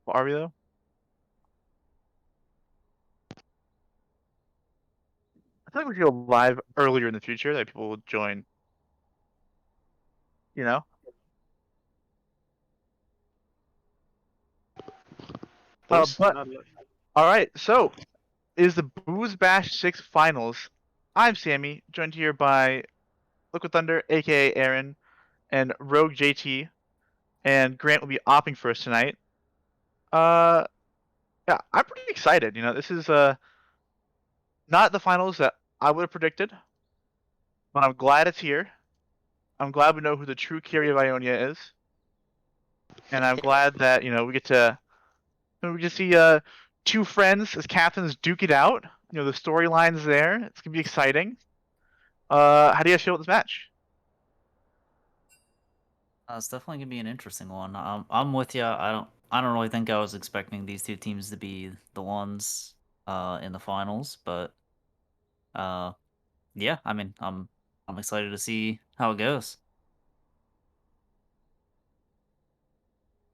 What are we though? I feel like we should go live earlier in the future that people will join. You know? Please? But all right, so is the Booze Bash 6 finals. I'm Sammy, joined here by Liquid Thunder, aka Aaron, and Rogue JT, and Grant will be opting for us tonight. Yeah, I'm pretty excited. You know, this is not the finals that I would have predicted, but I'm glad it's here. I'm glad we know who the true carry of Ionia is, and I'm glad that we get to see two friends as captains duke it out. You know, the storyline's there. It's gonna be exciting. How do you guys feel about this match? It's definitely gonna be an interesting one. I'm with you. I don't really think I was expecting these two teams to be the ones in the finals, but yeah, I mean, I'm excited to see how it goes.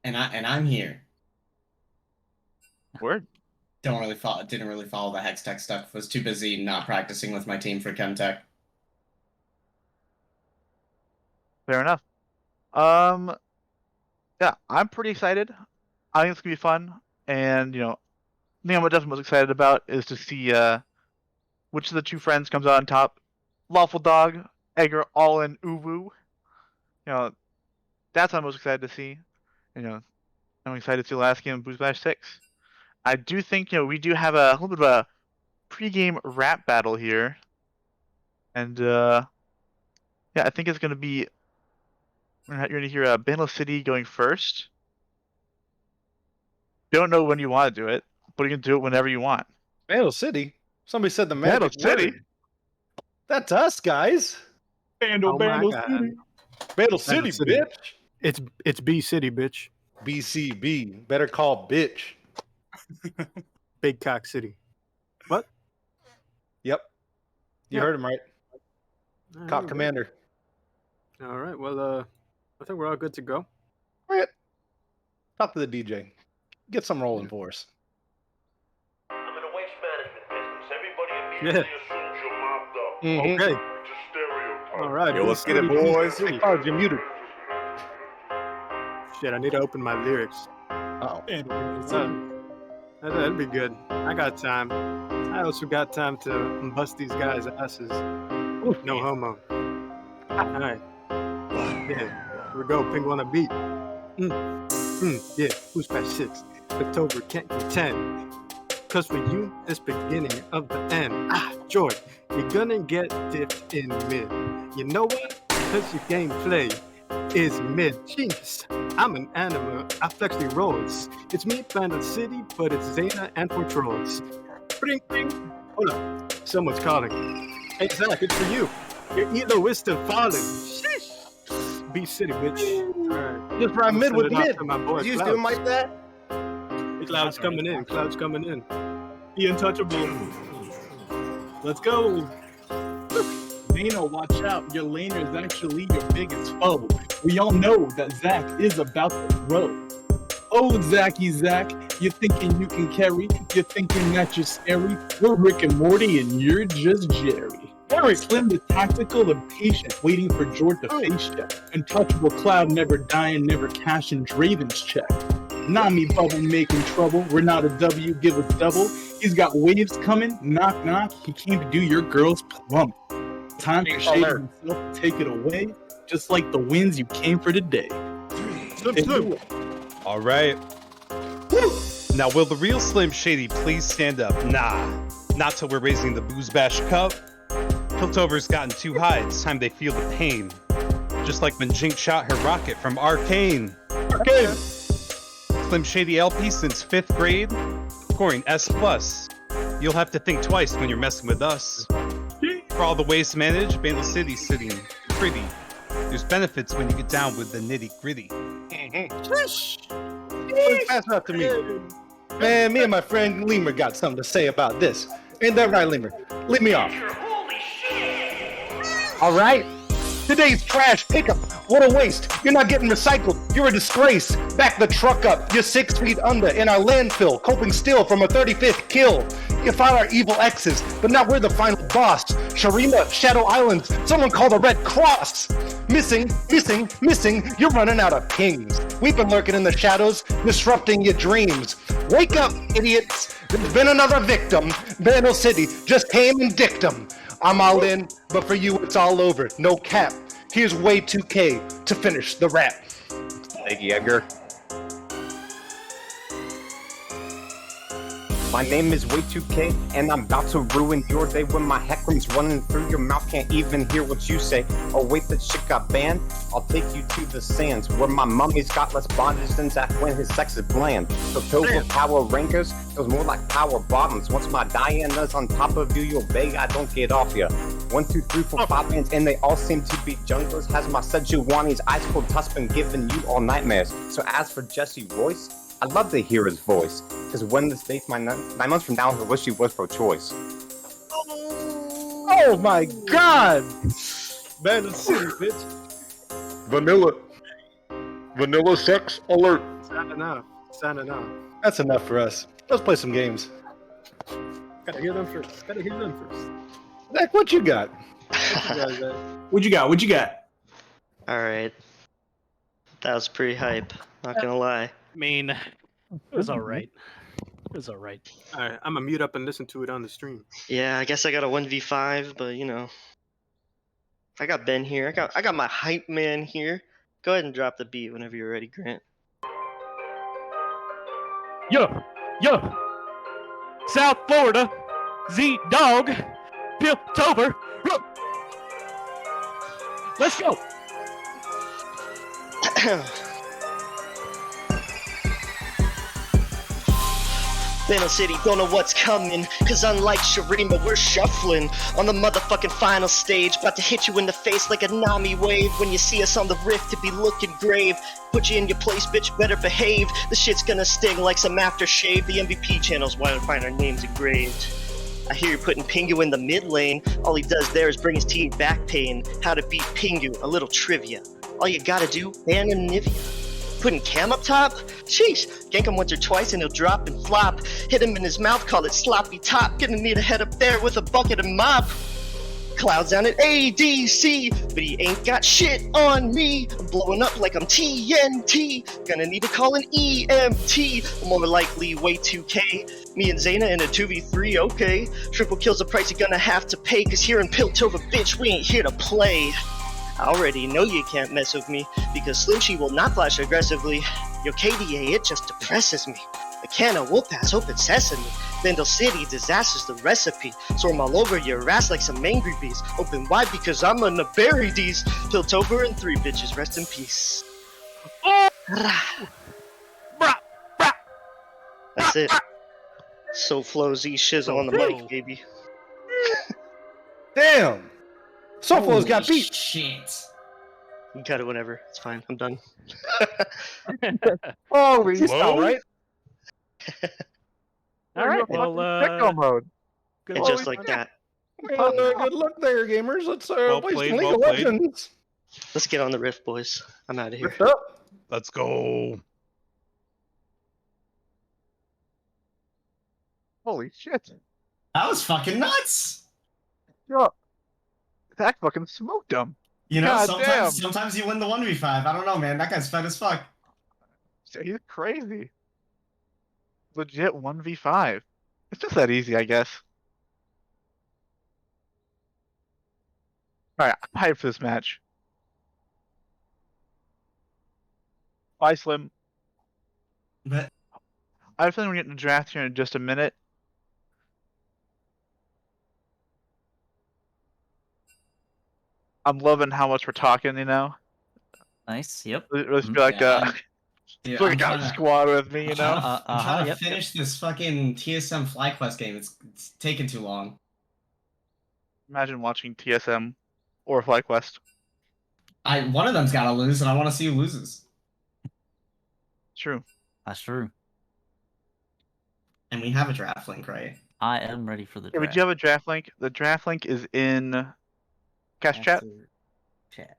And I'm here. Word. Didn't really follow the Hextech stuff. Was too busy not practicing with my team for Chemtech. Fair enough. Yeah, I'm pretty excited. I think it's gonna be fun, and the thing I'm definitely most excited about is to see which of the two friends comes out on top. Lawful Dog, Edgar, all in Uwu. That's what I'm most excited to see. I'm excited to see the last game of Booze Bash 6. I do think we do have a little bit of a pre-game rap battle here, and yeah, I think it's gonna be. You're gonna hear Bandle City going first. Don't know when you want to do it, but you can do it whenever you want. Bandle City? Somebody said the magic Bandle City? word. That's us, guys. Bandle City. Bandle City, bitch. It's B City, bitch. BCB. Better call bitch. Big Cock City. What? Yep. You heard him right. Cop Commander. All right. Well, I think we're all good to go. All right. Talk to the DJ. Get some rolling for us. I'm in a waste management business. Everybody immediately assumes you're mobbed up. Okay. It's a stereotype. All right. Yo, let's get it, boys. City. Oh, you're muted. Shit, I need to open my lyrics. Uh-oh. That'd be good. I got time. I also got time to bust these guys' asses. Ooh, no homo. All right. Yeah, here we go. Ping on a beat. Yeah, Booze Bash 6. Piltover can't contend. Cause for you, it's beginning of the end. Joy, you're gonna get dipped in mid. You know what? Cause your gameplay is mid. Genius. I'm an animal. I flex the roles. It's me, Bandle City, but it's Zayna and Fortrolls. Bring, bring. Hold up. Someone's calling. Hey, Zach, it's for you. Your elo is still falling. Sheesh. B City, bitch. All right. Just ride mid with mid. My boy, You used to him like that? Cloud's coming in. Cloud's coming in. The untouchable. Let's go. Zayna, watch out. Your laner is actually your biggest foe. We all know that Zach is about to grow. Oh, Zachy Zach, you're thinking you can carry? You're thinking that you're scary? We're Rick and Morty and you're just Jerry. Eric Slim the tactical and patient, waiting for Jord to face check. Untouchable Cloud never dying, never cashing Draven's check. Nami Bubble making trouble. We're not a W, give us double. He's got waves coming, knock knock. He came to do your girl's plump. Time for Shady himself to take it away, just like the winds you came for today. All right. Woo. Now, will the real Slim Shady please stand up? Nah, not till we're raising the Booze Bash Cup. Piltover's gotten too high. It's time they feel the pain. Just like when Jinx shot her rocket from Arcane. Arcane! Slim Shady LP since 5th grade, scoring S+. You'll have to think twice when you're messing with us. For all the waste managed, Bandle City sitting pretty. There's benefits when you get down with the nitty-gritty. Pass it out to me. Man, me and my friend Lemur got something to say about this. Ain't that right, Lemur? Lead me off. All right. Today's trash pickup. What a waste. You're not getting recycled. You're a disgrace. Back the truck up. You're 6 feet under in our landfill, coping still from a 35th kill. You fought our evil exes, but now we're the final boss. Sharima, Shadow Islands, someone call the Red Cross. Missing. You're running out of pings. We've been lurking in the shadows, disrupting your dreams. Wake up, idiots. There's been another victim. Bandle City just came in dictum. I'm all in, but for you it's all over. No cap. Here's Way 2K to finish the rap. Thank you, Edgar. My name is Way2K, and I'm about to ruin your day when my hecklem's running through your mouth. Can't even hear what you say. Oh wait, that shit got banned? I'll take you to the sands where my mummy's got less bondage than Zach when his sex is bland. So Piltover power rankers, it was more like power bottoms. Once my Diana's on top of you, you'll beg I don't get off ya. 1, 2, 3, 4, 5 bands, and they all seem to be junglers. Has my Sejuani's ice cold tusk been giving you all nightmares? So as for Jesse Royce, I'd love to hear his voice, because when this date's 9 months from now, he'll wish he was pro-choice. Oh my god! Bandle City, bitch. Vanilla sex alert. Signing off. That's enough for us. Let's play some games. Gotta hear them first. Zach, what you got? What you got? Alright. That was pretty hype, not gonna lie. I mean, it was alright. Alright, I'm gonna mute up and listen to it on the stream. Yeah, I guess I got a 1v5, but you know. I got Ben here. I got my hype man here. Go ahead and drop the beat whenever you're ready, Grant. Yo! South Florida, Z-Dog, Piltover, let's go! Bandle City don't know what's coming, cause unlike Sharima, we're shuffling on the motherfucking final stage. About to hit you in the face like a Nami wave. When you see us on the rift, to be looking grave. Put you in your place, bitch, better behave. The shit's gonna sting like some aftershave. The MVP channel's why I find our names engraved. I hear you're putting Pingu in the mid lane. All he does there is bring his team back pain. How to beat Pingu, a little trivia. All you gotta do, ban a Nivea. Putting Cam up top? Sheesh, gank him once or twice and he'll drop and flop. Hit him in his mouth, call it sloppy top. Gonna need a head up there with a bucket and mop. Clouds down at ADC, but he ain't got shit on me. I'm blowing up like I'm TNT. Gonna need to call an EMT. More likely Way 2K. Me and Zaina in a 2v3, okay. Triple kill's the price you're gonna have to pay, cause here in Piltover, bitch, we ain't here to play. I already know you can't mess with me, because Slimshy will not flash aggressively. Your KDA, it just depresses me. The canna will pass open sesame. Bandle City, disaster's the recipe. Swarm all over your ass like some angry bees. Open wide because I'm gonna bury these. Piltover and 3 bitches, rest in peace. That's it. So flow Z shizzle on the mic, baby. Damn! Soflo's got beat. Shit. You got it whenever. It's fine. I'm done. Oh, you all right? All right, well, Techno mode. And just like that. Good luck there, gamers. Let's play played, some League well of played. Legends. Let's get on the rift, boys. I'm out of here. Lift up. Let's go. Holy shit. That was fucking nuts. Yo, Zach fucking smoked him. You know, God damn. sometimes you win the 1v5. I don't know, man. That guy's fed as fuck. He's crazy. Legit 1v5. It's just that easy, I guess. Alright, I'm hyped for this match. Bye, Slim. But I have a feeling we're getting a draft here in just a minute. I'm loving how much we're talking, you know? Nice. Yep. Let's be like, dude, like I'm got a trying to- squad with me, you know? I'm trying to Yep. finish this fucking TSM FlyQuest game. It's taking too long. Imagine watching TSM or FlyQuest. One of them's got to lose, and I want to see who loses. True. That's true. And we have a draft link, right? I am ready for the Yeah, we draft. do have a draft link. The draft link is in Cash Chat. Chat.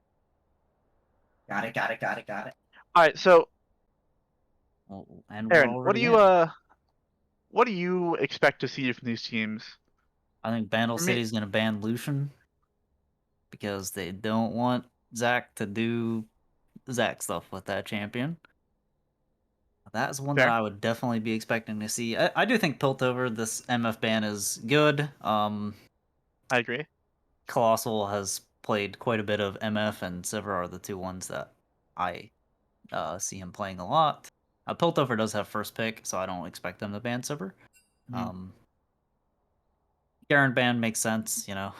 Got it. All right, so Well, and we're Aaron, what do already you in. what do you expect to see from these teams? I think Bandle For me, City's gonna ban Lucian because they don't want Zach to do Zach stuff with that champion. That's one that fair. I would definitely be expecting to see. I do think Piltover, this MF ban is good. I agree. Colossal has played quite a bit of MF, and Sivir are the two ones that I see him playing a lot. Piltover does have first pick, so I don't expect them to ban Sivir. Mhm. Garen ban makes sense, Yeah.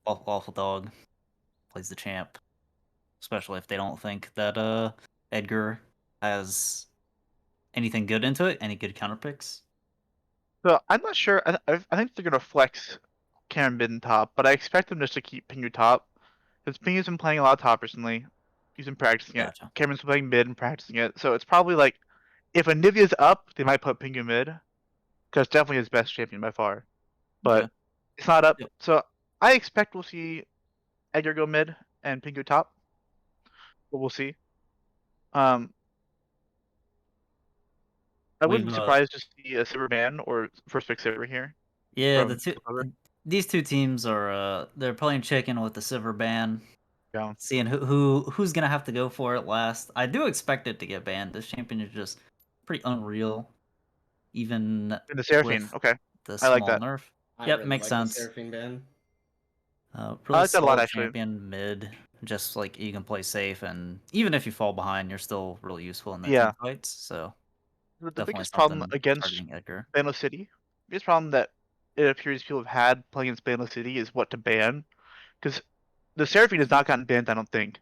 Lawful Dog plays the champ, especially if they don't think that Edgar has anything good into it, any good counter picks. So I'm not sure. I think they're gonna flex Karen mid and top, but I expect them just to keep Pingu top because Pingu's been playing a lot of top recently. He's been practicing it. Gotcha. Cameron's been playing mid and practicing it. So it's probably like if Anivia's up, they might put Pingu mid because it's definitely his best champion by far. But Okay. it's not up. Yep. So I expect we'll see Edgar go mid and Pingu top. But we'll see. I wouldn't be surprised to see a Silver ban or first pick Silver here. Yeah, from Piltover. these two teams are they're playing chicken with the Sivir ban. Yeah. Seeing who's gonna have to go for it last. I do expect it to get banned. This champion is just pretty unreal, even And the Seraphine. with Okay. the I like small that. nerf. I Yep, really makes like sense. the Seraphine ban. Really like that a lot, solid actually. champion mid. Just like you can play safe, and even if you fall behind, you're still really useful in the Yeah. team fights. So The definitely biggest problem something against targeting Edgar. Bandle City, the biggest problem that it appears people have had playing against Bandle City is what to ban. Because the Seraphine has not gotten banned, I don't think.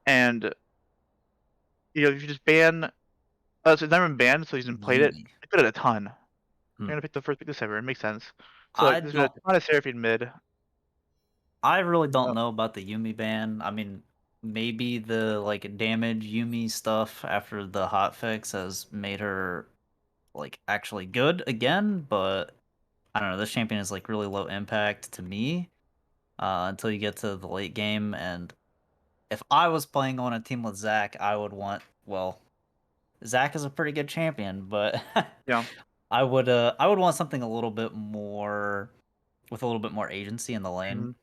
And, if you just ban. So it's never been banned, so he's been played it. Yumi. They put it a ton. Hmm. They're going to pick the first pick this ever. It makes sense. So, I there's been a don't. ton of Seraphine mid. I really don't Oh. know about the Yumi ban. I mean, maybe the like damage Yumi stuff after the hotfix has made her like actually good again, but I don't know. This champion is like really low impact to me until you get to the late game. And if I was playing on a team with Zach, I would want Zach is a pretty good champion, but Yeah. I would want something a little bit more with a little bit more agency in the lane. Mhm.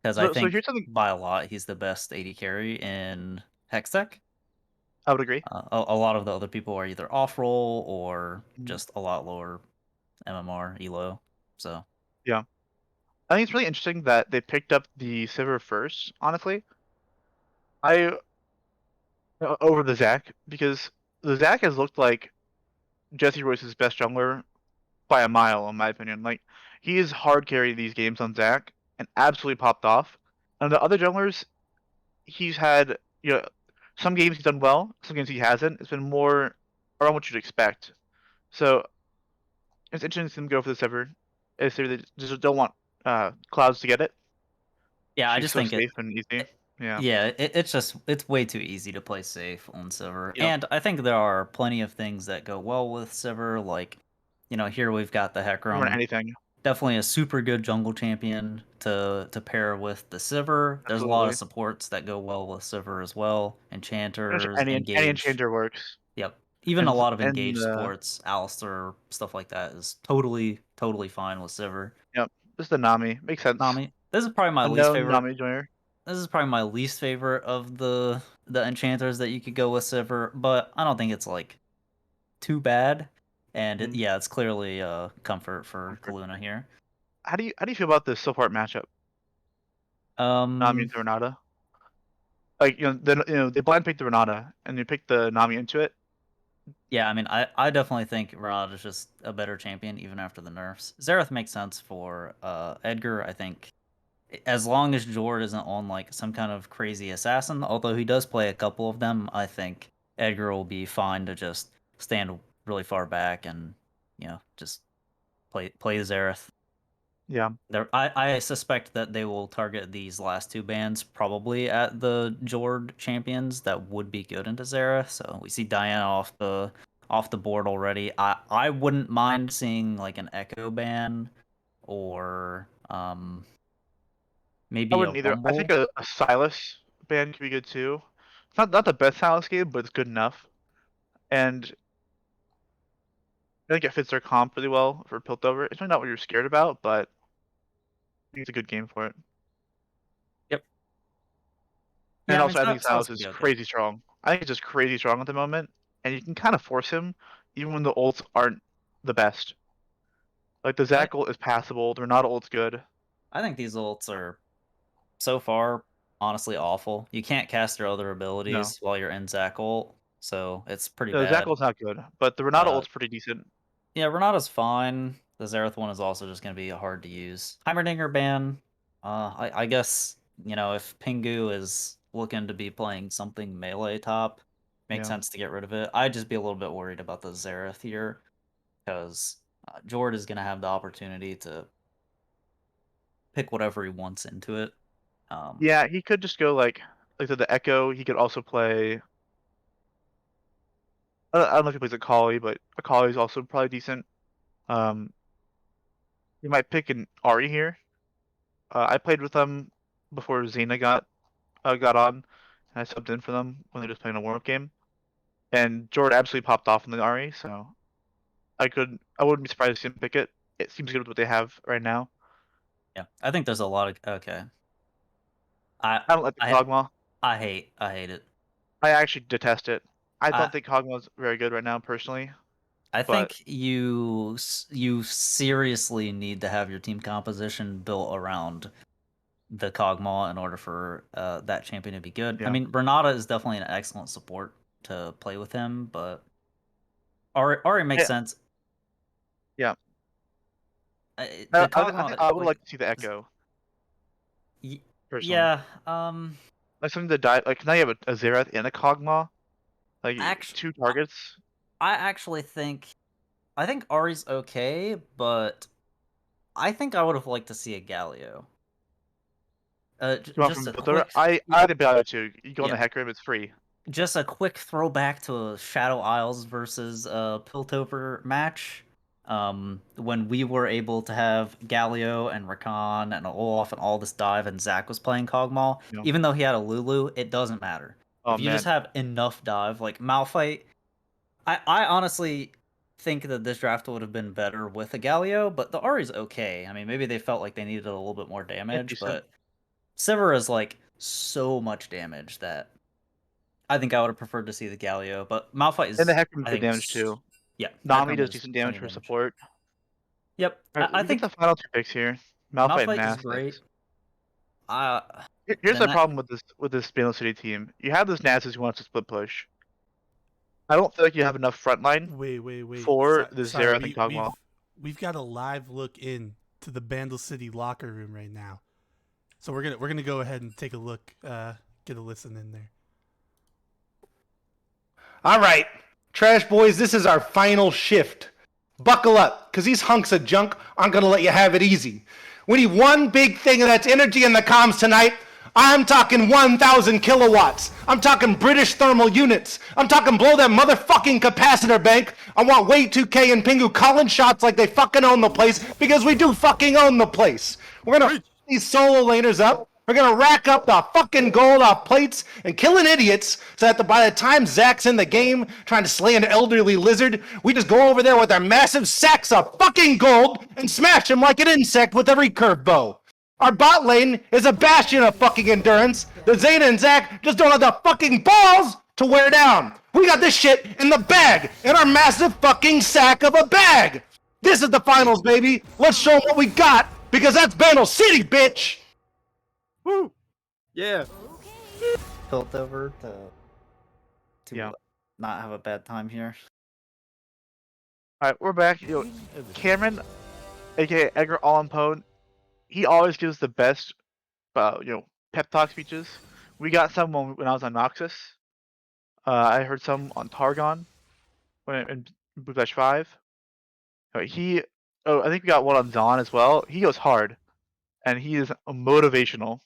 Because I So think here's something by a lot, he's the best AD carry in Hextech. I would agree. A lot of the other people are either off roll or Mhm. just a lot lower MMR, ELO. So Yeah. I think it's really interesting that they picked up the Sivir first, honestly. Over the Zac, because the Zac has looked like Jesse Royce's best jungler by a mile, in my opinion. Like, he is hard carried these games on Zac and absolutely popped off. And the other junglers, he's had, some games he's done well, some games he hasn't. It's been more around what you'd expect. So it's interesting to see them go for the Sivir. They just don't want Clouds to get it. yeah, I She's just so think safe and easy. Yeah. yeah, it's way too easy to play safe on Sivir. Yep. And I think there are plenty of things that go well with Sivir, like here we've got the Run Hecarim. anything. Definitely a super good jungle champion to pair with the Sivir. There's a lot of Absolutely. supports that go well with Sivir as well. Enchanters, Any Engage. enchanter works. Yep. Even a lot of And Engage supports, Alistair, stuff like that is totally fine with Sivir. Yep. This is the Nami. Makes sense. Nami. This is probably my A least known favorite. Nami joiner. This is probably my least favorite of the enchanters that you could go with Sivir, but I don't think it's like too bad. And Mhm. it's clearly comfort for Kaluna here. How do you feel about this support matchup? Nami into Renata. Like they blind picked the Renata and they picked the Nami into it. Yeah, I mean, I definitely think Renata is just a better champion even after the nerfs. Xerath makes sense for Edgar. I think as long as Jord isn't on like some kind of crazy assassin, although he does play a couple of them, I think Edgar will be fine to just stand really far back and just play Xerath. Yeah. I suspect that they will target these last two bans probably at the Jord champions that would be good into Xerath. So we see Diana off the board already. I wouldn't mind seeing like an Echo ban or I maybe a wouldn't either. I think Rumble. a Silas ban could be good too. It's not the best Silence game, but it's good enough. And I think it fits their comp really well for Piltover. It's really not what you're scared about, but I think it's a good game for it. Yep. And Yeah, also, I think Silas Silence would is be okay. crazy strong. I think it's just crazy strong at the moment, and you can kind of force him, even when the ults aren't the best. Like the Zac ult is passable. The Renata ult's good. I think these ults are so far honestly awful. You can't cast their other abilities while you're in Zac ult, so it's pretty No, the Zac bad. ult's not good, but the Renata Uh, ult's pretty decent. Yeah, Renata's fine. The Xerath one is also just going to be hard to use. Heimerdinger ban. I guess, you know, if Pingu is looking to be playing something melee top, makes sense to get rid of it. I'd just be a little bit worried about the Xerath here, because Jord is going to have the opportunity to pick whatever he wants into it. Yeah, he could just go like the Echo. He could also play. I don't know if he plays Akali, but Akali is also probably decent. He might pick an Ari here. I played with them before Xena got on, and I subbed in for them when they were just playing a warm-up game. And Jord absolutely popped off in the Ari, so I wouldn't be surprised to see him pick it. It seems good with what they have right now. Yeah, I think there's a lot of okay. I don't like the Kog'Maw. I hate it. I actually detest it. I don't think Kog'Maw's very good right now, personally. I think you seriously need to have your team composition built around the Kog'Maw in order for that champion to be good. I Yeah. mean, Renata is definitely an excellent support to play with him, but Ari makes sense. Yeah. The I Kog'Maw, think I would like to see the Echo. Personally. yeah. Like something to die. Like now you have a Xerath and a Kog'Maw. Like two targets. I actually think Ari's okay, but I think I would have liked to see a Galio. Just a quick. I did Galio too. You go on the Hecarim, it's free. Just a quick throwback to a Shadow Isles versus Piltover match. When we were able to have Galio and Rakan and Olaf and all this dive, and Zac was playing Kog'Maw, even though he had a Lulu, it doesn't matter. If you just have enough dive, like Malphite, I honestly think that this draft would have been better with a Galio, but the Ari's okay. I mean, maybe they felt like they needed a little bit more damage, but Sivir is like so much damage that I think I would have preferred to see the Galio, but Malphite is. And the Hecarim's good damage too. Yeah, Nami does decent damage for support. Yep, I think the final two picks here. Malphite and is great. Here's the problem with this Bandle City team. You have this Nasus who wants to split push. I don't feel like you have enough frontline. Wait. For the Xerath and Kog'Maw. We've got a live look in to the Bandle City locker room right now, so we're gonna go ahead and take a look, get a listen in there. All right, trash boys, this is our final shift. Buckle up, because these hunks of junk aren't going to let you have it easy. We need one big thing, and that's energy in the comms tonight. I'm talking 1,000 kilowatts. I'm talking British thermal units. I'm talking blow that motherfucking capacitor bank. I want Way 2K and Pingu calling shots like they fucking own the place, because we do fucking own the place. We're going to these solo laners up. We're going to rack up the fucking gold off plates and killing idiots so that by the time Zac's in the game trying to slay an elderly lizard, we just go over there with our massive sacks of fucking gold and smash him like an insect with every curve bow. Our bot lane is a bastion of fucking endurance. The Xena and Zac just don't have the fucking balls to wear down. We got this shit in the bag, in our massive fucking sack of a bag. This is the finals, baby. Let's show them what we got, because that's Bandle City, bitch. Woo! Yeah. Piltover to not have a bad time here. Alright, we're back. Cameron, aka Edgar Allan Poe, he always gives the best pep talk speeches. We got some when I was on Noxus. I heard some on Targon in Booz 5. I think we got one on Zon as well. He goes hard, and he is motivational.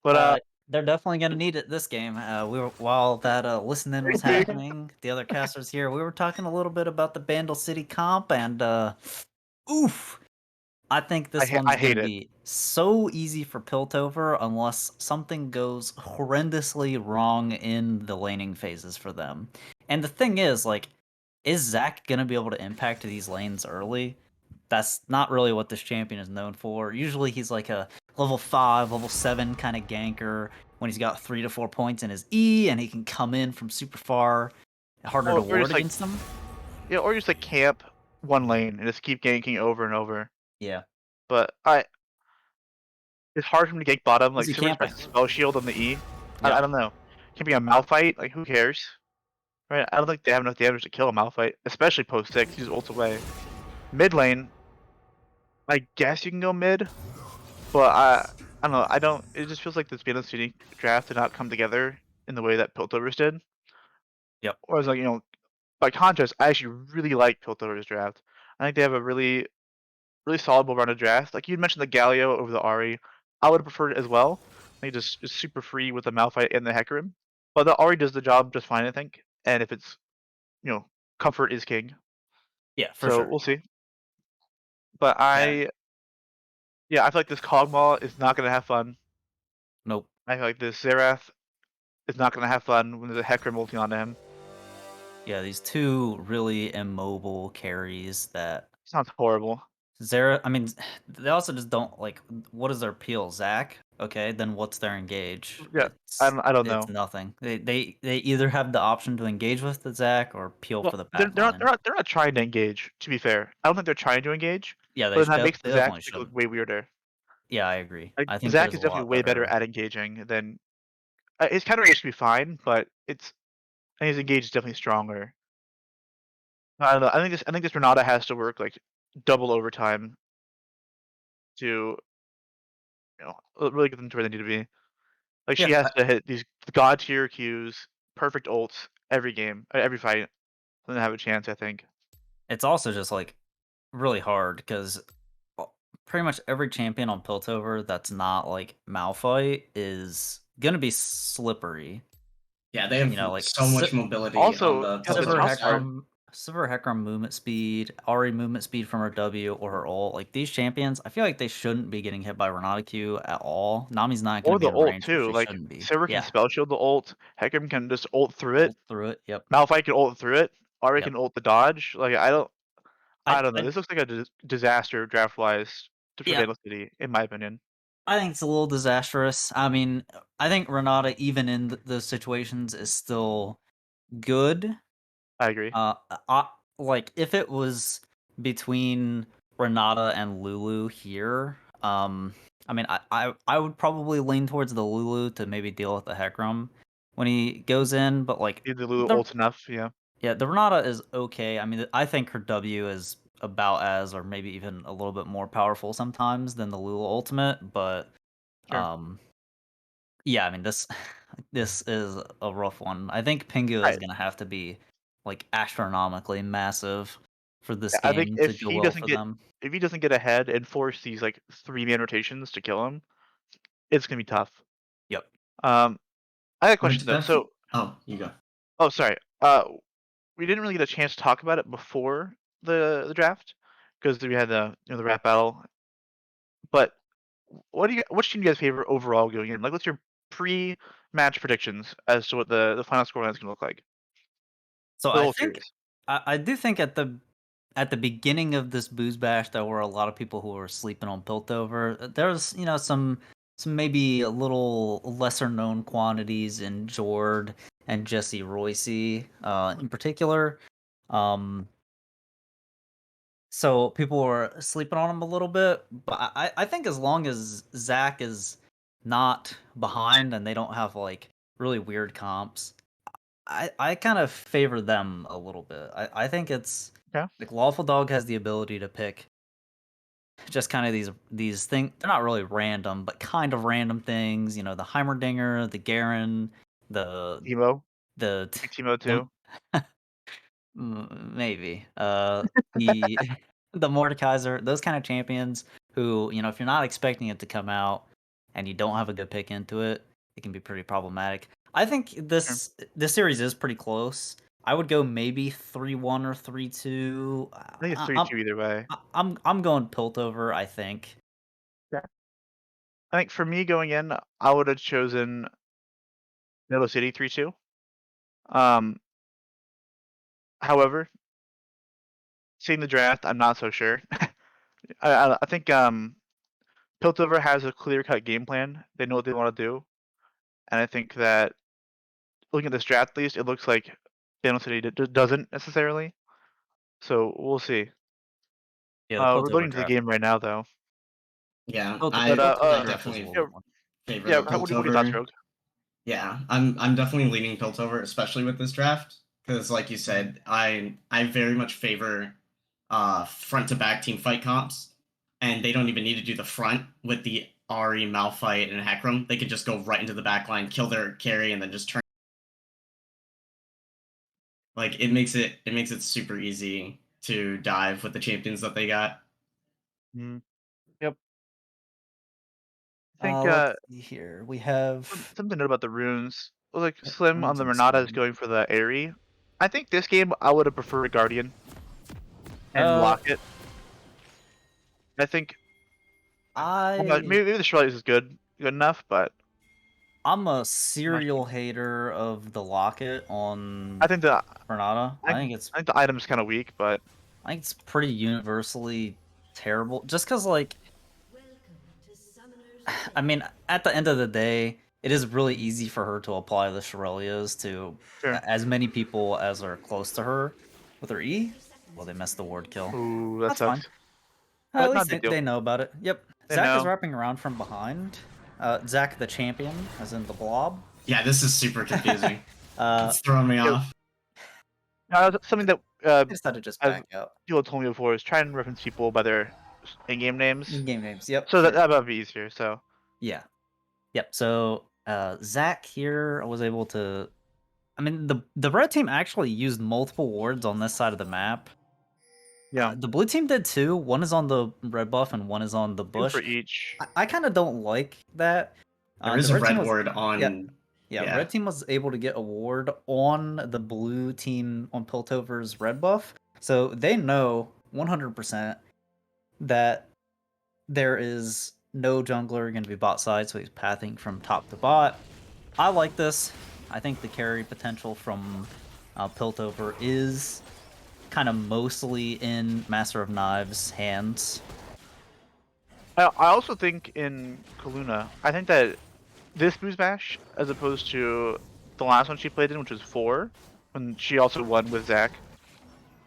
But they're definitely gonna need it this game. While that listening was happening, the other casters here, we were talking a little bit about the Bandle City comp, and oof, I think this I one's hate gonna it. be so easy for Piltover unless something goes horrendously wrong in the laning phases for them. And the thing is, like, is Zach gonna be able to impact these lanes early? That's not really what this champion is known for. Usually he's like a level 5, level 7 kind of ganker when he's got 3 to 4 points in his E and he can come in from super far. Harder to Or ward just like, against them. yeah, or just like camp one lane and just keep ganking over and over. Yeah. But it's hard for him to gank bottom. Like Easy Super camping. Express spell shield on the E. Yep. I don't know. Can be a Malphite. Like who cares? Right? I don't think they have enough damage to kill a Malphite, especially post 6. He's ult away. Mid lane, I guess you can go mid, but I don't know. I don't. It just feels like this Bandle City draft did not come together in the way that Piltover's did. Yep. Whereas like by contrast, I actually really like Piltover's draft. I think they have a really solid well-rounded draft. Like you mentioned the Galio over the Ahri, I would have preferred it as well. I think just super free with the Malphite and the Hecarim. But the Ahri does the job just fine, I think. And if it's comfort is king. Yeah, for So sure. we'll see. But I feel like this Kog'Maw is not gonna have fun. Nope. I feel like this Xerath is not gonna have fun when there's a Hecarim ulting onto him. Yeah, these two really immobile carries that Sounds horrible. Zara. I mean, they also just don't like. What is their peel, Zach? Okay, then what's their engage? Yeah, It's, I don't it's know. nothing. They either have the option to engage with the Zach or peel Well, for the they're, back they're not line. they're not they're not trying to engage. To be fair, I don't think they're trying to engage. Yeah, But then that makes they the Zach definitely pick look should. way weirder. Yeah, I agree. Like I think Zach there's is a definitely lot way better better. at engaging than his counter engage can be fine, but and his engage is definitely stronger. I don't know. I think this Renata has to work like double overtime to really get them to where they need to be. Like she Yeah, has to hit these god tier Qs, perfect ults every game, every fight, and then have a chance. I think. it's also just like really hard because pretty much every champion on Piltover that's not like Malphite is gonna be slippery. Yeah, they have like so much mobility Also, on the at the Silver top part, Hecarim movement speed, Ahri movement speed from her W or her ult. Like these champions, I feel like they shouldn't be getting hit by Renata Q at all. Nami's not going or to be the in ult range, but too. she Like shouldn't be. Silver can Yeah, spell shield the ult. Hecarim can just ult through it. ult through it. Yep. Malphite can ult through it. Ahri Yep. can ult the dodge. Like I don't know. I This looks like a disaster draft wise for yeah, Bandle City, in my opinion. I think it's a little disastrous. I mean, I think Renata, even in those situations, is still good. I agree. Like if it was between Renata and Lulu here, I mean, I would probably lean towards the Lulu to maybe deal with the Hecarim when he goes in, but like Either Lulu the ult enough, yeah. yeah, the Renata is okay. I mean, I think her W is about as, or maybe even a little bit more powerful sometimes than the Lulu ultimate, but Sure. yeah, I mean this this is a rough one. I think Pingu is gonna have to be like astronomically massive for this I think game to if go he well doesn't for get them. ahead and force these like 3-man rotations to kill him, it's gonna be tough. Yep. I had a But it's question though. definitely- So, oh, you go. oh sorry. We didn't really get a chance to talk about it before the draft because we had the rap battle. But which team do you guys favor overall going in? Like, what's your pre-match predictions as to what the final scoreline is gonna look like? So The I whole think series. I do think at the beginning of this Booze Bash there were a lot of people who were sleeping on Piltover. There's some maybe a little lesser known quantities in Jord and Jesse Royce in particular. So people were sleeping on him a little bit, but I think as long as Zach is not behind and they don't have like really weird comps, I kind of favor them a little bit. I think it's Yeah. like Lawful Dog has the ability to pick just kind of these things. They're not really random, but kind of random things. The Heimerdinger, the Garen, the Timo, the Big Timo too. maybe the the Mordekaiser, those kind of champions who if you're not expecting it to come out and you don't have a good pick into it, it can be pretty problematic. I think this series is pretty close. I would go maybe 3-1 or 3-2. I think it's 3-2 either way. I'm going Piltover, I think. Yeah. I think for me going in, I would have chosen Bandle City 3-2. However, seeing the draft, I'm not so sure. I think Piltover has a clear-cut game plan. They know what they want to do, and I think that looking at this draft, at least, it looks like Bandle City doesn't necessarily. So we'll see. Yeah, We're loading to the game right now, though. Yeah, Piltover I draft is definitely a little yeah, more. favor Yeah, the what are your thoughts, Piltover. Rogue? Yeah, I'm definitely leaning Piltover, especially with this draft, because like you said, I very much favor front to back team fight comps, and they don't even need to do the front with the Ari, Malphite, and Hecarim. They could just go right into the back line, kill their carry, and then just turn. Like it makes it super easy to dive with the champions that they got. Yep. I think Let's see here. We have something to note about the runes. Like Slim on runes the and Renata is Slim. going for the Airy. I think this game I would have preferred Guardian and Locket. I think maybe the Shirley is good enough, but I'm a serial hater of the Locket on I think the Renata. I think the item's kind of weak, but I think it's pretty universally terrible. Just because, like, I mean, at the end of the day, it is really easy for her to apply the Shirelias to as many people as are close to her with her E. Well, they missed the ward kill. Ooh, that That's sucks. fine. But At not least a big deal. they know about it. Yep. They Zach is know. wrapping around from behind. Zach the champion, as in the blob. Yeah, this is super confusing. Uh, It's throwing me off. Something that I just had to just as back out. people told me before is try and reference people by their in-game names. In-game names, yep. So that might be easier. So Yeah. Yep. So Zach here was able to. I mean, the red team actually used multiple wards on this side of the map. Yeah. The blue team did too. One is on the red buff and one is on the bush. for each. I kind of don't like that. There is the a red team red was- ward on. Yeah, red team was able to get a ward on the blue team on Piltover's red buff. So they know 100% that there is no jungler going to be bot side, so he's pathing from top to bot. I like this. I think the carry potential from Piltover is kind of mostly in Master of Knives' hands. I also think in Kaluna, I think that this Booz Bash, as opposed to the last one she played in, which was 4, when she also won with Zach.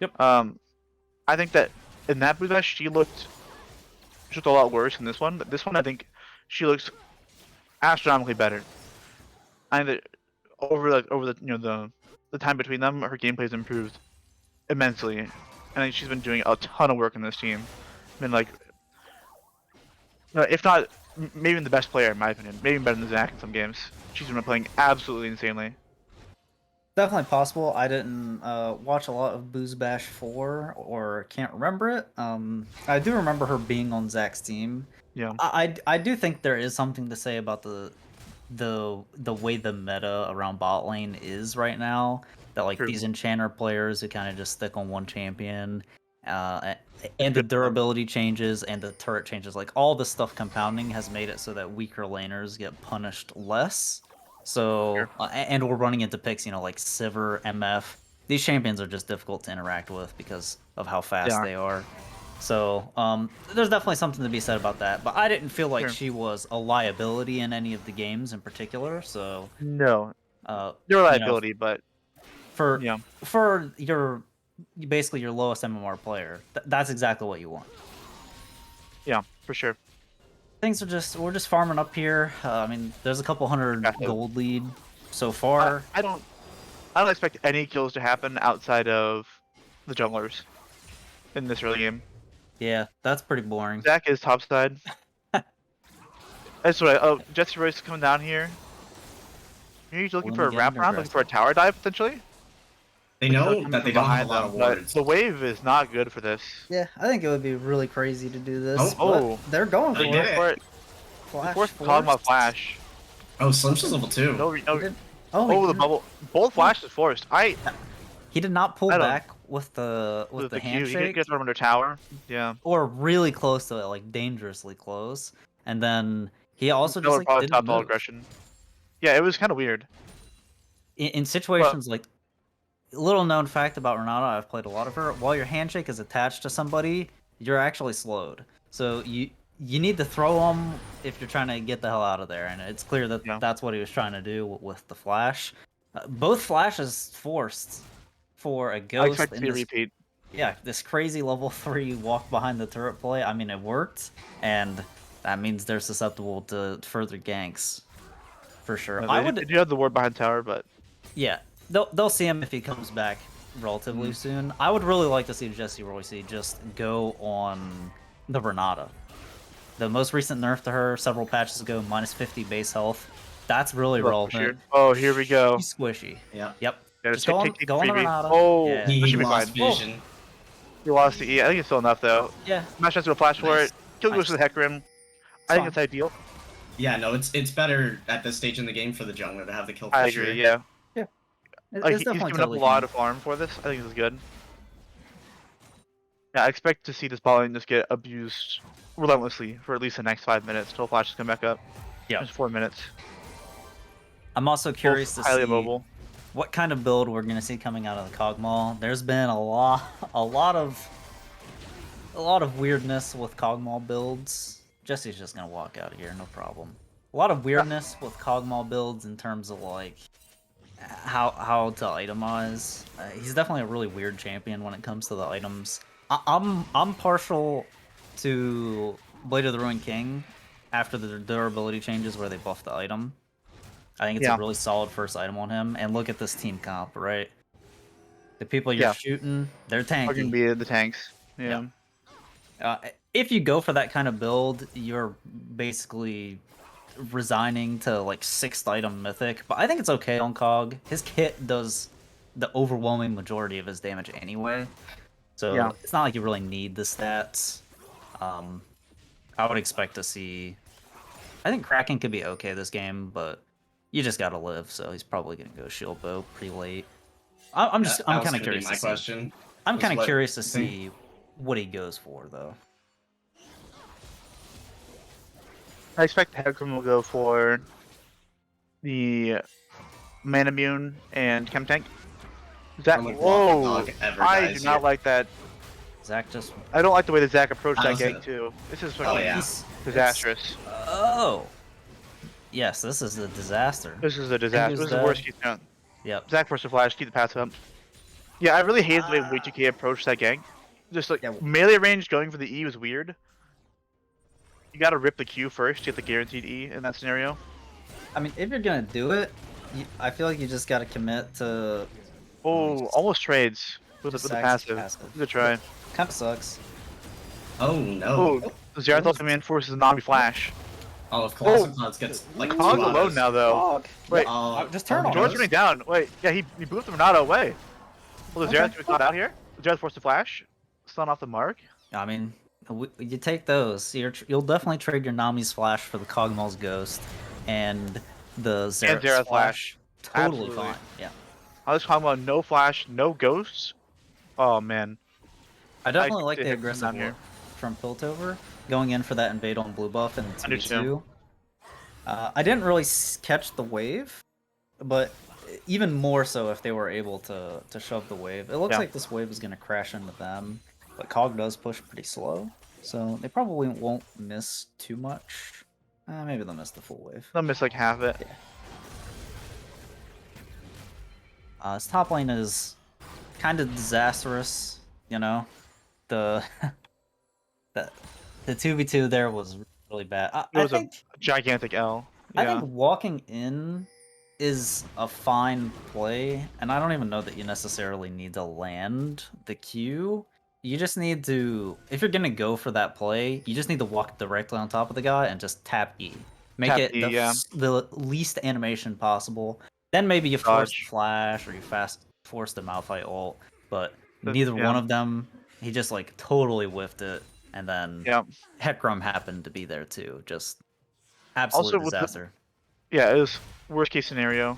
Yep. I think that in that Booz Bash, she looked a lot worse than this one. But this one, I think she looks astronomically better. I think that over the the time between them, her gameplay's improved immensely. And I think she's been doing a ton of work in this team. Been like, if not, maybe even the best player in my opinion. Maybe even better than Zach in some games. She's been playing absolutely insanely. Definitely possible. I didn't watch a lot of Booz Bash 4 or can't remember it. I do remember her being on Zach's team. Yeah. I do think there is something to say about the way the meta around bot lane is right now. That like these enchanter players who kind of just stick on one champion, and the durability changes and the turret changes, like all the stuff compounding has made it so that weaker laners get punished less. So and we're running into picks, like Sivir, MF. These champions are just difficult to interact with because of how fast they are. So there's definitely something to be said about that. But I didn't feel like she was a liability in any of the games in particular. So no, your liability, but for your basically your lowest MMR player, that's exactly what you want. Yeah, for sure. Things are we're just farming up here. I mean, there's a couple hundred gold lead so far. I don't expect any kills to happen outside of the junglers in this early game. Yeah, that's pretty boring. Zach is topside. That's right. Oh, Jesse Royce coming down here. He's looking for a wraparound, looking for a tower dive potentially. They know that they don't have a lot of wards. The wave is not good for this. Yeah, I think it would be really crazy to do this. Oh, they're going for it. Flash. Talking about flash. Oh, Slim's just level 2. The bubble. Both flashes forced. He did not pull I don't- back with the With the Q, he handshake, gets from under tower. Yeah. or really close to it, like dangerously close. And then he also That just would like probably didn't stop all move. aggression. Yeah, it was kind of weird. In situations like, little known fact about Renata, I've played a lot of her. While your handshake is attached to somebody, you're actually slowed. So you need to throw them if you're trying to get the hell out of there. And it's clear that that's what he was trying to do with the flash. Both flashes forced for a ghost. I expect to see a this, repeat. Yeah, this crazy level 3 walk behind the turret play. I mean, it worked, and that means they're susceptible to further ganks, for sure. I would. They do have the ward behind tower, but yeah, they'll see him if he comes back relatively soon. I would really like to see Jesse Royce just go on the Renata. The most recent nerf to her several patches ago, -50 base health. That's really relevant. Oh, here we go. She's squishy. Yeah. Yep. Yeah, Just go on the Renata. Oh, Yeah. that should be lost fine. vision. He lost the E. I think it's still enough though. Yeah. Smash has to flash for it. Kill goes to the Heck Rim. I think it's ideal. Yeah, no, it's better at this stage in the game for the jungler to have the kill. For I sure. agree. Yeah. Yeah. Like, he's giving up a lot of farm for this. I think this is good. Yeah, I expect to see this bot lane just get abused relentlessly for at least the next 5 minutes till flashes come back up. Yeah. Just 4 minutes. I'm also curious to highly see mobile. what kind of build we're gonna see coming out of the Cogmaul. There's been a lot of weirdness with Cogmaul builds. Jesse's just gonna walk out of here, no problem. A lot of weirdness with Cogmaul builds in terms of like how to itemize. He's definitely a really weird champion when it comes to the items. I'm partial to Blade of the Ruined King after the durability changes where they buff the item. I think it's a really solid first item on him. And look at this team comp, right? The people you're shooting, they're tanky. Are gonna be the tanks. Yeah. If you go for that kind of build, you're basically resigning to like 6th item mythic. But I think it's okay on Cog. His kit does the overwhelming majority of his damage anyway. So it's not like you really need the stats. I would expect to see... I think Kraken could be okay this game, but you just gotta live, so he's probably gonna go shield bow pretty late. I'm kind of curious. My question. I'm kind of curious to see what he goes for, though. I expect Hecarim will go for the Manamune and Chem Tank. Zach, whoa! I do not like that. Zach just... I don't like the way that Zach approached that gank too. This is fucking disastrous. Oh! Yes, this is a disaster. This is a disaster. This is the worst case scenario. Yep. Zach forced to flash, keep the passive up. Yeah, I really hated the way W2K approached that gank. Just like melee range going for the E was weird. You gotta rip the Q first to get the guaranteed E in that scenario. I mean, if you're gonna do it, I feel like you just gotta commit to... Oh, almost trades with the passive. Good try. Kinda sucks. Oh no. Oh, Zerathos command forces a Nami flash. Oh, if Colossal Clouds gets like Cog alone now though. Wait, just turn on. George's running down. Wait, yeah, he booped the Renata away. Well, the Zerath caught out here. The Zerath forced to flash. Stun off the mark. I mean, you take those. You'll definitely trade your Nami's flash for the Cogmaul's ghost and the Zerath's flash. Totally fine. Yeah. I was talking about no flash, no ghosts. Oh man. I definitely like the aggressive work from Piltover, going in for that invade on blue buff and 2v2. I didn't really catch the wave, but even more so if they were able to shove the wave. It looks like this wave is going to crash into them, but Cog does push pretty slow, so they probably won't miss too much. Maybe they'll miss the full wave. They'll miss like half of it. Yeah. His top lane is kind of disastrous, you know. The 2v2 there was really bad. It was a gigantic L. Yeah. I think walking in is a fine play, and I don't even know that you necessarily need to land the Q. You just need to, if you're gonna go for that play, you just need to walk directly on top of the guy and just tap E. Make it the least animation possible. Then maybe you force the flash or you force the Malphite ult, but neither one of them. He just like totally whiffed it, and then Hecarim happened to be there too. Just absolute disaster. Yeah, it was worst case scenario.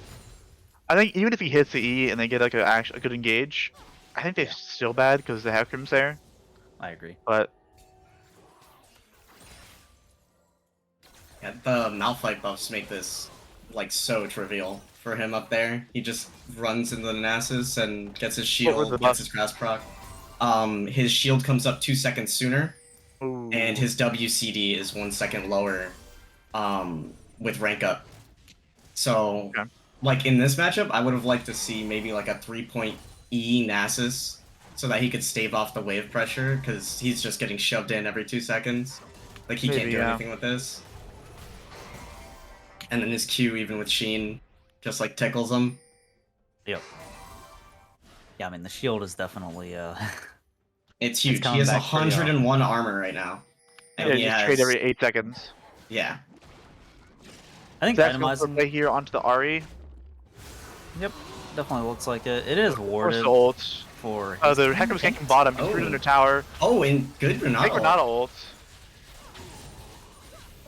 I think even if he hits the E and they get like a good engage, I think they're still bad because the Hecarim's there. I agree. But Yeah, the Malphite buffs make this like so trivial for him up there. He just runs into the Nasus and gets his were shield, the gets his grass proc. His shield comes up 2 seconds sooner, ooh. and his WCD is 1 second lower with rank up. So, Okay. like in this matchup, I would have liked to see maybe like a 3-point E Nasus so that he could stave off the wave pressure because he's just getting shoved in every 2 seconds. Like he can't Maybe, do yeah. anything with this. And then his Q, even with Sheen, just like tickles him. Yep. Yeah, I mean the shield is definitely It's huge. He coming has back pretty 101 armor right now. And Yeah, he just has... trade every 8 seconds. Yeah. I think Zach's going for itemizing. play here onto the Ari. Yep, definitely looks like it. It is Of course, warded the ults. for. The his Hecarim's team. ganking bottom. He's Oh. through the tower. Oh, and good Take Renata. Renata ults.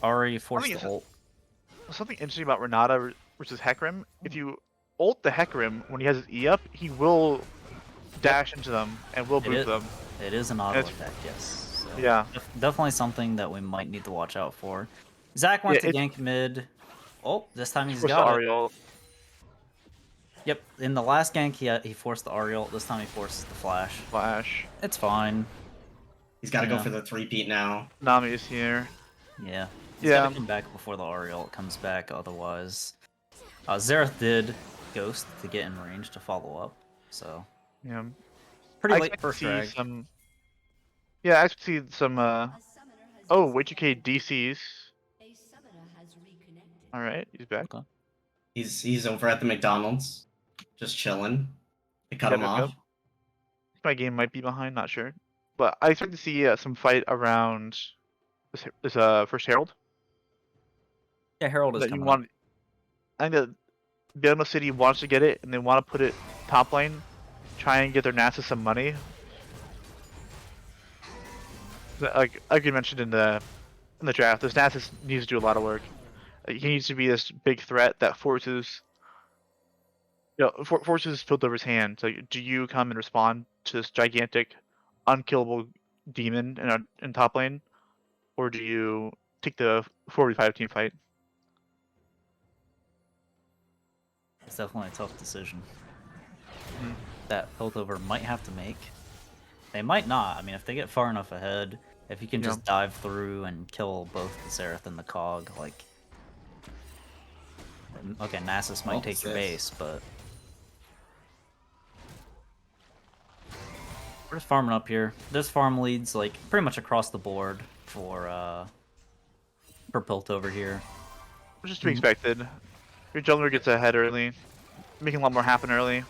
Already forced think the ult. Something interesting about Renata versus Hecarim, if you ult the Hecarim when he has his E up, he will dash into them and will It boot is- them. It is an auto It's- attack, yes. So Yeah. Definitely something that we might need to watch out for. Zach went Yeah, to gank mid. Oh, this time he's Force the got it. Ariel. Yep, in the last gank he forced the Ariel. This time he forces the flash. Flash. It's fine. He's got to Yeah. go for the 3-peat now. Nami is here. Yeah. He's Yeah. gotta come back before the Ariel comes back, otherwise. Xerath did Ghost to get in range to follow up, so Yeah. pretty I late expect to first see drag. some. Yeah, I expect to see some. Oh, Y2K DCs. All right, he's back. Okay. He's over at the McDonald's, just chilling. They cut him Yep, yep, off. yep. My game might be behind, not sure, but I expect to see some fight around this first Herald. Yeah, Herald is That you coming want. up. I think that Bandle City wants to get it, and they want to put it top lane, try and get their Nasus some money. Like you mentioned in the draft, this Nasus needs to do a lot of work. He needs to be this big threat that forces, forces Piltover's hand. So, do you come and respond to this gigantic, unkillable demon in top lane, or do you take the 4v5 team fight? It's definitely a tough decision Mhm. that Piltover might have to make. They might not. I mean, if they get far enough ahead, if you can just dive through and kill both the Xerath and the Cog, like... Okay, Nasus might take your base, but... We're just farming up here. There's farm leads, like, pretty much across the board for Piltover here. Which is to be expected. Your jungler gets ahead early, making a lot more happen early.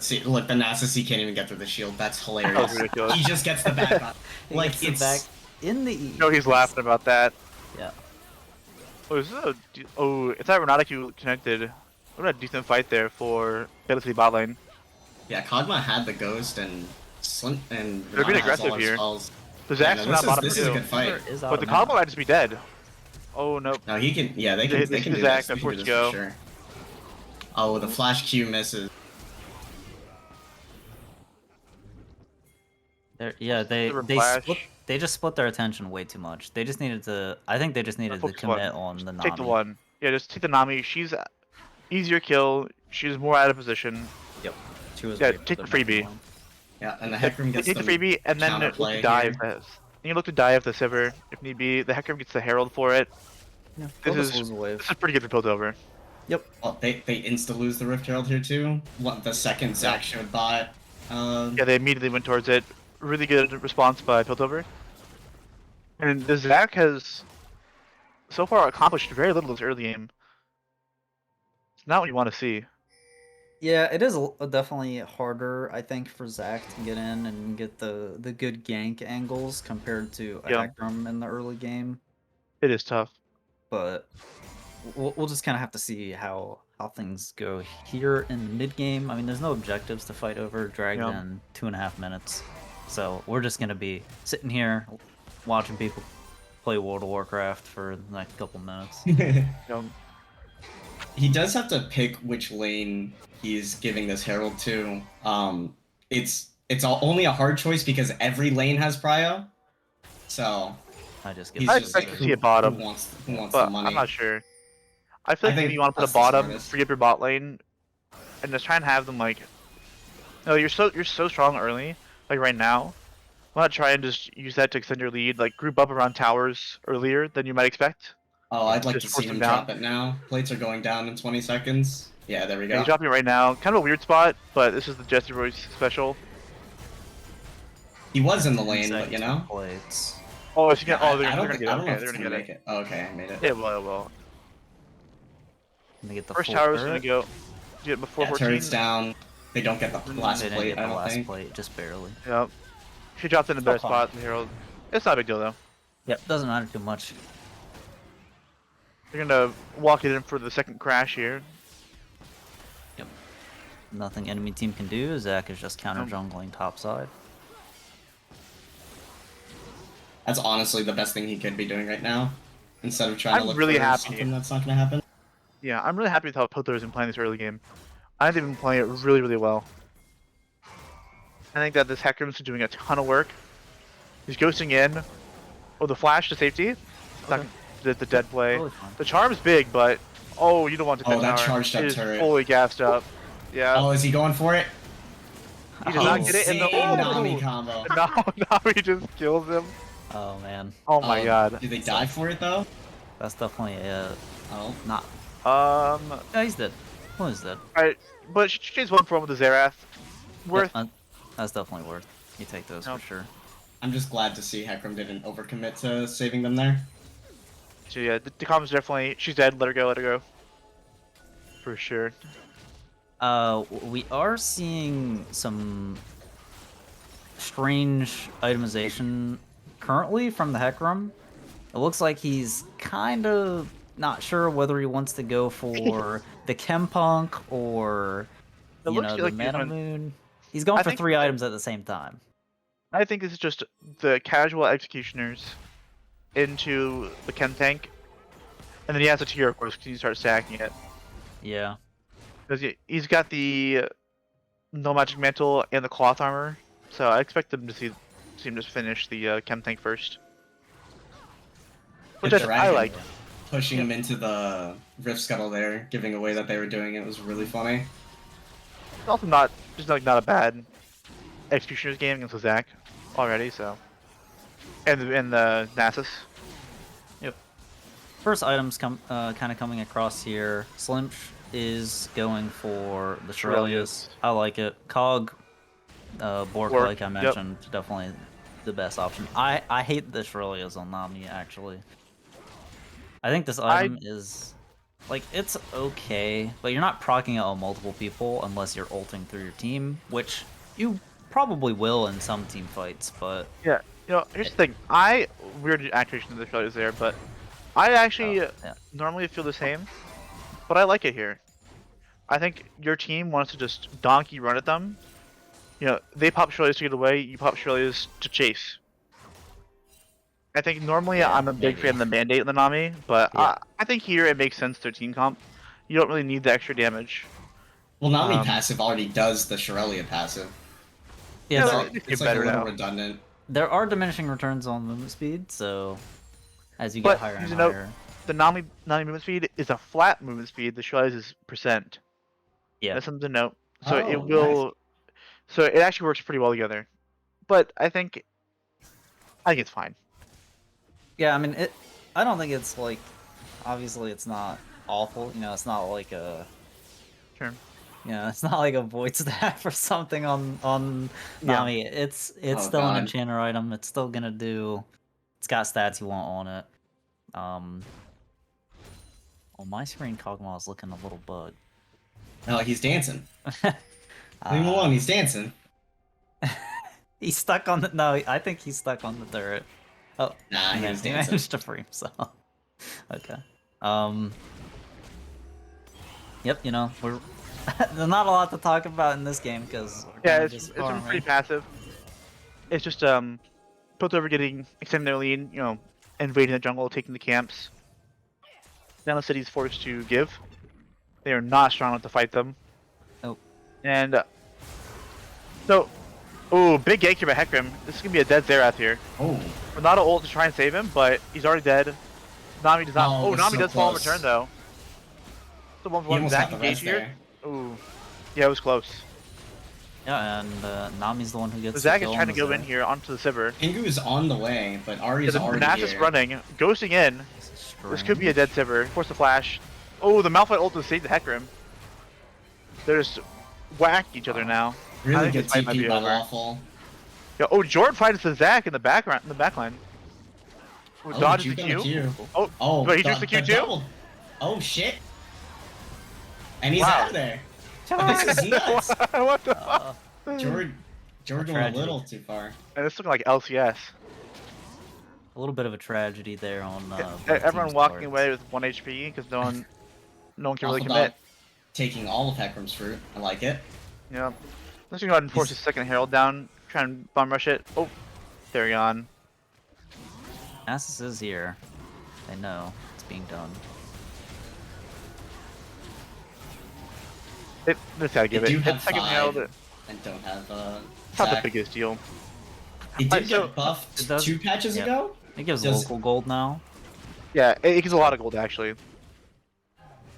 See, look, the Nasus, he can't even get through the shield. That's That was hilarious. ridiculous. He just gets the back up. He Like, gets the it's... back in the E. No, he's laughing about that. Yeah. Oh, is this it's that Renata Q connected. What a decent fight there for Bandle City bot lane. Yeah, Kog'Maw had the Ghost and Slim and They're being Renata has all aggressive his here. spells. The Yeah, Zax's no, not bottom this is a too. good fight. Is But the out combo might just be dead. Oh no. No, he can. Yeah, they can. This They can is do Zach, this. They they're can do forced this to go. for sure. Oh, the flash Q misses. Yeah, they flash. just split their attention way too much. They just needed to. I think they just needed to Focus commit one. on the Nami. Take the one. Yeah, just take the Nami. She's easier kill. She's more out of position. Yep. She was Yeah, way take the better than freebie. one. Yeah, and the Hecarim gets Take the freebie and then look counterplay to dive. here. You look to dive the Sivir if need be. The Hecarim gets the Herald for it. Yeah, This they'll just is lose a wave. this is pretty good for Piltover. Oh, they insta lose the Rift Herald here too. What the second Zac showed bot. Yeah, they immediately went towards it. Really good response by Piltover. And the Zac has so far accomplished very little this early game. It's not what you want to see. Yeah, it is definitely harder, I think, for Zac to get in and get the good gank angles compared to Yeah. Hecarim in the early game. It is tough. But we'll just kind of have to see how things go here in the mid game. I mean, there's no objectives to fight over. Dragged Yeah. in 2.5 minutes, so we're just gonna be sitting here watching people play World of Warcraft for the next couple minutes. You know, He does have to pick which lane he's giving this Herald to. Only a hard choice because every lane has prio. So I just give he's I it just expect like, to see a bottom, who wants the but money? I'm not sure. I feel I like think maybe you want to put a that's the bottom, smartest. free up your bot lane, and just try and have them like. No, you're so strong early, like right now. Why not try and just use that to extend your lead? Like group up around towers earlier than you might expect. Oh, I'd like Just to force see them him down. drop it now. Plates are going down in 20 seconds. Yeah, there we Yeah, go. he's dropping it right now. Kind of a weird spot, but this is the Jesse Royce special. He was in the 10 lane, but seconds you for know. Plates. Oh, is he Yeah, gonna, oh, they're I gonna don't get it. know Okay, if they're it's gonna gonna get make it. Oh, okay, I made it. It will, it will. Let me get the First full tower's turret. gonna go. Get it before Yeah, 14. turret's down. They don't get the last They didn't plate, get I the don't last think. plate, just barely. Yep. She dropped in a better Still fine. spot than Herald. It's not a big deal though. Yep, doesn't matter too much. They're gonna walk it in for the second crash here. Nothing enemy team can do. Zach is just counter jungling topside. That's honestly the best thing he could be doing right now. Instead of trying to I'm look really for happy. something that's not gonna happen. Yeah, I'm really happy with how Piltover's been playing this early game. I think they've been playing it really, really well. I think that this Heckram's doing a ton of work. He's ghosting in. Oh, the flash to safety. Not the dead play. Totally fine. The charm's big, but oh, you don't want to. Oh, that tower. charged up It is turret. fully gassed up. Yeah. Oh, is he going for it? He does not get it in the Insane Nami combo. No, he just kills him. Oh man, Oh my god. Did they die for it though? that's definitely Oh. not. Yeah, he's dead. Well, he's dead. Alright, but she chased one for him with the Zerath. Worth. Yep, that's definitely worth. You take those Nope. for sure. I'm just glad to see Heckram didn't overcommit to saving them there. So yeah, the combo's definitely. She's dead. Let her go. Let her go. For sure. We are seeing some strange itemization currently from the Heckram. It looks like he's kind of not sure whether he wants to go for the Chempunk or It you looks know the like he's Mana going- Moon. He's going I for think- 3 items at the same time. I think this is just the casual executioners into the chem tank, and then he has a tier, of course, because you start stacking it. Yeah. Because he's got the no magic mantle and the cloth armor, so I expect them to see him just finish the chem tank first. Which The I dragon like. pushing him into the Rift Scuttle there, giving away that they were doing it was really funny. It's also not just like not a bad executioner's game against Zach already, so. And the Nasus. First items kind of coming across here. Slimch is going for the Shirelias. I like it. Cog, Bork, like I yep. mentioned, definitely the best option. I hate the Shirelias on Nami, actually. I think this item is, like, it's okay, but you're not proccing it on multiple people unless you're ulting through your team, which you probably will in some team fights, but... Yeah, you know, here's the thing. Weird activation of the Shirley is there, but I actually normally feel the same, but I like it here. I think your team wants to just donkey run at them. You know, they pop Shirley's to get away, you pop Shirley's to chase. I think normally I'm a big fan of the mandate in the Nami, but I think here it makes sense their team comp. You don't really need the extra damage. Well, Nami passive already does the Shirelia passive. Yeah, So it's it's like better a little now. redundant. there are diminishing returns on movement speed, so as you But get higher and use a note, higher... the Nami movement speed is a flat movement speed. The Shirley's is percent. Yeah. That's something to note. So Oh, it will. nice. So it actually works pretty well together. But I think it's fine. Yeah, I mean, I don't think it's like, obviously it's not awful. You know, it's not like a, Sure. you know, it's not like a void staff or something on Nami. It's Oh, still an God. enchanter item. It's still gonna do. It's got stats you want on it. On my screen, Kog'Maw is looking a little bugged. No, he's dancing. Leave him alone, he's dancing. He's stuck on the. No, I think he's stuck on the turret. Oh, Nah, he was he dancing. managed to free himself. Okay. Yep. You know, we're there's not a lot to talk about in this game because Yeah, it's been pretty passive. It's just Piltover getting extending their lead, you know, invading the jungle, taking the camps. Now the city's forced to give. They are not strong enough to fight them. Nope. And so, ooh, big gank here by Hecarim. This is gonna be a dead Xerath here. Oh. Renata ult to try and save him, but he's already dead. Nami does not. Oh, Oh, this Nami is does so fall in close. return though. So He almost Zac got the engage rest here. there. Ooh, yeah, it was close. Yeah, and Nami's the one who gets So the Zac is kill trying on to go the in here onto the Sivir. Pingu is on the way, but Yeah, Ari's the already Nasus here. running, ghosting in. This could be a dead Sivir. Force the flash. Oh, the Malphite ult to save the Hecarim. They're just whack each other now. I Really think good this fight might TP be by over. Lawful. Yeah, oh, Jordan fights the Zac in the background, in the backline. Oh, Oh, dodges juke the on Q. the Q. Oh, Oh, wait, he jukes the Q too? double. Oh shit! And he's Wow. out of there. This is nuts. What the fuck? George going a tragedy. little too far. And it's looking like LCS. A little bit of a tragedy there on. both Everyone teams' walking parts. away with 1 HP because no one can really Alpha commit. Dog taking all of Hecarim's fruit. I like it. Yeah. Let's go ahead and force his second Herald down. Try and bomb rush it. Oh, they're gone. Nasus is here. They know it's being done. Just gotta give They it. do Hit have second 5 Herald. and don't have It's not the Zac. biggest deal. It Alright, did so- get buffed It does- 2 patches yeah. ago. It gives Does- local gold now. Yeah, it gives a lot of gold actually.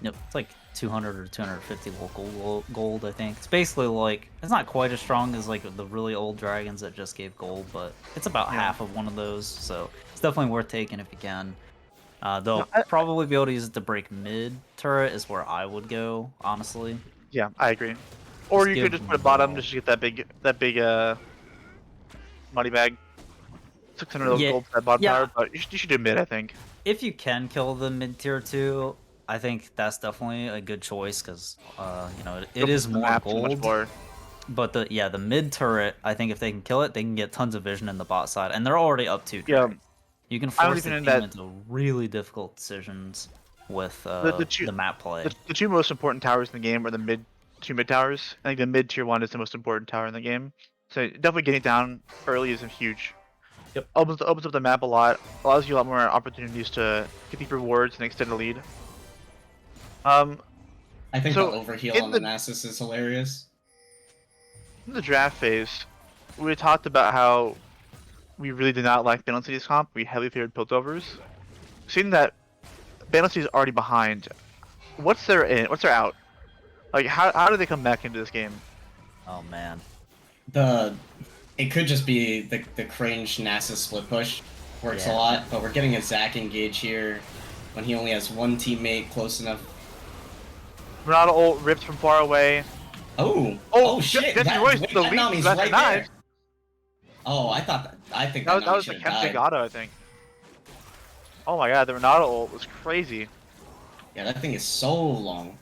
Yep, it's like 200 or 250 local gold, I think. It's basically like, it's not quite as strong as like the really old dragons that just gave gold, but it's about half of one of those, so it's definitely worth taking if you can. They'll probably be able to use it to break mid turret is where I would go, honestly. Yeah, I agree. Or Just you could give just put a bottom them just to get that big money bag. 600 of Yeah, gold for that bottom yeah. tower, but you should do mid, I think. If you can kill the mid tier 2, I think that's definitely a good choice because, you know, it is The more map too much gold. more. But the mid turret, I think if they can kill it, they can get tons of vision in the bot side, and they're already up 2 Yeah. turrets. You can I don't force the even team know that- into really difficult decisions with the map play. The 2 most important towers in the game are the two mid towers. I think the mid tier 1 is the most important tower in the game. So definitely getting down early is huge. Yep. Opens up the map a lot, allows you a lot more opportunities to get deep rewards and extend the lead. I think So, the overheal in on the Nasus is hilarious. In the draft phase, we talked about how we really did not like Bandle City's comp. We heavily favored Piltovers. Seeing that Bandle City is already behind, what's their in? What's their out? Like, how do they come back into this game? Oh man. It could just be the cringe Nasus split push. Works a Yeah. lot, but we're getting a Zac engage here when he only has one teammate close enough. Renata ult ripped from far away. Oh shit! Jesse That, Royce, wait, the that lead Nami's left right knife. there. Oh, I think That that, was the should have Hextech died. auto, I think. Oh my god, the Renata ult was crazy. Yeah, that thing is so long.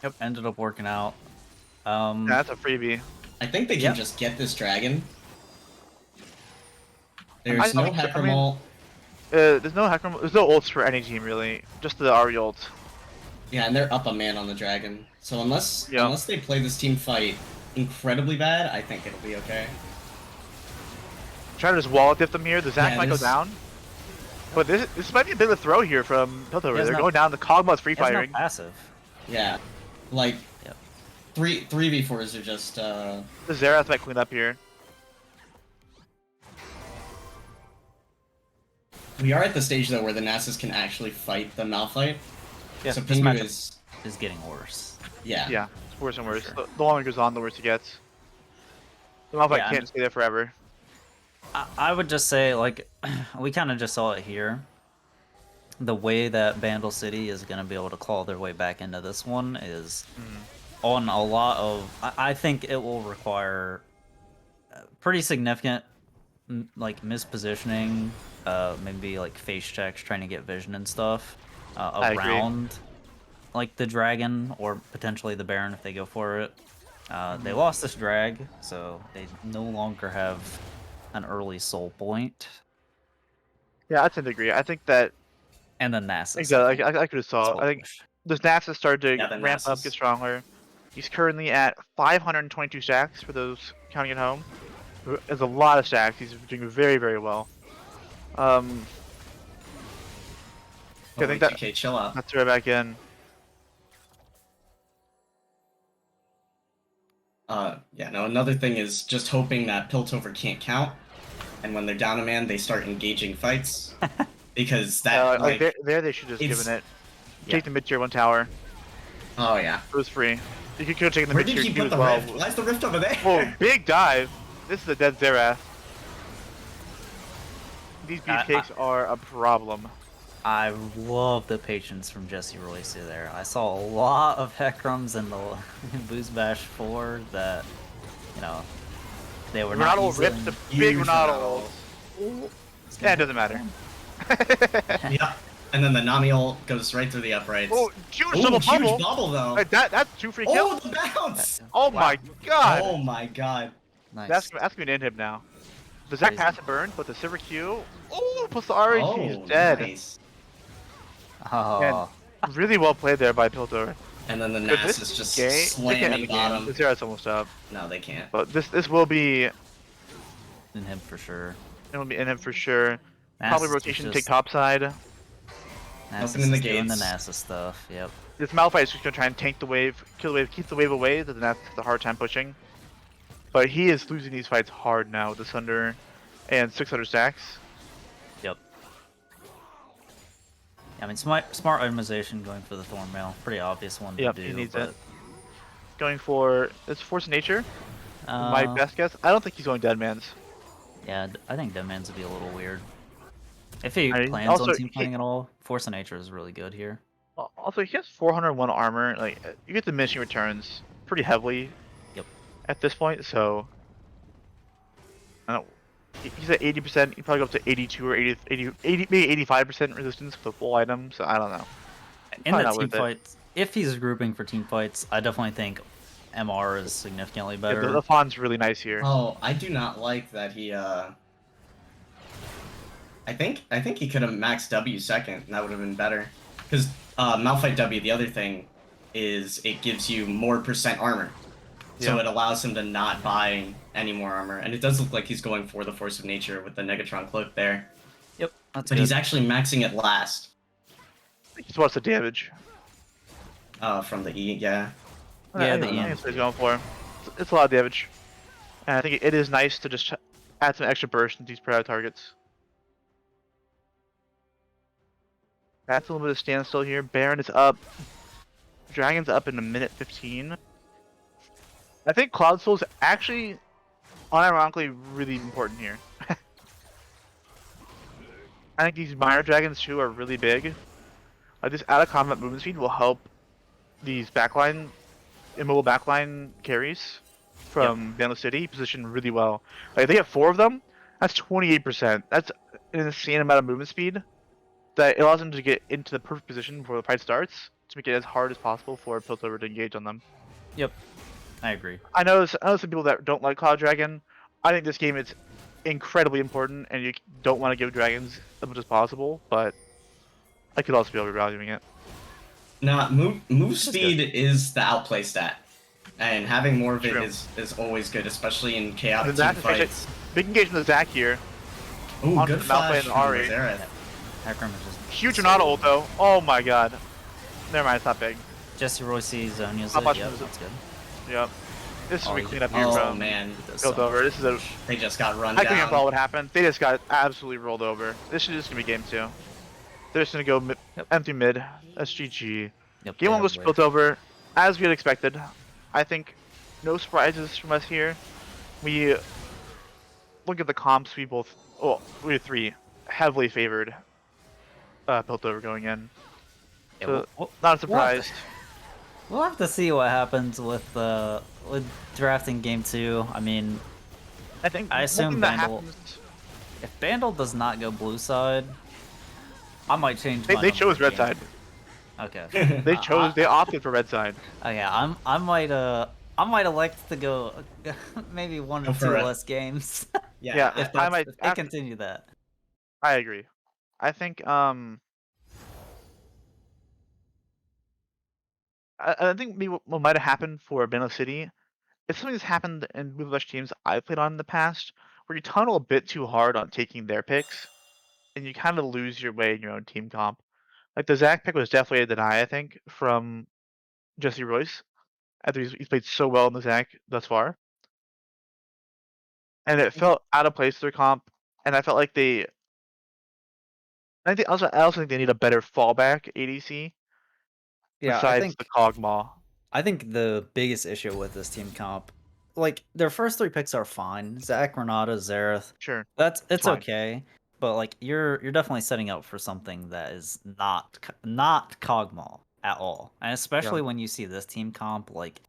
Yep, ended up working out. Yeah, that's a freebie. I think they can Yep. just get this dragon. There's I no think- I Hecarim mean- ult. There's no ults for any team really. Just the Ahri ult. Yeah, and they're up a man on the dragon. So unless Yeah. they play this team fight incredibly bad, I think it'll be okay. Try to just wall dip them here. The Zac Yeah, might go this- down. But this might be a bit of a throw here from Piltover. He has They're no- going down. The Kog'Maw's free It's not firing. passive. Yeah, like Yep. 3v4s are just The Xerath might clean up here. We are at the stage though where the Nasus can actually fight the Malphite. Yeah, So this Pingu matchup is getting worse. yeah. Yeah, it's worse and worse. Sure. The longer it goes on, the worse it gets. The Malphite Yeah, can't stay there forever. I would just say, like, we kind of just saw it here. The way that Bandle City is going to be able to claw their way back into this one is on a lot of... I think it will require pretty significant, like, mispositioning, maybe, like, face checks, trying to get vision and stuff I agree. around, like, the Dragon or potentially the Baron if they go for it. They lost this drag, so they no longer have an early soul point. Yeah, I tend to agree. I think that And then Nasus. exactly. I could have saw. Soul I think push. this Nasus started to Yeah, the ramp up, Nasus. get stronger. He's currently at 522 stacks for those counting at home. There's a lot of stacks. He's doing very, very well. I think that Okay, chill out. that's right back in. Yeah, no, another thing is just hoping that Piltover can't count, and when they're down a man, they start engaging fights. Because that, like there they should just given it. Take the mid tier 1 tower. Oh, yeah. It was free. You could have taken the Where mid did tier he 2 put as the well. rift? Why is the rift over there? Whoa, big dive. This is a dead Zerath. These beefcakes are a problem. I love the patience from Jesse Royce there. I saw a lot of Hekrums in the Booz Bash 4 that, you know, they were not Ronaldo ripped the big Ronaldo. Yeah, it doesn't matter. Yeah. And then the Nami ult goes right through the uprights. Oh, huge double bubble. Huge bubble though. That's 2 free kills. Oh, the bounce! Oh my god. Oh my god. Nice. That's gonna end him now. The Zac has to burn, but the Silver Q. Oh, plus the RNG is dead. Nice. Oh. And really well played there by Piltover. And then the Good, Nass this is just they can't end slamming the bottom. game. The Zerath's almost up. No, they can't. But this will be In him for sure. it'll be in him for sure. Nasus Probably is rotation just- take top side. Nasus Opening the is doing the gates. NASA stuff. Yep. This Malphite is just gonna try and tank the wave, kill the wave, keep the wave away. That the Nass has a hard time pushing. But he is losing these fights hard now with the Sunder and 600 stacks. Yep. I mean, smart itemization going for the Thorn Mail. Pretty obvious one Yep, to do. he needs but, it. Going for it's Force of Nature. My best guess. I don't think he's going Dead Man's. Yeah, I think Dead Man's would be a little weird. If he I- plans also, on team he- fighting at all, Force of Nature is really good here. Also, he has 401 armor. Like you get diminishing returns pretty heavily. Yep. At this point, so I don't. He's at 80%. He probably go up to 82 or 80 maybe 85% resistance for the full item. So I don't know. In Probably the not team worth it. fights, if he's grouping for team fights, I definitely think MR is significantly better. Yeah, the Fawn's really nice here. Oh, I do not like that he I think he could have maxed W second, and that would have been better. Because Malphite W, the other thing is it gives you more percent armor. So Yeah. it allows him to not buy any more armor. And it does look like he's going for the Force of Nature with the Negatron cloak there. Yep, that's But good. he's actually maxing it last. He just wants the damage. From the E, yeah. Yeah, the I think EM. that's what he's going for. It's a lot of damage. And I think it is nice to just add some extra burst into these prior targets. That's a little bit of standstill here. Baron is up. Dragon's up in a minute 15. I think Cloud Soul's actually, unironically, really important here. I think these minor dragons too are really big. Like this out of combat movement speed will help these backline, immobile backline carries from Bandle City position really well. Like if they get 4 of them, that's 28%. That's an insane amount of movement speed that allows them to get into the perfect position before the fight starts to make it as hard as possible for Piltover to engage on them. Yep, I agree. I know some people that don't like Cloud Dragon. I think this game is incredibly important, and you don't want to give dragons as much as possible, but I could also be overvaluing it. Nah, move speed is the outplay stat. And having more of it True. is always good, especially in The chaotic Zac team is actually- fights. Big engagement with Zac here. Ooh, onto good the Malphite flash and from Ari. Zerath. Hecarim is just Huge Renata ult though. Oh my god. Never mind, it's not big. Jesse Royce Zonya's How it. much Yep, was it? that's good. Yep. This is Oh, we yeah. clean up here Oh from man, Piltover. This is a. they just got run I can't down. recall what happened. They just got absolutely rolled over. This is just gonna be game 2. They're just gonna go empty mid. SGG. Yep, Game they 1 was have wave. Piltover, as we had expected. I think no surprises from us here. We look at the comps. We both, well, we 3 heavily favored Piltover going in. Yeah, So, we'll not surprised. We'll have to see what happens with drafting game 2. I mean, I think I one assume thing that Bandle. happens- If Bandle does not go blue side, I might change. They my chose number red game side. 2. Okay. They chose. They opted for red side. Okay, I might elect to go maybe 1 Go or 2 for it. less games. Yeah, if, I that's, might. if they continue that. I agree. I think I think maybe what might have happened for Bandle City is something that's happened in Move Rush teams I've played on in the past, where you tunnel a bit too hard on taking their picks, and you kind of lose your way in your own team comp. Like the Zac pick was definitely a deny, I think, from Jesse Royce, after he's played so well in the Zach thus far. And it felt out of place to their comp, and I felt like I also think they need a better fallback ADC Yeah, besides the Kog'Maw. I think the biggest issue with this team comp, like their first 3 picks are fine. Zach, Renata, Zareth. Sure, It's fine. okay, but like you're definitely setting up for something that is not Kog'Maw at all. And especially when you see this team comp, like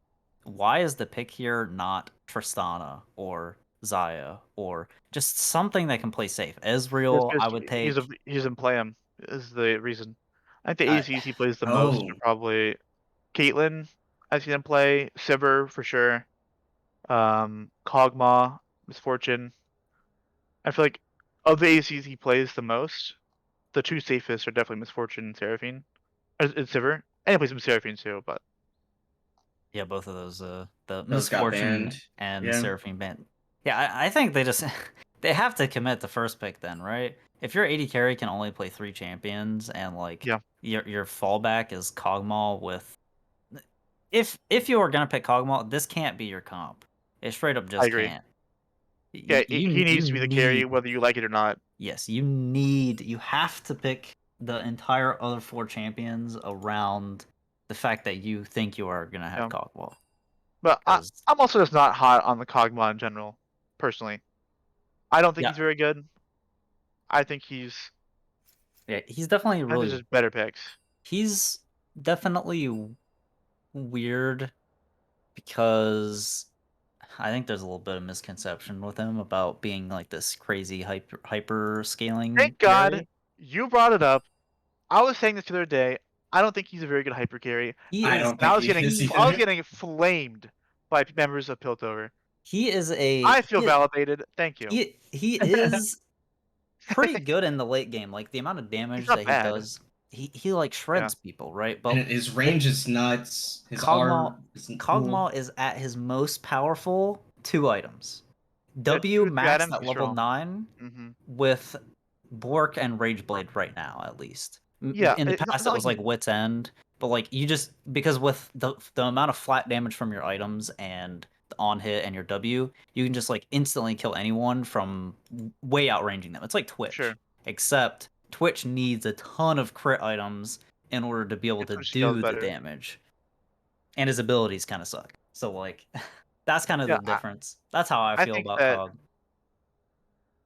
why is the pick here not Tristana or Zaya or just something that can play safe? Ezreal, I would take. He doesn't play him is the reason. I think the I- ADCs he plays the most are probably Caitlyn. I've seen him play Sivir for sure. Kog'Maw, Misfortune. I feel like of the ADCs he plays the most, the 2 safest are definitely Misfortune and Seraphine. And Sivir. And he plays some Seraphine too, but Yeah, both of those, the Those got Misfortune banned. and Yeah. Seraphine banned. Yeah, I think they just they have to commit the first pick then, right? If your AD carry can only play 3 champions and like your fallback is Kog'Maw with, if you are gonna pick Kog'Maw, this can't be your comp. It straight up I just agree. can't. Yeah, he needs to be the carry whether you like it or not. Yes, you have to pick the entire other 4 champions around the fact that you think you are gonna have Kog'Maw. But I'm also just not hot on the Kog'Maw in general, personally. I don't think he's very good. I think he's definitely I think really. there's just better picks. He's definitely weird because I think there's a little bit of misconception with him about being like this crazy hyper scaling. Thank God you brought it up. I was saying this the other day. I don't think he's a very good hyper carry. I was getting flamed by members of Piltover. He is I feel validated. Thank you. He is pretty good in the late game. Like the amount of damage that he does, he like shreds people, right? But and his range is nuts. His Kog'Maw is at his most powerful 2 items. W max at level 9 with Bork and Rageblade right now, at least. Yeah, in the past it was like Wit's End, but like you just, because with the amount of flat damage from your items and the on hit and your W, you can just like instantly kill anyone from way outranging them. It's like Twitch, except Twitch needs a ton of crit items in order to be able to do the damage, and his abilities kind of suck. So like that's kind of the difference. That's how I feel about Kog.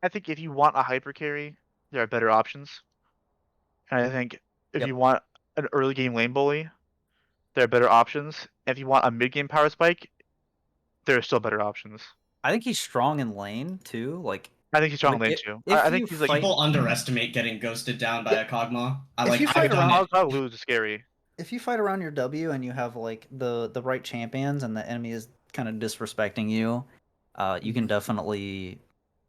I think if you want a hyper carry, there are better options. And I think if you want an early game lane bully, there are better options. If you want a mid game power spike, there are still better options. I think he's strong in lane too. Like I think he's strong in lane too. I think he's like people underestimate getting ghosted down by a Kog'Maw. Kog'Maw lose is scary. If you fight around your W and you have like the right champions and the enemy is kind of disrespecting you, you can definitely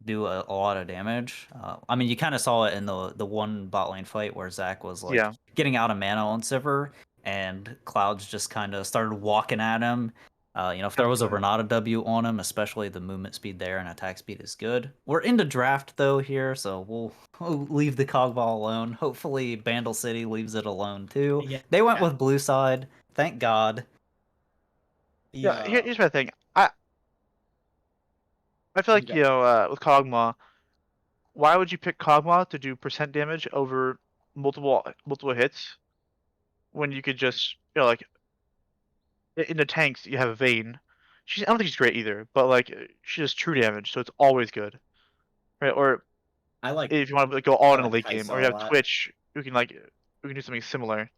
do a lot of damage. I mean, you kind of saw it in the one bot lane fight where Zach was like getting out of mana on Sivir, and Clouds just kind of started walking at him. If there was a Renata W on him, especially the movement speed there and attack speed is good. We're into draft though here, so we'll leave the Cogball alone. Hopefully Bandle City leaves it alone too. They went with blue side. Thank God. Here's my thing. I feel like, with Kog'Maw, why would you pick Kog'Maw to do percent damage over multiple hits when you could just, like, in the tanks you have Vayne. I don't think she's great either, but like she does true damage, so it's always good, right? Or if you want to go all in a late game, or you have Twitch, who can do something similar,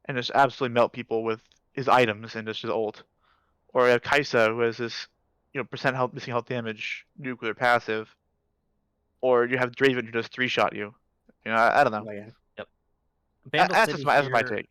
and just absolutely melt people with his items and just his ult. Or you have Kaisa, who has this, percent health, missing health damage, nuclear passive. Or you have Draven, who does 3-shot you. I don't know. Yep. That's my take.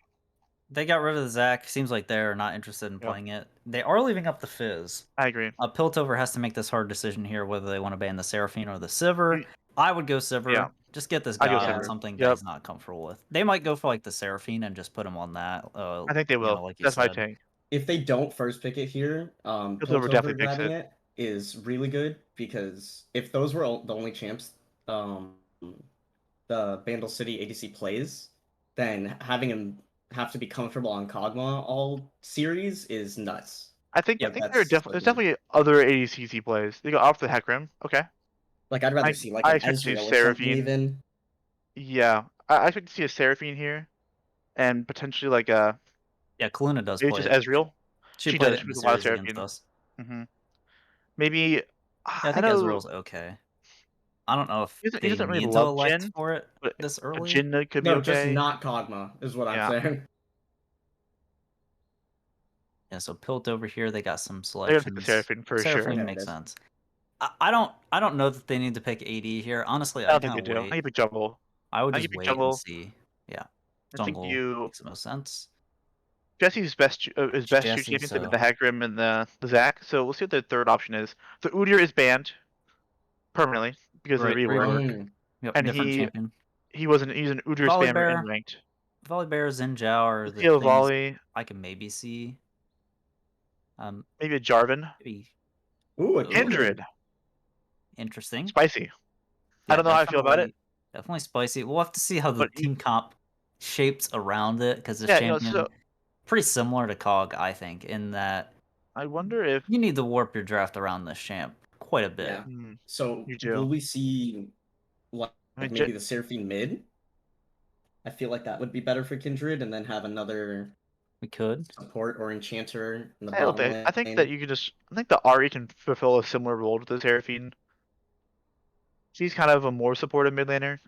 They got rid of the Zach. Seems like they're not interested in playing it. They are leaving up the Fizz. I agree. Piltover has to make this hard decision here whether they want to ban the Seraphine or the Sivir. I would go Sivir. Yeah. Just get this guy on something that he's not comfortable with. They might go for like the Seraphine and just put him on that. I think they will. That's my take. If they don't first pick it here, Piltover definitely picks grabbing it is really good, because if those were the only champs the Bandle City ADC plays, then having him have to be comfortable on Kog'Maw all series is nuts. I think Yeah, there are that's there's definitely other ADCC plays. They go off the Hecarim. Okay. like I'd rather I see like I an expect to see a Ezreal or something Seraphine. even. Yeah, I expect to see a Seraphine here, and potentially like a Yeah, Kaluna does maybe play just it. Ezreal. She She played does. it She in the plays a lot of series against Seraphine. us. hmm Maybe Yeah, I I think know Ezreal's okay. I don't know if he they doesn't really need to love elect Jin, for it but this a early. Jin could be No, just okay. not Kog'Maw is what I'm Yeah. saying. Yeah, so Pilt over here, they got some They're gonna pick the selections. Seraphine for sure. Seraphine There it makes is. sense. I don't know that they need to pick AD here. Honestly, I I don't think kind they of do. I wait. think you pick Jungle. I would I think just you pick wait and Jungle. see. Yeah, I think jungle you makes the most sense. Jesse's best two Jesse, champions have been so the Hecarim and the Zac. So we'll see what the third option is. The Udyr is banned permanently because of the rework, Mm. Yep, and different champion. he's an Udyr Volley spammer in Bear, ranked. Volley Bear, Zinjao are the Steel things Volley, I can maybe see. maybe a Jarvan. Maybe Ooh, a Kindred. interesting. Spicy. I Yeah, don't know how I feel about it. Definitely spicy. We'll have to see how the But team comp shapes around it because this Yeah, champion so pretty similar to Cog, I think, in that I wonder if you need to warp your draft around this champ quite a bit. Yeah. Hmm, So you do. will we see like I mean, maybe the Seraphine mid? I feel like that would be better for Kindred, and then have another We could. support or enchanter in the a little bottom bit. lane. I think that you could just. I think the Ari can fulfill a similar role to the Seraphine. She's kind of a more supportive mid laner.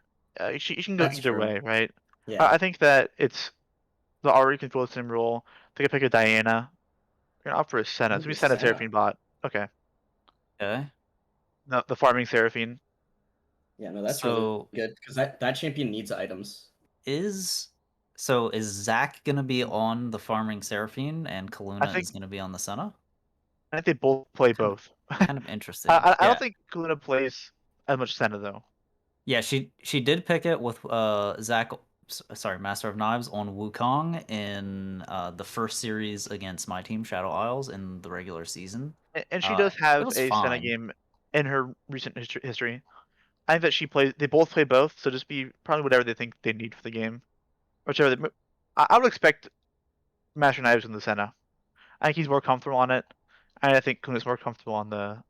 She can go That's either true. way, right? Yeah. I think that it's the Ari can fill the same role. They could pick a Diana. You're gonna opt for a Senna. It's Ooh, gonna be Senna Senna. Seraphine bot. Okay. Okay. No, the farming Seraphine. Yeah, no, that's So- really good because that champion needs items. Is Zac gonna be on the farming Seraphine and Kaluna think- is gonna be on the Senna? I think they both play Kind of- both. Kind of interesting. I Yeah. don't think Kaluna plays as much Senna though. Yeah, she did pick it with Zac, sorry, Master of Knives on Wukong in the first series against my team, Shadow Isles, in the regular season. And she does have it was a Senna fine. game in her recent history. I think that she plays. They both play both, so just be probably whatever they think they need for the game, whichever. I would expect Master Knives in the Senna. I think he's more comfortable on it, and I think Kuna's more comfortable on the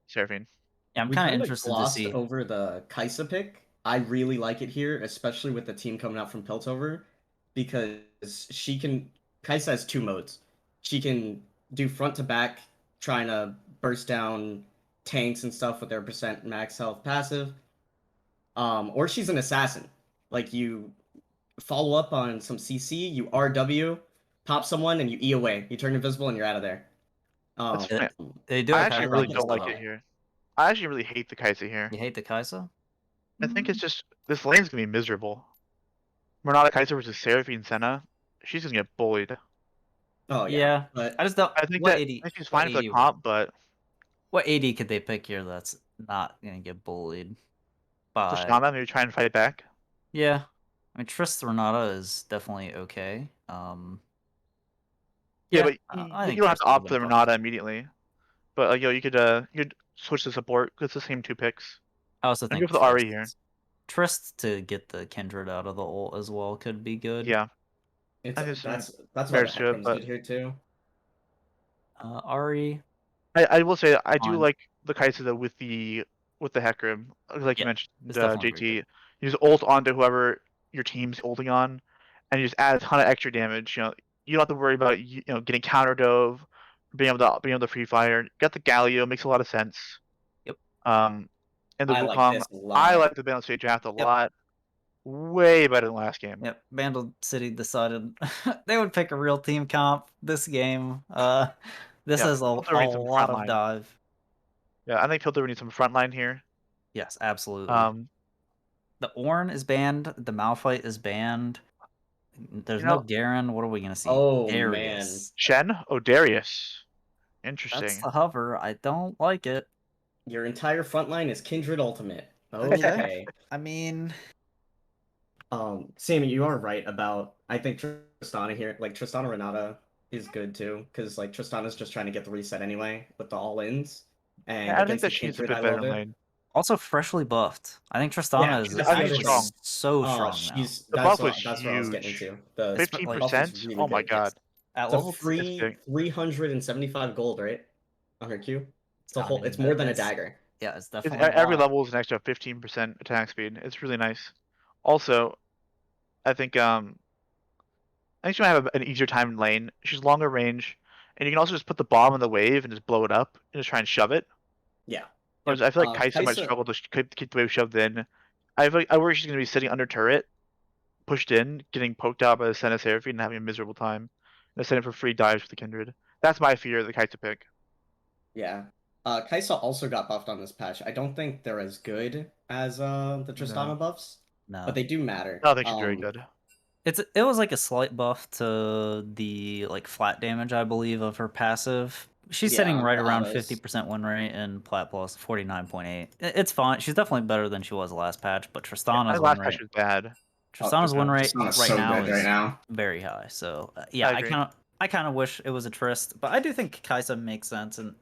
Seraphine. Yeah, I'm We kind of kinda interested to glossed see. over the Kaisa pick. I really like it here, especially with the team coming out from Piltover, because Kaisa has two modes. She can do front to back, trying to burst down tanks and stuff with their percent max health passive. Or she's an assassin. Like you follow up on some CC, you RW, pop someone, and you E away. You turn invisible and you're out of there. That's fine. They do I have actually Patrick really as don't like well. it here. I actually really hate the Kaisa here. You hate the Kaisa? I think it's just this lane's gonna be miserable. Renata Kaiser versus Seraphine Senna. She's gonna get bullied. Oh Yeah, but I just don't. I think what that 80, I think she's what fine for the 80 comp, but What AD could they pick here that's not gonna get bullied by? Tristana maybe try and fight back. Yeah, I mean Trist Renata is definitely okay. Yeah, but I you think don't have to Trist opt for the would've Renata immediately. But you could switch to support because it's the same two picks. I also And think go for the Ari here. Trist to get the Kindred out of the ult as well could be good. Yeah, it's, I think that's some why the merits to it, Hecarim's but- good here too. Ari. I will say I do Fine. like the Kaisa though with the Hecarim, like you Yeah, mentioned, it's definitely very JT. good. You just ult onto whoever your team's ulting on, and you just add a ton of extra damage. You don't have to worry about getting counter dove, being able to free fire. Got the Galio, makes a lot of sense. Yep. And the I like Wukong, this a lot. I like the Bandle State draft a lot. Way better than last game. Yep, Bandle City decided they would pick a real team comp this game. This Yeah, has a Piltover needs some lot frontline. of dive. Yeah, I think Piltover needs some frontline here. Yes, absolutely. The Ornn is banned. The Malphite is banned. There's no Garen. What are we gonna see? Oh, Darius. Shen? Oh, Darius. Interesting. That's the hover. I don't like it. Your entire front line is Kindred Ultimate. Okay. Okay. I mean, Sammy, you are right about. I think Tristana here, like Tristana Renata, is good too, because like Tristana's just trying to get the reset anyway with the all-ins. And Yeah, I think against that the she's a Kindred, bit I better love in it. lane. also freshly buffed. I think Tristana is that's actually strong. so Oh, strong now. she's The that's buff what, was that's what I was getting huge. to. The 15%? buff is really Oh my good. god. At It's a level free big. 375 gold, right? On her Q. It's a I whole. mean, It's more than a it's- dagger. Yeah, it's It's, definitely every a lot. level is an extra 15% attack speed. It's really nice. Also, I think she might have an easier time in lane. She's longer range, and you can also just put the bomb in the wave and just blow it up and just try and shove it. Yeah. Whereas I feel like Kai'Sa might Kai'Sa- struggle to keep the wave shoved in. I worry she's gonna be sitting under turret, pushed in, getting poked out by the Senna Seraphine and having a miserable time. And setting for free dives with the Kindred. That's my fear of the Kai'Sa pick. Yeah. Kai'Sa also got buffed on this patch. I don't think they're as good as the Tristana No. buffs, No. but they do matter. I don't think she's very good. It was like a slight buff to the like flat damage, I believe, of her passive. She's Yeah, sitting right the around autos. 50% win rate and Plat Plus 49.8. It's fine. She's definitely better than she was last patch, but My Tristana's win last rate. patch was bad. Tristana's win rate Tristana's right so now good is right now. very high. So yeah, I agree. I kind of wish it was a Trist, but I do think Kai'Sa makes sense. In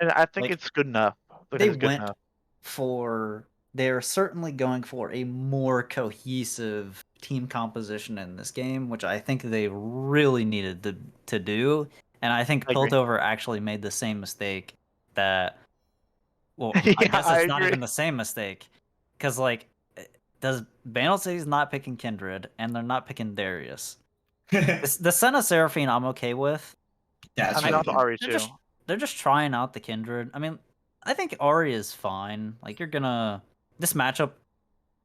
And I think like, it's good enough. Like, they it's good went enough. for they're certainly going for a more cohesive team composition in this game, which I think they really needed to do. And I think I agree. Piltover actually made the same mistake that. Well, I Yeah, guess I it's not agree. even the same mistake, because like, does Bandle City's not picking Kindred and they're not picking Darius. The Senna Seraphine I'm okay with. Yeah, I mean, also Ari they're too. they're just trying out the Kindred. I mean, I think Ari is fine. Like you're gonna this matchup.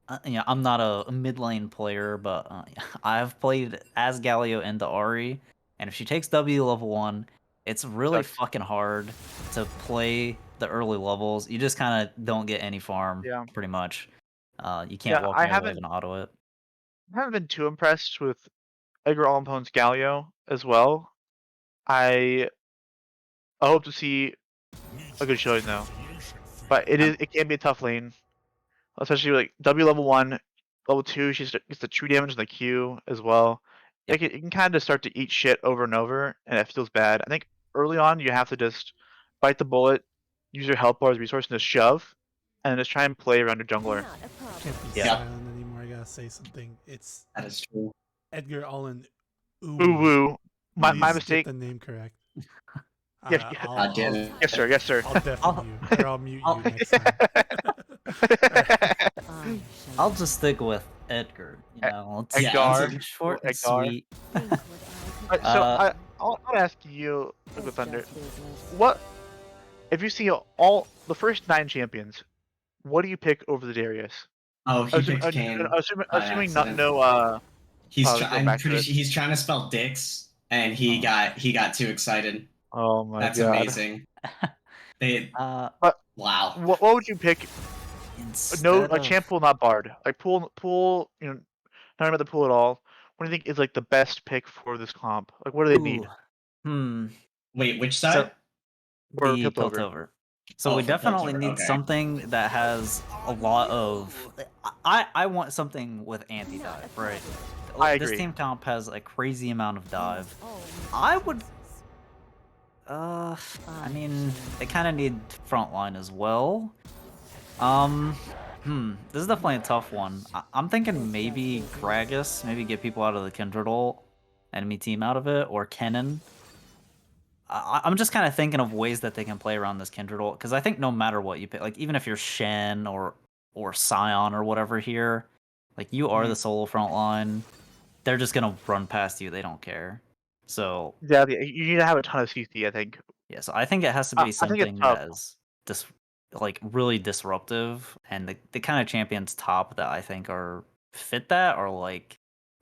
I'm not a mid lane player, but I've played as Galio into Ari, and if she takes W level 1, it's really Sucks. fucking hard to play the early levels. You just kind of don't get any farm, Yeah. pretty much. You can't Yeah, walk I away haven't and auto it. been too impressed with Edgar Allan Poe's Galio as well. I hope to see a good showing though. But it can be a tough lane. Especially like W level 1, level 2, she gets the true damage in the Q as well. Yep. It can kind of start to eat shit over and over, and it feels bad. I think early on you have to just bite the bullet, use your health bar as a resource, and just shove, and just try and play around your jungler. Can't be Yeah. silent anymore. I gotta say something. It's That is true. Edgar Allan. Ooh woo. My Please mistake. Get the name correct. Yes, God damn it. Yes, sir. Yes, sir. I'll deafen you, or I'll mute you next time. I'll just stick with Edgar. You know, it's Edgar. it's short and Edgar. sweet. Alright, so I'll ask you, Liquid Thunder, what if you see all the first 9 champions? What do you pick over the Darius? Oh, he picks Kane. Assuming not accident. no I'm pretty sure he's trying to spell dicks, and he got too excited. Oh my That's god. amazing. They But wow. What would you pick? No, a champ pool, not Bard. Like pool, you know, not about the pool at all. What do you think is like the best pick for this comp? Like, what do they need? Wait, which side? Or The Piltover. Piltover. So Oh, we for definitely Piltover, need okay. something that has a lot of. I want something with anti-dive, right? I This agree. team comp has a crazy amount of dive. I would. I mean, they kind of need frontline as well. This is definitely a tough one. I'm thinking maybe Gragas, maybe get people out of the Kindred ult, enemy team out of it, or Kennen. I'm just kind of thinking of ways that they can play around this Kindred ult, because I think no matter what you pick, like even if you're Shen or Scion or whatever here, like you are the solo frontline, they're just gonna run past you. They don't care. So Yeah, you need to have a ton of CC, I think. yeah, so I think it has to be I think it's something tough. that is like really the kind of champions top that I think are fit that are like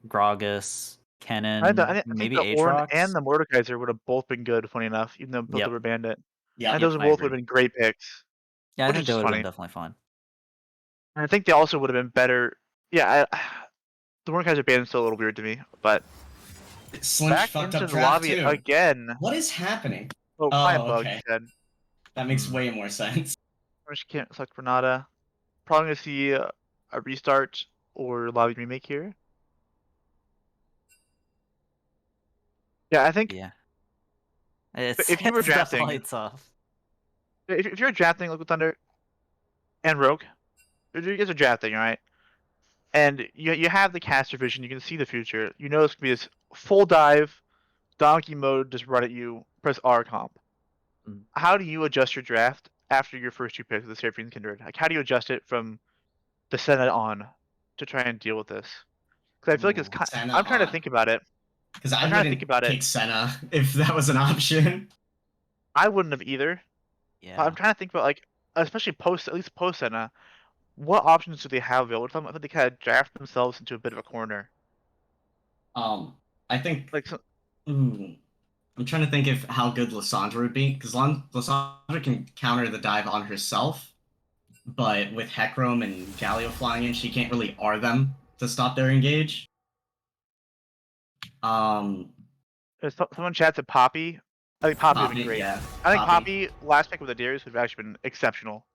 Gragas, Kennen, I think maybe the Ornn Aatrox. and the Mordekaiser would have both been good, funny enough, even though both Yep. were Bandit. Yeah, and those I both agree. would have been great picks. Yeah, I which think is they would have funny. been definitely fine. And I think they also would have been better. Yeah, the Mordekaiser Bandit is still a little weird to me, but Slinch back fucked into up the draft lobby too. again. What is happening? Oh, Oh, client bug, okay. he said. That makes way more sense. Just can't select Renata. Probably gonna see a restart or lobby remake here. Yeah, I think Yeah. It's, if you were it's drafting, definitely tough. if you're drafting Liquid Thunder and Rogue, if you guys are drafting, right? And you have the caster vision, you can see the future. You know it's gonna be this full dive, donkey mode, just run at you, press R comp. Mm. How do you adjust your draft after your first 2 picks with the Seraphine Kindred? Like, how do you adjust it from the Senate on to try and deal with this? Because I feel like it's Ooh. Senna I'm trying to on. think about it. Because I I'm trying to think wouldn't about it. pick Senna if that was an option. I wouldn't have either. But Yeah. I'm trying to think about, like, especially at least post Senna, what options do they have available to them? I think they kind of draft themselves into a bit of a corner. I think. Like, so, Ooh, I'm trying to think of how good Lissandra would be, because Lissandra can counter the dive on herself, but with Hecarim and Galio flying in, she can't really R them to stop their engage. someone chats at Poppy. I think Poppy would be great. Yeah, I think Poppy last pick with the Darius would have actually been exceptional.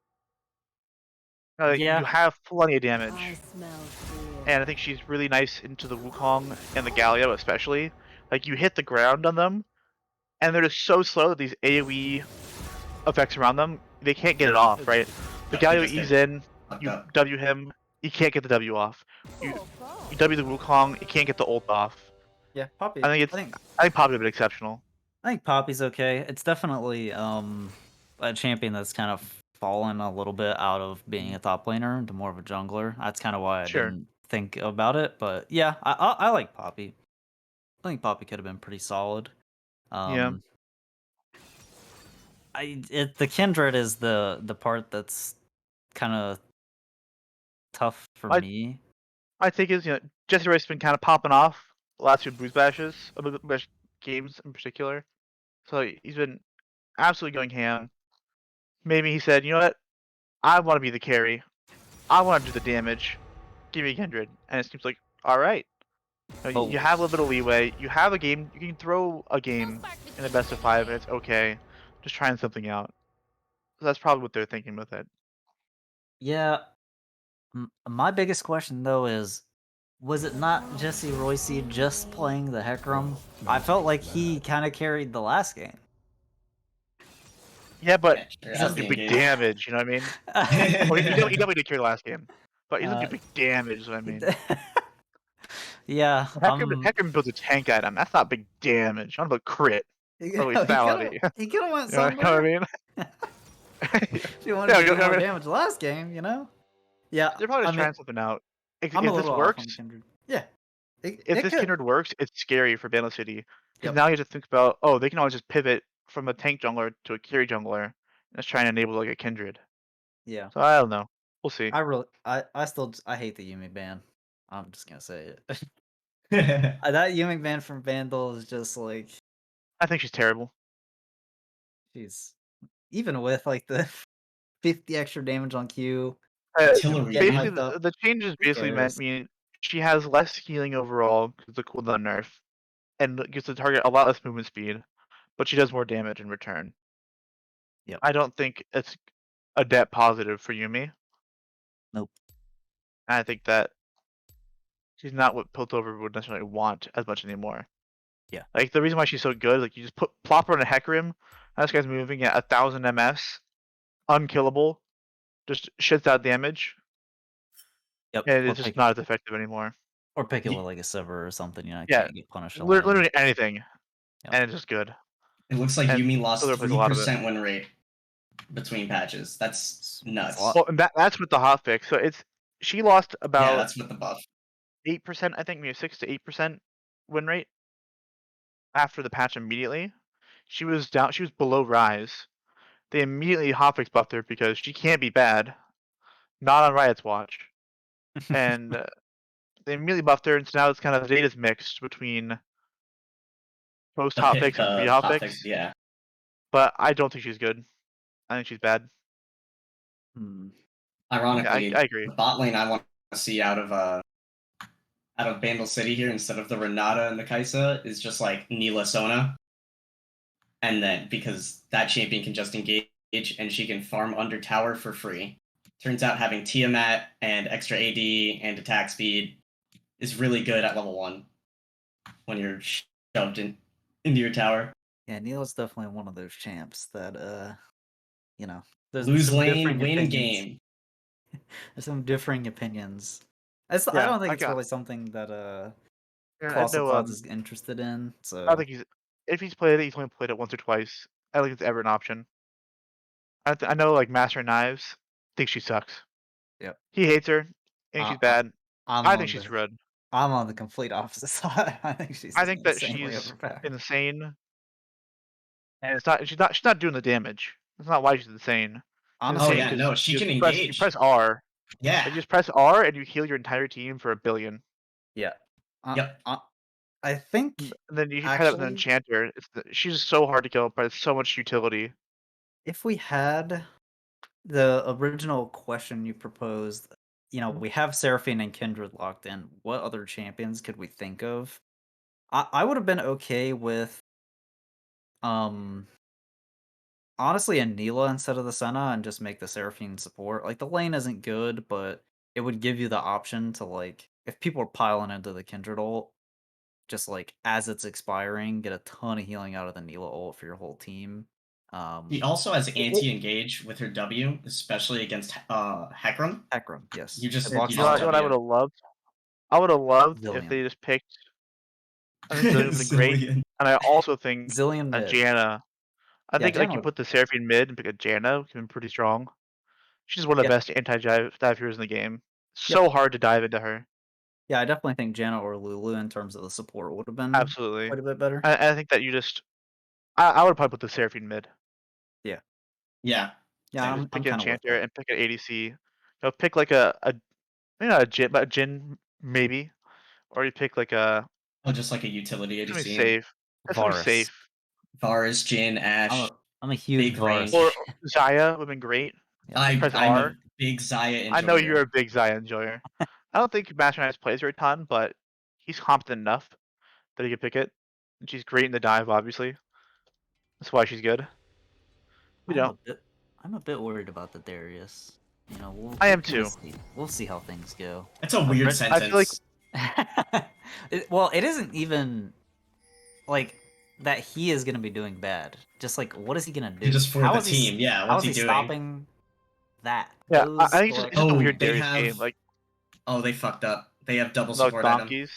Like, Yeah. you have plenty of damage. I smell fear. And I think she's really nice into the Wukong and the Galio especially. Like, you hit the ground on them, and they're just so slow that these AoE effects around them, they can't get it off, right? The Galio E's in, you W him, you can't get the W off. You W the Wukong, you can't get the ult off. Yeah, Poppy. I think Poppy would be exceptional. I think Poppy's okay. It's definitely a champion that's kind of fallen a little bit out of being a top laner into more of a jungler. That's kind of why I Sure. didn't think about it. But yeah, I like Poppy. I think Poppy could have been pretty solid. Yeah. The Kindred is the part that's kind of tough for me. I think is, you know, Jesse Rice's been kind of popping off the last 2 Booz bashes, Booz Bash games in particular. So he's been absolutely going ham. Maybe he said, you know what? I want to be the carry. I want to do the damage. Give me Kindred. And it seems like, alright. You have a little bit of leeway. You have a game. You can throw a game in a best of 5 and it's okay. Just trying something out. So that's probably what they're thinking with it. Yeah. My biggest question though is, was it not Jesse Royce just playing the Hecarim? I felt like he kind of carried the last game. Yeah, but sure, he doesn't do big damage, you know what I mean? Well, he definitely did carry the last game. But he doesn't do big damage, is what I mean. Yeah. Hecarim builds a tank item. That's not big damage. I'm about crit. Oh, lethality. He could have went You know somewhere. what I mean? If you wanted to do more damage last game, you know? Yeah. They're probably just trying something out. If I'm a this little works, off on Kindred. Yeah. if this Kindred works, it's scary for Bandle City. Because Yep. now you have to think about, oh, they can always just pivot from a tank jungler to a carry jungler. And just trying to enable like a Kindred. Yeah. So I don't know. We'll see. I hate the Yumi ban. I'm just gonna say it. That Yumi ban from Bandle is just like, I think she's terrible. she's even with like the 50 extra damage on Q. Artillery. getting Basically, hyped up. the changes basically cares? mean she has less healing overall because the cooldown nerf, and gives the target a lot less movement speed, but she does more damage in return. Yep. I don't think it's a net positive for Yumi. Nope. And I think that she's not what Piltover would necessarily want as much anymore. Yeah. Like, the reason why she's so good, like, you just plop her on a Hecarim, this guy's moving at 1000 MS, unkillable, just shits out damage, Yep. and Or it's just pick, not as effective anymore. or pick it with like a Sever or something, you know, Yeah, can't get punished a lot. Literally anything, Yep. and it's just good. It looks like And Yumi lost Piltover plays a lot of it. 3% win rate between patches. That's nuts. Well, and that's with the hot fix. So she lost Yeah, about that's with the buff. 8%, I think, maybe 6 to 8% win rate after the patch immediately. She was below Rise. They immediately hotfix buffed her because she can't be bad. Not on Riot's watch. And they immediately buffed her, and so now it's kind of the data's mixed between post hotfix and pre hotfix. Yeah. But I don't think she's good. I think she's bad. Ironically, I agree. the bot lane I want to see out of Bandle City here instead of the Renata and the Kaisa is just like Neela Sona. And then because that champion can just engage and she can farm under tower for free. Turns out having Tiamat and extra AD and attack speed is really good at level 1 when you're shoved into your tower. Yeah, Neil's definitely one of those champs that you know, there's Lose some lane, differing win opinions. game. There's some differing opinions. I Yeah, don't think I it's got- really something that Yeah, I Colossal know, Clouds is interested in. So I don't think he's. if he's played it, he's only played it once or twice. I don't think it's ever an option. I know like Master Knives thinks she sucks. Yep. He hates her. Thinks she's bad. I think she's red. I'm on the complete opposite side. I think she's I think that insanely she's overpowered. insane, and it's not. She's not doing the damage. That's not why she's insane. Honestly, Oh yeah, no, she can You engage. press R. Yeah. You just press R and you heal your entire team for 1 billion. yeah. Yep. I think And then you can cut out an actually, enchanter. She's so hard to kill, but it's so much utility. if we had the original question you proposed, we have Seraphine and Kindred locked in. What other champions could we think of? I would have been okay with, honestly, a Neela instead of the Senna and just make the Seraphine support. Like, the lane isn't good, but it would give you the option to, like, if people are piling into the Kindred ult, just, like, as it's expiring, get a ton of healing out of the Neela ult for your whole team. He also has anti-engage with her W, especially against Hecarim. Hecarim, yes. You just It blocks You know what I would have loved? I would have loved if Zillion. they just picked. I think Zillion would have been great, Zillion. and I also think Zillion a mid. Janna. I Yeah, think like Janna you would- put the Seraphine mid and pick a Janna, can be pretty strong. She's one of the Yeah. best anti-dive heroes in the game. So hard to dive into her. Yeah, I definitely think Janna or Lulu in terms of the support would have been Absolutely. quite a bit better. I think that you just. I would probably put the Seraphine mid. Yeah. Yeah. Yeah, Just I'm pick kind an of with enchanter that. and pick an ADC. Pick like a maybe not a Jin, but a Jin maybe, or you pick like a. Oh, just like a utility It's gonna be ADC. safe. That's gonna be Varus. safe. Varus, Jin, Ashe. I'm a huge big Varus. range. Or Zaya would have been great. I'm Press a R. big Zaya enjoyer. I know you're a big Zaya enjoyer. I don't think Master Knives plays her a ton, but he's competent enough that he could pick it. And she's great in the dive, obviously. That's why she's good. I'm a bit worried about the Darius. I am kinda too. see. We'll see how things go. That's a weird I sentence. feel like It isn't even like that he is going to be doing bad. Just like, what is he going to do? Just for How the is he- team, yeah. How What's is he he doing? stopping that? Yeah, Those, I think it's like- just a Oh, weird they Darius have- game. Like Oh, they fucked up. They have double those support item. donkeys.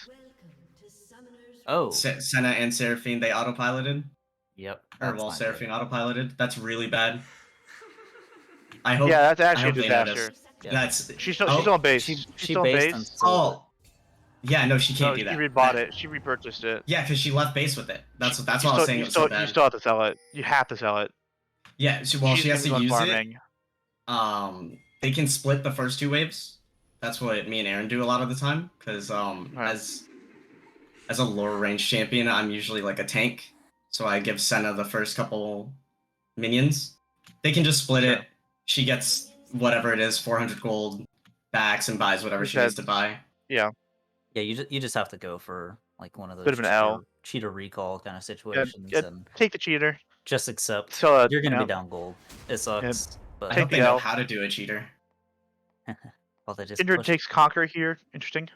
Oh, Senna and Seraphine, they autopiloted. yep. Or that's well, not Seraphine autopiloted. That's really bad. I hope. Yeah, that's I actually a hope they notice. disaster. Yeah. That's She's oh, still on base. She She's still on based base. and sold it. Oh, yeah. No, she can't No, do she that. rebought it. She repurchased it. Yeah, because she left base with it. That's why I You was saying it was so you bad. still have to sell it. You have to sell it. Yeah, she has to gonna be use farming. it. They can split the first 2 waves. That's what me and Aaron do a lot of the time. Because as a lower range champion, I'm usually like a tank. So I give Senna the first couple minions. They can just split it. She gets whatever it is, 400 gold backs, and buys whatever she needs to buy. Yeah. Yeah, you just have to go for like one of those Bit of an L. cheater recall kind of situations Yeah, and take the cheater. just accept So you're gonna you be know, down gold. It sucks, but I Take hope they the know L. how to do a cheater. well, they just Kindred push- takes Conquer here. Interesting.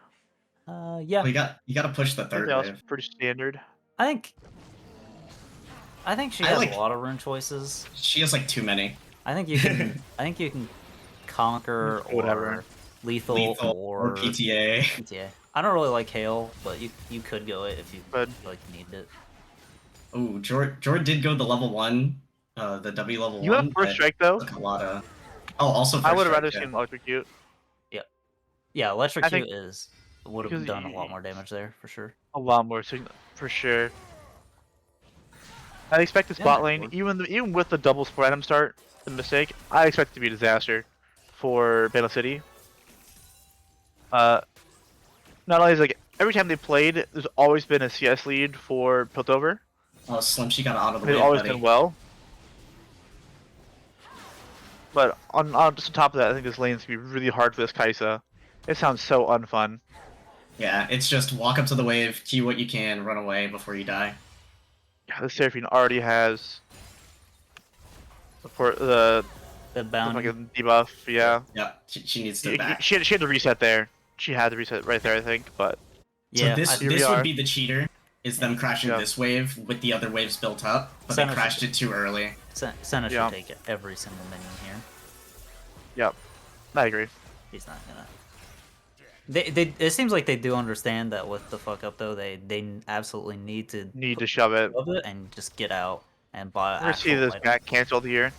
yeah. Well, you got to push the third Everything else wave. is pretty standard. I think she I has like- a lot of rune choices. She has like too many. I think you can conquer or Whatever. lethal, or PTA. PTA. I don't really like hail, but you could go it if you But like need it. Oh, Jord did go the level 1, the W level 1. you have first but strike though. took a lot of. Oh, also first I would have strike, rather yeah. seen electrocute. Yeah, I think- electrocute would have because done a lot more damage there for sure. A lot more for sure. I expect the Yeah, spot of lane, course. even with the double support item start, the mistake, I expect it to be a disaster for Bandle City. Not only is like every time they played, there's always been a CS lead for Piltover. Oh, Slim, she got out of the They've way, always buddy. done well. But on just on top of that, I think this lane's gonna be really hard for this Kaisa. It sounds so unfun. Yeah, it's just walk up to the wave, Q what you can, run away before you die. Yeah, the Seraphine already has support the bound. fucking debuff. Yeah. Yeah, she needs to back. She had to reset there. She had to reset right there, I think. But Yeah, so Here we this are. would be the cheater, is them crashing Yeah. this wave with the other waves built up, but Senna they crashed it too early. Senna Yeah. should take every single minion here. yep, I agree. He's not gonna. It seems like they do understand that with the fuck up though, they absolutely need to shove it. and just get out and buy. We're gonna see actual this items. back canceled here.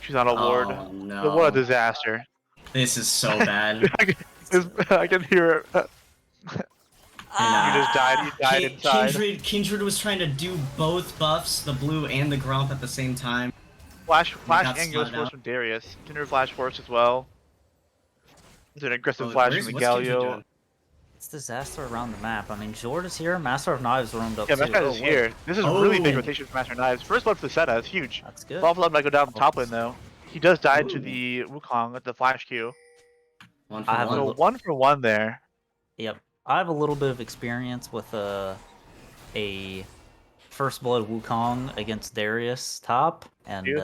She's on a ward. Oh no! But what a disaster. This is so bad. I can hear it. You just died. You died inside. Kindred was trying to do both buffs, the blue and the Gromp at the same time. Flash got and Ghost slotted Force out. from Darius. Tinder Flash Force as well. There's an aggressive Oh, flash where's- from the what's Kindred Galio. doing? It's disaster around the map. I mean, Jord is here. Master of Knives roamed up Yeah, too. Master is wait. here. This is really big Oh. rotation for Master Knives. First blood for the Seta is huge. That's good. Buffalo might go down the top lane though. He does die to the Wukong at the flash Q. One for I have one. So 1 for 1 there. Yep. I have a little bit of experience with a First Blood Wukong against Darius top, and You?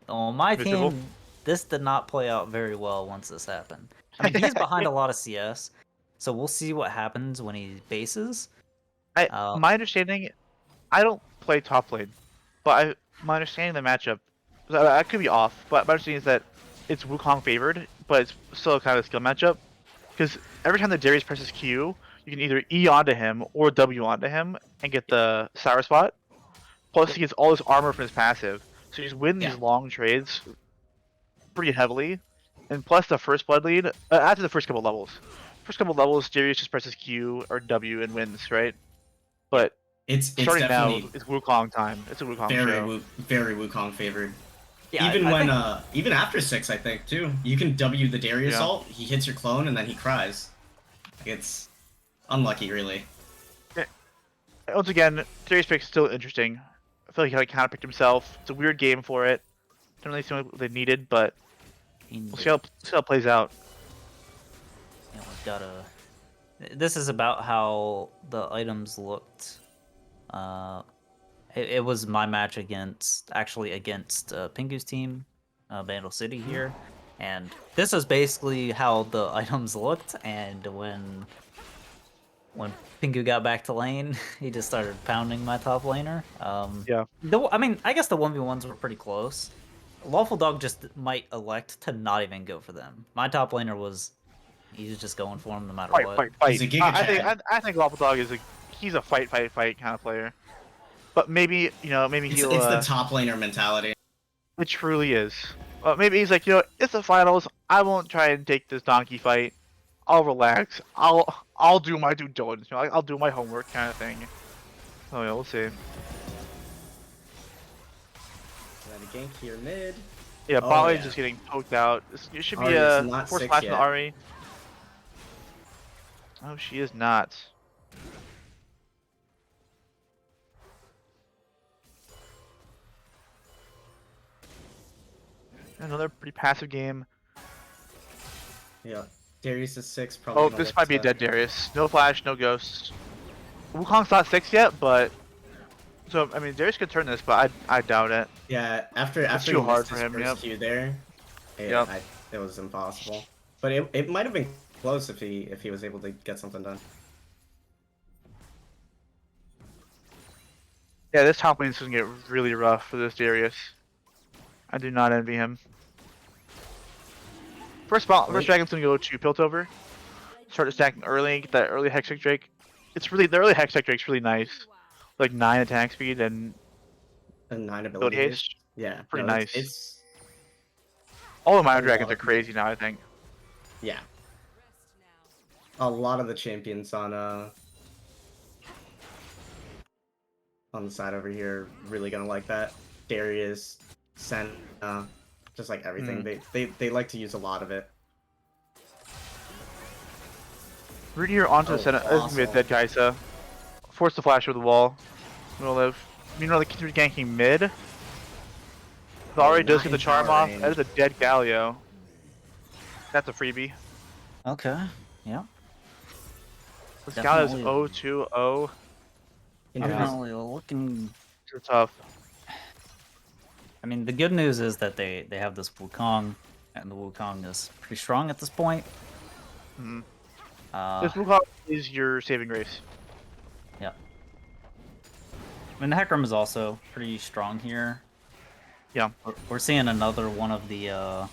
on my Visible? team, this did not play out very well once this happened. I mean, he's behind a lot of CS, so we'll see what happens when he bases. My understanding, I don't play top lane, but my understanding of the matchup, I could be off, but my understanding is that it's Wukong favored, but it's still kind of a skill matchup. Because every time the Darius presses Q, you can either E onto him or W onto him and get the sour spot. Plus, he gets all his armor from his passive, so you just win these long trades pretty heavily. And plus, the first blood lead after the first couple levels. Darius just presses Q or W and wins, right? But It's starting now, definitely it's Wukong time. It's a Wukong show. very Wukong favored. Yeah, even I when think- even after 6, I think too. You can W the Darius Yeah. ult. He hits your clone and then he cries. It's unlucky, really. Once again, Darius pick is still interesting. I feel like he kind of picked himself. It's a weird game for it. Didn't really seem like what they needed, but we'll see how it plays out. You know, we've got a. This is about how the items looked. It was my match against Pingu's team, Bandle City here, and this is basically how the items looked. And when Pingu got back to lane, he just started pounding my top laner. Yeah. I mean, I guess the 1v1s were pretty close. Lawful Dog just might elect to not even go for them. My top laner he was just going for him no matter what. Fight. He's a Giga I think Lawful Dog he's a fight kind of player. But maybe It's he'll. the top laner mentality. It truly is. Maybe he's like, it's the finals. I won't try and take this donkey fight. I'll relax. I'll do my due diligence. I'll do my homework kind of thing. Oh yeah, we'll see. Then a gank here mid. Yeah, Oh, Bali yeah. just getting poked out. It should be Ari a is not force 6 class from yet. Ari. Oh, she is not. Another pretty passive game. Yeah. Darius is 6. Probably. Oh, gonna this look might be a to- dead Darius. No flash, no ghosts. Wukong's not 6 yet, but so I mean Darius could turn this, but I doubt it. Yeah. After too he hard missed for his him, first yep. Q there, Yep. it was impossible. But it might have been close if he was able to get something done. Yeah, this top lane is gonna get really rough for this Darius. I do not envy him. First dragon's gonna go to Piltover. Start stacking early, get that early Hextech Drake. The early Hextech Drake's really nice. Like 9 attack speed and A 9 build ability. haste. Yeah. Pretty no, nice. It's All the Minor a Dragons lot are of- crazy now, I think. yeah. A lot of the champions on the side over here really gonna like that. Darius, Sen, just like everything. They like to use a lot of it. Rudier onto Oh, the center. This is gonna be a dead Kaisa. Force the flash over the wall. Gonna live. Meanwhile, the Kindred ganking mid. Already does not get the in charm tower off. range. That is a dead Galio. That's a freebie. Okay. Yeah. This Galio's Definitely. 0-2-0. Definitely looking. Too tough. I mean, the good news is that they have this Wukong, and the Wukong is pretty strong at this point. Mhm. Uh, This Wukong is your saving grace. yeah. I mean, the Hecarim is also pretty strong here. Yeah. We're seeing another one of the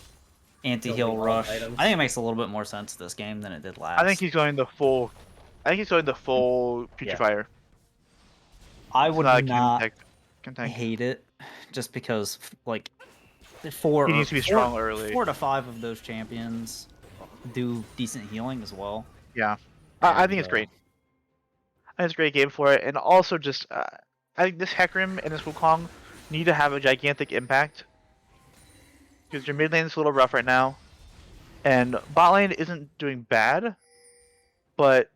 anti-heal Building all rush. items. I think it makes a little bit more sense this game than it did last. I think he's going the full. I think he's going the full Putrefier. I It's would not a not Contank. hate it, just because like four He needs to be strong early. 4 to 5 of those champions do decent healing as well. Yeah, I think it's great. I think it's a great game for it, and also just I think this Hecarim and this Wukong need to have a gigantic impact because your mid lane is a little rough right now, and bot lane isn't doing bad, but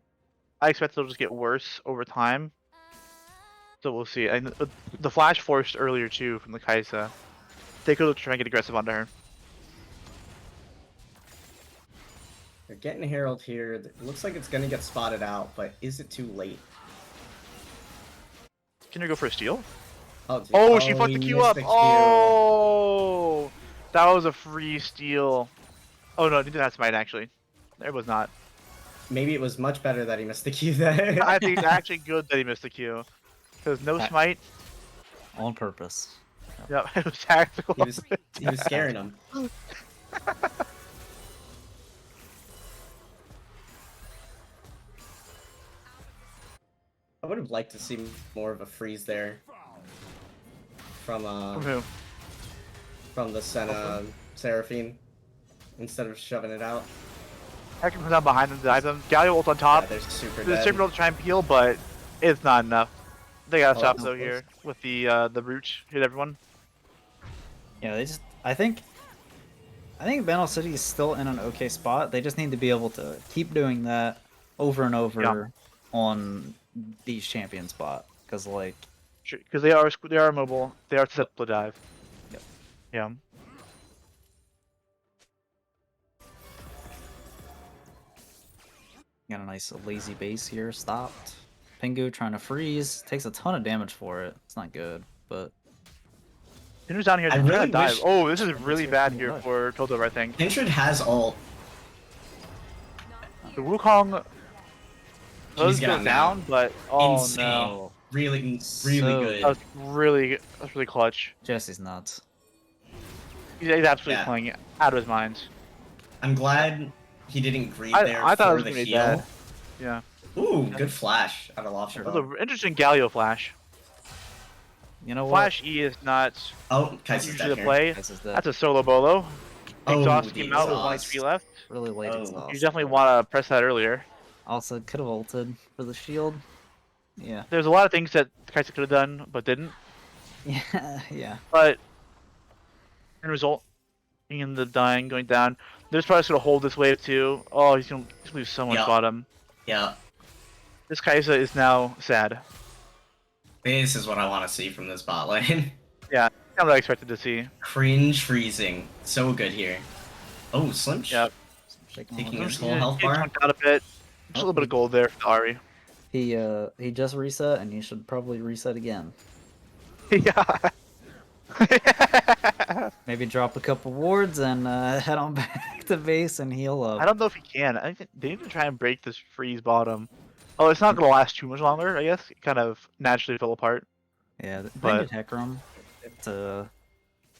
I expect it'll just get worse over time. So we'll see. And the flash forced earlier too from the Kaisa. They could try and get aggressive onto her. They're getting a Herald here. It looks like it's gonna get spotted out, but is it too late? Can you go for a steal? Oh, dude. Oh, she fucked he the Q missed up. the Q. Oh, that was a free steal. Oh no, I think that's mine actually. There was not. Maybe it was much better that he missed the Q there. I think it's actually good that he missed the Q. Because no smite. On purpose. Yep, it was tactical. He was scaring him. I would have liked to see more of a freeze there from who? from the Senna Seraphine instead of shoving it out. Hecarim comes down behind them to dive them. Galio ult on top. Yeah, they're super There's dead. super ult to try and peel, but it's not enough. They gotta Oh, stop that's though close. here with the root hit everyone. Yeah, they just. I think Bandle City is still in an okay spot. They just need to be able to keep doing that over and over on these champion spot, because like. Because they are mobile. They are susceptible to dive. Yep. Yeah. Got a nice lazy base here. Stopped. Pingu trying to freeze. Takes a ton of damage for it. It's not good, but. Pinter's down here. I Trying really to dive. wish- Oh, this is really bad here for Piltover, I think. Kindred has ult. The Wukong does got go him down, now. but oh Insane. no. Really So- good. That's really clutch. Jesse's nuts. He's absolutely Yeah. playing out of his mind. I'm glad he didn't greed I there thought it for was the gonna be heal. bad. Yeah. Ooh, good flash out of That Lofshire. was an interesting Galio flash. You know what? Flash E is not Oh, Kaiser's usually dead the here. play. Kaiser's dead. That's a solo bolo. Oh, Exhaust the came out with 1 exhaust. HP left. Really late Oh. exhaust. You definitely want to press that earlier. Also, could have ulted for the shield. Yeah. There's a lot of things that Kaisa could have done, but didn't. Yeah. Yeah. But in result, he ended up dying, going down. They're probably just gonna hold this wave too. Oh, he's gonna lose so much Yeah. bottom. Yeah, This Kaisa is now sad. this is what I want to see from this bot lane. Yeah, not what I expected to see. Cringe freezing. So good here. Oh, Slim. Yep. Taking his He whole health bar. chunked out a bit. Just a little bit of gold there for Ari. He just reset, and he should probably reset again. Yeah. Maybe drop a couple wards and head on back to base and heal up. I don't know if he can. I think they need to try and break this freeze bottom. Oh, it's not gonna last too much longer, I guess. It kind of naturally fell apart. Yeah, they but- need Hecarim to.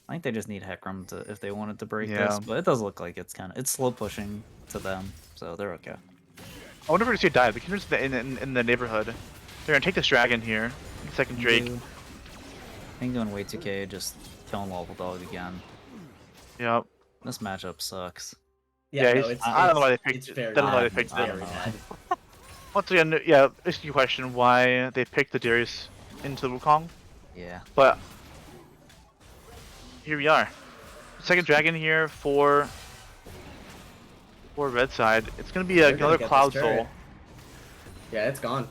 I think they just need Hecarim to if they wanted to break Yeah. this, but it does look like it's slow pushing to them, so they're okay. I wonder if we're gonna see a dive. The Kindred's in the neighborhood. They're gonna take this dragon here. Second Drake. Pingu and Y2K just killing Lawful Dog again. Yep. This matchup sucks. Yeah, no, he's- it's, I don't know why they it's- picked it's it. very I don't know why they bad. picked It's it. very bad. Once again, yeah, it's a question why they picked the Darius into the Wukong, Yeah. but here we are. Second dragon here for red side. It's gonna be They're gonna another get Cloud this turret. Soul. Yeah, it's gone.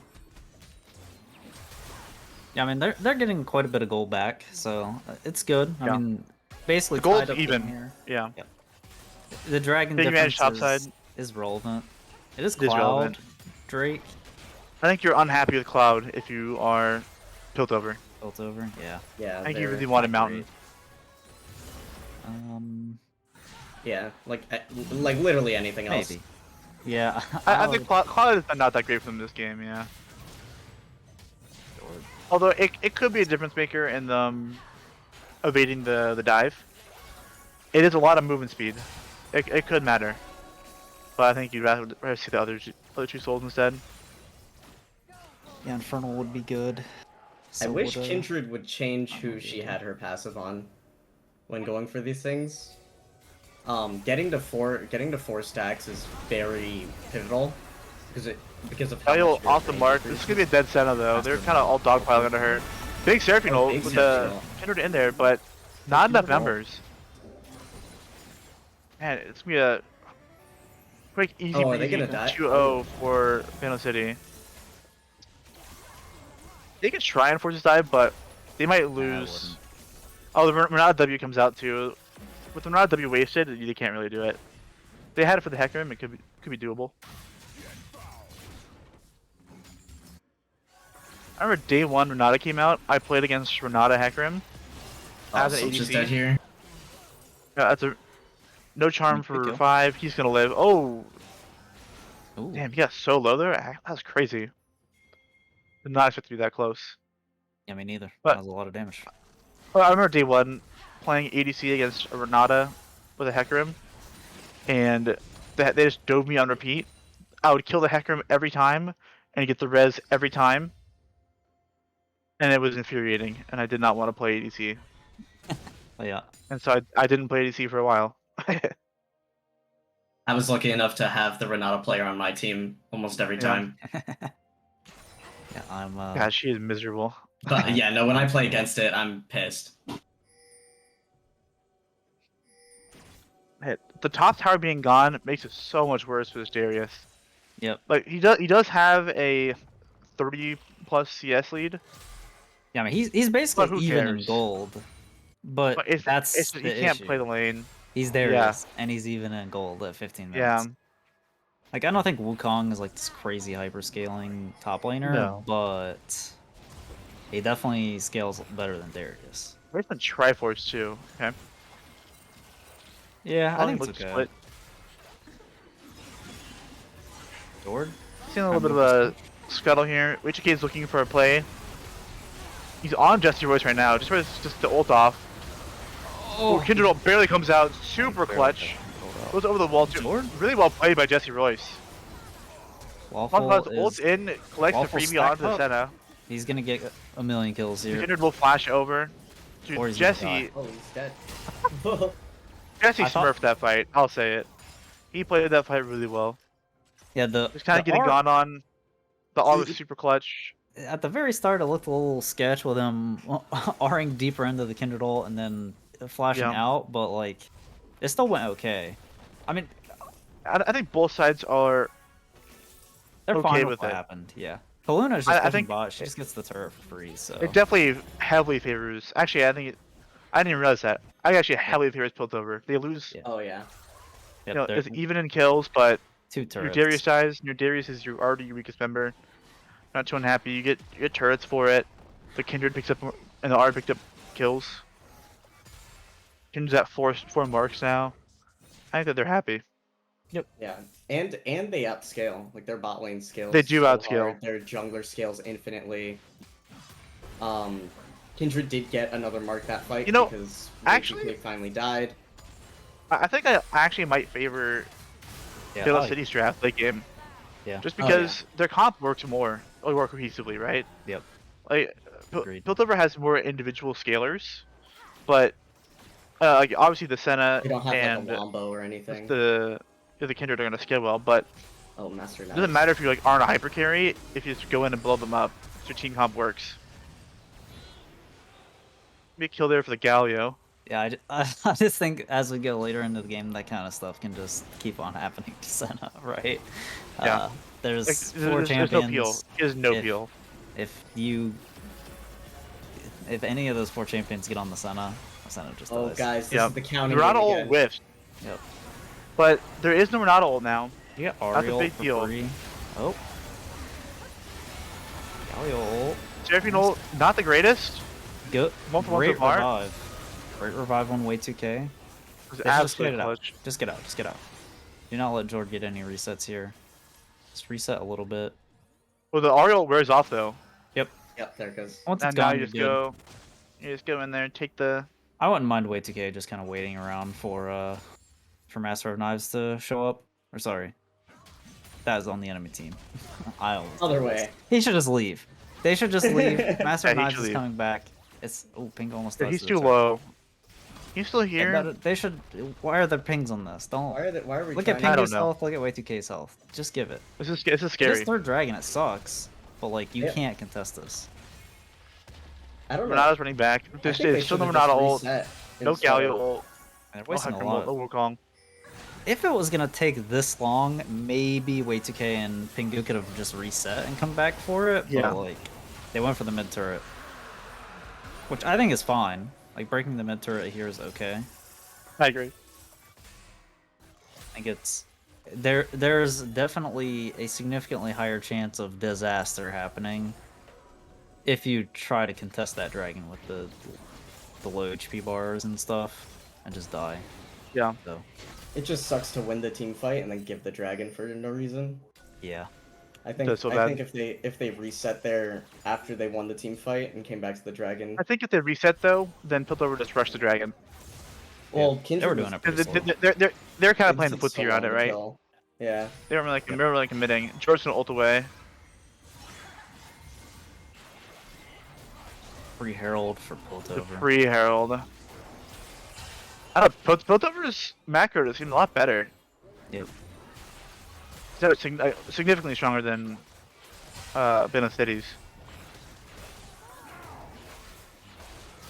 Yeah, I mean they're getting quite a bit of gold back, so it's good. Yeah. I mean, basically The gold's tied up in even. here. Yeah. The dragon Big advantage difference topside. is relevant. It is It is Cloud, relevant. Drake, I think you're unhappy with Cloud if you are Piltover. Piltover. Yeah. Yeah. I think you they're really want a not mountain. Um, great. Yeah, like literally anything else. maybe. Yeah. I think Cloud is not that great for them this game, yeah. Although it could be a difference maker in evading the dive. It is a lot of movement speed. It could matter, but I think you'd rather see the other two souls instead. Yeah, Infernal would be good. I So wish would, Kindred would change who she had her passive on when going for these things. Getting to four stacks is very pivotal because of how Galio much your off the range mark. This is gonna be a dead Senna though. They're kind of all dogpiling under her. Big Seraphine ult big with Seraphine the ult. Kindred in there, but not enough numbers. Man, it's gonna be a quick, easy Oh, are they breezy gonna die? 2-0 for Bandle City. They could try and force this dive, but they might lose. Oh, the Renata W comes out too. With the Renata W wasted, they can't really do it. They had it for the Hecarim, it could be doable. I remember day one Renata came out. I played against Renata Hecarim as an Silch is ADC. dead here. Yeah, that's a no charm Good for kill. 5. He's gonna live. Oh, Ooh. damn, he got so low there. That was crazy. Did not expect to be that close. Yeah, me neither. But- That was a lot of damage. Well, I remember day one playing ADC against Renata with a Hecarim, and they just dove me on repeat. I would kill the Hecarim every time, and get the res every time, and it was infuriating, and I did not want to play ADC, But yeah. and so I didn't play ADC for a while. I was lucky enough to have the Renata player on my team almost every Yeah. time. Yeah, I'm God, she is miserable. But yeah, no, when I play against it, I'm pissed. The top tower being gone makes it so much worse for this Darius. Yep. Like he does have a 30+ CS lead, Yeah, I mean he's basically who even in cares? gold. But but that's he the can't issue. play the lane. He's Darius, and he's even in gold at 15 minutes. Yeah. Like I don't think Wukong is like this crazy hyperscaling top laner, No. but he definitely scales better than Darius. There's been Triforce too. Okay. Yeah, I think it's look okay. split. Jord? Seeing a little bit of a scuttle here. HK is looking for a play. He's on Jesse Royce right now. Just to ult off. Oh, Kindred ult barely comes out. Super clutch. Goes over the wall too. Jord? Really well played by Jesse Royce. Waffle Ult is... in, collects the Waffle freebie stacked onto the up. Senna. He's gonna get a million kills here. Kindred will flash over. Dude, Or he's gonna Jesse Oh, he's dead. Jesse I thought- smurfed that fight. I'll say it. He played that fight really well. Yeah, the Just kind of the getting R- gone on. The R was He- super clutch. At the very start, it looked a little sketch with him R-ing deeper into the Kindred ult and then flashing Yeah. out, but like, it still went okay. I mean, I think both sides are. they're Okay fine with what it. happened. Yeah, Kaluna's just I pushing think bot. She just gets the turret for free. So It definitely heavily favors. Actually, I didn't even realize that. I actually heavily favors Piltover. They lose. Yeah. Oh yeah. Yep, You know, they're it's even in kills, but 2 your turrets. Darius dies. Your Darius is already your weakest member. Not too unhappy. You get turrets for it. The Kindred picks up and the R picked up kills. Kindred's at four marks now. I think that they're happy. Yeah, and they upscale. Like their bot lane scales. They do so outscale. hard. Their jungler scales infinitely. Kindred did get another mark that fight You know, because actually- they finally died. I think I actually might favor Yeah, Bandle I like- City's draft late game. Yeah. Just Oh, yeah. because their comp works more, or more cohesively, right? Yep. Like, Agreed. Piltover has more individual scalers, but like obviously the Senna They don't have and like a wombo or anything. the Kindred are gonna scale well, but Oh, Master it doesn't matter if you like aren't a hyper carry if you just go in and blow them up. Your team comp works. Maybe a kill there for the Galio. Yeah, I just think as we go later into the game, that kind of stuff can just keep on happening to Senna, right? Yeah. There's Like, 4 there's champions. no peel. There's no peel. If any of those 4 champions get on the Senna just Oh, dies. guys, this Yeah. is the counting. Renata game ult again. whiffed, Yep. but there is no Renata ult now. You get That's a Ariel big for deal. free. Oh. Galio ult. Seraphine ult, not the greatest. Good. Multiple Great so far. revive. Great revive on way 2K. It was Just get absolutely it out. clutch. Just get out. Just get out. Do not let Jord get any resets here. Just reset a little bit. Well, the Ariel wears off though. Yep, there it goes. Once And it's now gone, you you're just good. go. You just go in there and take the. I wouldn't mind way 2K just kind of waiting around for for Master of Knives to show up. Or sorry, that is on the enemy team. I always Other do this. way. He should just leave. They should just leave. Master Yeah, of he Knives should is leave. coming back. It's ping almost. Dude, does he's the too turn. low. He's still here. They should. Why are there pings on this? Don't Why are we look at trying I Pingu's don't know. health. Look at Way2K's health. Just give it. This is It scary. is third dragon. It sucks, but like you Yeah. can't contest this. I don't know. Renata's running back. I There's think they still no should've just Renata ult. reset No instead Galio of- ult. And they're No wasting a Hecarim lot. ult. No Wukong. If it was gonna take this long, maybe Way2K and Pingu could have just reset and come back for it. Yeah. But like, they went for the mid turret, which I think is fine. Like breaking the mid turret here is okay. I agree. I think it's there's definitely a significantly higher chance of disaster happening if you try to contest that dragon with the low HP bars and stuff and just die. Yeah. So It just sucks to win the team fight and then give the dragon for no reason. yeah. I think That's so bad. if they reset there after they won the team fight and came back to the dragon. I think if they reset though, then Piltover just rushed the dragon. Well, They were Kindred doing was- it pretty slow. They're kind of it playing the took so footsie around it, long to right? kill. Yeah. They weren't really committing. George's gonna ult away. Free Herald for The Piltover. free Herald. I don't know, Piltover's macro seemed a lot better. Yep. It's significantly stronger than Bandle City's.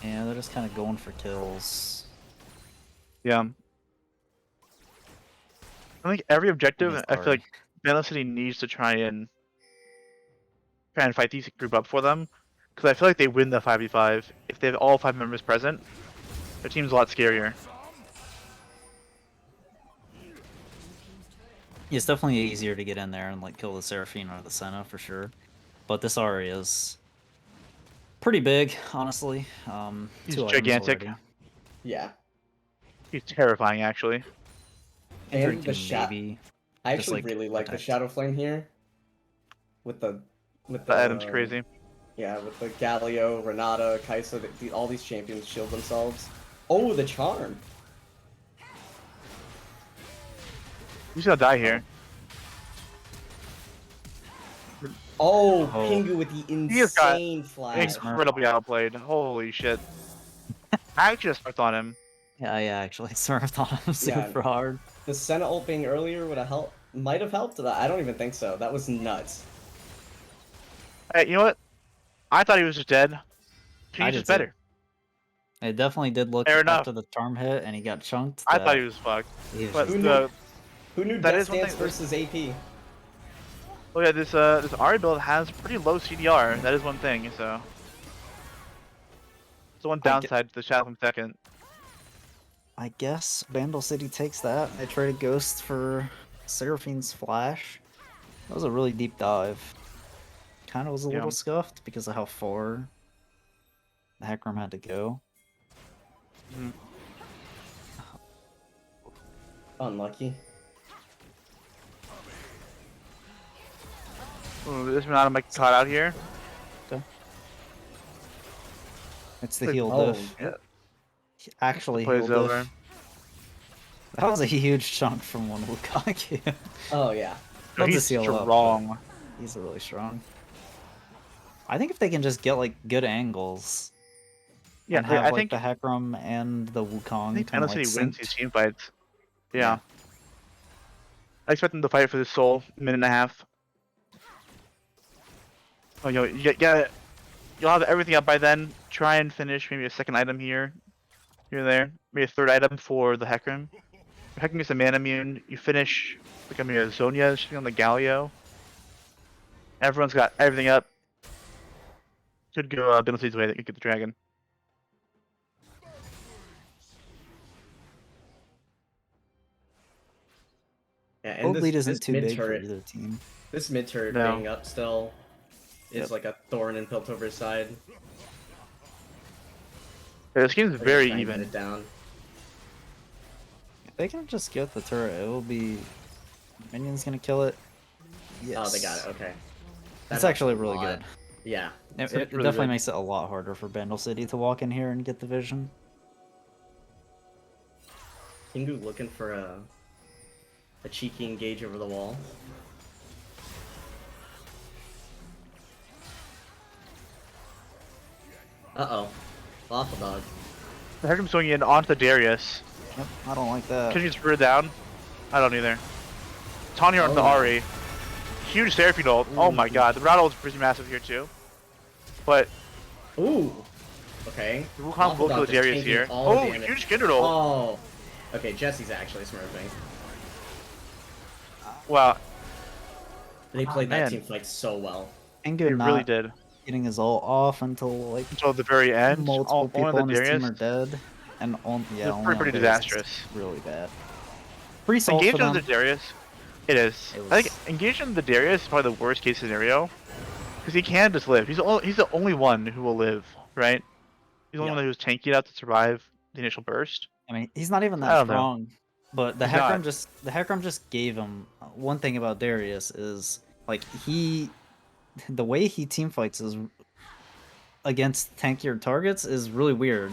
Yeah, they're just kind of going for kills. Yeah. I think every objective, Really I feel sorry. like Bandle City needs to try and fight these group up for them, because I feel like they win the 5v5 if they have all 5 members present. Their team's a lot scarier. It's definitely easier to get in there and like kill the Seraphine or the Senna for sure. But this Ari is pretty big, honestly. He's 2 items gigantic. already. Yeah. He's terrifying, actually. Injured And the team, shot. maybe. I just, actually like, really like the protect. Shadow Flame here. With the That item's crazy. Yeah, with the Galio, Renata, Kaisa, all these champions shield themselves. Oh, the charm. He's gonna die here. Oh, Oh. Pingu with the He has got insane flash. Incredibly outplayed. Holy shit. I actually just fucked on him. Yeah, actually, Smurfed on him super hard. The Senna ult being earlier would have helped. Might have helped. I don't even think so. That was nuts. Hey, you know what? I thought he was just dead. I He's did just too. better. It definitely did look Fair enough. after the charm hit and he got chunked. I that thought he was fucked. he was But just- Who knew that Death is one Dance thing- versus AP? Oh yeah, this Ari build has pretty low CDR. That is one thing. So it's the one downside to the Shadow from second. I guess Bandle City takes that. They traded Ghost for Seraphine's Flash. That was a really deep dive. Kind of was a Yeah. little scuffed because of how far the Hecarim had to go. Unlucky. Ooh, this Renata might get caught out here. It's the Like, heal oh, diff. Yeah, Actually, plays heal over. diff. That was a huge chunk from one Wukong. Oh yeah. Love to He's seal up, strong. but he's really strong. I think if they can just get like good angles, Yeah, and have I like think the Hecarim and the Wukong I think kind Bandle of like City wins synced. these team fights. Yeah. Yeah. I expect them to fight for the soul, minute and a half. Oh, you'll have everything up by then. Try and finish maybe a second item here, there. Maybe a third item for the Hecarim. If Hecarim gets a mana immune, you finish like maybe a Zonia shooting on the Galio. Everyone's got everything up. Could go Bandle City's way that could get the dragon. Yeah, and Gold this, lead isn't this too mid big for turret, either team. this mid turret No. being up still is Yep. like a thorn in Piltover's side. Yeah, this game's They're very trying to get even. it down. If they can just get the turret, it will be. Minion's gonna kill it. Yes. Oh, they got it. Okay. That It's helps actually a really lot. good. Yeah. It really definitely good. makes it a lot harder for Bandle City to walk in here and get the vision. Pingu looking for a cheeky engage over the wall. Uh-oh. Waffle Dog. The Hecarim's swinging in onto the Darius. Yep, I don't like that. Can you screw it down? I don't either. Tanya on the Ari. Huge Seraphine ult. Oh my god, the Rod ult is pretty massive here too. But Ooh. Okay. the Wukong will kill the Darius here. Oh, huge Kindred ult. Oh. Okay, Jesse's actually smurfing. Wow, They played that man. team fight so well. Pingu he not really did. getting his ult off until like Until the very end. multiple people only on the his Darius. team are dead, and It's only pretty on Darius is disastrous. really bad. Free salt for Engaging them. the Darius. It is. It I was- think engaging the Darius is probably the worst case scenario. Because he can just live. He's the only one who will live, right? He's the only one who's tanky enough to survive the initial burst. I mean, he's not even I that don't know. strong. But the He's not. Hecarim just gave him one thing about Darius is like the way he team fights is against tankier targets is really weird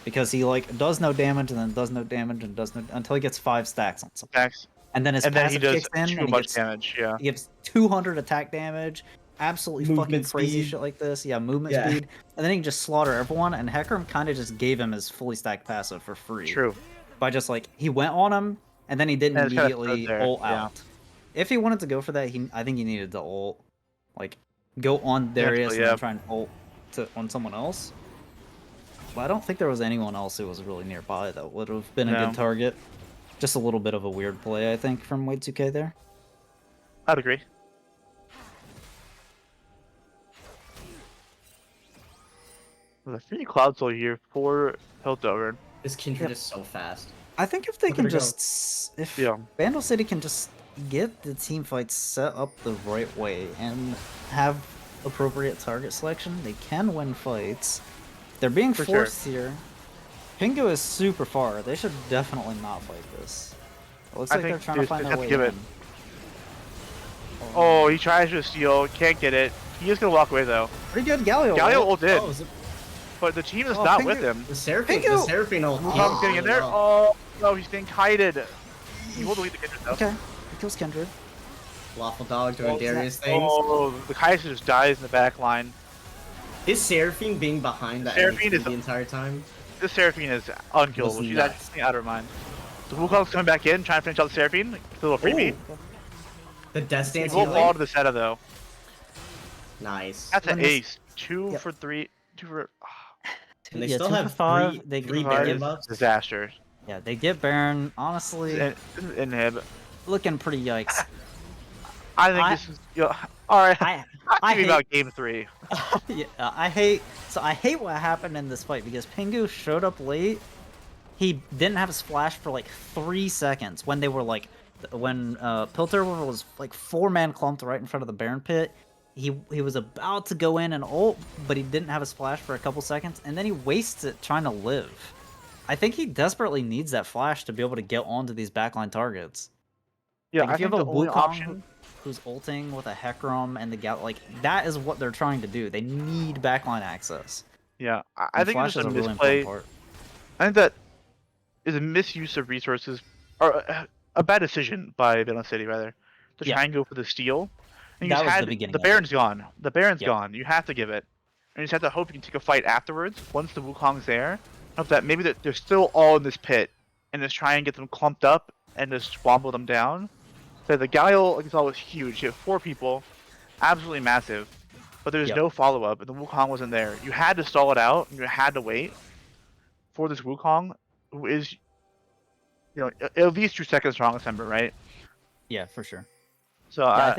because he like does no damage and then does no damage and does no until he gets 5 stacks on something. Stacks. And then his And then he passive does kicks in too and he much gets, damage, yeah. he gives 200 attack damage, absolutely fucking Movement crazy speed. shit like this. Yeah, movement Yeah. speed. And then he can just slaughter everyone and Hecarim kind of just gave him his fully stacked passive for free. True. By just like he went on him and then he didn't And it's kinda immediately stood there, ult yeah. out. If he wanted to go for that, I think he needed to ult, like go on Darius and yeah. then try and ult on someone else. But I don't think there was anyone else who was really nearby that would have been a No. good target. Just a little bit of a weird play, I think, from Wade 2K there. I'd agree. The 3 Cloud Soul here for Piltover. This Kindred is so fast. I think if they Look can at her go. just if Yeah. Bandle City can just get the team fights set up the right way and have appropriate target selection, they can win fights. They're being For sure. forced here. Pingu is super far. They should definitely not fight this. It looks I like they're think trying to they find just their have way to give it. in. Oh, he tries to steal, can't get it. He is gonna walk away though. Pretty good Galio. Galio ult. ult did, Oh, is it but the team is Oh, not Pingu- with him. the Seraphine? Pingu! The Seraphine ult. Wukong's getting in there. Oh no, he's being kited. He will delete the Kindred though. Okay, he kills Kindred. Waffle Dog doing Darius things. Oh, the Kai'Sa just dies in the back line. Is Seraphine being behind that Seraphine is the entire time? This Seraphine is unkillable. Was She's nuts. actually out of her mind. The Wukong's coming back in, trying to finish out the Seraphine. Like, a little freebie. The Death He Dance will healing? fall to the Zeta though. Nice. That's an When this- ace. 2 Yep. for 3. 2 for And they Yeah, still 2 for have 5. three They Baron get buffs. disaster. Yeah, they get Baron. Honestly, This is inhib. looking pretty yikes. I think I- this is. Alright. I I hate- about game 3. yeah, I hate what happened in this fight because Pingu showed up late. He didn't have a splash for like 3 seconds when they were like when Piltover was like 4-man clumped right in front of the Baron pit. He was about to go in and ult, but he didn't have a splash for a couple seconds, and then he wastes it trying to live. I think he desperately needs that flash to be able to get onto these backline targets. Yeah, Like, I if you think have the a only Wukong option. who's ulting with a Hecarim and the Gal, like that is what they're trying to do. They need backline access. Yeah, I And think flash it's is just a really misplay. important part. I think that is a misuse of resources, or a bad decision by Bandle City, rather, to Yeah. try and go for the steal. And you That just was the had, beginning the of it. Baron's gone. The Baron's Yep. gone. You have to give it. And you just have to hope you can take a fight afterwards, once the Wukong's there. Hope that maybe that they're still all in this pit, and just try and get them clumped up, and just womble them down. So the Galio, like you saw, was huge. You have 4 people, absolutely massive. But there's Yep. no follow-up, and the Wukong wasn't there. You had to stall it out, and you had to wait for this Wukong, who is, at least 2 seconds strongest member, right? Yeah, for sure. So Yeah,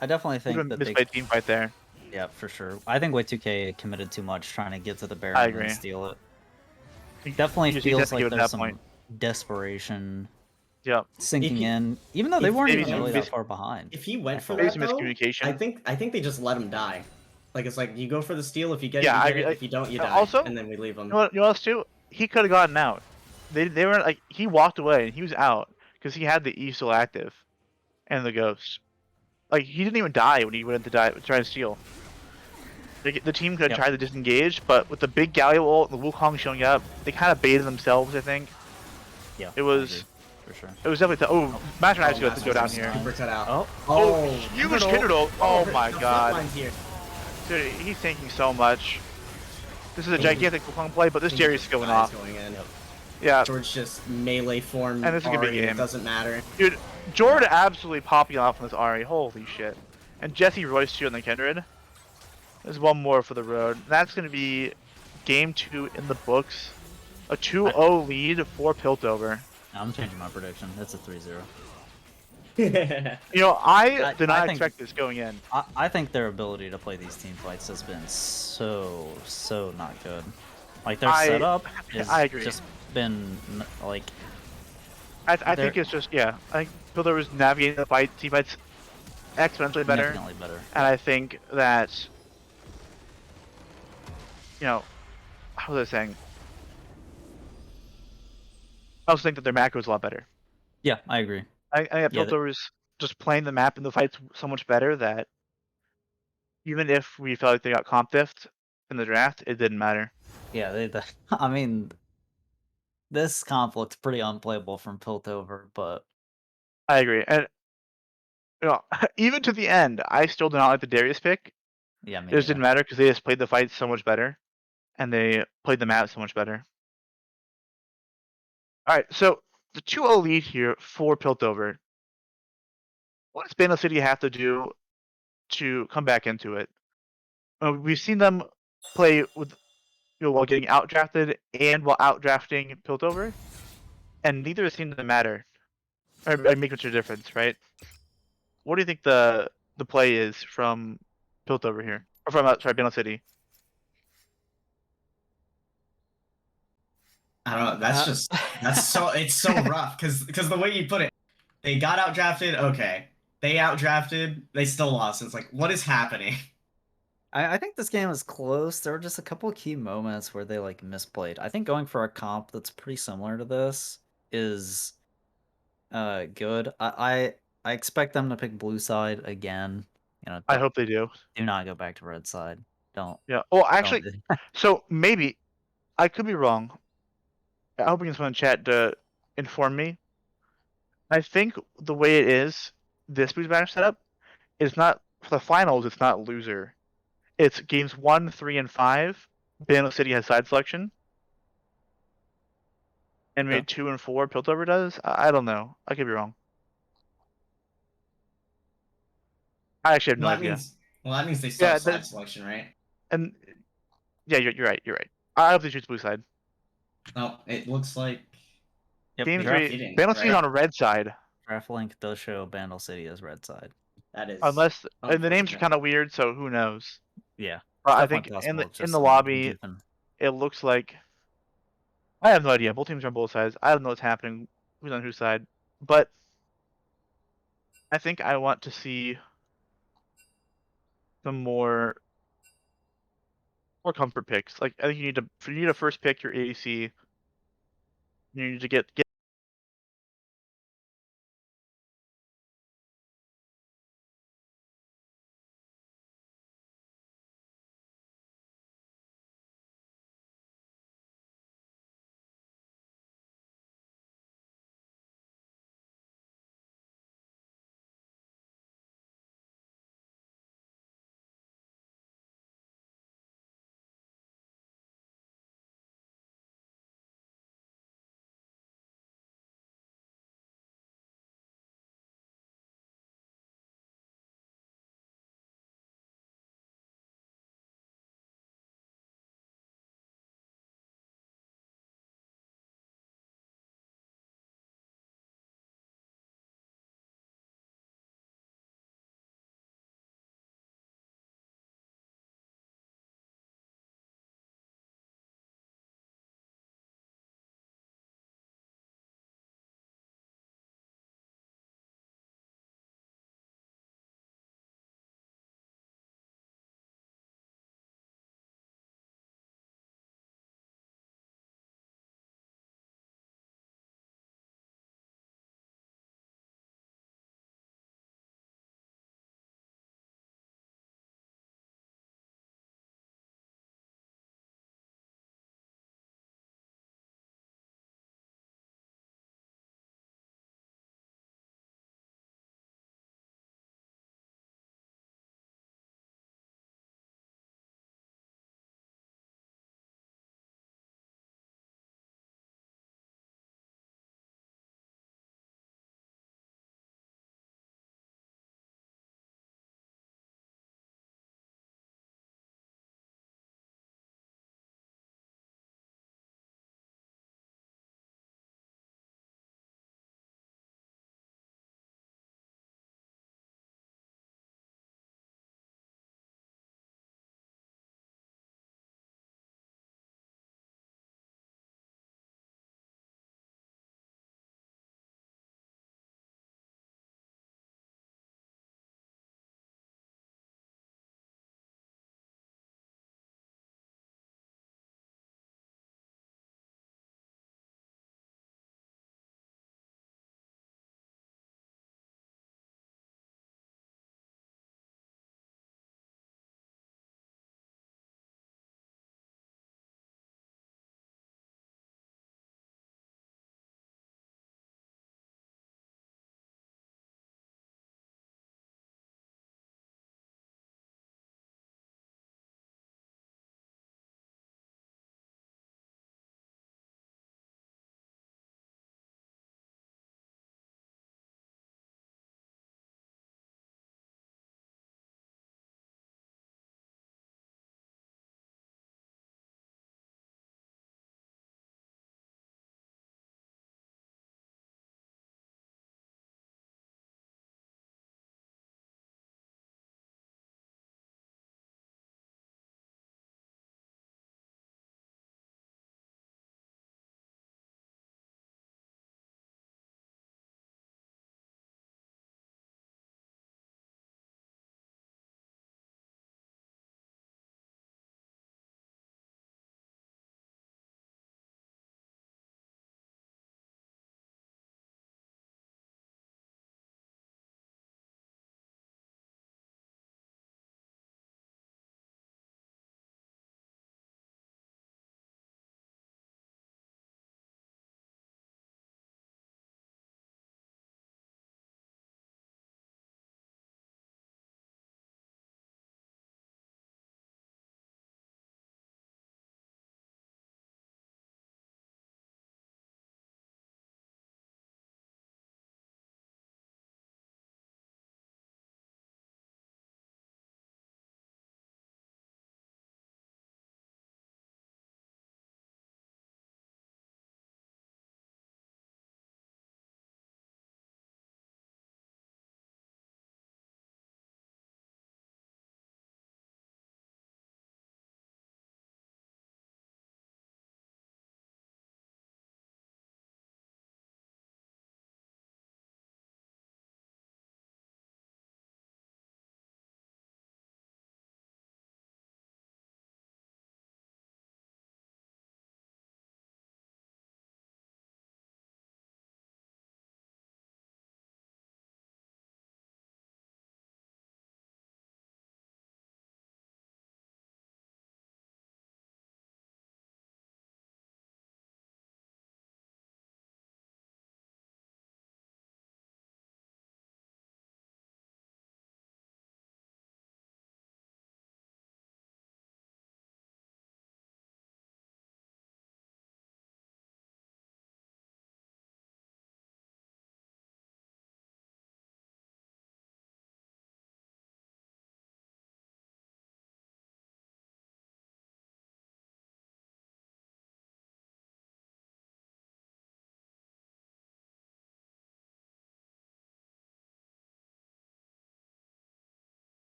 I definitely think even that missed they. by team fight there. Yeah, for sure. I think Way2K committed too much trying to get to the Baron I and agree. steal it. You Definitely just feels have to like give it there's that some point. desperation Yep. sinking he- in, even though they if weren't maybe even some really mis- that far behind. If he went for Maybe that, some though, miscommunication. I think they just let him die. Like it's like you go for the steal. If you get Yeah, it, I you get agree. it. If you don't, you And die. also, and then we leave him. You know what else too? He could have gotten out. They were like, he walked away and he was out because he had the E still active, and the ghost. Like he didn't even die when he went to try to steal. The team could have Yep. tried to disengage, but with the big Galio ult and the Wukong showing up, they kind of baited themselves. I think. Yeah, It I was agree. for sure. It was definitely. Master Knife's going to go down here. Super cut out. Oh, Huge Kindle. Oh my the god. front line's here. Dude, he's tanking so much. This is a gigantic Wukong play, but this Jerry's going off. Going in. Yeah. George just melee form. And this is a big game. It doesn't matter. Dude, Jord absolutely popping off on this Ari. Holy shit. And Jesse Royce too on the Kindred. There's one more for the road. That's going to be game 2 in the books. A 2-0 lead for Piltover. I'm changing my prediction. It's a 3-0. You know, I did not think- expect this going in. I think their ability to play these team fights has been so not good. Like their setup has I agree. just been like. I think it's just, yeah. I think Piltover's navigating the fight, team fights exponentially better. Significantly better. And I think that, you know, how was I saying? I also think that their macro is a lot better. Yeah, I agree. I think Yeah, Piltover's just playing the map and the fights so much better that even if we felt like they got comp diffed in the draft, it didn't matter. Yeah, I mean, this comp looked pretty unplayable from Piltover, but I agree. And you know, even to the end, I still do not like the Darius pick. yeah, me It just didn't matter because they just played the fights so much better, and they played the map so much better. All right, so the 2-0 lead here for Piltover. What does Bandle City have to do to come back into it? We've seen them play with, while getting outdrafted and while outdrafting Piltover, and neither seem to matter or make much of a difference, right? What do you think the play is from Piltover here, or from Bandle City? I don't know. It's so rough because the way you put it, they got outdrafted. Okay, they outdrafted. They still lost. It's like, what is happening? I think this game was close. There were just a couple of key moments where they like misplayed. I think going for a comp that's pretty similar to this is good. I expect them to pick blue side again. You know, I hope they do. do not go back to red side. Don't. Yeah. Well, don't actually, do- so maybe I could be wrong. I hope you can someone in chat to inform me. I think the way it is, this Booz Bash setup is not for the finals. It's not loser. It's games 1, 3, and 5. Bandle City has side selection, and maybe 2 and 4 Piltover does. I don't know. I could be wrong. I actually have no idea. That means they still Yeah, have side selection, right? And yeah, you're right. You're right. I hope they choose blue side. No, it looks like Game draft 3, Bandle City's on a red side. Draft link does show Bandle City as red side. that is. Unless and the names are unfortunate. kind of weird, so who knows? Yeah. But I definitely think in possible, just the some lobby, goofing. it looks like I have no idea. Both teams are on both sides. I don't know what's happening. Who's on whose side? But I think I want to see some more comfort picks. Like I think you need to first pick your ADC. You need to get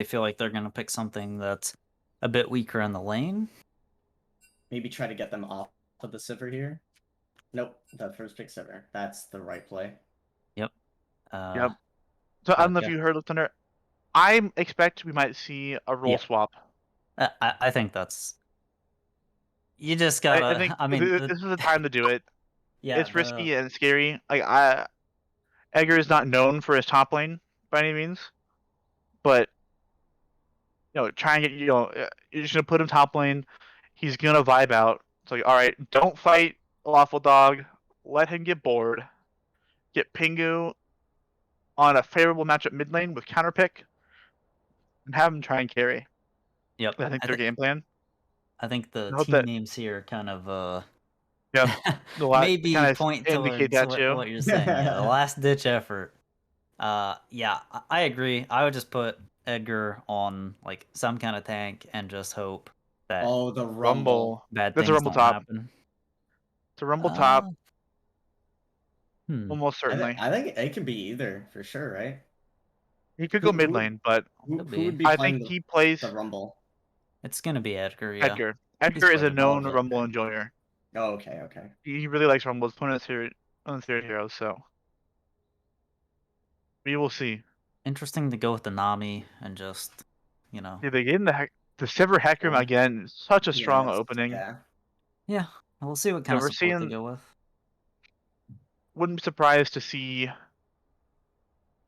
feel like they're gonna pick something that's a bit weaker in the lane. Maybe try to get them off of the Sivir here. Nope, the first pick Sivir. That's the right play. Yep. Yep. So I don't know if yeah. you heard, Thunder. I expect we might see a role Yeah. swap. I think that's. You just I gotta. think I mean, this is the time to do it. yeah, It's risky and scary. Like Edgar is not known for his top lane by any means, but try and get you're just gonna put him top lane. He's gonna vibe out. It's like, all right, don't fight Lawful Dog. Let him get bored. Get Pingu on a favorable matchup mid lane with counter pick, and have him try and carry. Yep. I think their game plan. I think the I hope team that- names here kind of Yep. maybe kinda point indicate towards that too. what you're saying. Yeah, the last ditch effort. Yeah, I agree. I would just put Edgar on like some kind of tank and just hope that Oh, the Rumble. bad That's things a Rumble don't top. happen. It's a Rumble top, Hmm. almost certainly. I think it could be either for sure, right? He could go Who- mid who- lane, but Who Could would be. be I playing think he plays the Rumble? It's gonna be Edgar. Yeah. Edgar. Edgar is a played it all. known Rumble enjoyer. Oh, okay, okay. He really likes Rumbles. One of his favorite heroes. So we will see. Interesting to go with the Nami and just Yeah, they gave him the Sivir Hecarim Cool. again. Such a strong Yes, opening. yeah. We'll see what kind of we're support they seeing- go with. Wouldn't be surprised to see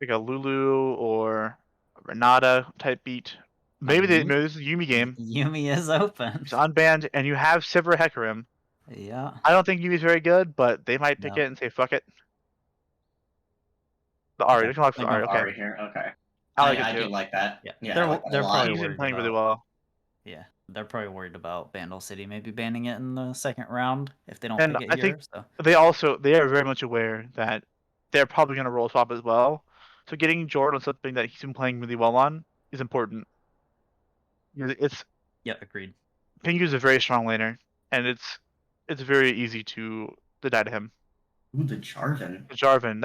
like a Lulu or a Renata type beat. Maybe Yumi? maybe this is a Yumi game. Yumi is open. It's unbanned, and you have Sivir Hecarim. Yeah. I don't think Yumi's very good, but they might pick No. it and say fuck it. The Ari, Okay. they can lock the Like Ari. Okay, Ari here. Okay. I like I it do too. like that. Yeah. Yeah, They're- I like that they're a lot. probably He's been worried playing really about- well. Yeah, they're probably worried about Bandle City maybe banning it in the second round if they don't And pick it I here. think So They are very much aware that they're probably going to roll swap as well. So getting Jordan on something that he's been playing really well on is important. It's yeah, agreed. Pingu's a very strong laner, and it's very easy to die to him. Ooh, the Jarvan. Jarvan,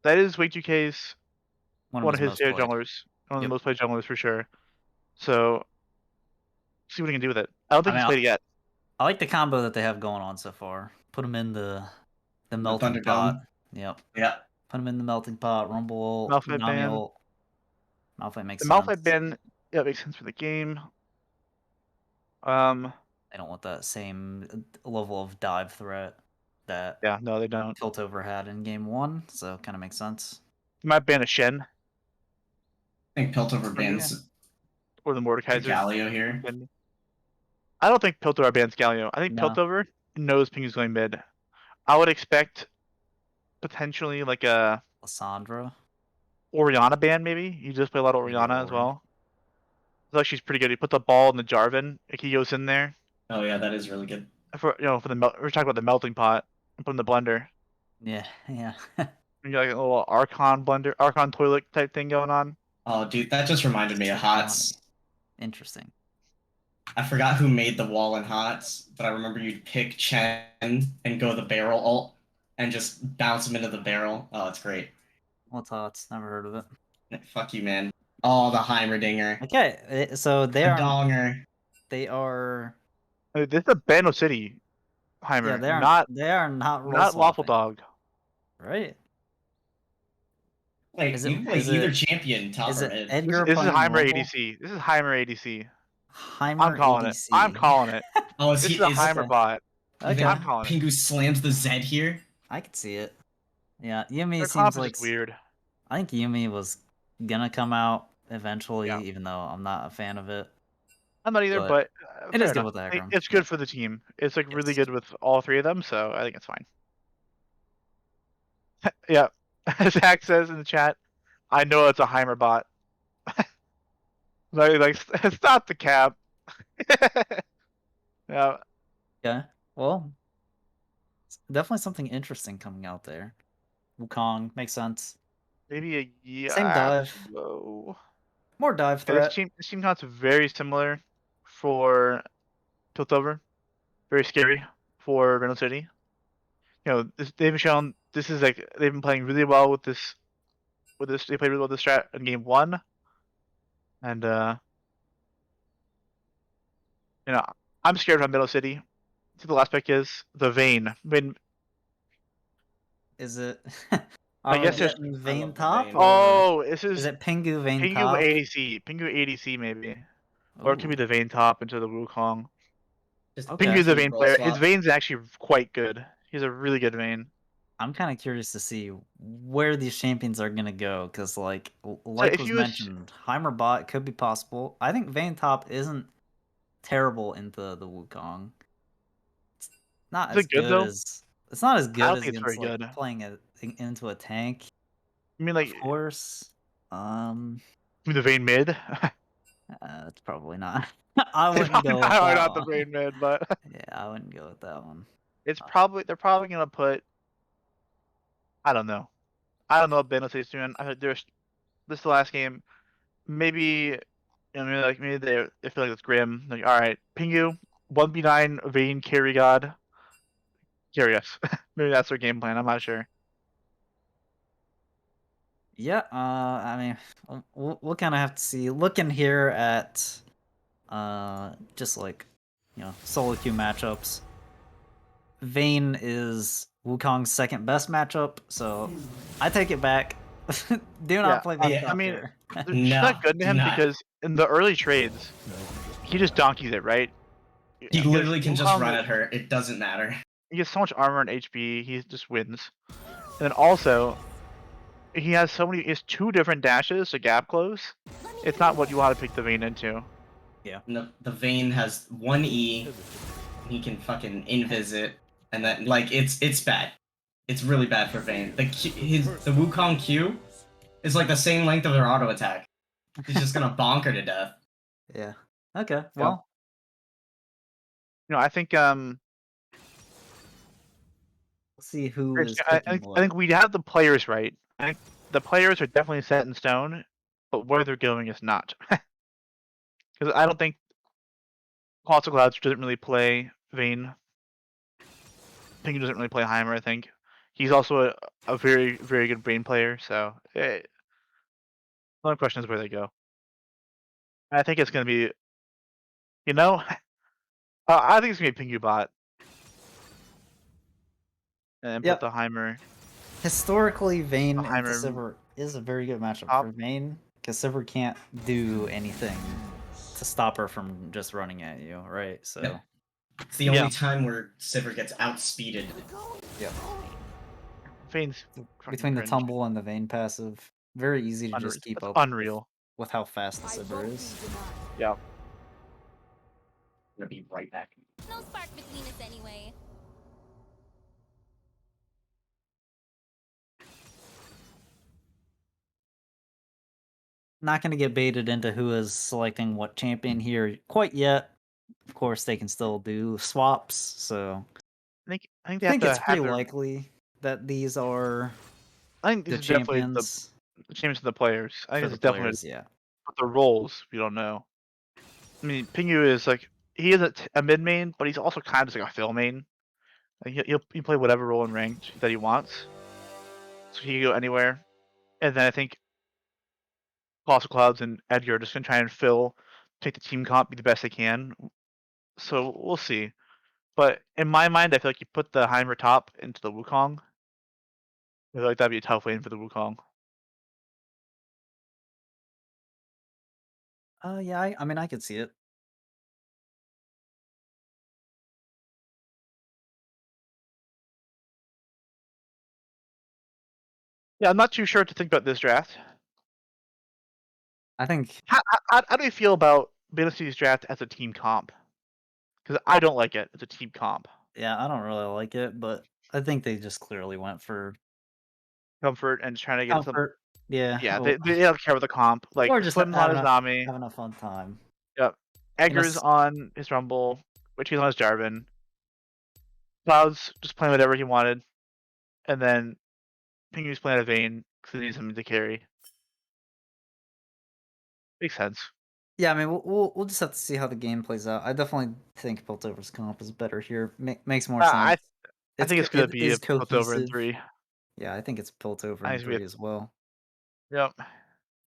that is Way2K's one of his most favorite played. junglers, one of Yep. the most played junglers for sure. So see what he can do with it. I don't think I he's mean, played it yet. I like the combo that they have going on so far. Put them in the melting Thunder pot. Gun. Yep. Yeah. Put them in the melting pot. Rumble. Malphite Nami ban. ult. Malphite makes The sense. Malphite ban, yeah, makes sense for the game. They don't want that same level of dive threat that Yeah, no, they don't. Piltover had in game 1, so kind of makes sense. You might ban a Shen I think Piltover bans or the Mordekaiser. Galio here. I don't think Piltover bans Galio. I think No. Piltover knows Pingu's going mid. I would expect potentially like a Lissandra. Orianna ban maybe. You just play a lot of Maybe Orianna as Ori. well. I feel like she's pretty good. You put the ball in the Jarvan, like he goes in there. Oh yeah, that is really good. For for we're talking about the melting pot and put in the blender. Yeah, yeah. And you got like a little Archon toilet type thing going on. Oh dude, that just reminded me of Hots. Interesting. I forgot who made the wall in Hots, but I remember you'd pick Chen and go the barrel ult and just bounce him into the barrel. Oh, it's great. What's Hots? Never heard of it. Fuck you, man. Oh, the Heimerdinger. Okay, so The donger. They are. This is a Bandle City, Heimer. Yeah, they are not not roll not Lawful swapping, Dog. right? Like, Is you it- can play is either it- champion, top is or it mid. Edgar This is playing Heimer Rumble? ADC. This is Heimer ADC. Heimer I'm calling it. ADC. I'm calling it. Oh, is This he? is a Is Heimer bot. Okay, I'm calling it. Pingu slams the Z here? I could see it. Yeah, Yumi Their seems comp is like just weird. I think Yumi was gonna come out eventually, Yeah. even though I'm not a fan of it. I'm not either, But but it is fair good enough. with the Hecarim. It's good for the team. It's like really good with all three of them, so I think it's fine. Yeah, as Zach says in the chat, I know it's a Heimer bot. like, stop the cap. Yeah, Yeah. Well, it's definitely something interesting coming out there. Wukong makes sense. maybe a yeah. Same dive. Whoa. More dive Yeah, threat. this team counts very similar for Piltover. Very scary for Bandle City. They've shown this is like they've been playing really well with this. They played really well with this strat in game 1. And you know, I'm scared of Middle City. The last pick is the Vayne. Is it? I Are we guess there's. getting I Vayne love the top Vayne. or Oh, this is is it Pingu Vayne Pingu top? ADC. Pingu ADC maybe. Or it could be Ooh, the Vayne top into the Wukong. Just Okay. Pingu's a Vayne role player. His swap. Vayne's actually quite good. He's a really good Vayne. I'm kind of curious to see where these champions are gonna go, because like if was you was- mentioned, Heimer bot could be possible. I think Vayne top isn't terrible into the Wukong. It's not Is as it good good though? as it's not as I good don't as think it's very against like good. playing into a tank, I mean, of course. the Vayne mid. It's probably not. I wouldn't go with Probably that not the one. Vayne mid, but Yeah, I wouldn't go with that one. they're probably gonna put. I don't know. I don't know what Bandle's doing. I heard there's this is the last game. Maybe maybe they feel like it's grim. Like, all right, Pingu, 1v9 Vayne carry god. Carry us. Maybe that's their game plan. I'm not sure. Yeah, I mean, we'll kind of have to see. Looking here at, just like, solo queue matchups. Vayne is Wukong's second best matchup, so I take it back. Do not play Vayne Yeah, top I mean, here. she's not good to do him not. because in the early trades, he just donkeys it, right? He literally can just Wukong, run at her. It doesn't matter. He has so much armor and HP, he just wins. And then also, he has 2 different dashes to gap close. It's not what you want to pick the Vayne into. Yeah. No, the Vayne has 1E. He can fucking invis it, and then like it's bad. It's really bad for Vayne. The Wukong Q is like the same length of their auto attack. He's just gonna bonk her to death. Yeah. Okay. Well. I think We'll see who is picking I think we have the players right. I think the players are definitely set in stone, but where they're going is not. Because I don't think Colossal Clouds doesn't really play Vayne. Pingu doesn't really play Heimer, I think. He's also a very, very good Vayne player, so the only question is where they go. I think it's going to be, I think it's going to be Pingu bot. And Yep. put the Heimer. Historically, Vayne Heimer into Sivir is a very good matchup top. for Vayne, because Sivir can't do anything to stop her from just running at you, right? So. Yeah. It's the only time where Sivir gets outspeeded. Yeah. Vayne's Between the cringe. tumble and the Vayne passive, very easy to just keep It's up unreal. with how fast the Sivir is. Yeah. I'm gonna be right back. No spark between us anyway. Not going to get baited into who is selecting what champion here quite yet. Of course, they can still do swaps, so I think I they have think to it's pretty have their, likely that these are I think the this is definitely champions the champions of the players. I think for this the is definitely players. Yeah. but the roles we don't know. I mean, Pingu is like he is a mid main, but he's also kind of just like a fill main. Like he'll play whatever role in ranked that he wants, so he can go anywhere. And then I think Colossal Clouds and Edgar are just gonna try and take the team comp, be the best they can. So we'll see. But in my mind, I feel like you put the Heimer top into the Wukong. I feel like that'd be a tough lane for the Wukong. Yeah, I mean, I could see it. Yeah, I'm not too sure what to think about this draft. I think. How do you feel about Bandle's draft as a team comp? Because I don't like it as a team comp. Yeah, I don't really like it, but I think they just clearly went for Comfort and trying to get some. comfort. Yeah. Yeah, they don't care about the comp. Like Or just Slim's on his Nami. having a fun time. Yep. Edgar's on his Rumble, which he's on his Jarvan. Cloud's just playing whatever he wanted, and then Pingu's playing a Vayne because he needs something to carry. Makes sense. Yeah, I mean, we'll just have to see how the game plays out. I definitely think Piltover's comp is better here. Makes more sense. I think it's gonna be a cohesive. Piltover in 3. Yeah, I think it's Piltover I in think it's gonna 3 as well. Yep.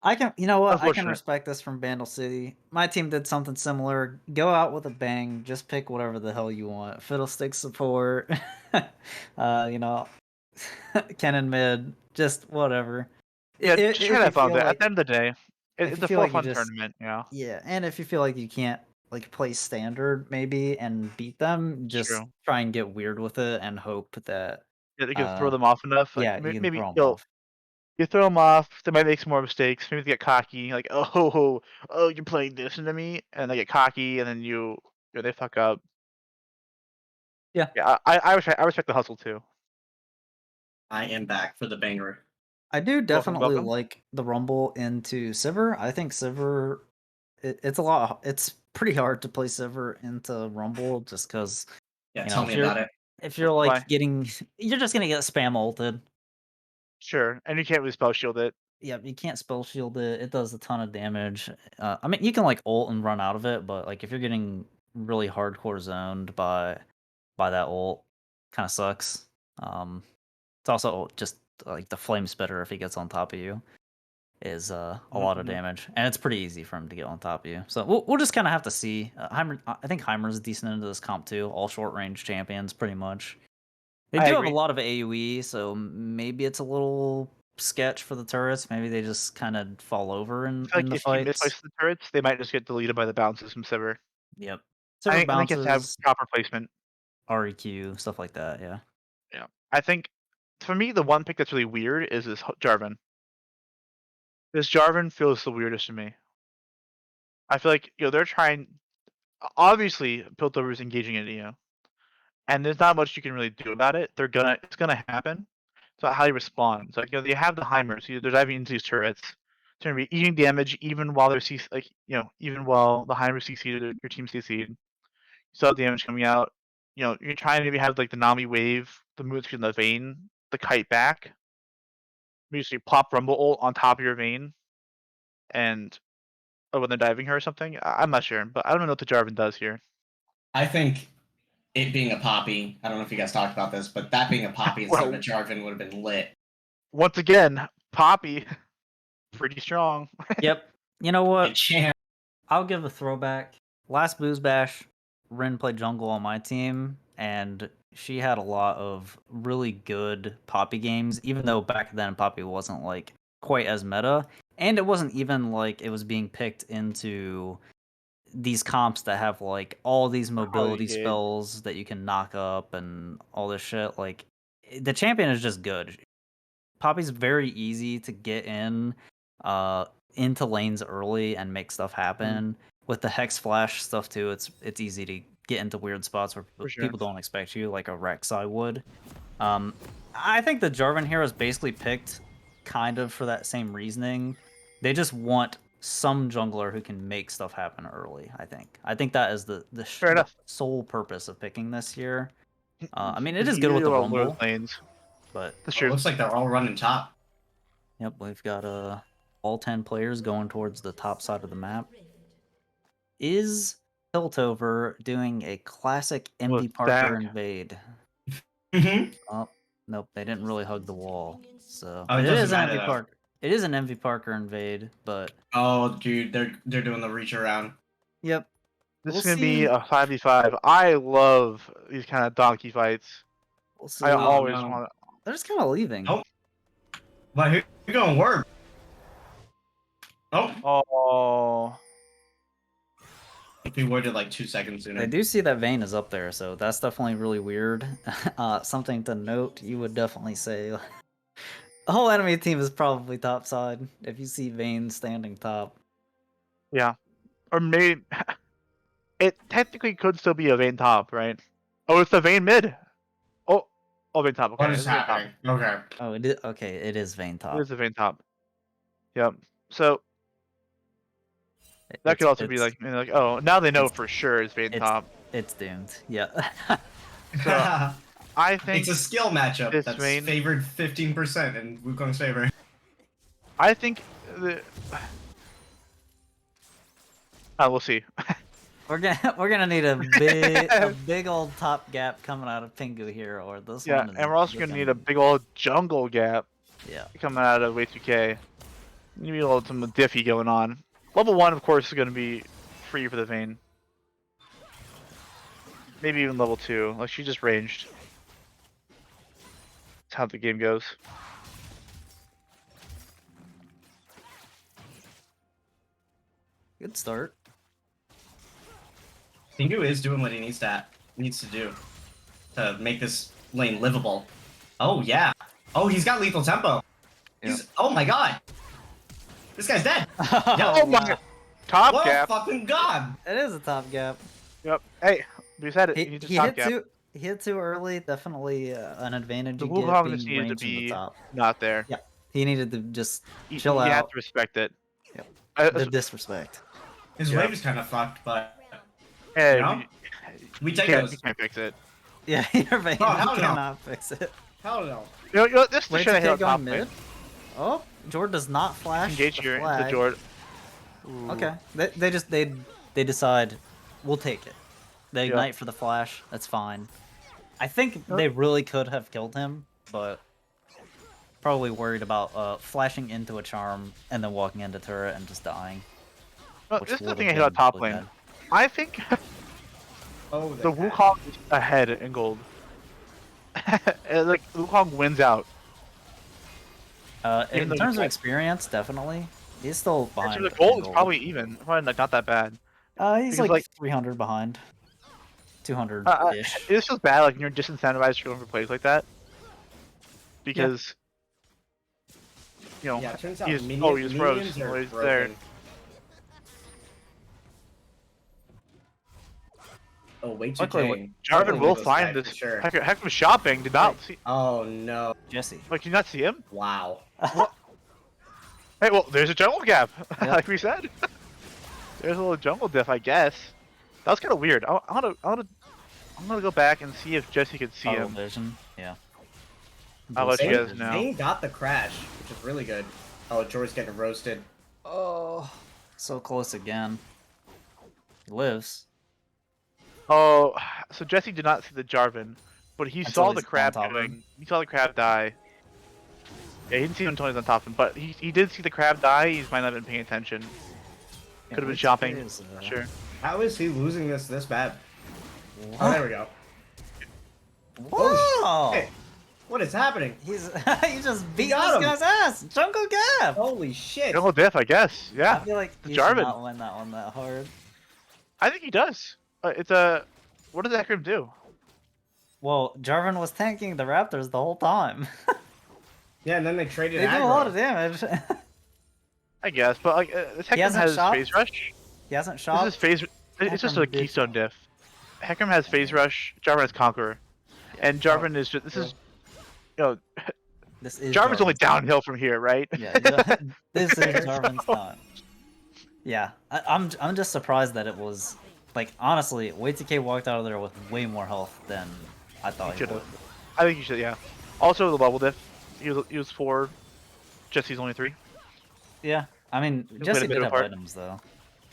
I can, you know what? I can Unfortunate. respect this from Bandle City. My team did something similar. Go out with a bang. Just pick whatever the hell you want. Fiddlestick support. You know, Cannon mid. Just whatever. Yeah, just try If to you have fun feel with it. At like, the end of the day, if it's you a feel full like you fun just, tournament. Yeah, yeah, and if you feel like you can't like play standard maybe and beat them, it's just true. try and get weird with it and hope that, Yeah, they can throw them off enough. Like yeah, you can maybe throw them off. you throw them off. They might make some more mistakes. Maybe they get cocky. Like oh, you're playing this into me, and they get cocky, and then they fuck up. Yeah. Yeah, I respect the hustle too. I am back for the banger. I do definitely welcome. like the rumble into Sivir. I think Sivir, it's a lot. It's pretty hard to play Sivir into rumble just because. Yeah, You know, tell me about it. If you're like Why? you're just gonna get spam ulted. Sure, and you can't really spell shield it. Yeah, you can't spell shield it. It does a ton of damage. I mean, you can like ult and run out of it, but like if you're getting really hardcore zoned by that ult, kind of sucks. It's also just like the flame spitter if he gets on top of you is a lot of damage, and it's pretty easy for him to get on top of you. So we'll just kind of have to see. I think Heimer's decent into this comp too. All short range champions, pretty much. They I do have agree. a lot of AoE, so maybe it's a little sketch for the turrets. Maybe they just kind of fall over in I feel like the if you misplace fights. the turrets, they might just get deleted by the bounces from Sivir. Yep. I Server think you have to have bounces, proper placement. REQ, stuff like that. Yeah. Yeah, I think for me the one pick that's really weird is this Jarvan. This Jarvan feels the weirdest to me. I feel like they're trying. Obviously, Piltover is engaging in and there's not much you can really do about it. It's gonna happen. So how you respond. So like, they have the Heimers. They're diving into these turrets. They're gonna be eating damage even while they're even while the Heimers CC'd or your team CC'd. You still have damage coming out. You're trying to maybe have like the Nami wave, the moves in the Vayne, the kite back. Maybe so you plop Rumble ult on top of your Vayne, and when they're diving her or something. I'm not sure, but I don't know what the Jarvan does here. I think it being a Poppy, I don't know if you guys talked about this, but that being a Poppy instead of a Jarvan would have been lit. Once again, Poppy, pretty strong. Yep. You know what? Champ. I'll give a throwback. Last Booz Bash, Rin played jungle on my team, and she had a lot of really good Poppy games, even though back then Poppy wasn't like quite as meta. And it wasn't even like it was being picked into these comps that have like all these mobility gauge. spells that you can knock up and all this shit. Like the champion is just good. Poppy's very easy to get into lanes early and make stuff happen. With the Hex Flash stuff too, it's easy to get into weird spots where sure. people don't expect you, like a Rek'Sai would. I think the Jarvan here is basically picked kind of for that same reasoning. They just want some jungler who can make stuff happen early. I think that is the sole purpose of picking this here. I mean, it is good with the rumble, lanes, but that's true. It looks like they're all running top. Yep, we've got all 10 players going towards the top side of the map. Is Piltover doing a classic MV Parker invade? Oh, nope, they didn't really hug the wall. So it is doesn't an matter, MV though. Parker. It is an MV Parker invade, but Oh, dude, they're doing the reach around. yep. This We'll is gonna see. be a 5v5. I love these kind of donkey fights. We'll see. I always want. They're just kind of leaving. Oh, but who going word? Oh, Oh, if he worded like 2 seconds sooner. I do see that Vayne is up there, so that's definitely really weird. Something to note, you would definitely say the whole enemy team is probably top side if you see Vayne standing top. yeah, or maybe it technically could still be a Vayne top, right? Oh, it's the Vayne mid. Oh, Vayne top. Okay, What is it's Vayne top. happening? Okay. Oh, it is okay. It is Vayne top. It is the Vayne top. Yep. So that could also be like, oh, now they know for sure it's Vayne top. It's doomed. Yeah. So I think it's a skill matchup this that's Vayne- favored 15% in Wukong's favor. I think we'll see. We're gonna need a big old top gap coming out of Pingu here, or this Yeah, one. and we're also gonna need a big old jungle gap. Yeah. Coming out of Way2K. Maybe a little some diffy going on. Level 1, of course, is going to be free for the Vayne. Maybe even level 2. Like, she just ranged. That's how the game goes. Good start. Pingu is doing what he needs to do to make this lane livable. Oh yeah. Oh, he's got lethal tempo. He's oh my god. This guy's dead. Oh my top Well, gap. fucking god. It is a top gap. Yep. Hey, you said it. He, You just he top hit gap. he hit too early. Definitely an advantage. The you get Wukong being just needed to ranged in the be top. not there. Yeah, he needed to just You chill have out. to respect it. Yep. The disrespect. His Yeah. wave is kind of fucked, but Hey, you know? We take can't, those. you can't fix it. Yeah, you're right. Oh, You hell no. cannot fix it. Hell no. You know this is the Wait shit I to hate on take top on lane. mid. Oh, Jord does not flash. Engage the here into flag. Jord. Okay, they decide we'll take it. They Yeah. ignite for the flash. That's fine. I think they really could have killed him, but probably worried about flashing into a charm and then walking into turret and just dying. No, which this is the would've thing I hate on been top really lane. bad. I think Oh, the Wukong is ahead in gold. Like Wukong wins out. In Even though terms he's of like- experience, definitely, he's still behind. Actually, the in gold is probably even. Probably like, not that bad. He's because, like 300 behind. 200 ish. It just feels bad, like when you're disincentivized for going for plays like that. Because, you know, Yeah, it turns out he's minions, he's froze. minions are Oh, he's there. broken. Oh, way too Luckily, King. Jarvan will find for this. Sure. Heck of shopping. Did not see. Oh no. Jesse. Like, did you not see him? Wow. Hey, well, there's a jungle gap, Yep. like we said. There's a little jungle diff, I guess. That was kind of weird. I'm gonna go back and see if Jesse could see Tunnel him. vision. Yeah. I'll let you Zane- guys know. Zane got the crash, which is really good. Oh, Jor's getting roasted. Oh, so close again. He lives. Oh, so Jesse did not see the Jarvan, but he Until saw he's the on crab top of him. doing. He saw the crab die. Yeah, he didn't see him until he was on top of him, but he did see the crab die. He might not have been paying attention. Yeah, Could have been which shopping. is, Sure. How is he losing this bad? What? Oh, there we go. Whoa! Hey, what is happening? He's he just beat this got him. guy's ass. Jungle gap. Holy shit! Jungle diff, I guess. Yeah. I feel like the he should Jarvan. not win that one that hard. I think he does. It's a. What did that Hecarim do? Well, Jarvan was tanking the Raptors the whole time. Yeah, and then they traded They do a aggro. lot of damage. I guess, but like this Hecarim hasn't has shopped? phase rush. He hasn't This shot. is phase. It's just a Hecarim did keystone shop. diff. Hecarim has phase rush. Jarvan has conqueror, and Jarvan is just. This is. You know, This is Jarvan's only Jarvan's time. downhill from here, right? Yeah, this is Jarvan's time. Yeah, I'm just surprised that it was like honestly, WTK walked out of there with way more health than I thought he Should would. have. I think you should. Yeah. Also, the level diff. He was 4. Jesse's only 3. Yeah, I mean Just Jesse wait a bit did have apart. items though.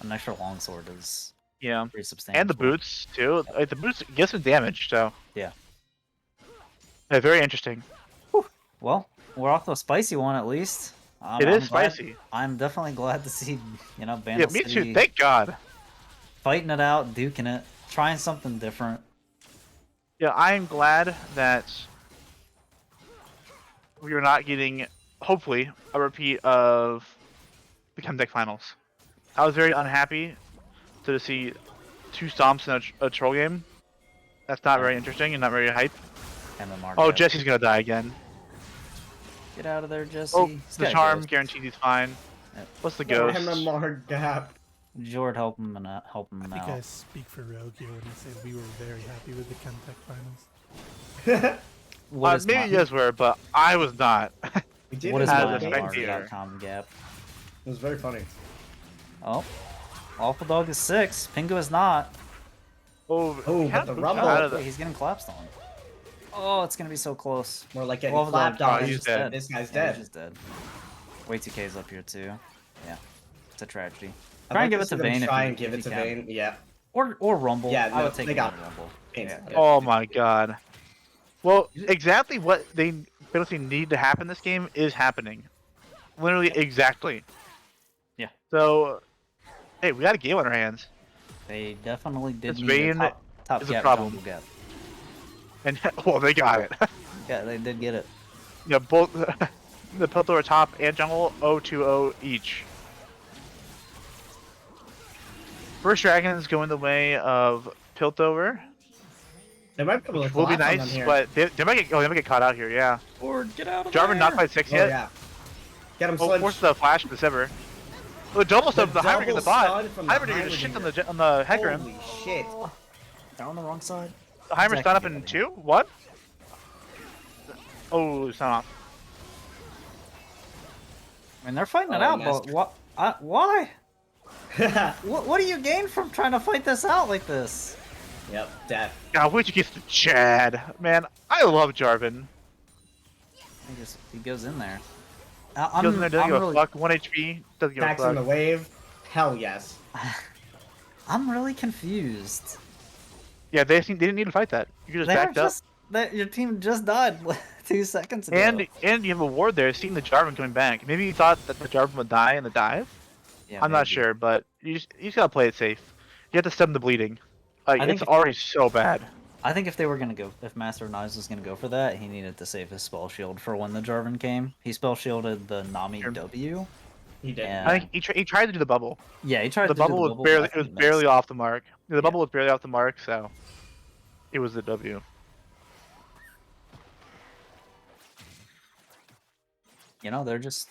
An extra longsword is Yeah. pretty substantial. And the boots too. Like, the boots get some damage, so. Yeah. Yeah, very interesting. Well, we're off to a spicy one at least. It is glad- spicy. I'm definitely glad to see Bandle Yeah, me City too. Thank God. fighting it out, duking it, trying something different. Yeah, I am glad that we are not getting, hopefully, a repeat of the Hextech finals. I was very unhappy to see 2 stomps in a troll game. That's not very interesting and not very hype. MMR. Oh, gap. Jesse's gonna die again. Get out of there, Jesse. Oh, He's the got charm ghost. guarantees he's fine. Yep. What's the No, ghost? MMR gap. Jord help him and help him I think out. I speak for Rogue here when I say we were very happy with the Hextech finals. What is Maybe my- you guys were, but I was not. We did What is as my a spectator. MMR gap? It was very funny. Oh, Awful Dog is 6. Pingu is not. Oh, Oh, he but had the boots rumble- out of Wait, the- he's getting collapsed on. Oh, it's gonna be so close. More like getting Awful clapped Dog, on. oh, he's just dead. This guy's Yeah, dead. he's just dead. Way 2K's up here too. Yeah, it's a tragedy. I'd Try like and give to it to see them Vayne. Try if and you, give if it to you can. Vayne. Yeah. Or Rumble. Yeah, I no, would take they it got over Rumble. Vayne's Yeah. dead. Oh my god. Well, exactly what they basically need to happen this game is happening. Literally exactly. Yeah. So, hey, we got a game on our hands. They definitely did This need Vayne a top is a gap problem. jungle gap. And well, they got it. Yeah, they did get it. Yeah, both the Piltover top and jungle 0-2-0 each. First dragons go in the way of Piltover. They might be able Which to will be collapse on them nice, here. but they might get they might get caught out here. Yeah. Or get out of Jarvan not quite 6 Oh, yet. yeah. Get him, Oh, Sledge. force the flash from the Sivir. Oh, the double stun, the Hybrid in the double bot. stun from the Hybrid gonna Hybrid shit on here. the Hecarim. Holy shit. They're on the wrong side. The Hybrid Zach stun up can in get 2? What? Oh, it's not off. I mean, they're fighting it Oh, out, but master. what? Why? What do you gain from trying to fight this out like this? Yep, death. God, wait to get to Chad. Man, I love Jarvan. He goes in there. He goes in there, doesn't give a fuck. 1 HP, doesn't give a Attacks on the fuck. wave. Hell yes. I'm really confused. Yeah, they didn't need to fight that. You could just They're backed up. just your team just died 2 seconds ago. And you have a ward there, seeing the Jarvan coming back. Maybe you thought that the Jarvan would die in the dive? Yeah, I'm not maybe. sure, but you just gotta play it safe. You have to stem the bleeding. Like, I think it's if- already so bad. I think if they were gonna go, if Master of Knives was gonna go for that, he needed to save his spell shield for when the Jarvan came. He spell shielded the Nami W. He did. And, I think he tried to do the bubble. yeah, he tried The to do bubble was barely but I it was think he barely missed. off the mark. The bubble was barely off the mark, so it was the W. You know, they're just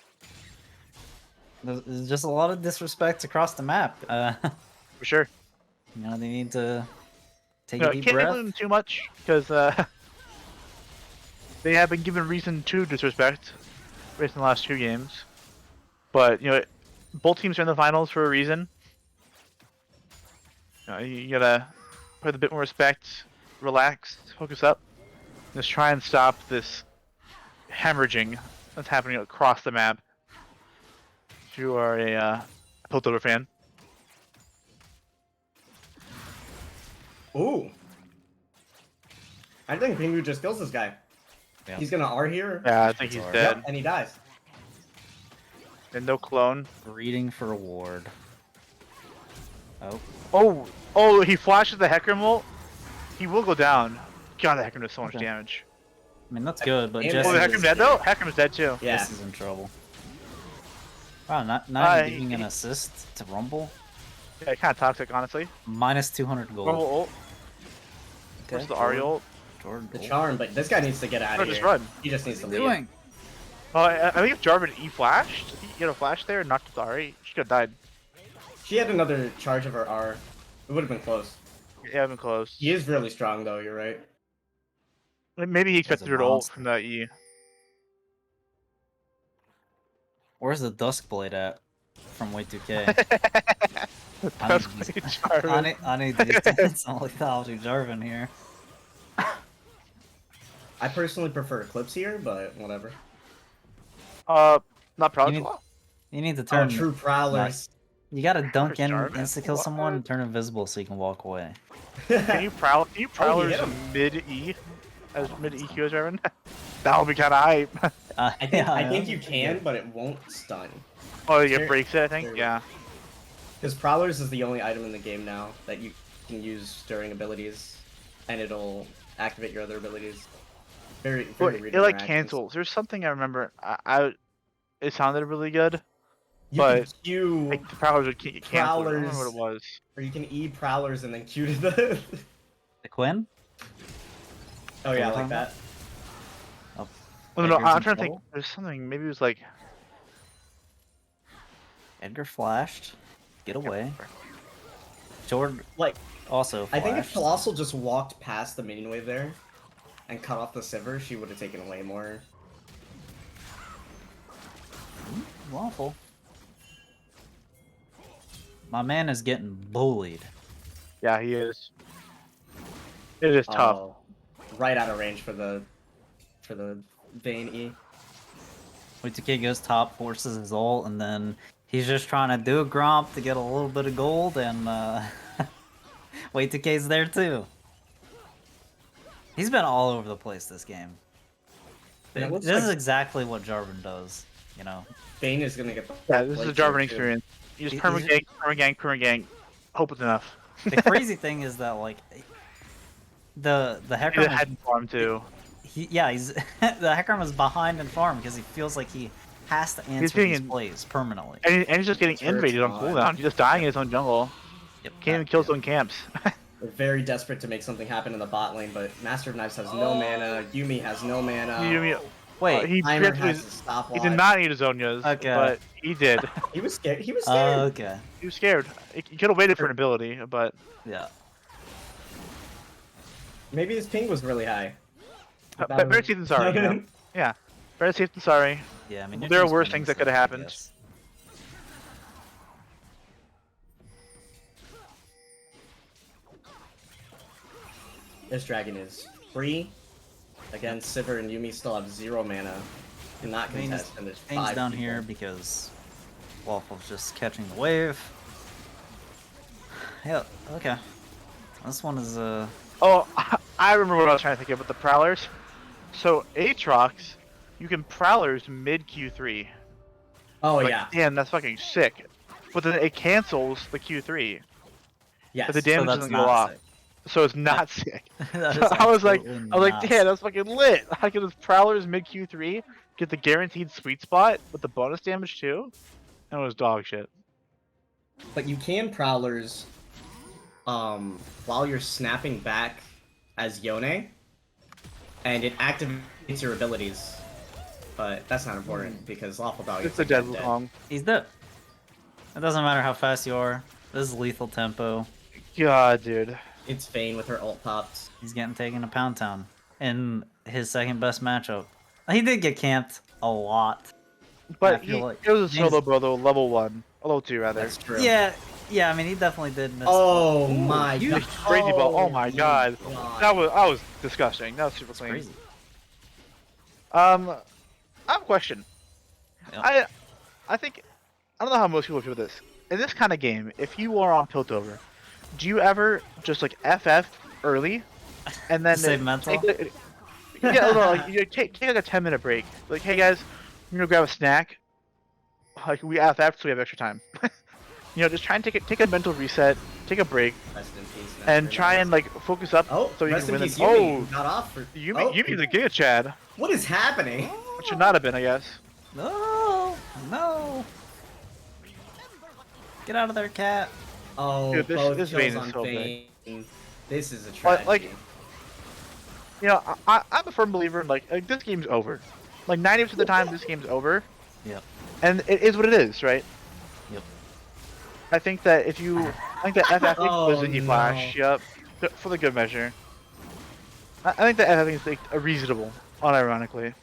there's just a lot of disrespect across the map. For sure. You know, they need to take No, a deep can't breath. blame them too much because they have been given reason to disrespect based on the last 2 games. But you know, both teams are in the finals for a reason. You gotta put a bit more respect, relax, focus up. Just try and stop this hemorrhaging that's happening across the map. If you are a Piltover fan. Ooh. I think Pingu just kills this guy. Yeah. He's gonna R here. Yeah, I think he's Yep, dead. And he dies. And no clone. Reading for a ward. Oh, Oh, he flashes the Hecarim ult. He will go down. God, the Hecarim does so much Okay. damage. I mean that's good, but And Jesse Oh, the Jesse Hecarim's dead though? Hecarim's dead too. Yeah. is in trouble. Wow, not even giving he- an assist to Rumble. Yeah, kind of toxic, honestly. Minus 200 gold. Rumble ult. Okay, Where's the Ahri ult? Jordan. The charm, but this guy needs to get out Or of just here. run. He just needs to leave. Doing. Oh, I think if Jarvan E-flashed, he had a flash there and knocked out the Ahri, she could have died. She had another charge of her R. It would have been close. Yeah, I've been close. He is really strong though, you're right. Maybe he expected a her to ult monster. from that E. Where's the Duskblade at? From Way 2K. That's I quite need, Jarvan. I need to get some lethology Jarvan here. I personally prefer Eclipse here, but whatever. Not proud You need- of You need to Oh, turn. true Prowlers. You gotta dunk in, Jarvan? insta kill What? someone, and turn invisible so you can walk away. Can you prowlers hit him. mid E? As mid EQ as Jarvan? That would be kind of hype. I think you can, but it won't stun. Oh, it Sure. breaks it, I think? Sure. Yeah. Because Prowlers is the only item in the game now that you can use during abilities, and it'll activate your other abilities. Very, Well, very it like interactions. cancels. There's something I remember. It sounded really good. You but can Q Like the prowlers would cancel. I don't remember what Prowlers. it was. or you can E Prowlers and then Q to the. The Quinn? Oh yeah, like that. Oh, Oh, no, Edgar's I'm in trying to think. trouble? There's something. Maybe it was like. Edgar flashed. Get away. Jordan Like, also I flashed. think if Colossal just walked past the minion wave there, and cut off the Sivir, she would have taken away more. Lawful. My man is getting bullied. Yeah, he is. It is tough. Oh, right out of range for the Vayne E. Wait2K goes top, forces his ult, and then he's just trying to do a Gromp to get a little bit of gold, and Wait2K's there too. He's been all over the place this game. And it looks This is like- exactly what Jarvan does. you know. Bane is gonna get. Yeah, this is a Jarvan experience. You just perma gang, hope it's enough. The crazy thing is that like the He's Hecarim ahead in farm too. he's the Hecarim is behind in farm because he feels like he has to answer these plays permanently. And he's just getting Sure, invaded on it's cooldown. He's just dying in his own jungle. Yep, Can't even kill his own camps. We're very desperate to make something happen in the bot lane, but Master of Knives has no mana. Yumi has no mana. Yumi- Wait, he Timer actually- has to stop. He did not need his Zonias, Okay. but he did. He was scared. He was scared. Okay. He was scared. He could have waited for an ability, but Yeah. Maybe his ping was really high. better safe than sorry. You know? Yeah, better safe than sorry. Yeah, I mean There are worse things that could have happened. Yes. This dragon is free. Again, Sivir and Yumi still have 0 mana. Cannot contest, and there's Things 5 down people. here because Waffle's just catching the wave. Yeah, okay. This one is Oh, I remember what I was trying to think of with the Prowlers. So Aatrox, you can Prowlers mid Q3. Oh Like, yeah. Damn, that's fucking sick. But then it cancels the Q3. Yes. But the damage that's doesn't go not off. sick. So it's not sick. that So is I was like, absolutely not damn, that's fucking lit. I can just Prowlers mid Q3, get the guaranteed sweet spot with the bonus damage too. And it was dog shit. But you can Prowlers while you're snapping back as Yone, and it activates your abilities. But that's not important because Lawful Dog It's is a dead Wukong. He's dead. It doesn't matter how fast you are. This is lethal tempo. God, dude. It's Vayne with her ult pops. He's getting taken to Pound Town in his second best matchup. He did get camped a lot. But I feel like it was a James- solo bro though, level 1. Level 2 rather. That's true. Yeah, I mean he definitely did miss. Oh Ooh, my you- god. Crazy ball. Oh my god. God. That was disgusting. That was super That's clean. crazy. I have a question. Yep. I think I don't know how most people feel this. In this kind of game, if you are on Piltover, do you ever just like FF early and then Save mental? yeah, like, you take like a 10-minute break. Like, hey guys, I'm gonna grab a snack. Like we FF so we have extra time. You know, just try and take a mental reset, take a break, Rest in peace, and Master try Knight. and like focus up Oh, so you rest can in win. peace, Oh, Yumi. Not off for. you mean the Giga Chad? What is happening? It should not have been, I guess. No. Get out of there, cat. Oh, Dude, this both Vayne kills is on so Vayne. This is a But, tragedy. like, you know, I'm a firm believer in like this game's over. Like 90% of the time, this game's over. Yep. And it is what it is, right? Yep. I think that if you, I think that FF Oh, was Indie Flash, yep, for the good measure. I think that FF is like a reasonable, unironically.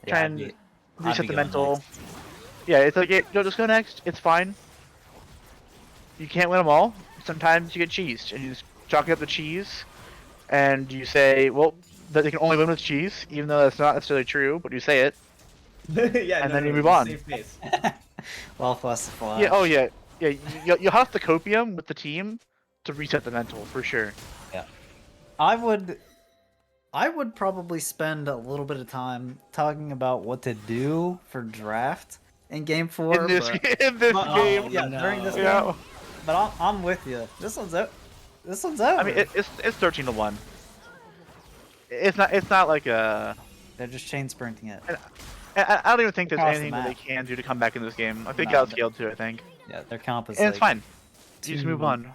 Yeah, Try I'd and be reset the going mental. next. Yeah, it's like, just go next. It's fine. You can't win them all. Sometimes you get cheesed, and you just chalk up the cheese, and you say, well, that they can only win with cheese, even though that's not necessarily true, but you say it. Yeah, and no, then you no, move it's on. safe pace. Well, plus the flash. Yeah. Oh yeah. Yeah. You have to copium with the team to reset the mental for sure. I would probably spend a little bit of time talking about what to do for draft in game 4. In this but- in this Oh, game. yeah, no. during this Yeah. game. But I'm with you. This one's out. This one's over. I mean, it's 13-1. It's not like a. They're just chain sprinting it. I don't even think there's Across the anything that they map. can do to come back in this game. I think No, outscaled too. I think. Yeah, their comp is And it's like fine. You just move too- on.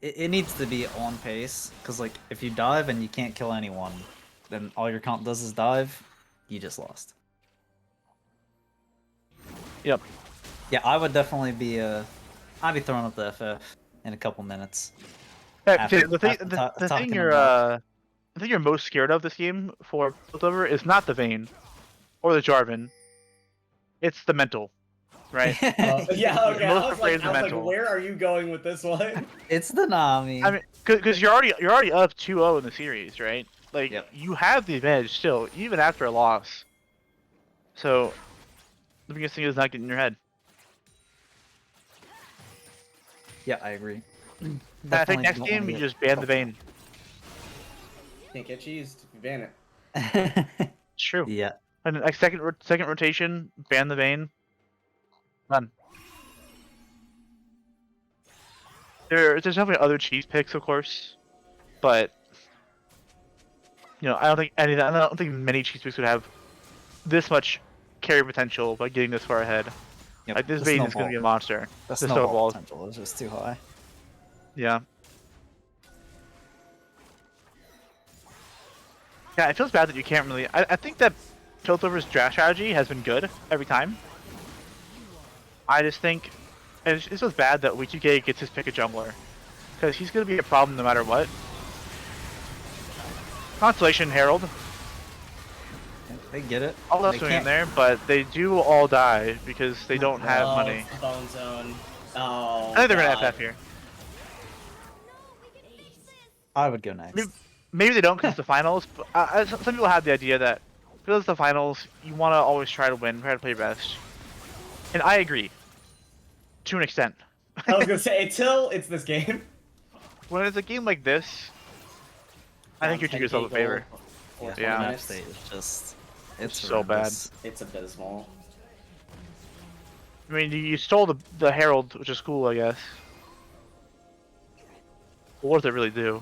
It needs to be on pace, because like if you dive and you can't kill anyone, then all your comp does is dive. You just lost. Yep. Yeah, I would definitely be I'd be throwing up the FF in a couple minutes. Yeah, After- the thing, after the, ta- the talking thing you're about- the thing you're most scared of this game for Piltover is not the Vayne or the Jarvan. It's the mental, right? Yeah, okay. Most I was afraid like, of the mental. where are you going with this one? It's the Nami. I mean, because you're already up 2-0 in the series, right? Like Yep. you have the advantage still, even after a loss. So the biggest thing is not getting in your head. Yeah, I agree. And I think next game you just ban the Vayne. Can't get cheesed if you ban it. just. It's true. Yeah. And like second rotation, ban the Vayne. None. There's definitely other cheese picks, of course, but I don't think any of that. I don't think many cheese picks would have this much carry potential by getting this far ahead. Yep, Like this the Vayne is snowball. gonna be a monster. The The snowball snowballs. potential is just too high. Yeah. Yeah, it feels bad that you can't really. I think that Piltover's draft strategy has been good every time. I just think and it feels bad that W2K gets his pick a jungler, because he's gonna be a problem no matter what. Constellation Herald. They get it. All They that's swing in can't- there, but they do all die because they don't have money. Bone zone. Oh. I think they're gonna God. FF here. I would go next. Maybe they don't because it's the finals, but some people have the idea that because it's the finals, you want to always try to win, try to play your best. And I agree, to an extent. I was gonna say until it's this game. When it's a game like this, I think you do yourself a favor. Yeah. Match state is just it's so bad. horrendous. It's abysmal. I mean, you stole the Herald, which is cool, I guess. But what does it really do?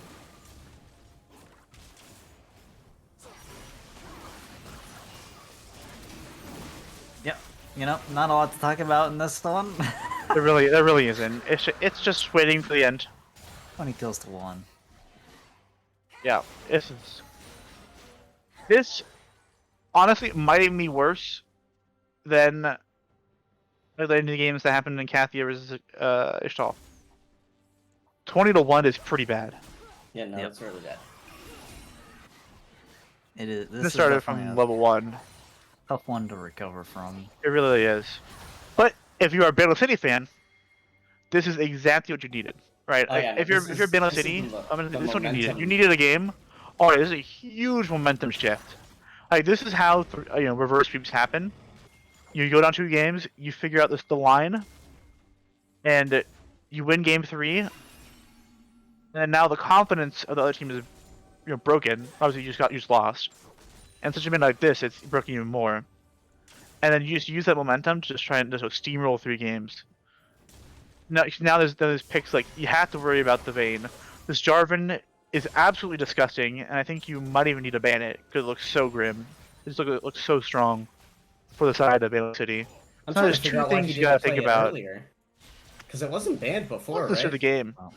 Yep. Not a lot to talk about in this one. There really isn't. It's just waiting for the end. 20 kills to 1. Yeah, this honestly might even be worse than the games that happened in Kathia versus Ishtal. 20 to 1 is pretty bad. Yeah, no, it's really bad. It is. This started from level 1. Tough one to recover from. It really is. But if you are a Bandle City fan, this is exactly what you needed, right? Oh, yeah, if you're Bandle this is City, the this is what you needed. momentum. You needed a game. Oh, this is a huge momentum shift. Like this is how reverse sweeps happen. You go down 2 games, you figure out the line, and you win game 3. And now the confidence of the other team is broken. Obviously, you just lost. And such a man like this, it's broken even more. And then you just use that momentum to just try and just steamroll 3 games. Now there's picks like you have to worry about the Vayne. This Jarvan is absolutely disgusting, and I think you might even need to ban it because it looks so grim. It looks so strong for the side of Bandle City. I'm So trying there's to figure 2 out why things he you gotta didn't think play it about. earlier. Because it wasn't banned before, This right? is the game. Oh.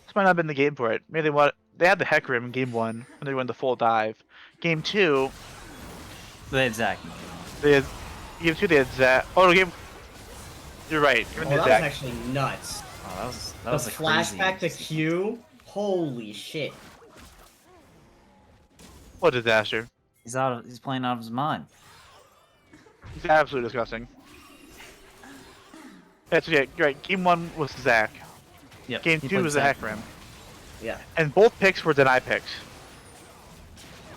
This might not have been the game for it. Maybe they had the Heck Rim in game 1 when they went the full dive. Game 2, They had Zac. game 2 they had Zac. Oh, game. You're right. Oh, Even that the was Zac. actually nuts. Oh, that The was a crazy. flashback to Q. Holy shit. What a disaster. He's playing out of his mind. It's absolutely disgusting. That's yeah, right. Game 1 was Zac. Yep. Game he 2 played was the Zac. Heck Rim. Yeah. And both picks were deny picks.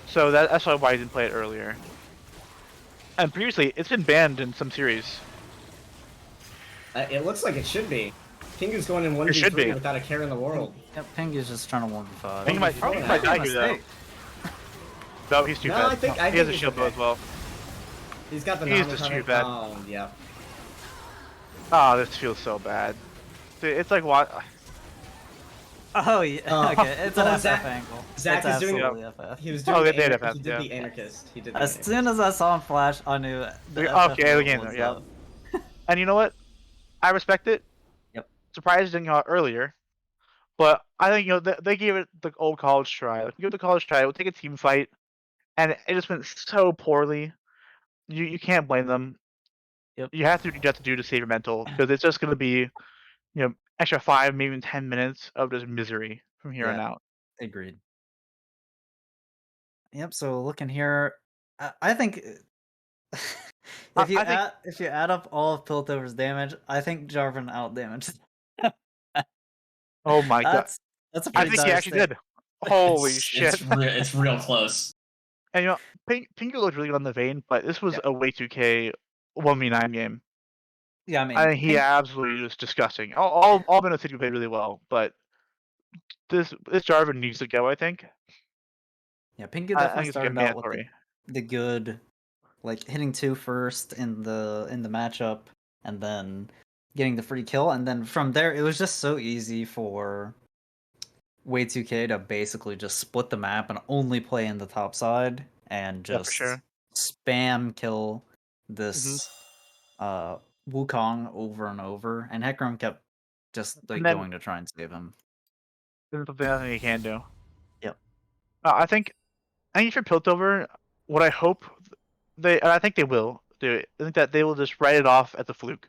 So that's probably why he didn't play it earlier. And previously, it's been banned in some series. It looks like it should be. Pingu's going in It should 1v3 be. without a care in the world. Yep. Ping is just trying to 1v5. He might die here though. No, he's too No, bad. I think he has a he's shield bow okay. as well. He's got the He's non just too bad. Oh, yeah. Oh, this feels so bad. Dude, it's like what? Oh yeah. Okay. It's an Oh, FF Zac- angle. Zac it's is doing- absolutely FF. He was doing Oh, the they did anar- FF, he did yeah. the anarchist. He did the As anarchist. soon as I saw him flash, I knew the Okay, FF again, was yeah. up. And you know what? I respect it. Yep. Surprised it didn't come out earlier. But I think they gave it the old college try. Like, give it the college try. We'll take a team fight, and it just went so poorly. You can't blame them. Yep. You have to do what you have to do to save your mental because it's just going to be, extra 5, maybe even 10 minutes of just misery from here on Yeah. out. Agreed. Yep. So looking here, I think if you add up all of Piltover's damage, I think Jarvan out damaged. Oh my god! That's a I pretty think he dire actually state. did. Holy shit! It's real close. And Pingu looked really good on the Vayne, but this was a way 2K 1v9 game. Yeah, I mean, I think he absolutely was disgusting. All Bandle City played really well, but this Jarvan needs to go. I think. Yeah, Pingu I definitely think it's started gonna be out with mandatory. the good like hitting 2 first in the matchup, and then getting the free kill, and then from there it was just so easy for Way2K to basically just split the map and only play in the top side and Yeah, for just sure. spam kill this Wukong over and over, and Hecarim kept just like And then going to try and save him. there's something else you can do. Yep. I think for Piltover, what I hope and I think they will do it. I think that they will just write it off as a fluke,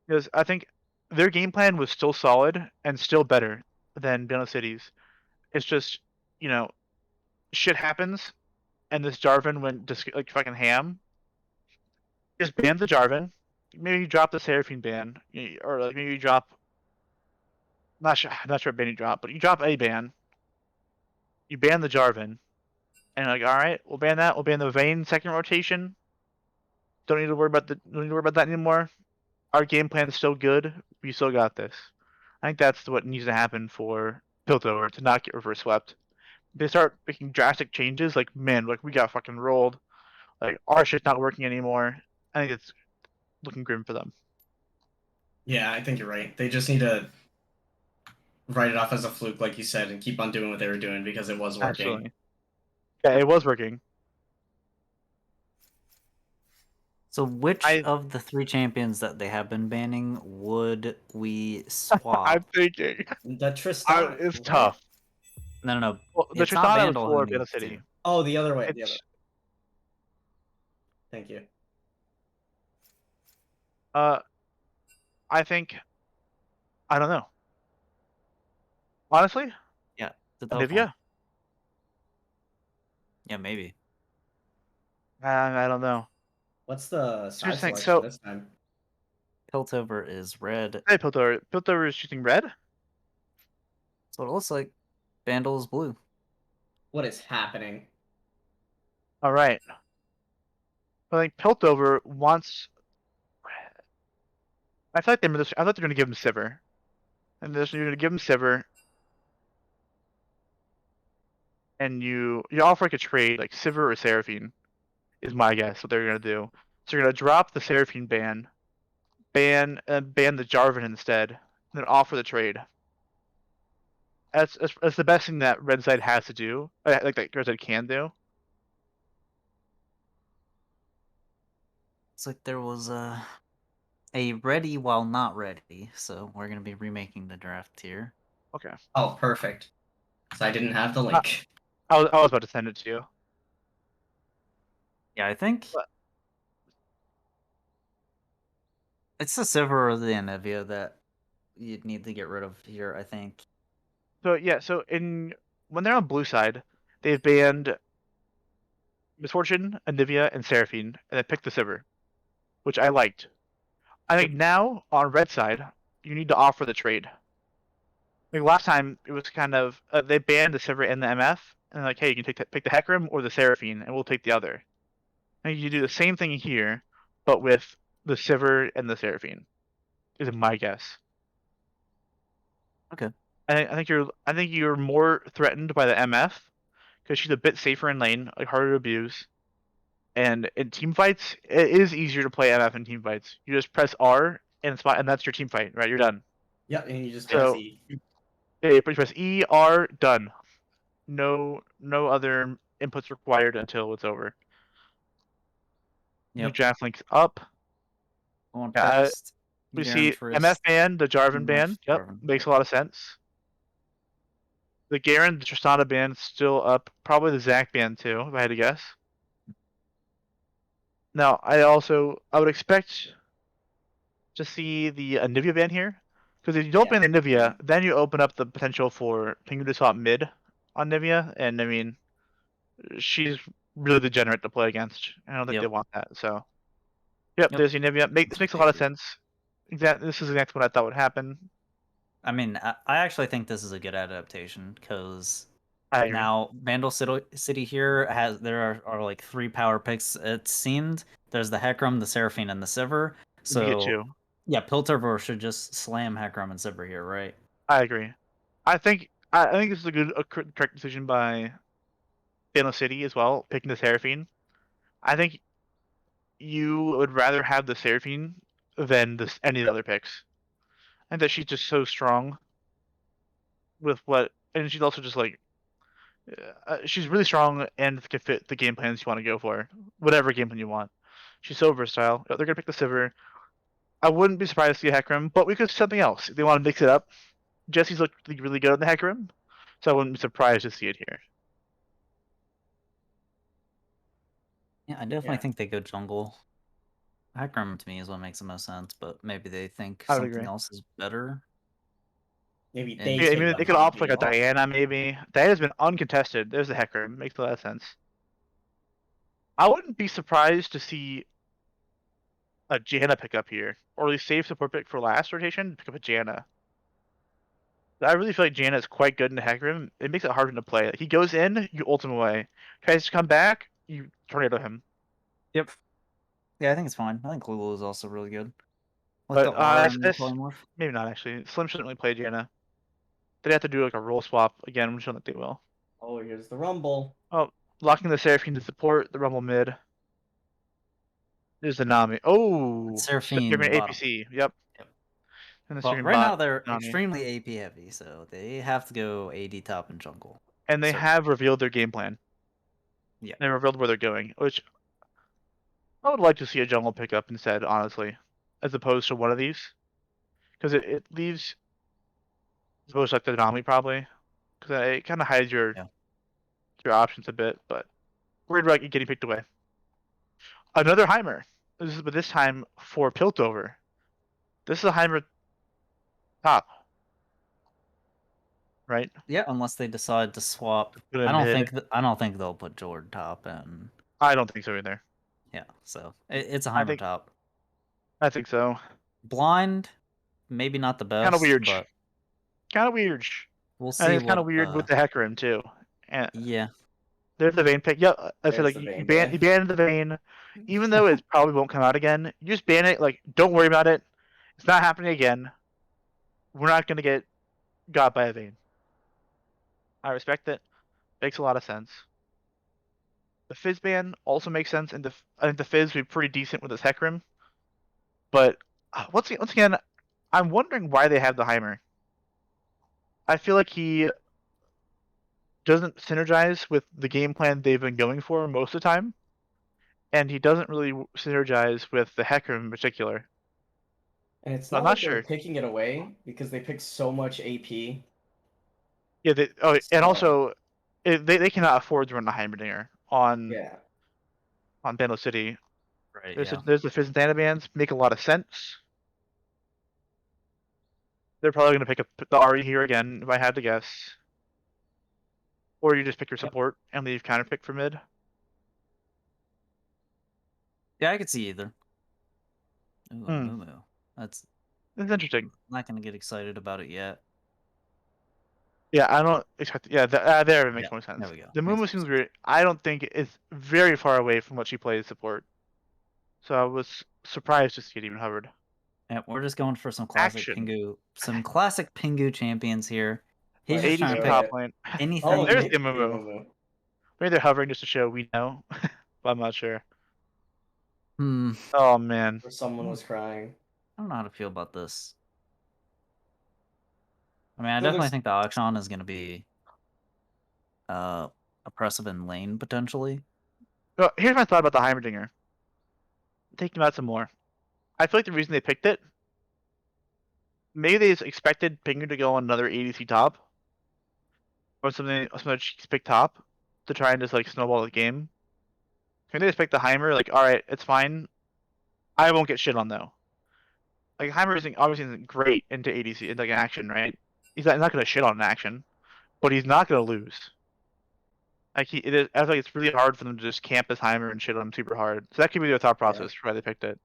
because I think their game plan was still solid and still better than Bandle City's. It's just, you know, shit happens, and this Jarvan went just like fucking ham. Just ban the Jarvan. Maybe you drop the Seraphine ban, or like maybe you drop. Not sure what ban you drop, but you drop a ban. You ban the Jarvan, and like, all right, we'll ban that. We'll ban the Vayne second rotation. Don't need to worry about that anymore. Our game plan is still good. We still got this. I think that's what needs to happen for Piltover to not get reverse swept. They start making drastic changes, like, man, like we got fucking rolled. Like, our shit's not working anymore. I think it's looking grim for them. Yeah, I think you're right. They just need to write it off as a fluke, like you said, and keep on doing what they were doing because it was working. Absolutely. Yeah, it was working. So which of the 3 champions that they have been banning would we swap? I'm thinking. The Tristana. It's tough. No. Well, the It's not Tristana was Bandle for who Bandle needs City. to. Oh, the other way. The other It's, way. Thank you. I think. I don't know. Honestly, Yeah, the Olivia. Yeah, maybe. I don't know. What's the side Interesting, selection so- this time? Piltover is red. Hey, Piltover. Piltover is shooting red. That's what it looks like. Bandle is blue. What is happening? All right. I think Piltover wants. I feel like I thought they're going to give him Sivir, and you're going to give him Sivir, and you offer like a trade, like Sivir or Seraphine, is my guess what they're going to do. So you're going to drop the Seraphine ban the Jarvan instead, and then offer the trade. That's the best thing that Red Side has to do, like that Red Side can do. It's like there was a ready while not ready, so we're gonna be remaking the draft here. Okay. Oh, perfect. So I didn't have the link. I was about to send it to you. Yeah, I think it's the Sivir or the Anivia that you'd need to get rid of here, I think. So yeah, when they're on blue side, they've banned Misfortune, Anivia, and Seraphine, and they picked the Sivir, which I liked. I think now on red side, you need to offer the trade. Like last time, it was kind of they banned the Sivir and the MF, and like, hey, you can pick the Hecarim or the Seraphine, and we'll take the other. And you do the same thing here, but with the Sivir and the Seraphine. Is my guess. Okay. I think you're more threatened by the MF because she's a bit safer in lane, like harder to abuse. And in team fights, it is easier to play MF in team fights. You just press R and that's your team fight, right? You're done. Yeah, and you just So, E. yeah, you press E, R, done. No other inputs required until it's over. Yep. Draft links up. Going Yeah, past we Garen see first. MF ban, the Jarvan MF ban. Yep, Jarvan. makes a lot of sense. The Garen, the Tristana ban still up. Probably the Zac ban too, if I had to guess. Now, I would expect to see the Anivia ban here, because if you don't ban the Anivia, then you open up the potential for Pingu to swap mid on Anivia, and I mean, she's really degenerate to play against. I don't think they want that. So, yep. There's the Anivia. This makes a lot of sense. This is exactly what I thought would happen. I mean, I actually think this is a good adaptation because I agree. now Bandle City here there are like 3 power picks. It seemed there's the Hecarim, the Seraphine, and the Sivir. You get So 2. yeah, Piltover should just slam Hecarim and Sivir here, right? I agree. I think this is a correct decision by Bandle City as well, picking the Seraphine. I think you would rather have the Seraphine than any of the other picks. And that she's just so strong with and she's also just like, she's really strong and can fit the game plans you want to go for, whatever game plan you want. She's so versatile. They're gonna pick the Sivir. I wouldn't be surprised to see a Hecarim, but we could do something else if they want to mix it up. Jesse's looked really good in the Hecarim, so I wouldn't be surprised to see it here. Yeah, I definitely think they go jungle. Hecarim to me is what makes the most sense, but maybe they think I would something agree. else is better. Maybe And- they. Yeah, I take mean, the they could opt for Poppy like a off. Diana maybe. Diana's been uncontested. There's the Hecarim. Makes a lot of sense. I wouldn't be surprised to see a Janna pick up here, or at least save support pick for last rotation. Pick up a Janna. I really feel like Janna is quite good in the Hecarim. It makes it hard to play. He goes in, you ult him away. Tries to come back, you tornado him. Yep. Yeah, I think it's fine. I think Lulu is also really good. With But the R and the this polymorph. maybe not actually. Slim shouldn't really play Janna. They'd have to do like a role swap again, which I don't think they will. Oh, here's the Rumble. Oh, locking the Seraphine to support the Rumble mid. There's the Nami. Oh, Seraphine Seraphine bottom. APC. Yep. Yep. And the Well, Seraphine right bot, now they're Nami. extremely AP heavy, so they have to go AD top and jungle. And they So- have revealed their game plan. Yeah. They revealed where they're going, which I would like to see a jungle pick up instead, honestly, as opposed to one of these, because it leaves, as opposed to like the Nami probably, because it kind of hides your options a bit. But worried about you getting picked away. Another Heimer. But this time for Piltover. This is a Heimer top, right? Yeah, unless they decide to swap. Put it I don't mid. think I don't think they'll put Jord top and I don't think so either. yeah. So it's a I Heimer think- top. I think so. Blind, maybe not the best. Kind of weird. but Kind of weird. we'll I see. think it's kind of what, weird with the Hecarim too. And Yeah. there's the Vayne pick. Yeah, I said There's like the you Vayne ban guy. you ban the Vayne, even though it probably won't come out again. You just ban it. Like, don't worry about it. It's not happening again. We're not gonna get got by a Vayne. I respect it. Makes a lot of sense. The Fizz ban also makes sense, and I think the Fizz would be pretty decent with this Hecarim. But once again, I'm wondering why they have the Heimer. I feel like he doesn't synergize with the game plan they've been going for most of the time, and he doesn't really synergize with the Hecarim in particular. And it's I'm not not like they're sure. taking it away because they pick so much AP. Yeah, and So- also they cannot afford to run the Heimerdinger on Yeah. Bandle City. Right. There's the Fizz and Thana bans, make a lot of sense. They're probably going to pick up the Ari here again, if I had to guess. Or you just pick your support and leave counter pick for mid. Yeah, I could see either. Ooh, Hmm. Moo. That's It's interesting. I'm not gonna get excited about it yet. Yeah, I don't expect. Yeah, there it makes Yeah, more sense. there we go. The Makes Mumu seems weird. I don't think it's very far away from what she plays support. So I was surprised to see it even hovered. Yeah, we're just going for some classic Action. Pingu, some classic Pingu champions here. He's just 80 trying to top pick lane. anything. Oh, There's yeah, the Mumu. Maybe they're hovering just to show we know, but I'm not sure. Hmm. Oh man. Or someone was crying. I don't know how to feel about this. I mean, I No, definitely there's- think the Akshan is going to be oppressive in lane potentially. Well, here's my thought about the Heimerdinger. Thinking about some more. I feel like the reason they picked it, maybe they just expected Pingu to go on another ADC top, or something cheeks pick top, to try and just like snowball the game. Maybe they just picked the Heimer, like, all right, it's fine. I won't get shit on though. Like Heimer obviously isn't great into ADC, into like action, right? He's not gonna shit on an action, but he's not gonna lose. Like I feel like it's really hard for them to just camp as Heimer and shit on him super hard. So that could be their thought process for why they picked it.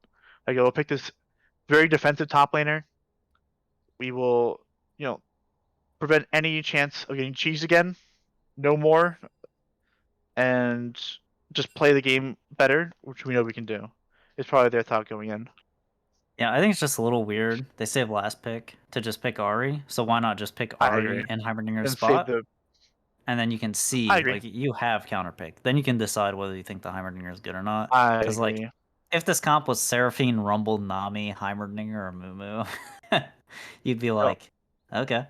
Like, we'll pick this very defensive top laner. We will, prevent any chance of getting cheesed again. No more. And just play the game better, which we know we can do. It's probably their thought going in. Yeah, I think it's just a little weird. They saved last pick to just pick Ari, so why not just pick I Ari agree. in Heimerdinger's And save spot? the And then you can see, I agree. like, you have counterpick. Then you can decide whether you think the Heimerdinger is good or not. I Because, like, agree. if this comp was Seraphine, Rumble, Nami, Heimerdinger, or Mumu, you'd be like, okay,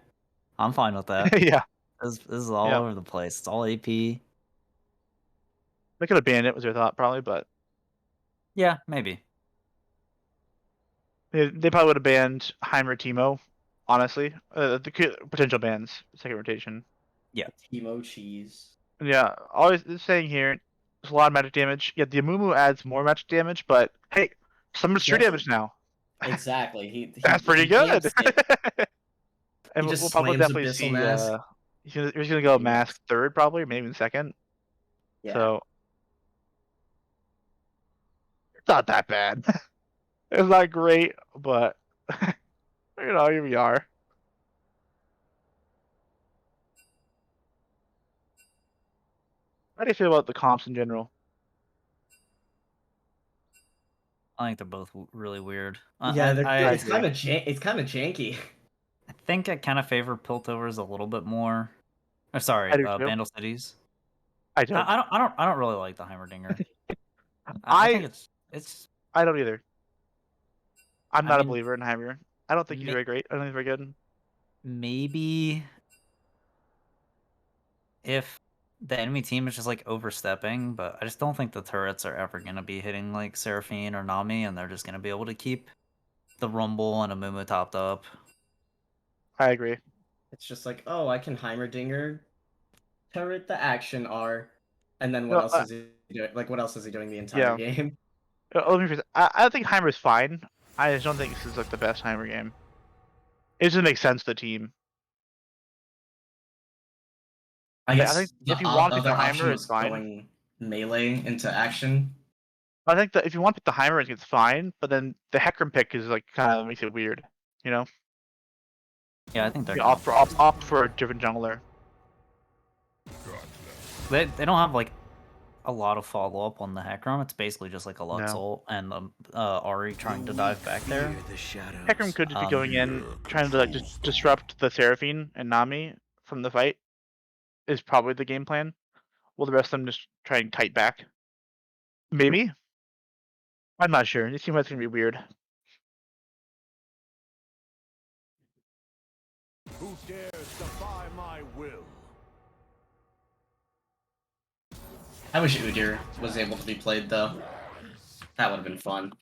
I'm fine with that. Yeah. This is all Yeah. over the place. It's all AP. They could have banned it, was their thought, probably, but Yeah, maybe. they probably would have banned Heimer Timo, honestly. The potential bans, second rotation. Yeah. Timo cheese. Yeah, always saying here, there's a lot of magic damage. Yeah, the Amumu adds more magic damage, but hey, some true Yes. damage now. Exactly. He That's pretty he can't good. stay- And He just we'll probably slams definitely Abyssal see. Mask. He's gonna go mask third, probably, maybe even second. Yeah. So it's not that bad. It's not great, but here we are. How do you feel about the comps in general? I think they're both really weird. Yeah, it's agree. kind of janky. I think I kind of favor Piltovers a little bit more. Or sorry, I do too. Bandle Cities. I don't. I don't really like the Heimerdinger. I think it's. I don't either. I'm I not a mean, believer in Heimer. I don't think he's very great. I don't think he's very good. Maybe if the enemy team is just like overstepping, but I just don't think the turrets are ever gonna be hitting like Seraphine or Nami, and they're just gonna be able to keep the Rumble and a Mumu topped up. I agree. It's just like, oh, I can Heimerdinger, turret the action R, and then what else is he doing? Like, what else is he doing the entire game? Let me rephrase. I think Heimer's fine. I just don't think this is like the best Heimer game. It doesn't make sense to the team. I guess think the if you want to other pick the option Heimer, was it's fine. going melee into action. I think that if you want to pick the Heimer, it's fine. But then the Hecarim pick is like kind of makes it weird, you know? Yeah, I think they're You opt for a different jungler. They don't have like a lot of follow up on the Hecarim. It's basically just like a Lux No. ult and Ahri trying to dive back there. Hecarim could just be going in, trying to like just disrupt the Seraphine and Nami from the fight. Is probably the game plan. Will the rest of them just try and kite back? Maybe. I'm not sure. This seems like it's gonna be weird. Who dares defy my will? I wish Udyr was able to be played though. That would have been fun.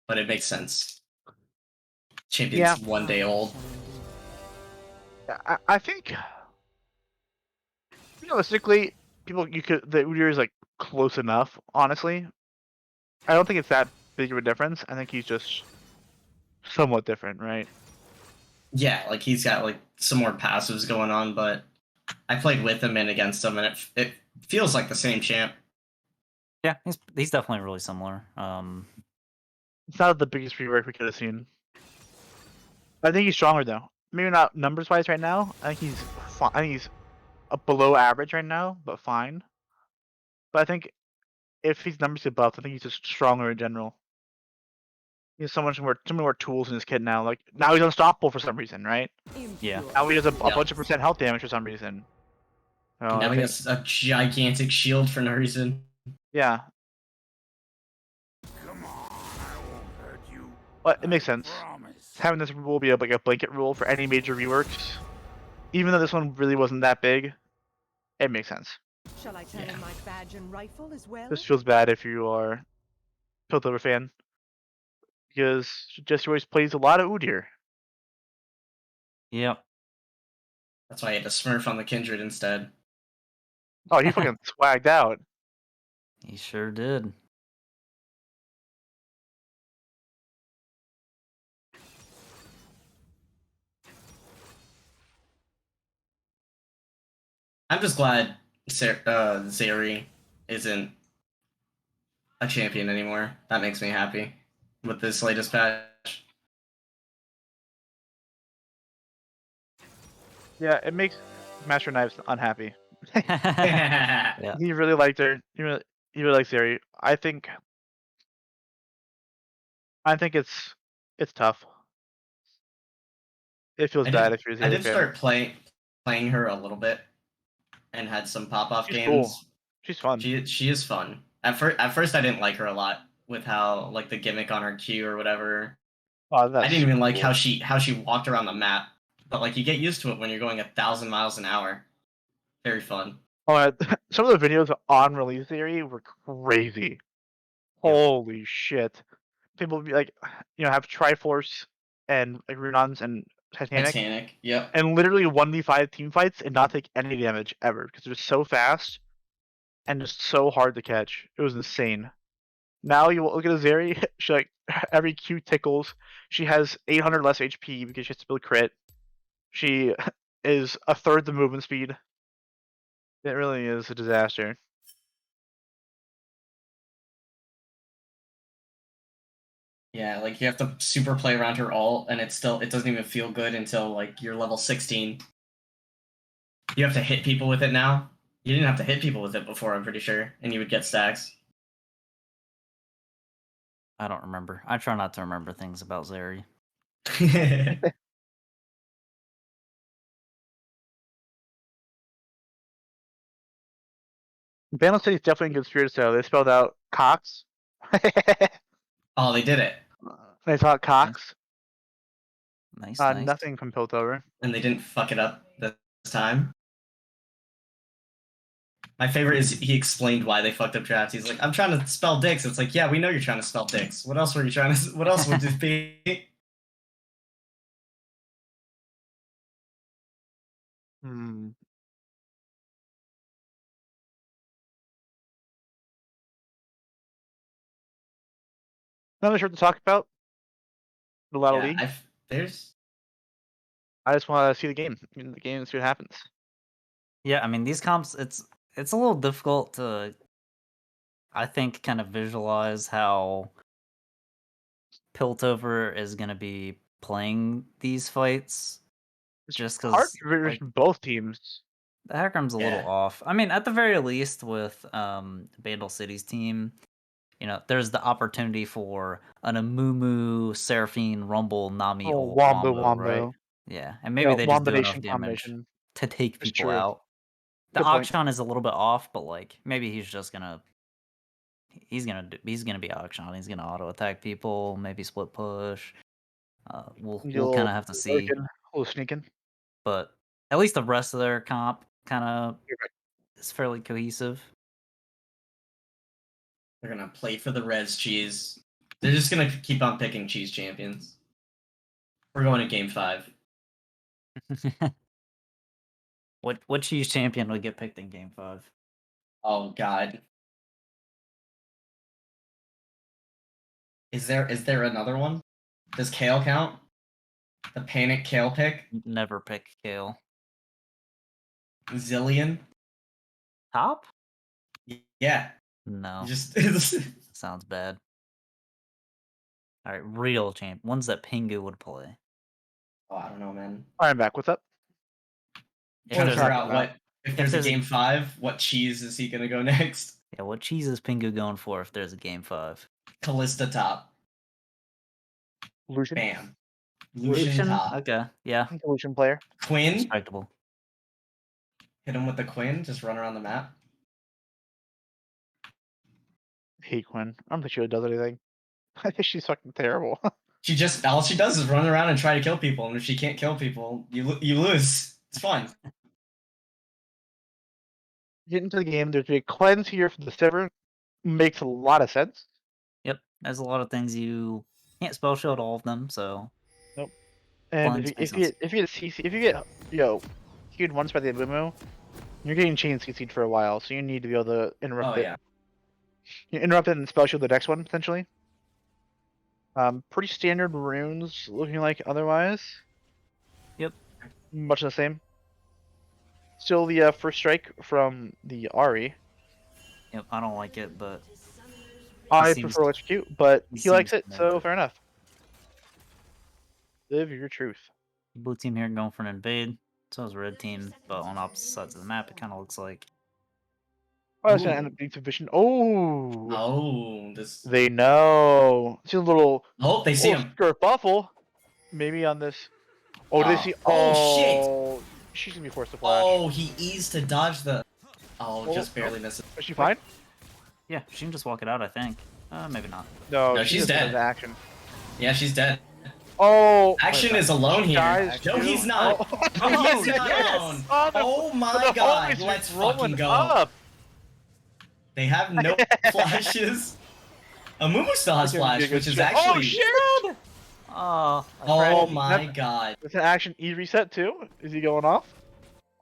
But it makes sense. Champion's 1 day old. I think realistically, the Udyr is like close enough. Honestly, I don't think it's that big of a difference. I think he's just somewhat different, right? Yeah, like he's got like some more passives going on, but I played with him and against him, and it feels like the same champ. Yeah, he's definitely really similar. It's not the biggest rework we could have seen. I think he's stronger though. Maybe not numbers wise right now. I think he's I think he's below average right now, but fine. But I think if he's numbers above, I think he's just stronger in general. He has so much more tools in his kit now. Like now he's unstoppable for some reason, right? Yeah. Now he does a bunch of % health damage for some reason. Now he has a gigantic shield for no reason. Yeah. But it makes sense. Having this rule be like a blanket rule for any major reworks, even though this one really wasn't that big, it makes sense. Shall I turn in my badge and rifle as well? This feels bad if you are a Piltover fan, because Jesse always plays a lot of Udyr. Yep. That's why I had to smurf on the Kindred instead. Oh, he fucking swagged out. He sure did. I'm just glad Zeri isn't a champion anymore. That makes me happy with this latest patch. Yeah, it makes Master Knives unhappy. Yeah. He really liked her. He really likes Zeri. I think it's tough. It feels bad if you're a Zeri I did fan. start playing her a little bit and had some pop-off She's games. cool. She's fun. She is fun. At first I didn't like her a lot with how like the gimmick on her Q or whatever. Oh, I that's didn't even like cool. how she walked around the map, but like you get used to it when you're going 1,000 miles an hour. Very fun. Oh, some of the videos on release theory were crazy. Holy shit! People would be like, have Triforce and like Runons and Titanic, Yep. and literally 1v5 team fights and not take any damage ever because it was so fast and just so hard to catch. It was insane. Now you look at Azeri, she like every Q tickles. She has 800 less HP because she has to build crit. She is a third the movement speed. It really is a disaster. Yeah, like you have to super play around her ult, and it doesn't even feel good until like you're level 16. You have to hit people with it now. You didn't have to hit people with it before, I'm pretty sure, and you would get stacks. I don't remember. I try not to remember things about Zeri. Bandle City's definitely in good spirits though. They spelled out Cox. Oh, they did it. They thought Cox. Nice, Nothing from Piltover. And they didn't fuck it up this time. My favorite is he explained why they fucked up drafts. He's like, I'm trying to spell dicks. It's like, yeah, we know you're trying to spell dicks. What else were you trying to? What else would this be? Another short to talk about. A lot of league. I just want to see the game. The game and see what happens. Yeah, I mean these comps, it's a little difficult to, I think, kind of visualize how Piltover is going to be playing these fights. Just Hard because for both teams. The Hecarim's a little off. I mean, at the very least, with Bandle City's team, there's the opportunity for an Amumu, Seraphine, Rumble, Nami, ult Wombo. right? Yeah, and maybe they just do enough damage to take people out. The Akshan is a little bit off, but like maybe he's just gonna be Akshan. He's gonna auto attack people, maybe split push. We'll kind of have to see. A little sneaking. But at least the rest of their comp kind of is fairly cohesive. They're gonna play for the res cheese. They're just gonna keep on picking cheese champions. We're going to game 5. What cheese champion would get picked in game 5? Oh God. Is there another one? Does Kale count? The panic Kale pick? Never pick Kale. Zillion? Top? Yeah. No. Just sounds bad. All right, real champ. Ones that Pingu would play. Oh, I don't know, man. Alright, I'm back. What's up? Trying to figure out if there's a game 5, what cheese is he gonna go next? Yeah, what cheese is Pingu going for if there's a game 5? Callista top. Lucian. Bam. Lucian top. Okay, yeah. Lucian player. Quinn. Respectable. Hit him with the Quinn. Just run around the map. I hate Quinn. I don't think she does anything. I think she's fucking terrible. All she does is run around and try to kill people, and if she can't kill people, you lose. It's fine. Get into the game. There's a cleanse here for the Sivir. Makes a lot of sense. Yep, there's a lot of things you can't spell shield all of them, so. Nope. And if you get CC, if you get queued once by the Amumu, you're getting chain CC'd for a while, so you need to be able to interrupt it. Yeah. You interrupt it and spell shield the next one potentially. Pretty standard runes looking like otherwise. Yep. Much the same. Still the first strike from the Ari. Yep, I don't like it, but I prefer electrocute, but he likes it, so fair enough. Live your truth. Blue team here going for an invade. So is red team, but on opposite sides of the map, it kind of looks like. Oh, it's gonna end up being sufficient. Oh. Oh, this. They know. See a little. Oh, they see him. Buffle. Maybe on this. Oh, they see. Oh shit. She's gonna be forced to flash. Oh, he eased to dodge the. Oh, just barely misses. Is she fine? Yeah, she can just walk it out, I think. Maybe not. No, No, she she's doesn't have dead. the action. Yeah, she's dead. Oh, Action wait, is alone she here. dies No, too? he's not. Oh, No, he's not yes! alone. Oh, Oh my the god, homies are let's rolling fucking go. up. They have no flashes. Amumu still has flash, which is actually. Oh shit! Oh, Oh my god. It's an action E reset too. Is he going off?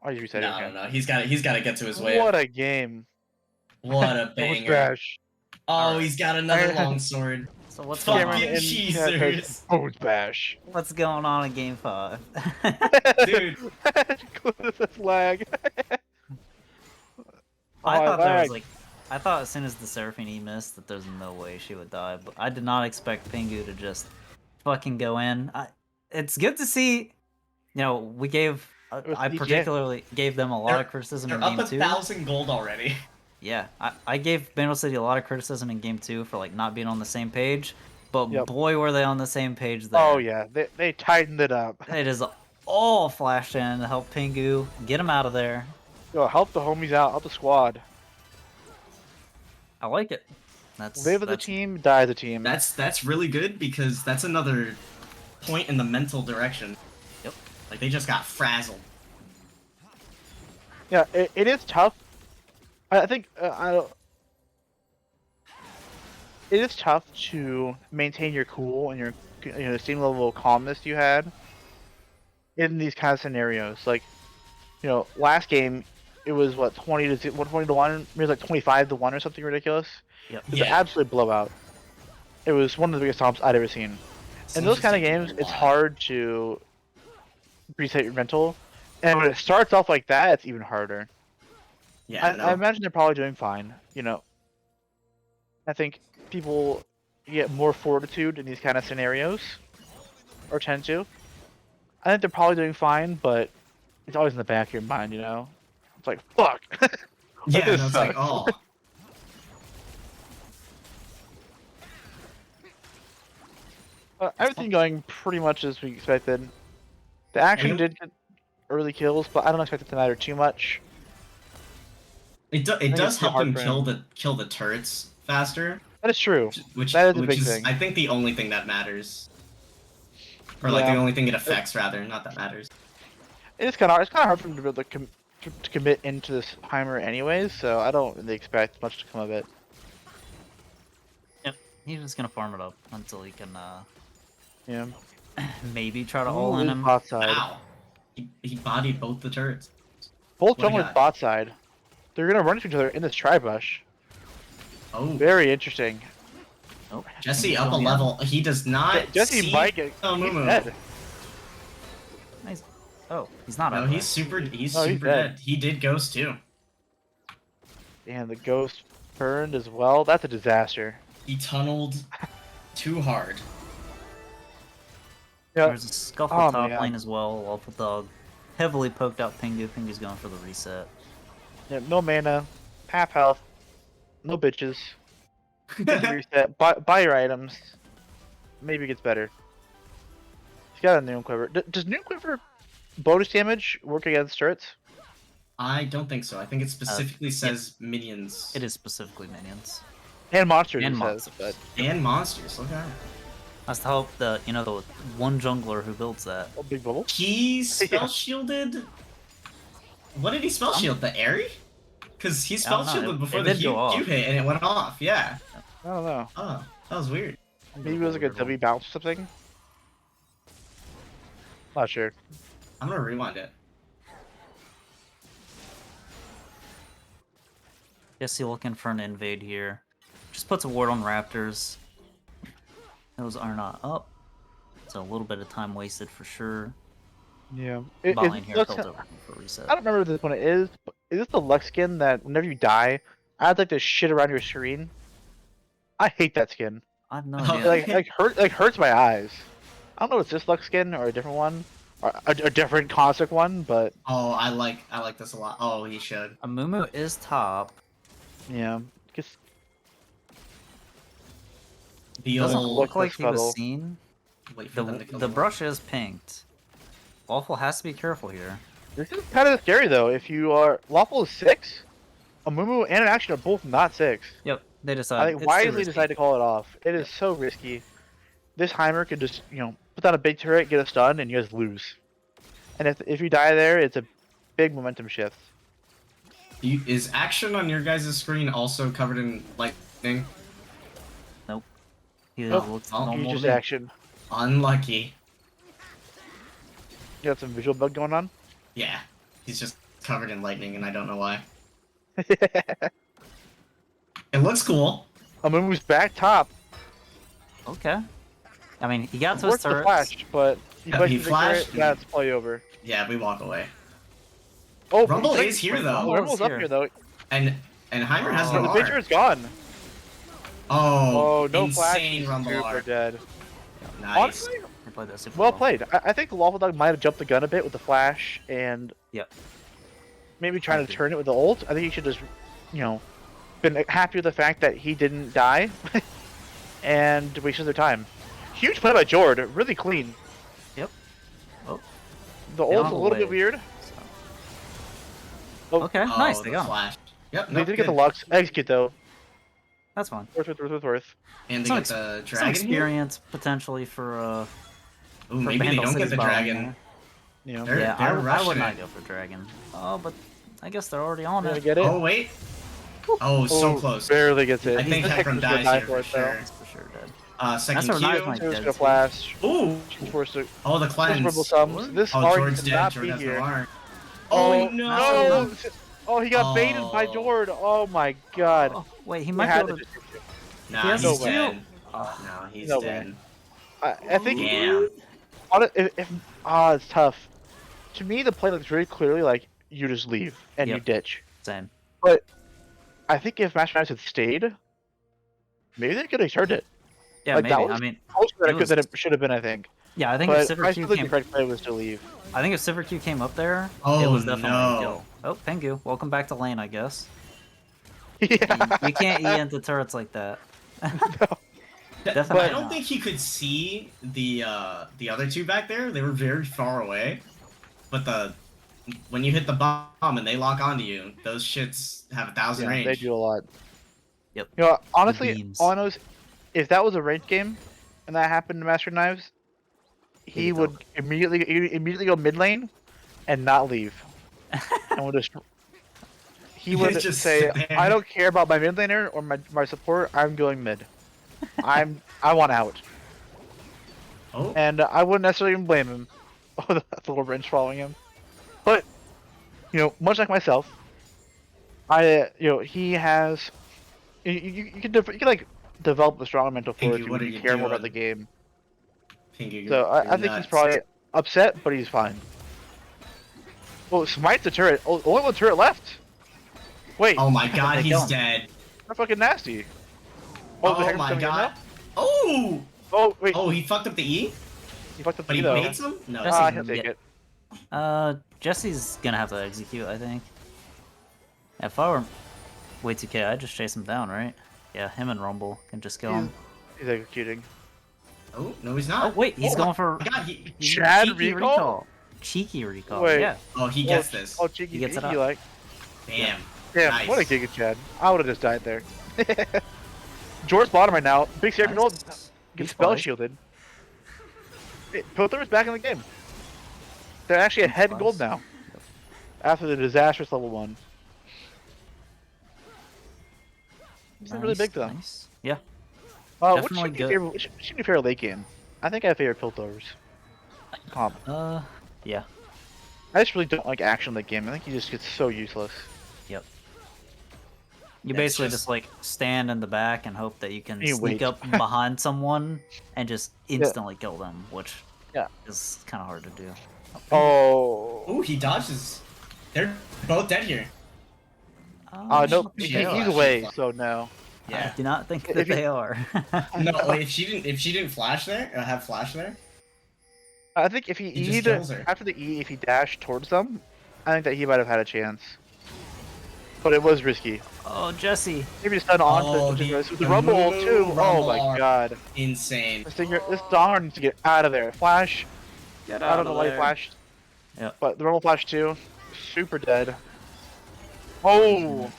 Oh, he's resetting. No, no, he's got to get to his wave. What a game! What a Booz banger. bash. Oh, he's got another long sword. So what's going on? Fucking cheesers. Booz bash. What's going on in Game 5? Dude. This lag. I Oh, thought there was lag. like, I thought as soon as the Seraphine E missed that there's no way she would die, but I did not expect Pingu to just fucking go in. It's good to see, you know, we gave, I particularly gave them a lot of criticism in They're Game up 2. 1,000 gold already. Yeah, I gave Bandle City a lot of criticism in Game 2 for like not being on the same page, but boy were they on the same page there. Oh yeah, they tightened it up. It is all flashed in to help Pingu get him out of there. Yo, help the homies out, help the squad. I like it. Live as a team, die as a team. That's really good because that's another point in the mental direction. Yep. Like they just got frazzled. Yeah, it is tough. I think it is tough to maintain your cool and your the same level of calmness you had in these kind of scenarios. Like, last game it was what 20 to 1, maybe it was like 25 to 1 or something ridiculous. Yep. It was an absolute blowout. It was one of the biggest tops I'd ever seen. In those kind of games, it's hard to reset your mental, and when it starts off like that, it's even harder. Yeah, I imagine they're probably doing fine. I think people get more fortitude in these kind of scenarios, or tend to. I think they're probably doing fine, but it's always in the back of your mind, It's like, fuck! Yeah, and it's like, oh. Everything going pretty much as we expected. The action did get early kills, but I don't expect it to matter too much. It think does it's help hard him for kill the turrets faster. That is true. Which That is a which big is thing. I think the only thing that matters. Or like the Yeah. only thing it affects rather, not that matters. It's kind of hard. It's kind of hard for him to be able to commit into this timer anyways, so I don't really expect much to come of it. Yep. He's just gonna farm it up until he can Yeah. maybe try to all in him. Bot side. Ow. He bodied both the turrets. Both What a junglers guy. bot side. They're gonna run into each other in this tri-bush. Oh. Very interesting. Oh, Jesse up a level. He does not Jesse see might get Mumu. dead. Nice. Oh, he's not. No, up he's super No, he's super dead. He did ghost too. And the ghost burned as well. That's a disaster. He tunneled too hard. Yeah. There's a scuffle Oh, top man. lane as well. Awful dog. Heavily poked out Pingu. Pingu's going for the reset. Yeah, no mana, half health, no bitches. Reset. Buy your items. Maybe it gets better. He's got a Noon Quiver. Does Noon Quiver bonus damage work against turrets? I don't think so. I think it specifically says minions. It is specifically minions. And monsters, And it says, monsters. And monsters. Look at it. That's to hope the the one jungler who builds that. Oh, big bubble. He spell shielded. What did he spell shield? The Airy? Because he I spell don't know, shielded it- before it the did go off. Q hit and it went off. Yeah. I don't know. Oh, that was weird. Maybe it was like a W bounce or something. Not sure. I'm gonna rewind it. Jesse looking for an invade here. Just puts a ward on Raptors. Those are not up. So a little bit of time wasted for sure. Yeah. Bot lane here, Piltover for reset. I don't remember this one it is, but is this the Lux skin that whenever you die, adds like this shit around your screen? I hate that skin. I have no It idea. hurts my eyes. I don't know if it's this Lux skin or a different one, or a different Cossack one, but Oh, I like this a lot. Oh, he should. Amumu is top. yeah. Just Doesn't Beal. look like he Scuttle. was seen. Wait for them to kill The him. brush is pinked. Lawful has to be careful here. this is kind of scary though. If you are Lawful is 6, Amumu and an action are both not 6. Yep. They I decided. think it's too wisely risky. decided to call it off. It is so risky. This Heimer could just, put down a big turret, get a stun, and you guys lose. And if you die there, it's a big momentum shift. Is action on your guys' screen also covered in lightning? Nope. He Nope. looks Oh, normal You to just me. action. Unlucky. You got some visual bug going on? Yeah, he's just covered in lightning, and I don't know why. It looks cool. Amumu's back top. Okay. I mean, he got to his Worked the turrets. flash, but you Yeah, budged he the flashed turret, that's play over. Yeah, we walk away. Oh, Rumble he's is here though. Rumble's up here though. And Heimer has no The R. picture is gone. Oh, Oh, no flash. insane He's Rumble super R. dead. Nice. Honestly, He played that super well played. I think Lawful Dog might have jumped the gun a bit with the flash and Yep. maybe trying to turn it with the ult. I think he should just, been happy with the fact that he didn't die and wasted their time. Huge play by Jord, really clean. Yep. Oh. The They ult's don't a little bit wave, weird. so. Okay, nice. They the got him. flash. Yep. They nope, did get the good. Lux. Execute though. That's fine. Worth. And they Some get the Some dragon here. experience potentially for Ooh, for maybe they Bandle don't get City's the bottom dragon. there. They're, Yeah, they're I rushing would not it. go for dragon. Oh, but I guess they're already on Gonna it. get it. Oh wait. Oh, so close. Barely gets it. I think This Hecarim Hextech's gonna dies die here for for it, though. sure. That's for sure dead. Second That's our knife Q. might Jord's dead gonna too. flash. Ooh. She's forced to. Oh, the This cleanse. Rumble sums. This Oh, Ari Jord's should dead. not Jord be has no here. R. Oh Oh, no! Oh, he got baited by Oh. Jord. Oh my god. Oh, wait, he We might be had able to to. just- Nah, He has he's no way. dead. Oh, no, he's No dead. way. I think. Damn. It's tough. To me, the play looks very clearly like you just leave and you Yep. ditch. Same. But I think if Master Knights had stayed, maybe they could have turned it. Yeah, Like, that maybe. was I mean, closer than it it, was- than it should have been, I think. yeah, I think But if Sivir I Q still think came, the correct play was to leave. I think if Sivir Q came up there, Oh, it was definitely no. a kill. Oh, Pengu, welcome back to lane, I guess. Yeah. You can't E into turrets like that. But I don't not. think he could see the other two back there. They were very far away. But when you hit the bomb and they lock onto you, those shits have 1,000 Yeah, range. they do a lot. Yep. Honestly, beams. all I know is if that was a ranked game and that happened to Master Knives, he He'd would immediately go mid lane and not leave. And would just he would Just say, sit there. "I don't care about my mid laner or my support. I'm going mid. I want out." Oh. And I wouldn't necessarily even blame him. Oh, the little wrench following him. But much like myself, he has. You can like develop a strong mental Pinky, fortitude what when are you you care more about doing? the game. Pinky, So I think he's probably upset, but he's fine. Oh, smite the turret. Oh, only one turret left. Wait. Oh my god, They he's don't. dead. They're fucking nasty. the Oh Hextech my coming in god. now? Oh! Oh wait. Oh, he fucked up the E? He fucked up But the he though. baits him? No. Jesse's He'll gonna take get- it. Jesse's gonna have to execute, I think. If I were Y2K, I'd just chase him down, right? Yeah, him and Rumble can just kill him. He's executing. Oh, no, he's not. Oh wait, he's going for my god, he... Chad cheeky recall? Cheeky recall. Wait. Yeah. Oh, he gets this. Oh, cheeky, He gets it cheeky, up. like. Damn. Damn, Nice. what a Giga Chad. I would have just died there. George's bottom right now. Big Seraphim ult. Nice. Gets He's spell fine. shielded. Piltover's back in the game. They're actually ahead in gold now. After the disastrous level 1. It's not really big though. Nice. Yeah. What's Definitely good. your favorite late game? I think I favor Piltovers. Comp. Yeah. I just really don't like action late game. I think he just gets so useless. Yep. You It's basically just- just like stand in the back and hope that you can You sneak wait. up behind someone and just instantly kill them, which Yeah. is kind of hard to do. Oh. Ooh, he dodges. They're both dead here. Nope. Yeah. He's away, so no. I do not think If that you- they are. No, wait, if she didn't flash there, have flash there. I think if he He just E'd kills her. after the E, if he dashed towards them, I think that he might have had a chance. But it was risky. Oh, Jesse. Maybe just done on Oh, to the- the the Rumble ult Moo too. Rumble Oh my art. god. Insane. This Donghorn needs to get out of there. Flash. Get I don't know why he flashed. Yep. But the Rumble flash too. Super dead. Oh.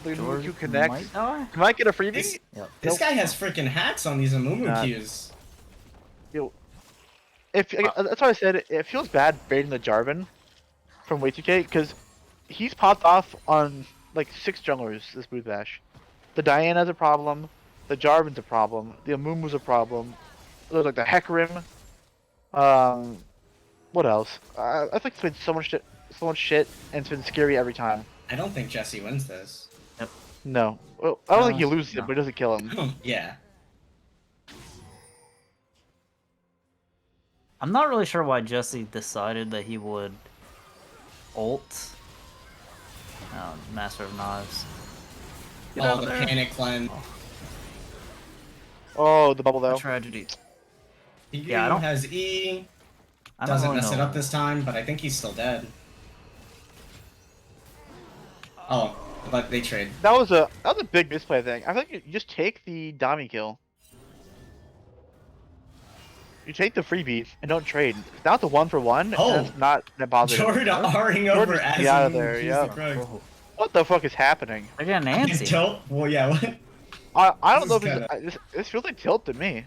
The George Mumu connects. might die? Might get a freebie. This guy has freaking hacks on these Amumu Nah. Qs. Yo, if that's why I said it feels bad baiting the Jarvan from Y2K because he's popped off on like 6 junglers this Booz Bash. The Diana's a problem. The Jarvan's a problem. The Amumu's a problem. There's like the Hecarim. What else? I think it's been so much shit, and it's been scary every time. I don't think Jesse wins this. No, well, I don't think he loses it, but it doesn't kill him. Yeah. I'm not really sure why Jesse decided that he would ult. Master of Knives. Get out Oh, of the there. panic cleanse. Oh, the bubble though. Tragedy. Yeah, I don't has E. I don't Doesn't really mess it know. up this time, but I think he's still dead. Oh, but they trade. That was a big misplay thing. I think you just take the Dami kill. You take the freebie and don't trade. It's not the 1-for-1. Oh. And it's not that bothers. Jordan R-ing over as Get out of he there. moves Yeah. the Krug. What the fuck is happening? They're getting antsy. Tilt? Well, yeah. What? I don't know This if is this feels like tilt to me.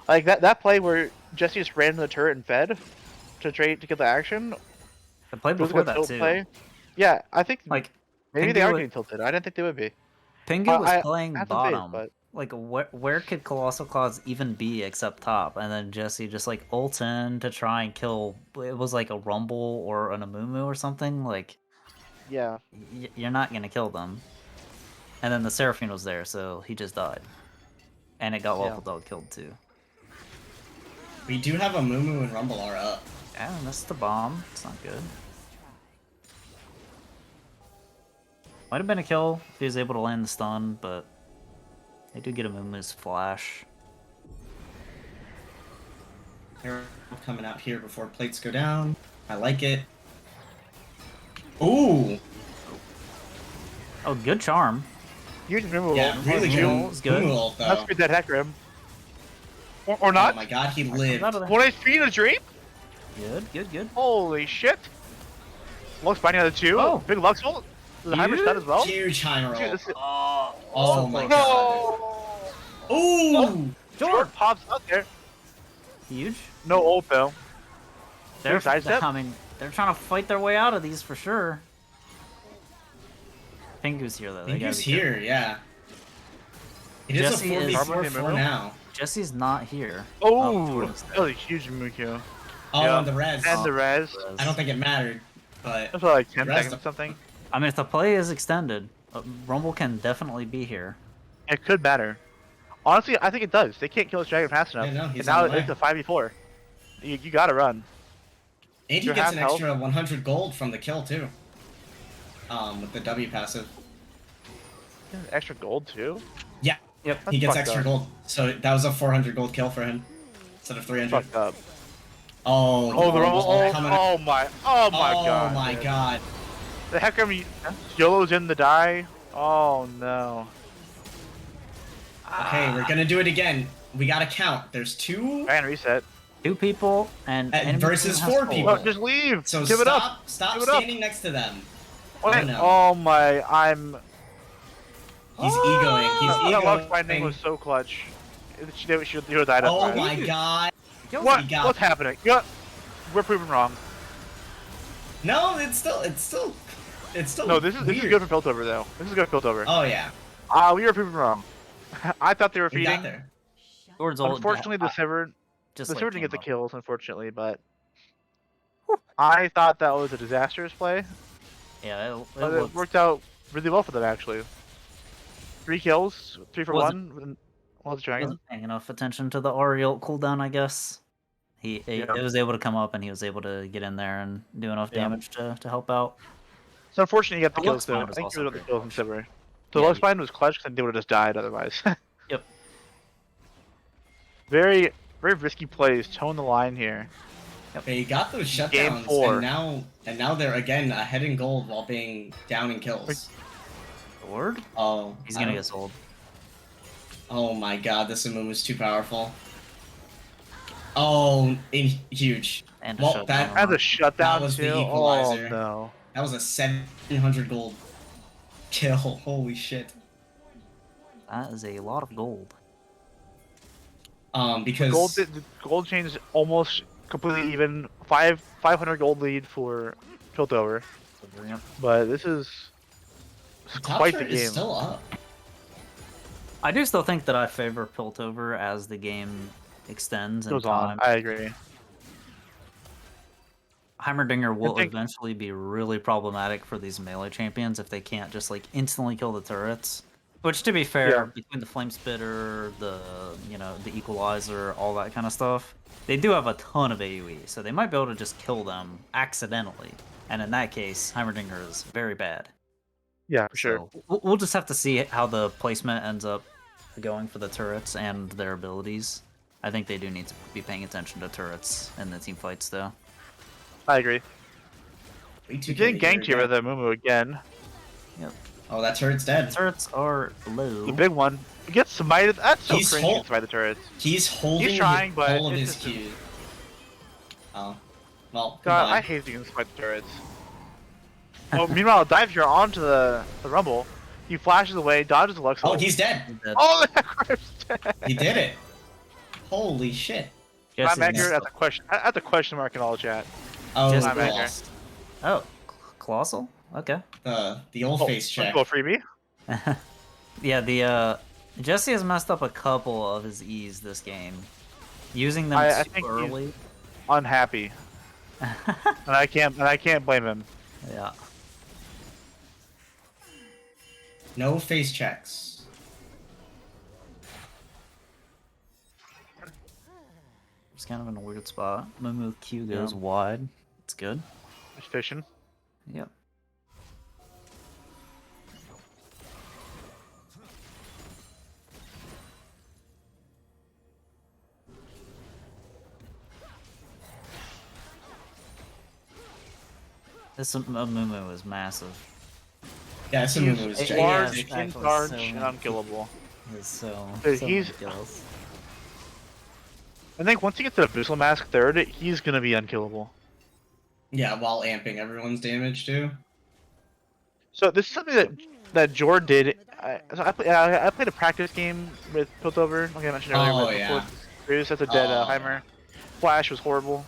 Like that play where Jesse just ran to the turret and fed to trade to get the action. The play Feels before like a that tilt too. play. Yeah, I think Like maybe Pingu they are would- getting tilted. I didn't think they would be. Pingu was I playing have some faith, bottom. but- Like where could Colossal Claws even be except top? And then Jesse just like ult in to try and kill. It was like a Rumble or an Amumu or something. Like Yeah. you're not gonna kill them. And then the Seraphine was there, so he just died. And it got Waffle Dog killed too. We do have a Mumu and Rumble are up. Yeah, and that's the bomb. It's not good. Might have been a kill if he was able to land the stun, but they do get a Mumu's flash. They're coming out here before plates go down. I like it. Ooh! Oh, good charm. Huge Mumu. Yeah, really good. It's good. Mumu ult, That's though. good that Hecarim. Or not. Oh my god, he lived. Out of there. 1 HP in a dream? Good. Holy shit. Lux binding out of 2. Oh. Big Lux ult. The Hyper stun as well. Huge Heimer Dude, ult. this is- Oh my god. No! Ooh! Short pops out there. Huge. No ult though. They're, Side step? I mean, they're trying to fight their way out of these for sure. Pingu's here though. They gotta Pingu's be here, yeah. It is Jesse a is- 4v4 for now. Jesse's not here. Oh, Jordan's that was a huge Mukio. Oh, Yeah. and the res. And the res. I don't think it mattered, but That's like 10 Rest seconds or something. I mean, if the play is extended, Rumble can definitely be here. It could matter. Honestly, I think it does. They can't kill this dragon fast enough. Yeah, no, and he's now on the it's way. a 5v4. You gotta run. and he You're gets half an health. extra 100 gold from the kill too. With the W passive. Extra gold too? Yeah. Yep. He That's gets fucked extra up. gold. So that was a 400 gold kill for him instead of 300. Fucked up. Oh, Oh, the Rumble's roll. ult coming out. Oh my god. Oh my dude. god. The heck are YOLO's in the die? Oh no. Okay, we're gonna do it again. We gotta count. There's two Try and reset. 2 people and enemy versus team has 4 full. people. No, just leave. So Give it up. Stop Give it up. standing next to them. Wait, no. oh my, He's egoing. He's That Lux binding egoing. was so clutch. She would have died Oh otherwise. my god. What? He got What's happening? Yeah, we're proven wrong. No, it's still No, this is weird. good for Piltover though. This is good for Piltover. Oh yeah. We were proven wrong. I thought they were We got feeding. there. Jordan's ult, Unfortunately, the Sivert just the like Sivert didn't get the came up. kills, unfortunately, but I thought that was a disastrous play. Yeah, it But looked- it worked out really well for them actually. 3 kills, 3 for Wasn't- 1. Was dragon. wasn't paying enough attention to the Ariel cooldown, I guess. He Yeah. it was able to come up and he was able to get in there and do enough Yeah. damage to help out. So unfortunately, you got the The kills Lux though. bind I was think also you got the pretty kills from Sivert. The Yeah, Lux bind was clutch because they would have just died otherwise. Yep. Very risky plays. Tone the line here. They got those Game shutdowns, 4. and now they're again ahead in gold while being down in kills. Sword? Oh, He's I gonna don't- get sold. Oh my god, this Amumu is too powerful. Oh, huge. And a Well, shutdown. As a shutdown was the too. equalizer. Oh no. That was a 700 gold kill. Holy shit. That is a lot of gold. Because the gold chain is almost completely even. 500 gold lead for Piltover. But this is top quite the chart game. is still up. I do still think that I favor Piltover as the game extends and Goes on. I agree. Heimerdinger will think- eventually be really problematic for these melee champions if they can't just like instantly kill the turrets. Which, to be fair, Yeah. between the Flame Spitter, the the Equalizer, all that kind of stuff, they do have a ton of AoE, so they might be able to just kill them accidentally. And in that case, Heimerdinger is very bad. Yeah, for sure. So we'll just have to see how the placement ends up going for the turrets and their abilities. I think they do need to be paying attention to turrets in the team fights, though. I agree. You're getting ganked here with a Mumu again. Yep. Oh, that turret's dead. Turrets are low. The big one. He gets smited. That's so He's cringy hol- by the turrets. He's holding trying, but all of it's his just- Q. Oh. Well, God, goodbye. I hate getting smite the turrets. Well, meanwhile, dives here onto the Rumble. He flashes away, dodges the Lux. Oh, he's dead. Oh, that Crip's dead. He did it. Holy shit. I'm accurate at the question. At the question mark in all chat. Oh, Just I'm accurate. lost. Oh, Colossal? Okay. The old face check. Go freebie. Yeah, the Jesse has messed up a couple of his E's this game. Using them I too think early. he's unhappy. and I can't blame him. Yeah. No face checks. It's kind of in a weird spot. Mumu Q goes wide. It's good. Just fishing. Yep. This Mumu is massive. Yeah, this He's Mumu is It- gigantic. large, actually in charge, so and many unkillable. It's so Dude, so he's- many kills. I think once he gets to the Abyssal Mask third, he's gonna be unkillable. Yeah, while amping everyone's damage too. So this is something that Jord did. I played a practice game with Piltover. Like I mentioned earlier. Oh, with yeah. Booz. That's a dead Oh. Heimer. Flash was horrible.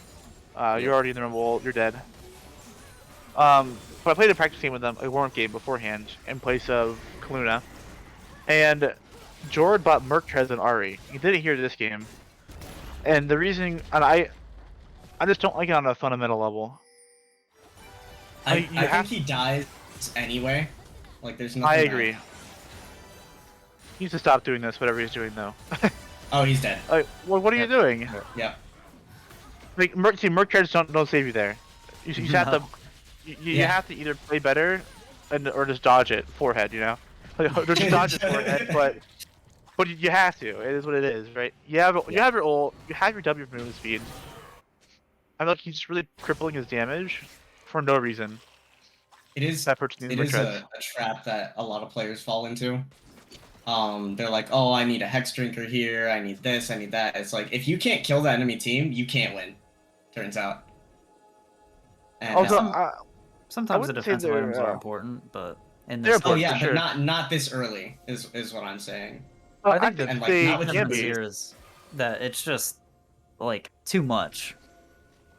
You're already in the Rumble. You're dead. But I played a practice game with them, a warm game beforehand, in place of Kaluna. And Jord bought Merc-Trez and Ari. He did it here this game. And the reason, and I just don't like it on a fundamental level. I you think have- he dies anyway. Like, there's nothing. I agree. He needs to stop doing this, whatever he's doing, though. Oh, he's dead. Like, what are you doing? Yep. Like, Merc-Trez don't save you there. You just have to, you Yeah. have to either play better, or just dodge it forehead. You know, like, or just dodge it forehead, but you have to. It is what it is, right? You have your ult, you have your W for movement speed. I feel like he's just really crippling his damage for no reason. It is. That purchasing It is Merc-Trez. a trap that a lot of players fall into. They're like, oh, I need a Hex Drinker here. I need this. I need that. It's like, if you can't kill the enemy team, you can't win. Turns out. And Also, Sometimes the wouldn't say defensive they're, items are important, but in they're this oh important, yeah, for but sure. not this early is what I'm saying. I think the And, like, they not with the can difference be. here is that it's just like too much.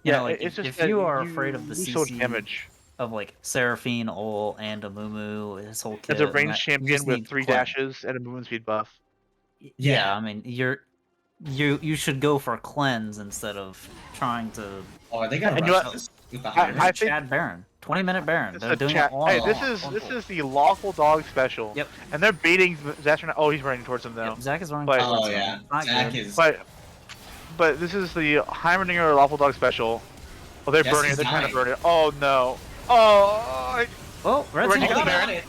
You Yeah, know, like it's just if that you are afraid of the lose so CC damage. of like Seraphine, Ul, and a Mumu, his whole kit. As a and ranged that- you champion just with need 3 Clem. dashes and a movement speed buff. Yeah, I mean you should go for cleanse instead of trying to. Oh, they got And you rush know- this with the I high think- Chad Baron, 20-minute Baron. This They're is, doing chat. it all. Hey, this is the lawful dog special. Yep. And they're baiting Zaster. Oh, he's running towards him though. Yep, Zach is running But- towards Oh him. yeah, Not Zach good. is. But this is the Heimerdinger lawful dog special. Oh, they're Yes, burning it. he's They're trying to dying. burn it. Oh no. Oh. Oh, red Where'd you team go, got it. Baron?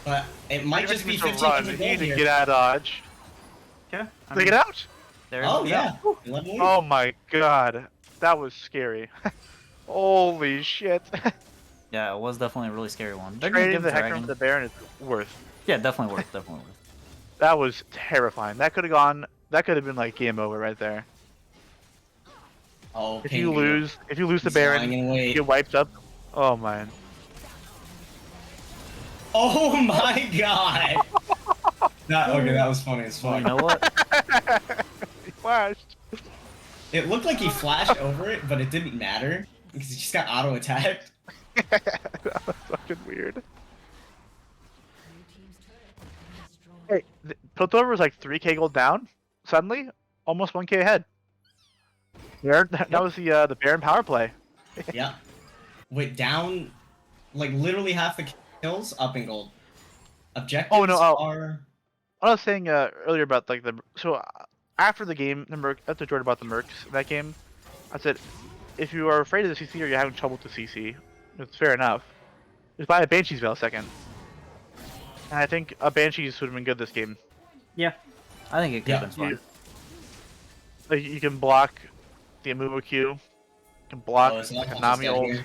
But it might just be Needs to 1500 run. You gold need to here. get out of dodge. Okay. Take it out. There Oh we yeah. go. Let me- Oh my god. That was scary. Holy shit. Yeah, it was definitely a really scary one. They're gonna Trading give the Hector Dragon. for the Baron is worth. Yeah, definitely worth. Definitely worth. That was terrifying. That could have gone. That could have been like game over right there. Oh, If you Pingu. lose the He's Baron, lying in you wait. get wiped up. Oh man. Oh my god! That was funny as fuck. You know what? He flashed. It looked like he flashed over it, but it didn't matter because he just got auto attacked. That was fucking weird. Hey, Piltover was like 3k gold down. Suddenly, almost 1k ahead. There, that was the Baron power play. Yeah. Went down, like literally half the kills up in gold. Objectives are. What I was saying earlier about like after the game, after Jordan about the mercs in that game, I said if you are afraid of the CC or you're having trouble with the CC, it's fair enough. Just buy a Banshee's Veil second. And I think a Banshee's would have been good this game. Yeah, I think it could have been fun. Like, you can block the Amumu Q. You can block like a Nami ult.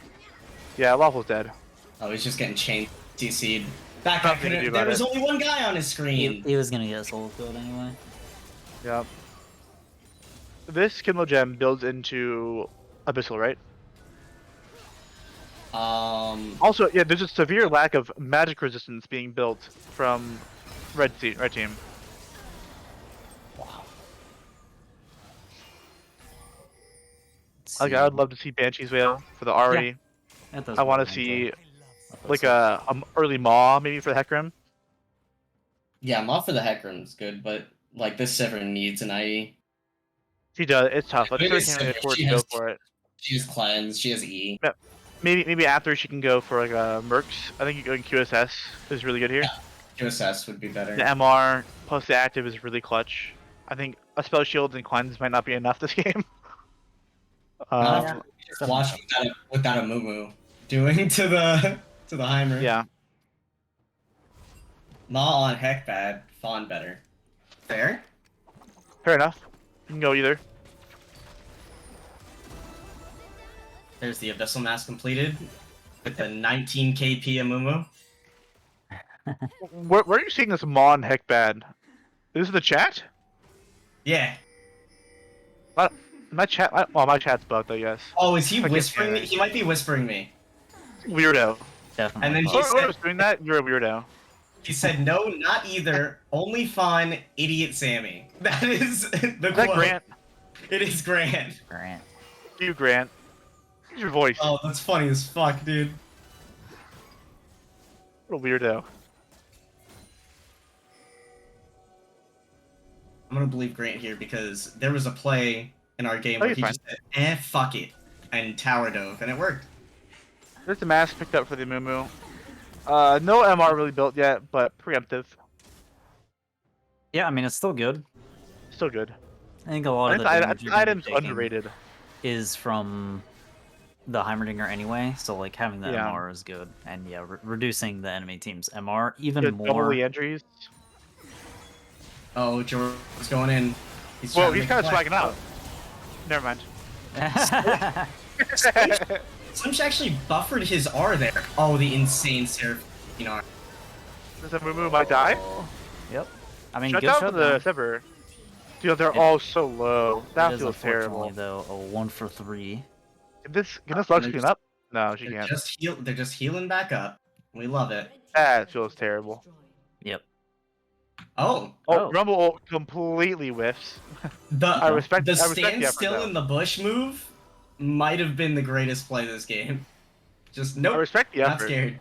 Yeah, Lawful's dead. Oh, he's just getting chain CC'd. There was only one guy on his screen. He was gonna get soul killed anyway. Yep. This Kindle Gem builds into Abyssal, right? Also, yeah, there's a severe lack of magic resistance being built from red team. Wow. Like, I would love to see Banshee's Veil for the Ahri. Yeah, I want to see like a early Maw maybe for the Hecarim. Yeah, Maw for the Hecarim's good, but like this Sivir needs an IE. She does. It's tough. Let's can't afford to go for it. She has cleanse. She has E. Yeah. Maybe after she can go for like a Mercs. I think going QSS is really good here. Yeah, QSS would be better. The MR plus the active is really clutch. I think a spell shield and cleanse might not be enough this game. Just watch without a Mumu doing to the Heimer. Yeah. Maw on Heck bad, Fawn better. Fair? Fair enough. You can go either. There's the Abyssal Mask completed with the 19 KP Amumu. Where are you seeing this Mon Heck bad? Is this the chat? Yeah. My chat's bugged, I guess. Oh, is he whispering me? He might be whispering me. Weirdo. Definitely. And then he Whoever's doing that, you're a weirdo. He said, "No, not either. Only Fawn, idiot Sammy." That is the Is that quote. Grant? It is Grant. Grant. You, Grant. What's your voice? Oh, that's funny as fuck, dude. What a weirdo. I'm gonna believe Grant here because there was a play in our game where he just said, fuck it, and tower dove, and it worked. There's the mask picked up for the Mumu. No MR really built yet, but preemptive. Yeah, I mean it's still good. Still good. I think a lot of the damage you're item's taking underrated. is from the Heimerdinger anyway, so like having the MR is good, and yeah, reducing the enemy team's MR even more. Double the entries. Oh, George is going in. He's kind of swagging out. Never mind. Slimsh actually buffered his R there. Oh, the insane Seraph, R. Does the Mumu might die? Yep. I mean, shut good down shut for the Sivir. Dude, they're all so low. That feels terrible. Though a 1-for-3. Can this Lux clean up? No, she can't. They're just healing back up. We love it. That feels terrible. Yep. Oh, Rumble completely whiffs. I respect the effort, stand still though. in the bush move might have been the greatest play of this game. Just nope. I respect the not effort. scared.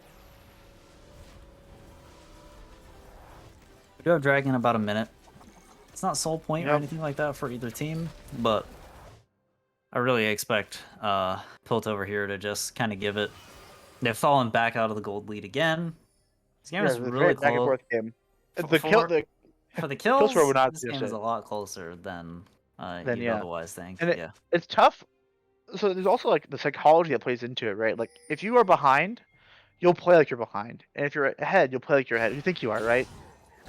We do have drag in about a minute. It's not soul point or anything like that for either team, but I really expect Piltover here to just kind of give it. They've fallen back out of the gold lead again. This game is really close. Back and forth game. For the kills, were not this game is a lot closer than you'd otherwise think. And it's tough. So there's also like the psychology that plays into it, right? Like if you are behind, you'll play like you're behind, and if you're ahead, you'll play like you're ahead. You think you are, right?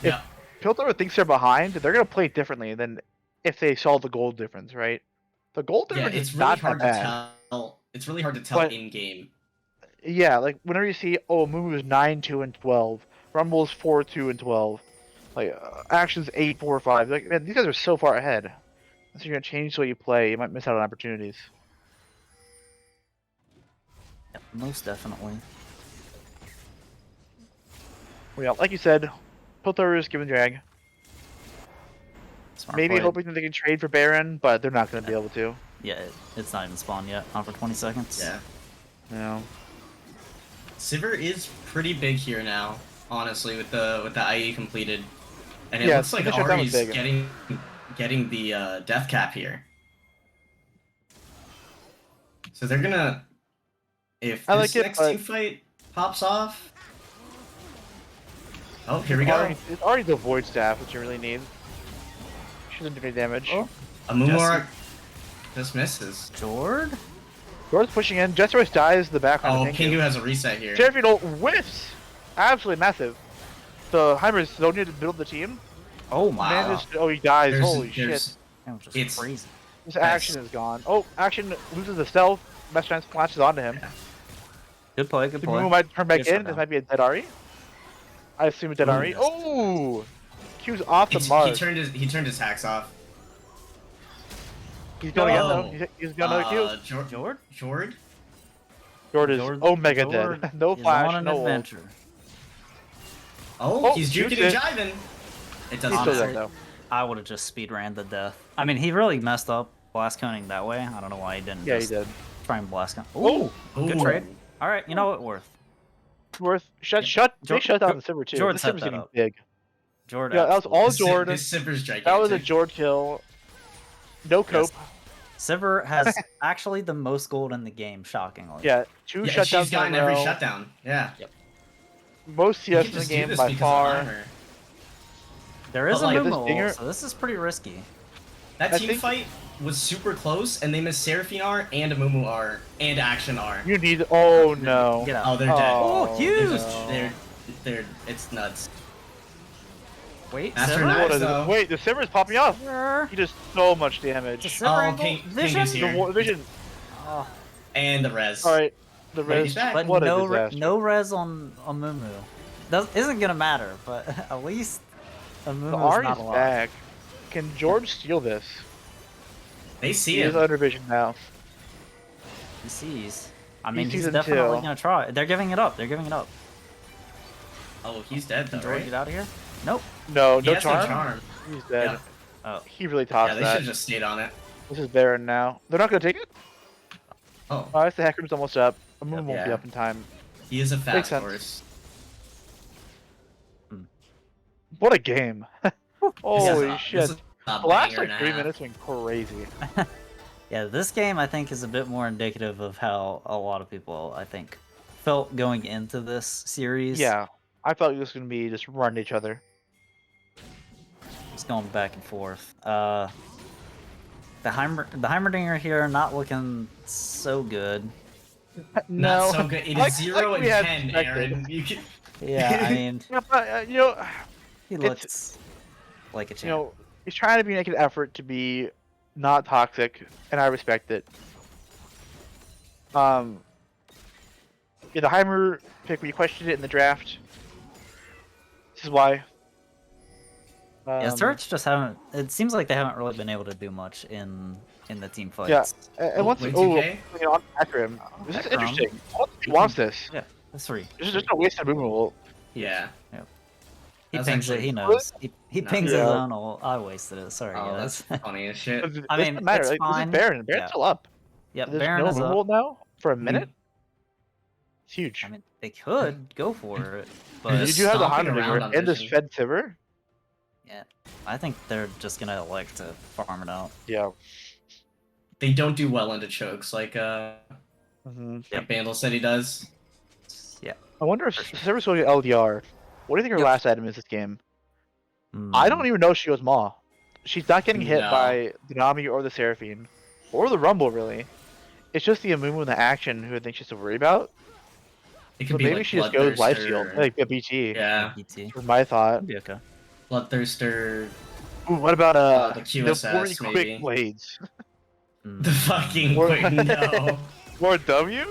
Yeah. If Piltover thinks they're behind, they're gonna play differently than if they saw the gold difference, right? The gold difference it's is really not hard that to bad. tell. It's really hard to tell in game. Yeah, like whenever you see, Mumu is 9-2 and 12, Rumble's 4-2 and 12, like Action's 8-4-5. Like man, these guys are so far ahead. So you're gonna change the way you play. You might miss out on opportunities. Yep, most definitely. Yeah, like you said, Piltover is giving drag. Smart Maybe play. hoping that they can trade for Baron, but they're not going to be able to. Yeah, it's not even spawned yet. Not for 20 seconds. Yeah. No. Sivir is pretty big here now, honestly, with the IE completed, and it Yeah, looks like the shutdown was Ari's big. getting the death cap here. So they're gonna, if I this like it, next but- team fight pops off. Oh, here we go. It's already the Void Staff, which you really need. Shouldn't do any damage. Oh. A Moonmark just misses. Jord? Jord's pushing in. Jesseris dies in the background. Oh, Pingu has a reset here. Seraphine ult whiffs! Absolutely massive. The Heimers don't need to build the team. Oh my. Man just, oh, he dies. There's- Holy there's- shit. That was just It's crazy. This action is gone. Oh, action loses the stealth. Best chance flashes onto him. Good play, good The play. Mumu might turn back Good in. shutdown. This might be a dead Ari. I assume a dead Ooh, Ari. yes. Oh! Q's off the He mark. turned his hacks off. He's going again Oh. though. He's got another Q. Jord? Jord is omega Jord dead. No is flash, on an no ult. adventure. Oh, he's juice juking and it. jiving. It doesn't He's still matter. dead though. I would have just speed ran to death. I mean, he really messed up blast coning that way. I don't know why he didn't. Yeah, he just did. Try and blast cone. Oh! Ooh, good Ooh. trade. All right, you know what? Worth. Big Jord- shut down the Sivir too. Jord This set Sivir's that getting up. big. Jord. Yeah, that was all Jord. This Sivir's gigantic. That was a Jord kill. No cope. Sivir has actually the most gold in the game, shockingly. Yeah, two Yeah, shutdowns she's gotten in a every row. shutdown. Yeah. Most You CS can in the just do game this by because of far. armor. There is But, like, a this Mumu dinger- ult, so this is pretty risky. That I team think- fight was super close, and they missed Seraphine R and a Mumu R and Action R. You need. Oh no. Get out. Oh, they're dead. Oh, They're huge! just they're it's nuts. Wait, Master Sivir? Knight. What is though. it? Wait, the Sivir is popping off. Sivir. He does so much damage. The Sivir Oh, angle? Vision? Pingu's here. The vision. Oh, And the res. All right, the Wait, res. he's back. but What a no, disaster. no res on Mumu. Isn't gonna matter, but at least a The Mumu's Ari's not alive. back. Can George steal this? They see He is him. under vision now. He sees. I mean, he's sees him definitely too. gonna try. They're giving it up. They're giving it up. Oh, he's dead Can though, George right? get out of here? Nope. No, He no has no charm. charm. He's dead. Yeah. Oh, He really tossed Yeah, they that. should have just stayed on it. This is Baron now. They're not gonna take it. Oh, Oh, it's the Hecarim's almost up. A move won't be Yeah. up in time. he is a Makes fast sense. horse. What a game! Holy This shit! is a The last banger like and a 3 half. minutes went crazy. yeah. This game I think is a bit more indicative of how a lot of people I think felt going into this series. Yeah, I felt it was gonna be just run each other. Just going back and forth. The Heimerdinger here not looking so good. Not so good. It is Like- 0 like we and had 10, expected. Aaron. You can... Yeah, I mean, Yeah, but you know, he It's- looks like a champ. you know, he's trying to make an effort to be not toxic, and I respect it. Yeah, the Heimer pick, we questioned it in the draft. This is why. Yeah, Search just haven't. It seems like they haven't really been able to do much in the team fights. Yeah, and once wait, oh, 2K? you know, on Hecarim, this is Hecarim. interesting. I don't think he wants this. Yeah, that's free. This is just a waste of movement ult. Yeah. He That's pings it. actually- He knows. He No. pings Yeah. his own ult. I wasted it. Sorry, Oh, guys. that's funny as shit. It I doesn't mean, matter. it's Like, fine. This is Baron. Baron's Yeah. still up. Yep, There's Baron no is movement up. ult now for a minute. It's huge. I mean, they could go for it, but They're You just do have the stomping around Heimer on and this vision. Fed Sivir. yeah, I think they're just gonna elect to farm it out. Yeah. They don't do well into chokes like Mm-hmm. like Bandle said he does. Yeah. I wonder if Sivir's going to LDR. What do you think her Yep. last item is this game? Hmm. I don't even know if she goes Maw. She's not getting hit No. by the Nami or the Seraphine. Or the Rumble, really. It's just the Amumu and the Action who I think she has to worry about. It So could be maybe like she just goes Life Shield, Bloodthirster. like a BT. Yeah, BT. Was my thought. Could be okay. Bloodthirster. Ooh, what about the the QSS, very maybe. quick blades? Hmm. The fucking More- quick no. More W's?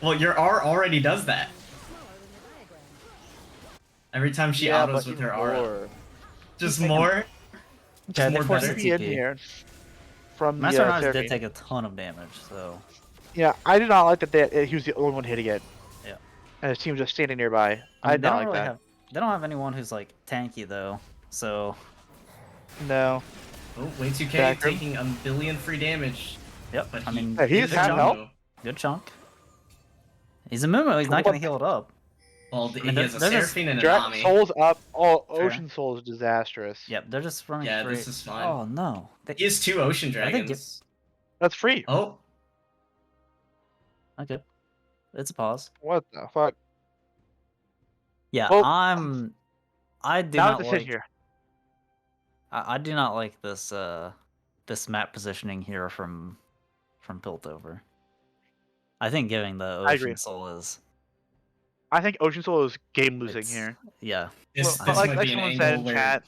Well, your R already does that. Every time she Yeah, autos but with her even R. more. Just more. Yeah, Just they more forced better. it. Maybe in TP. here. From the Master Knives Seraphine. did take a ton of damage, so Yeah, I did not like that he was the only one hitting it. Yeah. and his team just standing nearby. I mean, I'd they not don't like really that. have. They don't have anyone who's like tanky though. So. No. Oh, way 2K Back room. taking a billion free damage. Yep. But I mean, Hey, he's is a half Jumbo. health. good chunk. He's a Mumu. He's not What gonna heal it up. Well, I mean, he has a they're just- Seraphine and a Dra- Nami. Soul's up. Oh, Fair. Ocean Soul is disastrous. Yep. They're just running Yeah, free. this is fine. Oh no. He has 2 Ocean I think Dragons. That's free. Oh, Okay. It's a pause. What the fuck? Yeah, Well, I do now not to sit like. here. I do not like this this map positioning here from Piltover. I think giving the I agree. Ocean Soul is I think Ocean Soul is game losing it's- here. Yeah. this, Well, this like might be an someone said angle in where chat.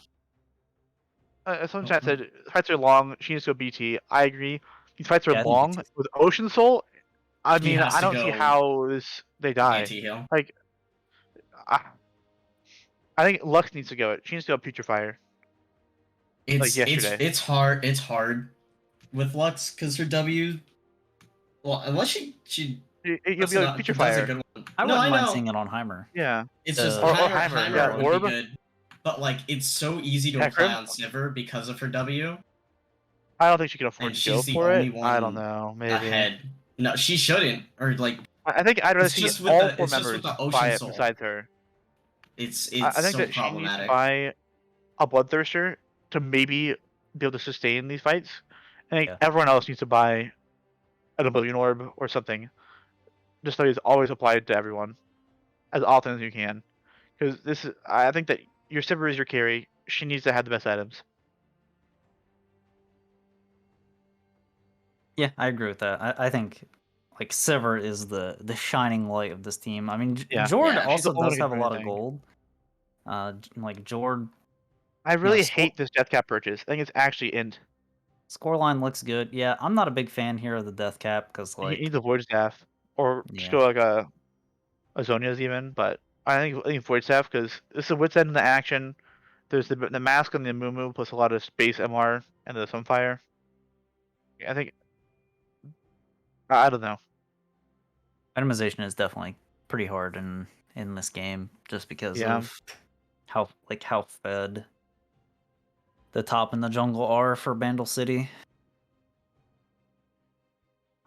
Someone in chat said fights are long. She needs to go BT. I agree. These fights are Yeah, I think long. BT. With Ocean Soul, I He mean, has I to don't see go how they die. anti-heal. Like, I think Lux needs to go. She needs to go Putrefier. It's yesterday. it's hard. It's hard with Lux because her W. Well, unless she You'll puts be it like on- does a Putrefier. good one. I no, wouldn't I mind know. seeing it on Heimer. Yeah. It's just Or Heimer, Heimer, Heimer yeah, would Orb. be good, but like it's so easy to Hecarim? apply on Sivir because of her W. I don't think she can afford And to go she's the for only it. one I don't know. Maybe. Ahead. No, she shouldn't. Or like I think I'd rather It's see just with all the- 4 it's just members with the Ocean buy it Soul. besides her. it's I think so that she needs to problematic. buy a Bloodthirster to maybe be able to sustain these fights. I think Yeah. everyone else needs to buy an Oblivion Orb or something. Just so it's always applied to everyone as often as you can. Because I think that your Sivir is your carry. She needs to have the best items. Yeah, I agree with that. I think like Sivir is the shining light of this team. I mean, Yeah. Jord Yeah, she's the also only one does who have a can do lot of anything. gold. Like Jord I really Score- hate this Death Cap purchase. I think it's actually int. scoreline looks good. Yeah, I'm not a big fan here of the death cap because He like needs a Void Staff. Or just Yeah. go like a Zonia's even. But I think Void Staff because this is a Wit's End in the action. There's the mask on the Mumu plus a lot of space MR and the Sunfire. I think I don't know. itemization is definitely pretty hard in this game just because Yeah. of how fed the top and the jungle are for Bandle City.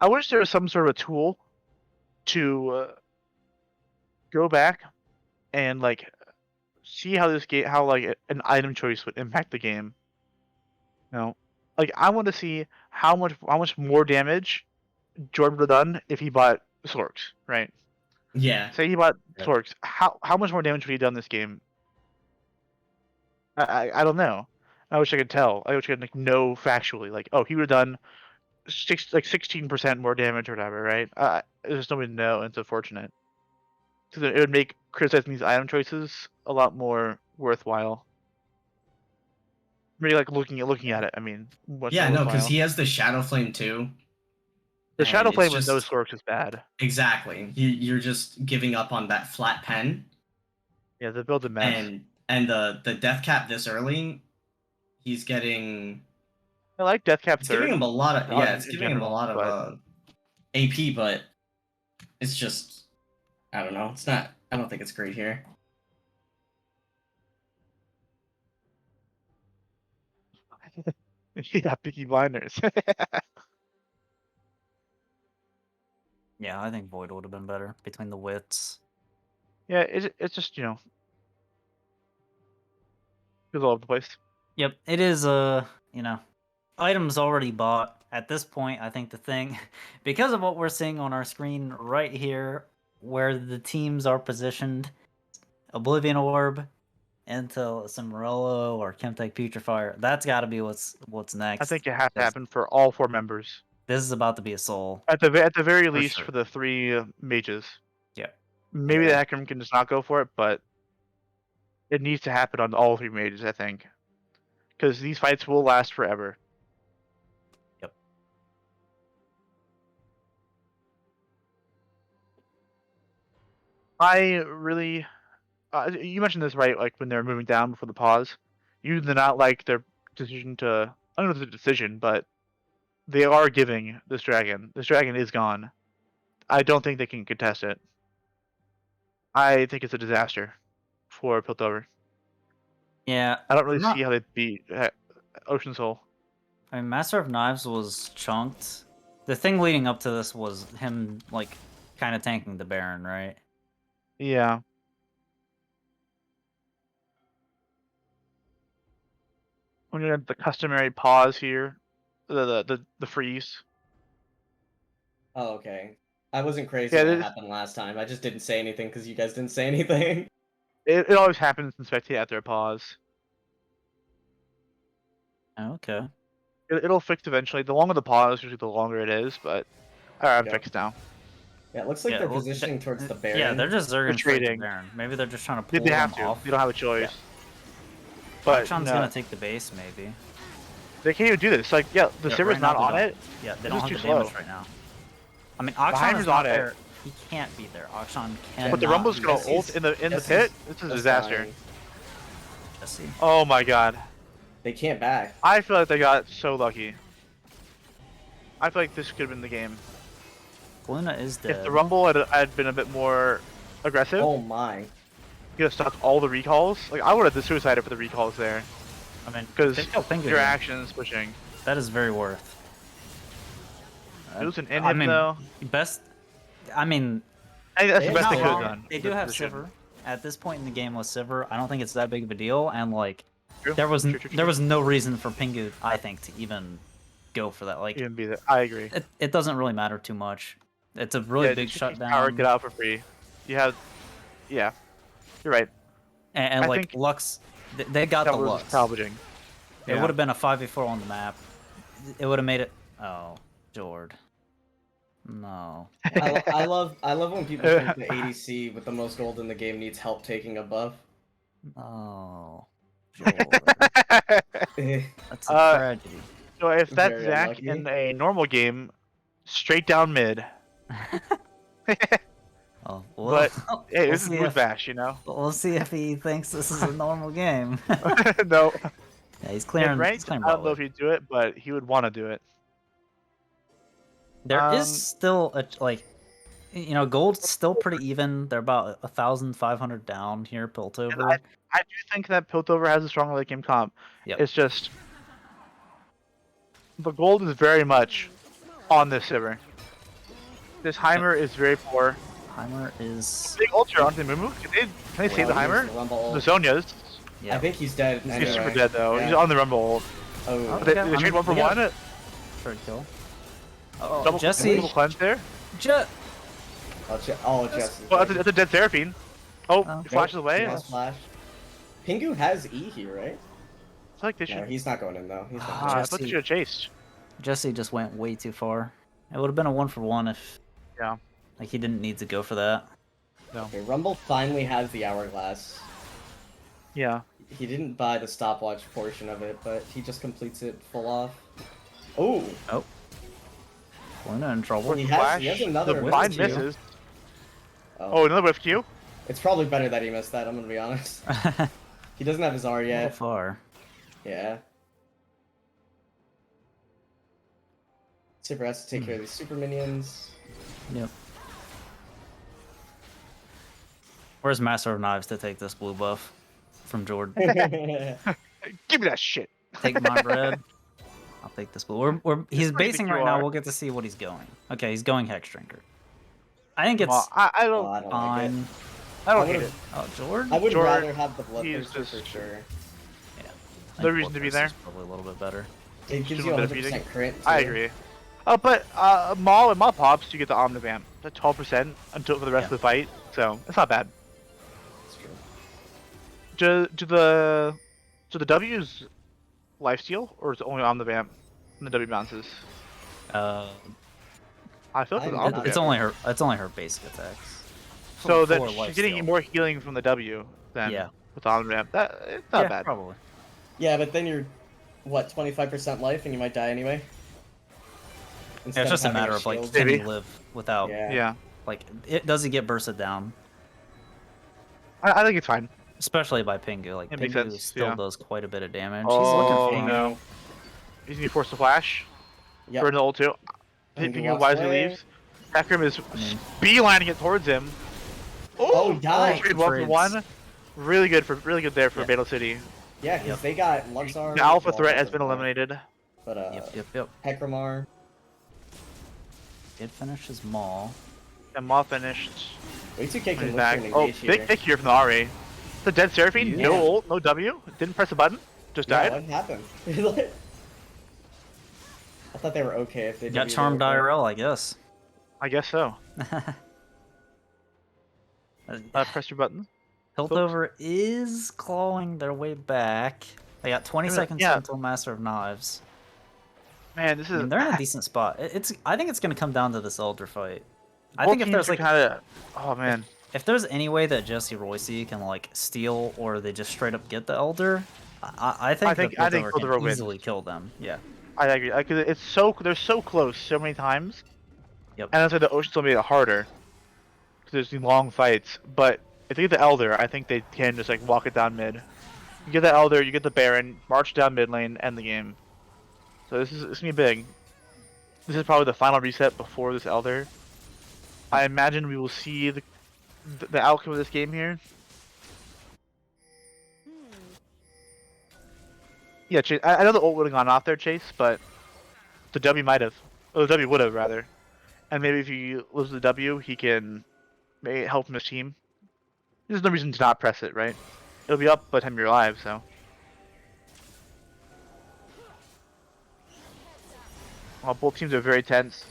I wish there was some sort of a tool to go back and like see how this game, how like an item choice would impact the game. You know, like I want to see how much more damage Jordan would have done if he bought Slorks, right? Yeah. Say he bought Yeah. Slorks, how much more damage would he have done this game? I don't know. I wish I could tell. I wish I could like know factually. Like, oh, he would have done 16% more damage or whatever, right? There's just nobody to know. And it's unfortunate because it would make criticizing these item choices a lot more worthwhile. Really, like looking at it. I mean, much Yeah, more no, because worthwhile. he has the Shadow Flame too. The and Shadow it's Flame with no just- Slorks is bad. Exactly. You're just giving up on that flat pen. Yeah, the build's a mess. And the death cap this early, he's getting. I like Death Cap It's third. giving him a lot of it's in giving him a general, lot of but- AP, but it's just I don't know. It's not. I don't think it's great here. Yeah, Peaky Blinders. Yeah, I think Void would have been better between the wits. Yeah, it's just goes all over the place. Yep, it is items already bought. At this point, I think the thing because of what we're seeing on our screen right here where the teams are positioned, Oblivion Orb into some Morello or Chemtech Putrefier, that's got to be what's next. I think it has to Yes. happen for all 4 members. This is about to be a soul. At the very For least sure. for the 3 mages. Yeah. Maybe Yeah. the Hecarim can just not go for it, but it needs to happen on all 3 mages, I think. Because these fights will last forever. Yep. I really... you mentioned this, right? Like when they're moving down before the pause. You did not like their decision to... I don't know if it's a decision, but they are giving this dragon. This dragon is gone. I don't think they can contest it. I think it's a disaster for Piltover. Yeah, I don't really I'm not- see how they beat Ocean Soul. I mean, Master of Knives was chunked. The thing leading up to this was him, like, kind of tanking the Baron, right? Yeah. When you're at the customary pause here, the freeze. Oh, okay. I wasn't crazy Yeah, when it this- happened last time. I just didn't say anything because you guys didn't say anything. It always happens in Spectate after a pause. Okay. It'll fix eventually. The longer the pause, usually the longer it is, but I'm Yep. fixed now. Yeah, it looks like Yeah, they're well, positioning towards the Baron. Yeah, they're just zerging straight to trading. Baron. Maybe they're just trying to They pull have him to. off. They don't have a choice. But Akshan's no, gonna take the base, maybe. they can't even do this. Like, yeah, the Yeah, server's right now not they on don't. it. Yeah, they It's don't just have the too damage slow. right now. I mean, Akshan Heimer's is not on it. there. He can't be there. Akshan can. But the Rumble's gonna ult in the pit. This is a disaster. Jesse. Oh my god. They can't back. I feel like they got so lucky. I feel like this could have been the game. Luna is dead. If the Rumble had been a bit more aggressive, Oh my. you have stopped all the recalls. Like, I would have suicided for the recalls there. I mean, Because they killed Pingu your here. actions pushing. That is very worth. It was an in I him mean, though. best. I mean, I think that's the they're best not they could have wrong. done. They in do this have position. Sivir. At this point in the game with Sivir, I don't think it's that big of a deal, and like, True. there was True. there was no reason for Pingu, I think, to even go for that. Like, Even be there. I agree. it doesn't really matter too much. It's a really Yeah, big just shutdown. Power, get out for free. You have, yeah, you're right. And I like think Lux, they got that the was Lux. salvaging. It Yeah. would have been a 5v4 on the map. It would have made it. Oh, Jord. No. I love when people think the ADC with the most gold in the game needs help taking a buff. Oh. Jord. That's a Uh, tragedy. So if that's Very Zach unlucky. in a normal game, straight down mid. Oh, But hey, we'll this is see Booz if- Bash, you know. We'll see if he thinks this is a normal game. No. Yeah, he's In clearing. ranked, He's clearing I don't know bot if lane. he'd do it, but he would want to do it. There is Um, still a like, you know, gold's still pretty even. They're about 1,500 down here, Piltover. I do think that Piltover has a strong late game comp. Yep. It's just the gold is very much on this Sivir. This Heimer is very poor. Heimer is. Big ultra onto the Mumu. Can they save the Well, Heimer? he's the Rumble. The Zonia's. Yeah. I think he's dead. He's anyway. super dead though. Yeah. He's on the Rumble ult. Oh. They Okay, I trade mean, one for yeah. one. Third kill. Oh, Double Jesse. cleanse there. Jesse. Well, that's a dead Seraphine. Oh, Oh. he flashes away. He has flash. Pingu has E here, right? It's like they No, should. he's not going in though. He's not Ah, going I in. thought they should have chased. Jesse just went way too far. It would have been a 1-for-1 if. Yeah. Like he didn't need to go for that. No. Okay, Rumble finally has the hourglass. Yeah. He didn't buy the stopwatch portion of it, but he just completes it full off. Oh! Oh. Luna in trouble. He has another The whiff blind Q. misses. Oh, another whiff Q. It's probably better that he missed that, I'm gonna be honest. He doesn't have his R So yet. far. Yeah. Super has to take care of these super minions. Yep. Where's Master of Knives to take this blue buff from Jordan? Give me that shit. Take my red. I'll take this blue. He's pretty basing big right now. QR. We'll get to see what he's going. Okay, he's going Hex Drinker. I think it's Well, I don't. I don't like it. fine. I don't I hate would've- it. Oh, Jordan? I would Jordan, rather have the he's Bloodthirster just- for sure. I No think reason to be Bloodthirst there. is probably a little bit better. It gives Just you a bit of 100% crit. I too. agree. Oh, but Maul and Maul pops, you get the Omnivamp. That's 12% until for the rest of the fight, so it's not bad. That's true. Do the W's lifesteal, or is it only Omnivamp and the W bounces? I feel like it's Omnivamp. It's only her. It's only her basic attacks. So that For she's getting lifesteal. more healing from the W than Yeah. with the Omnivamp. That it's not Yeah, bad. probably. Yeah, but then you're, what, 25% life and you might die anyway? Yeah, Instead it's just a having matter of like, shield. can Maybe. he live without? Yeah. Yeah, Like, does he get bursted down? I think it's fine. Especially by Pingu. Like, It makes Pingu sense, still yeah. does quite a bit of damage. Oh, He's looking for no. He's gonna be forced to flash. Yep. Burn the ult too. Pingu Pingu walks wisely away. leaves. Hecarim is mean- beelining it towards him. Oh, yeah. Trade 1-for-1. Really good there for Bandle City. Yeah, because they got Luxar. The alpha well, threat has Luxar's been more, eliminated. But Yep. Hecramar. Did finish his Maul. And Maul finished. Y2K can look back. for an Oh, engage big here. pick here from the Ari. The dead Seraphine, no ult, no W, didn't press a button, just died. What happened? I thought they were okay if they Got did charmed IRL, I guess. I guess so. Press your button. Piltover is clawing their way back. They got 20 seconds until Master of Knives. Man, this is. I mean, they're in a decent spot. I think it's going to come down to this Elder fight. I Both think if there's teams like, are kinda, oh man, if there's any way that Jesse Royce can like steal or they just straight up get the Elder, I think Piltover can easily kill them. Yeah. I agree. Because they're so close so many times. Yep. And that's why the Ocean's will make it harder. Because there's these long fights. But if they get the Elder, I think they can just like walk it down mid. You get the Elder, you get the Baron, march down mid lane, end the game. So it's gonna be big. This is probably the final reset before this Elder. I imagine we will see the outcome of this game here. Yeah, Chase, I know the ult would have gone off there, Chase, but the W might have. Or the W would have, rather. And maybe if he loses the W, he can maybe help him his team. There's no reason to not press it, right? It'll be up by the time you're alive, so. Well, both teams are very tense.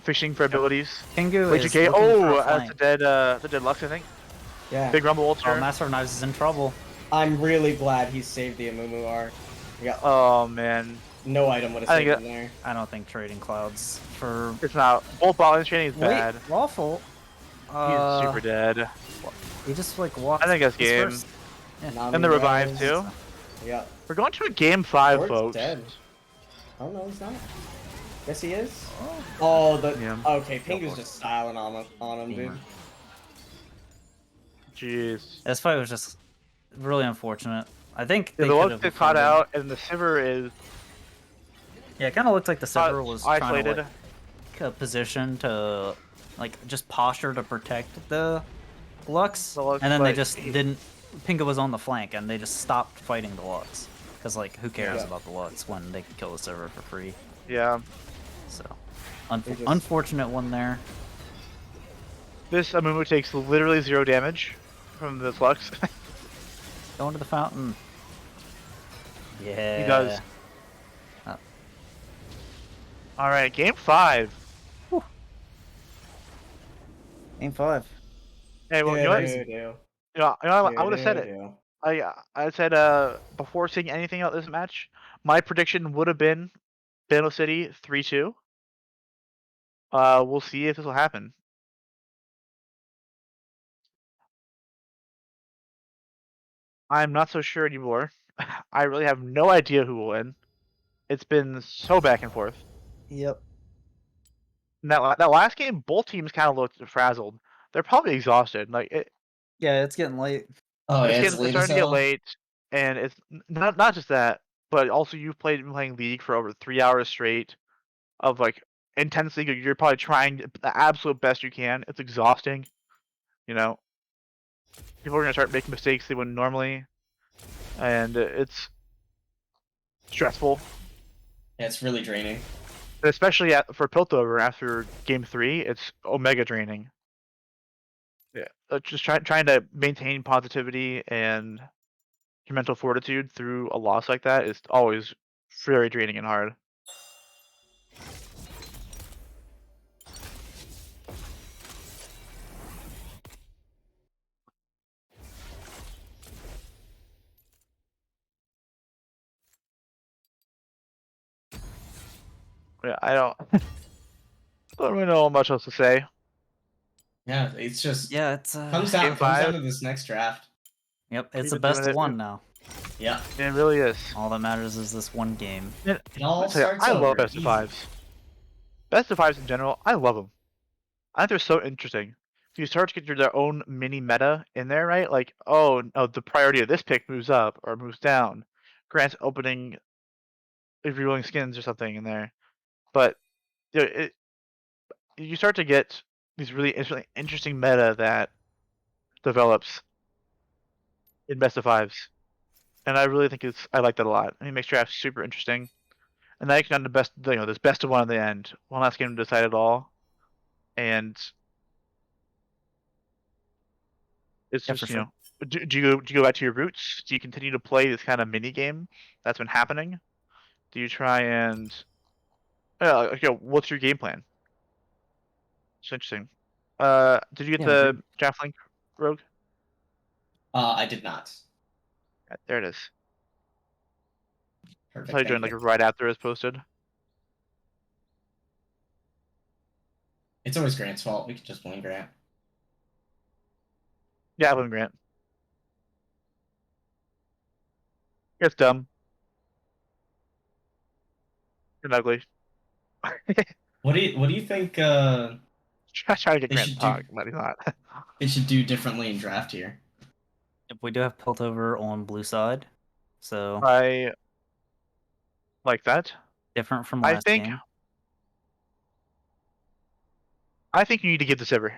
Fishing for abilities. Pingu is HK. Oh, that's the dead Lux, I think. Yeah. Big Rumble ult. Master of Knives is in trouble. I'm really glad he saved the Amumu R. Yeah. Oh man. No item would have saved him there. I don't think trading clouds for. It's not. Both bot training is bad. Lawful. He's super dead. He just like walked. I think that's game. And the revive too. Yeah. We're going to a game 5, Lord's folks. Dead. Oh no, he's not. Yes, he is. Oh, okay. Pingu's just styling on him, dude. Jeez. This fight was just really unfortunate. I think the Lux gets caught out, and the Sivir is. Yeah, it kind of looked like the Sivir was isolated. trying to like, position to like just posture to protect the Lux, and then they just didn't. Pingu was on the flank, and they just stopped fighting the Lux. Because like, who cares about the Lux when they can kill the Sivir for free? Yeah. So, unfortunate one there. This Amumu takes literally 0 damage from this Lux. Going to the fountain. Yeah. He does. Alright, game 5. Whew. Game 5. Hey, well, you know what? I would have said it. I said before saying anything about this match, my prediction would have been Bandle City 3-2. We'll see if this will happen. I'm not so sure anymore. I really have no idea who will win. It's been so back and forth. Yep. And that last game, both teams kind of looked frazzled. They're probably exhausted. Yeah, it's getting late. Oh, yeah, it's starting to get late, and it's not just that, but also you've been playing League for over 3 hours straight of like intense League. You're probably trying the absolute best you can. It's exhausting. You know, people are gonna start making mistakes they wouldn't normally, and it's stressful. Yeah, it's really draining. Especially for Piltover after game 3, it's omega draining. Yeah, just trying to maintain positivity and your mental fortitude through a loss like that is always very draining and hard. Yeah, I don't really know much else to say. Yeah, it's just it's comes down to this next draft. Yep, it's the best of one now. Yeah, it really is. All that matters is this one game. It all starts I over. love best of 5s. Best of 5s in general, I love them. I think they're so interesting. You start to get their own mini meta in there, right? Like, oh, no, the priority of this pick moves up or moves down. Grants opening, if you're rolling skins or something in there. But you start to get these really interesting meta that develops in best of fives, and I really think I like that a lot. I mean, it makes drafts super interesting, and now you can have the best, this best of one at the end, one last game to decide it all, and it's Yeah, just for sure. do you go back to your roots? Do you continue to play this kind of mini game that's been happening? Do you try and what's your game plan? It's interesting. Did you get Yeah, the agreed. draft link, Rogue? I did not. Yeah, there it is. I Perfect. thought you joined Thank like you. right after it was posted. It's always Grant's fault. We could just blame Grant. Yeah, Evan Grant. It's dumb. And ugly. What do you think? Trying to get They Grant to should talk, do. but he's not. They should do differently in draft here. Yep, we do have Piltover on blue side, so I like that. different from I last think game. you need to give the Sivir.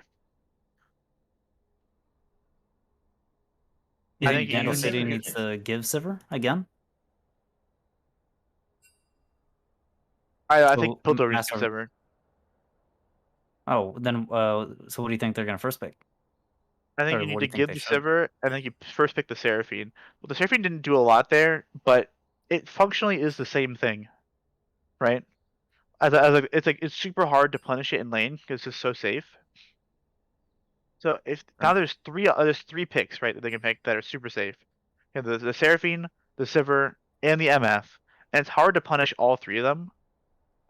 You I think think Bandle you City need needs to give Sivir again? I So, think Piltover needs to Master- give Sivir. Oh, then so what do you think they're gonna first pick? I think Or you need what do to you think give they the should? Sivir, and then you first pick the Seraphine. Well, the Seraphine didn't do a lot there, but it functionally is the same thing, right? It's super hard to punish it in lane because it's just so safe. So if now there's three picks, right, that they can pick that are super safe. You have the Seraphine, the Sivir, and the MF, and it's hard to punish all three of them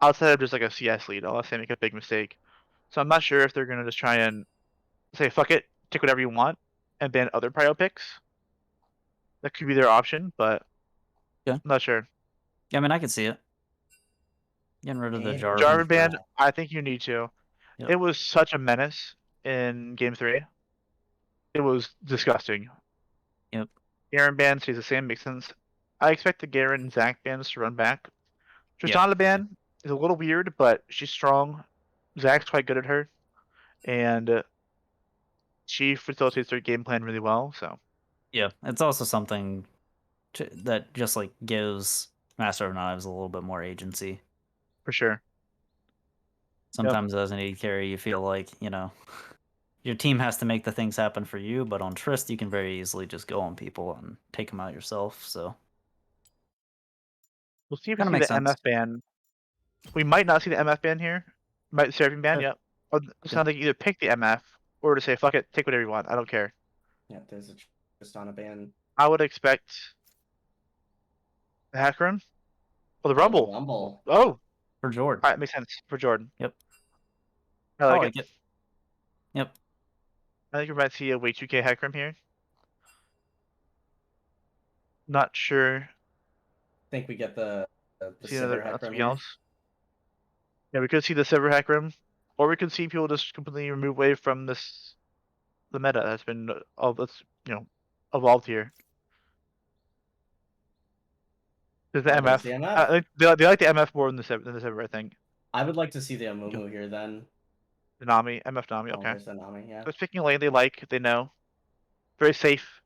outside of just like a CS lead, unless they make a big mistake. So I'm not sure if they're gonna just try and say fuck it, take whatever you want, and ban other prio picks. That could be their option, but Yeah. I'm not sure. Yeah, I mean I can see it. Getting rid of the Jarvan. Jarvan ban, I think you need to. Yep. It was such a menace in game 3. It was disgusting. Yep. Garen ban stays the same, makes sense. I expect the Garen and Zac bans to run back. Yeah. Tristana ban is a little weird, but she's strong. Zac's quite good at her, and she facilitates their game plan really well. So Yeah, it's also something that just like gives Master of Knives a little bit more agency. for sure. Sometimes as an AD carry, you feel like your team has to make the things happen for you, but on Trist, you can very easily just go on people and take them out yourself. So We'll see if we Kinda see makes the sense. MF ban. We might not see the MF ban here. Might Seraphine ban, Okay. yep. Or it sounds like either pick the MF or to say fuck it, take whatever you want. I don't care. Yeah, there's a Tristana ban. I would expect the hack run. Or the Oh, the Rumble. Rumble. Oh, for Jordan. alright, makes sense for Jordan. Yep. I like it. Yep. I think we might see a way 2K hack run here. Not sure. Think we get the See Sivir another hack something room here. else. Yeah, we could see the Silver hack room, or we could see people just completely remove away from the meta that's been evolved here. There's the Oh, there's MF. the MF. I think they like the MF more than the Silver, I think. I would like to see the Amumu here then. The Nami, MF Nami, Oh, okay. there's the Nami, yeah. Just picking a lane they like, they know. Very safe.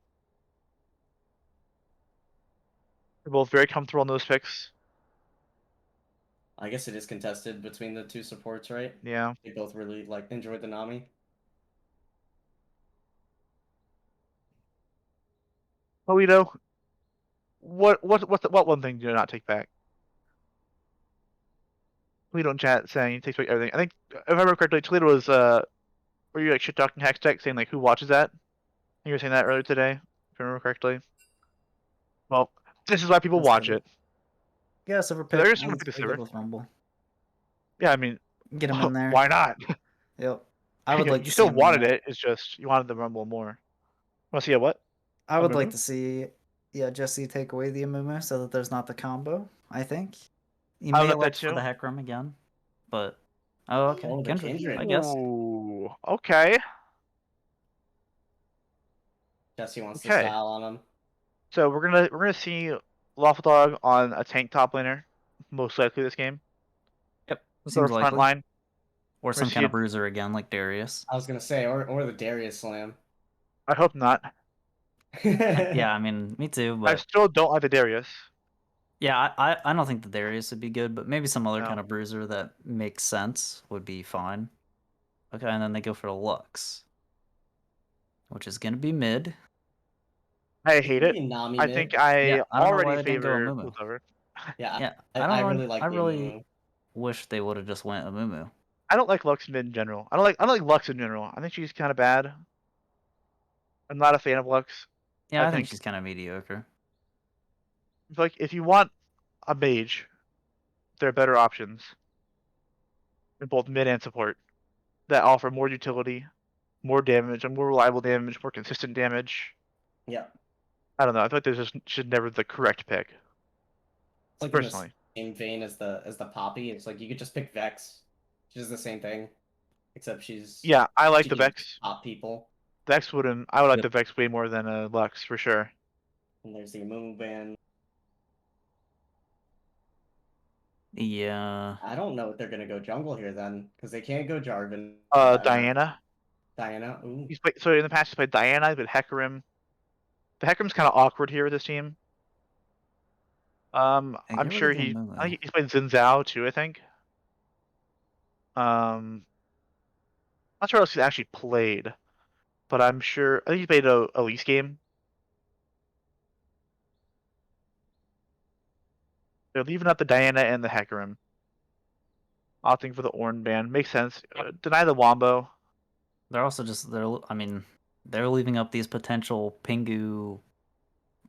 They're both very comfortable in those picks. I guess it is contested between the two supports, right? Yeah. They both really enjoyed the Nami. Polito, what one thing do you not take back? Toledo in chat saying he takes back everything. I think if I remember correctly, Toledo was were you like shit talking Hextech saying like who watches that? You were saying that earlier today, if I remember correctly. Well, this is why people watch it. Yeah, Silver So pick. they're just gonna pick the Pretty good Silver. with Rumble. Yeah, I mean, Get him in there. why not? Yep. I would like you to still see him wanted more. it. It's just you wanted the Rumble more. Want to see a what? I would like Amumu? to see, Jesse take away the Amumu so that there's not the combo. I think he I may like that elect for too. the Heck Room again, but okay, Oh, the Kindred, Kindred. I guess. Ooh, okay. Jesse wants the Okay. style on him. So we're gonna see Lawful Dog on a tank top laner, most likely this game. Yep, So seems front likely. line. Or We're some gonna kind of see bruiser again, like Darius. I was gonna say, or the Darius slam. I hope not. Yeah, I mean, me too. I But still don't like the Darius. yeah, I don't think the Darius would be good, but maybe some other No. kind of bruiser that makes sense would be fine. Okay, and then they go for the Lux, which is gonna be mid. I hate it. Nami I mid. think I Yeah, I don't know already why they didn't go favor Amumu. Piltover. Yeah, Yeah, I really like I the really Amumu. wish they would have just went Amumu. I don't like Lux mid in general. I don't like Lux in general. I think she's kind of bad. I'm not a fan of Lux. Yeah, I think think she's kind of mediocre. like if you want a mage, there are better options in both mid and support that offer more utility, more damage, and more reliable damage, more consistent damage. Yeah. I don't know. I feel like there's just should never the correct pick. It's like Personally, in the same vein as the Poppy. It's like you could just pick Vex. She's the same thing, except she's yeah, I like she the can Vex. top people. Vex wouldn't. I would like the Vex way more than a Lux for sure. And there's the Amumu ban. Yeah. I don't know if they're gonna go jungle here then, because they can't go Jarvan. Diana. Diana. Ooh. So in the past he's played Diana, but Hecarim. The Hecarim's kind of awkward here with this team. I'm sure I think he's played Xin Zhao too. I think. Not sure what else he's actually played, but I'm sure I think he played a Elise game. They're leaving out the Diana and the Hecarim. Opting for the Ornn ban makes sense. Deny the Wombo. They're also I mean, they're leaving up these potential Pingu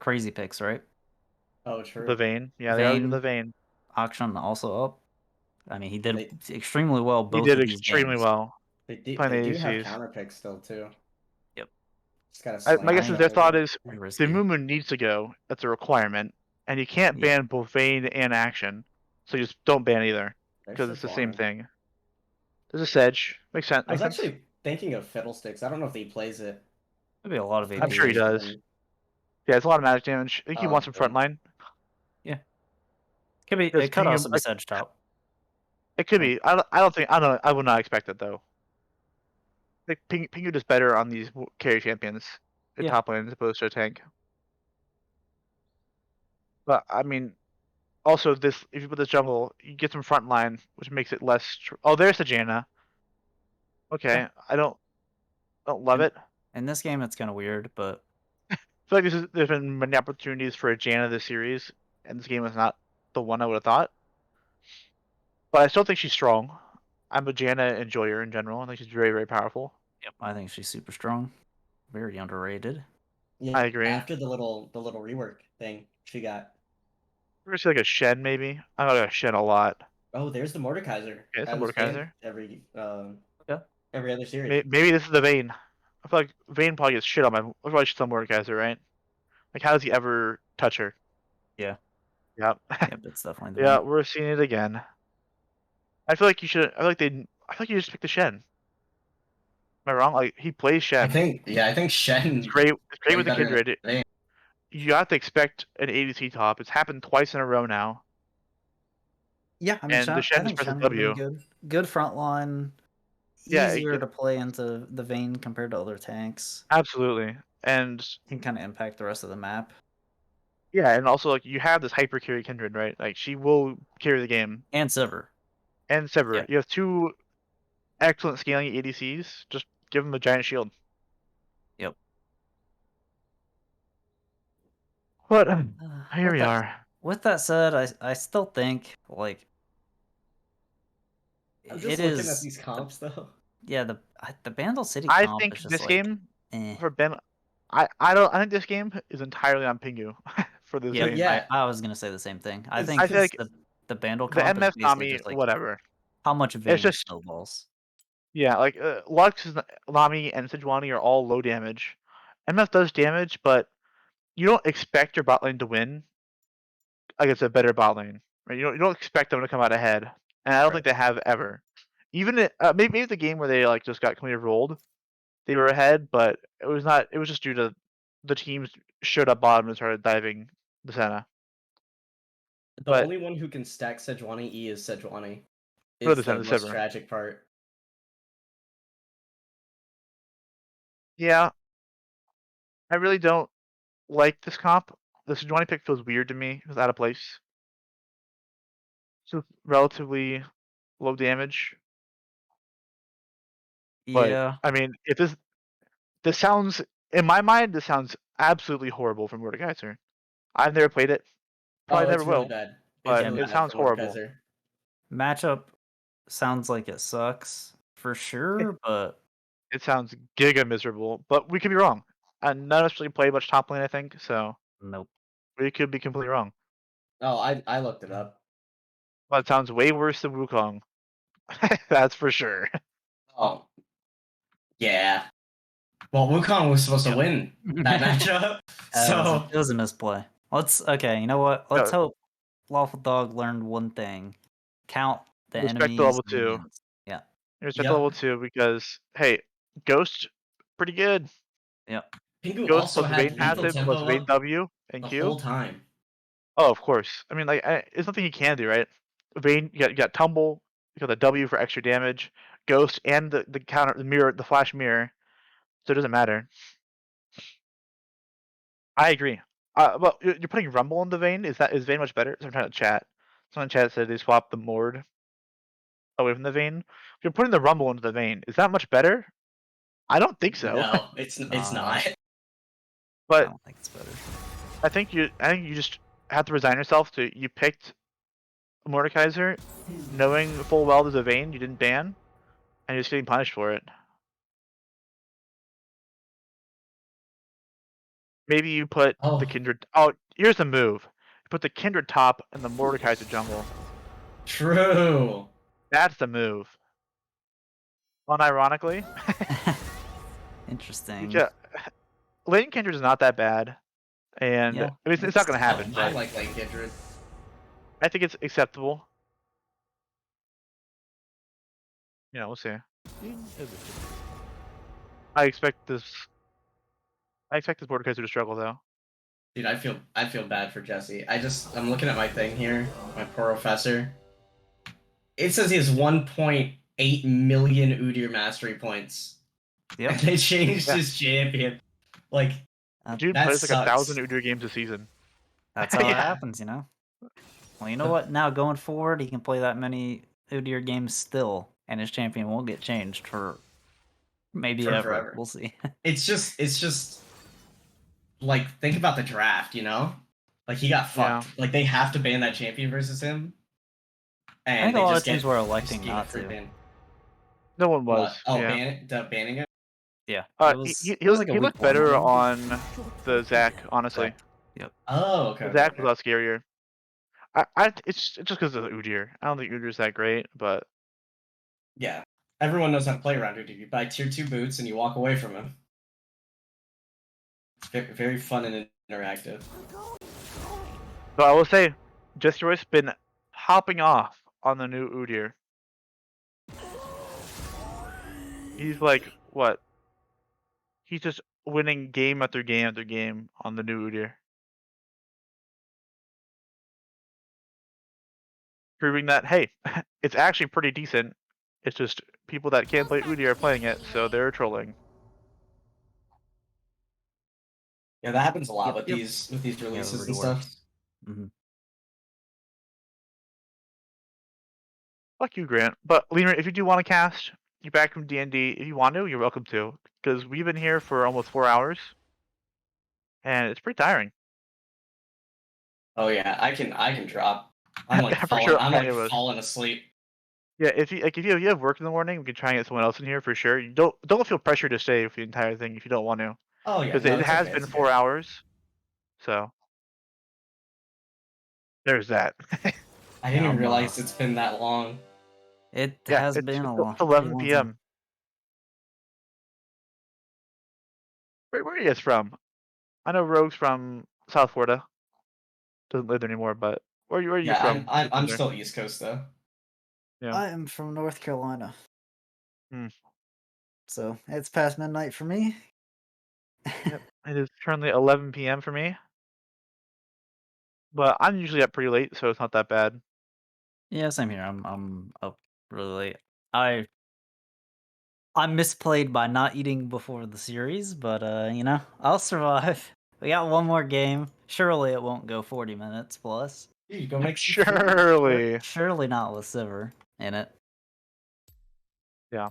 crazy picks, right? Oh, true. The Vayne. Yeah, they are leaving the Vayne. Auction also up. I mean, he did extremely well both He did of these extremely games. well. They do Playing have ADCs. counter picks still too. Yep. Just gotta My guess is their thought is risky. Mumu needs to go. That's a requirement, and you can't ban both Vayne and Action, so you just don't ban either because it's the same thing. There's a Sedge. Makes sense. I was actually thinking of Fiddlesticks. I don't know if he plays it. Maybe a lot of AP. I'm sure he does. Yeah, it's a lot of magic damage. I think he wants some frontline. Yeah. Could be. Does It could Pingu- also be Sedge top. It could be. I would not expect it though. I think Pingu does better on these carry champions in top lane as opposed to a tank. But I mean, also this if you put this jungle, you get some front line, which makes it less. Oh, there's the Janna. Okay, I don't love it. In this game, it's kind of weird, but I feel like there's been many opportunities for a Janna this series, and this game is not the one I would have thought. But I still think she's strong. I'm a Janna enjoyer in general. I think she's very, very powerful. Yep, I think she's super strong. Very underrated. Yeah, I agree. After the little rework thing she got. We're gonna see like a Shen maybe. I like a Shen a lot. Oh, there's the Mordekaiser. Yeah, it's I the was banned Mordekaiser. Every other series. Maybe this is the Vayne. I feel like Vayne probably gets shit on my. Probably shit on Mordekaiser, right? Like, how does he ever touch her? Yeah. Yep. Yep, it's definitely the Yeah, Vayne. we're seeing it again. I feel like you should. I feel like you just pick the Shen. Am I wrong? Like he plays Shen. I think Shen. It's great. It's great with the better than Kindred. Vayne. You have to expect an ADC top. It's happened twice in a row now. Yeah, I mean, And the Shen just presses W. Good front line. Yeah, Easier to play into the Vayne compared to other tanks. Absolutely, and can kind of impact the rest of the map. Yeah, and also like you have this hyper carry Kindred, right? Like she will carry the game. And Sever. And Sever. You have two excellent scaling ADCs. Just give them a giant shield. Yep. But here we are. With that said, I still think like I'm just looking at these comps though. Yeah, the Bandle City I comp think is just this like, game for Ben. I think this game is entirely on Pingu for this game. Yeah, I was gonna say the same thing. I feel think like the Bandle the comp is MF basically Nami, just like whatever. how much Vayne just snowballs. Yeah, like Lux, Nami, and Sejuani are all low damage. MF does damage, but you don't expect your bot lane to win against a better bot lane. Right? You don't expect them to come out ahead, and I don't think they have ever. Even maybe the game where they like just got completely rolled, they were ahead, but it was not. It was just due to the teams showed up bottom and started diving the Senna. The only one who can stack Sejuani E is Sejuani. For It's the the most Sever. tragic part. Yeah, I really don't like this comp. The Sejuani pick feels weird to me. It was out of place. So relatively low damage. But Yeah. I mean, if this sounds in my mind, this sounds absolutely horrible from Mordekaiser. I've never played it. Probably Oh, never it's really will. bad. It's But really it bad sounds for horrible. Mordekaiser. Matchup sounds like it sucks for sure, but It sounds giga miserable. But we could be wrong. And none of us really play much top lane, I think. So nope. we could be completely wrong. Oh, I looked it up. But it sounds way worse than Wukong. That's for sure. Oh, yeah. Well, Wukong was supposed to win that matchup, so It was a misplay. Okay. You know what? Let's No. hope Lawful Dog learned one thing: count the Respect the enemies. level and the 2. units. Yeah. Respect Yep. level 2 because hey, Ghost pretty good. Yep. Pingu Ghost also plus had Vayne lethal passive plus tempo Vayne up W and the Q. whole time. Oh, of course. I mean, like, it's nothing he can do, right? Vayne, you got Tumble, you got the W for extra damage, Ghost, and the counter, the mirror, the flash mirror. So it doesn't matter. I agree. Well, you're putting Rumble into Vayne. Is Vayne much better? So I'm trying to chat. Someone in chat said they swapped the Mord away from the Vayne. If you're putting the Rumble into the Vayne, is that much better? I don't think so. No, it's not. I But don't think it's better. I think you just have to resign yourself to you picked Mordekaiser, knowing full well there's a Vayne you didn't ban, and you're just getting punished for it. Maybe you put the Kindred. Oh, here's the move. You put the Kindred top and the Mordekaiser jungle. True. That's the move. Unironically. Interesting. Yeah, Lane Kindred is not that bad, and Yeah. I mean, it's not going to happen. I But like Lane Kindred. I think it's acceptable. You know, we'll see. I expect this Mordekaiser to struggle though. Dude, I feel bad for Jesse. I'm looking at my thing here, my professor. It says he has 1.8 million Udyr mastery points. Yep. And they changed his champion. Like, Dude that plays like sucks. 1,000 Udyr games a season. That's how it Yeah. happens, you know. Well, you know what? Now going forward, he can play that many Udyr games still, and his champion won't get changed for maybe For ever. forever. We'll see. It's just like, think about the draft, you know? Like, he got fucked. Yeah. Like, they have to ban that champion versus him. I And think a they lot just of teams get were just electing gave a not free to. ban. No one was. What? Oh, Yeah. banning it? Yeah. He it was like a week looked one better thing. on the Zac, honestly. Zac. Yep. Oh, okay. The Zac was a lot scarier. It's just because of Udyr. I don't think Udyr's that great, but Yeah. Everyone knows how to play around Udyr. You buy tier 2 boots and you walk away from him. It's very, very fun and interactive. but I will say, Jesse Roy's been hopping off on the new Udyr. He's like what? He's just winning game after game after game on the new Udyr. Proving that, hey, it's actually pretty decent. It's just people that can't play Udyr are playing it, so they're trolling. Yeah, that happens a lot Yep, with yep. these releases and stuff. Mm-hmm. Fuck you, Grant. But Lemur, if you do want to cast, you're back from D&D. If you want to, you're welcome to. Because we've been here for almost 4 hours, and it's pretty tiring. Oh yeah, I can drop. I'm like I'm pretty sure I'm any of like us. falling asleep. Yeah, if you have work in the morning, we can try and get someone else in here for sure. You don't feel pressure to stay for the entire thing if you don't want to. Oh yeah, Because no, it it's has okay, been it's 4 okay. hours, so there's that. I didn't even realize it's been that long. It Yeah, has it's, been a it's long, 11 pretty long p.m. time. Where are you guys from? I know Rogue's from South Florida. Doesn't live there anymore, but where are you Yeah, from? I'm still East Coast though. Yeah. I am from North Carolina. Hmm. So it's past midnight for me. Yep. It is currently 11 p.m. for me. But I'm usually up pretty late, so it's not that bad. Yeah, same here. I'm up really late. I I'm misplayed by not eating before the series, but you know, I'll survive. We got one more game. Surely it won't go 40 minutes plus. Dude, go make some food. Surely. Surely not with Sivir in it. Yeah.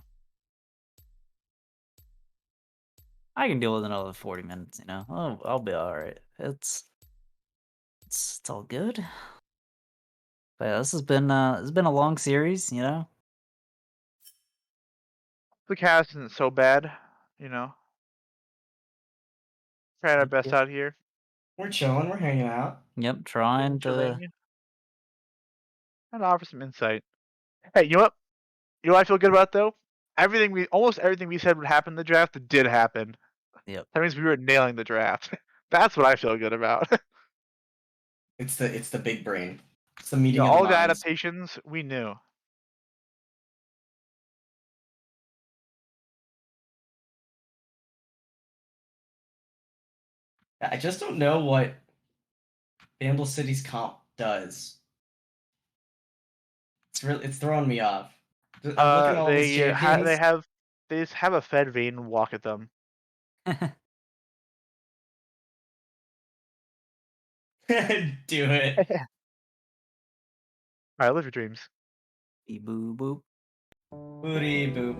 I can deal with another 40 minutes, you know. I'll be alright. It's all good. But yeah, this has been it's been a long series, you know. The cast isn't so bad, you know. Trying our best out here. We're chilling. We're hanging out. Yep, trying to. Chilling. And offer some insight. Hey, you know what? You know what I feel good about though? Almost everything we said would happen in the draft did happen. Yep. That means we were nailing the draft. That's what I feel good about. It's the big brain. It's the meeting Yeah, of all the the minds. adaptations we knew. I just don't know what Bandle City's comp does. It's throwing me off. I'm looking at all these They champions. they just have a fed vein walk at them. Do it. Alright, live your dreams. Beep boop boop. Booty boop.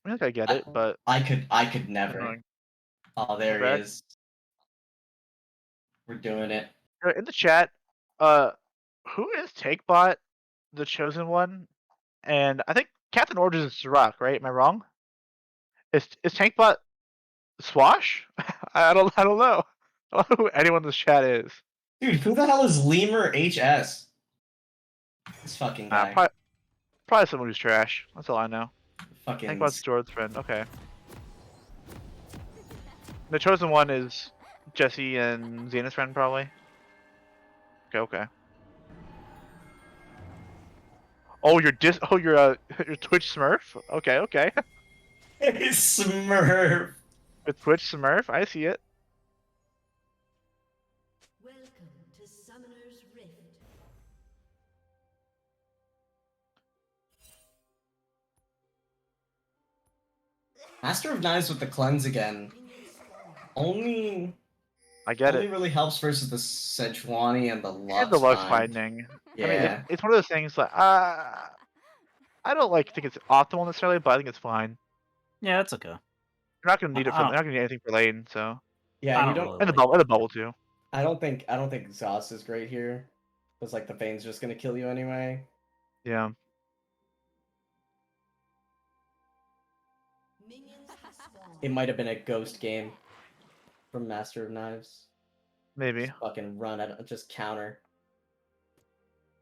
I think I get it, but I could never. annoying. Oh, there he bad. is. We're doing it. In the chat, who is TakeBot, the chosen one? And I think Captain Orange is Rock, right? Am I wrong? Is TakeBot Swash? I don't know. I don't know who anyone in this chat is. Dude, who the hell is Lemur HS? This fucking guy. Probably someone who's trash. That's all I know. Fucking. TakeBot's Jordan's friend. Okay. The chosen one is Jesse and Xena's friend, probably. Okay. Oh, you're your Twitch Smurf. Okay. Smurf. With Twitch Smurf, I see it. Welcome to Summoner's Rift. Master of Knives with the cleanse again. Only really helps versus the Sejuani and the Lux. And the Lux binding. Yeah. I mean, it's one of those things like I don't think it's optimal necessarily, but I think it's fine. Yeah, it's okay. You're not gonna need it for. You're not gonna need anything for lane, so. Yeah, you don't. And the bubble too. I don't think exhaust is great here, because like the Fane's just gonna kill you anyway. Yeah. It might have been a ghost game from Master of Knives. Maybe. Just fucking run at just counter.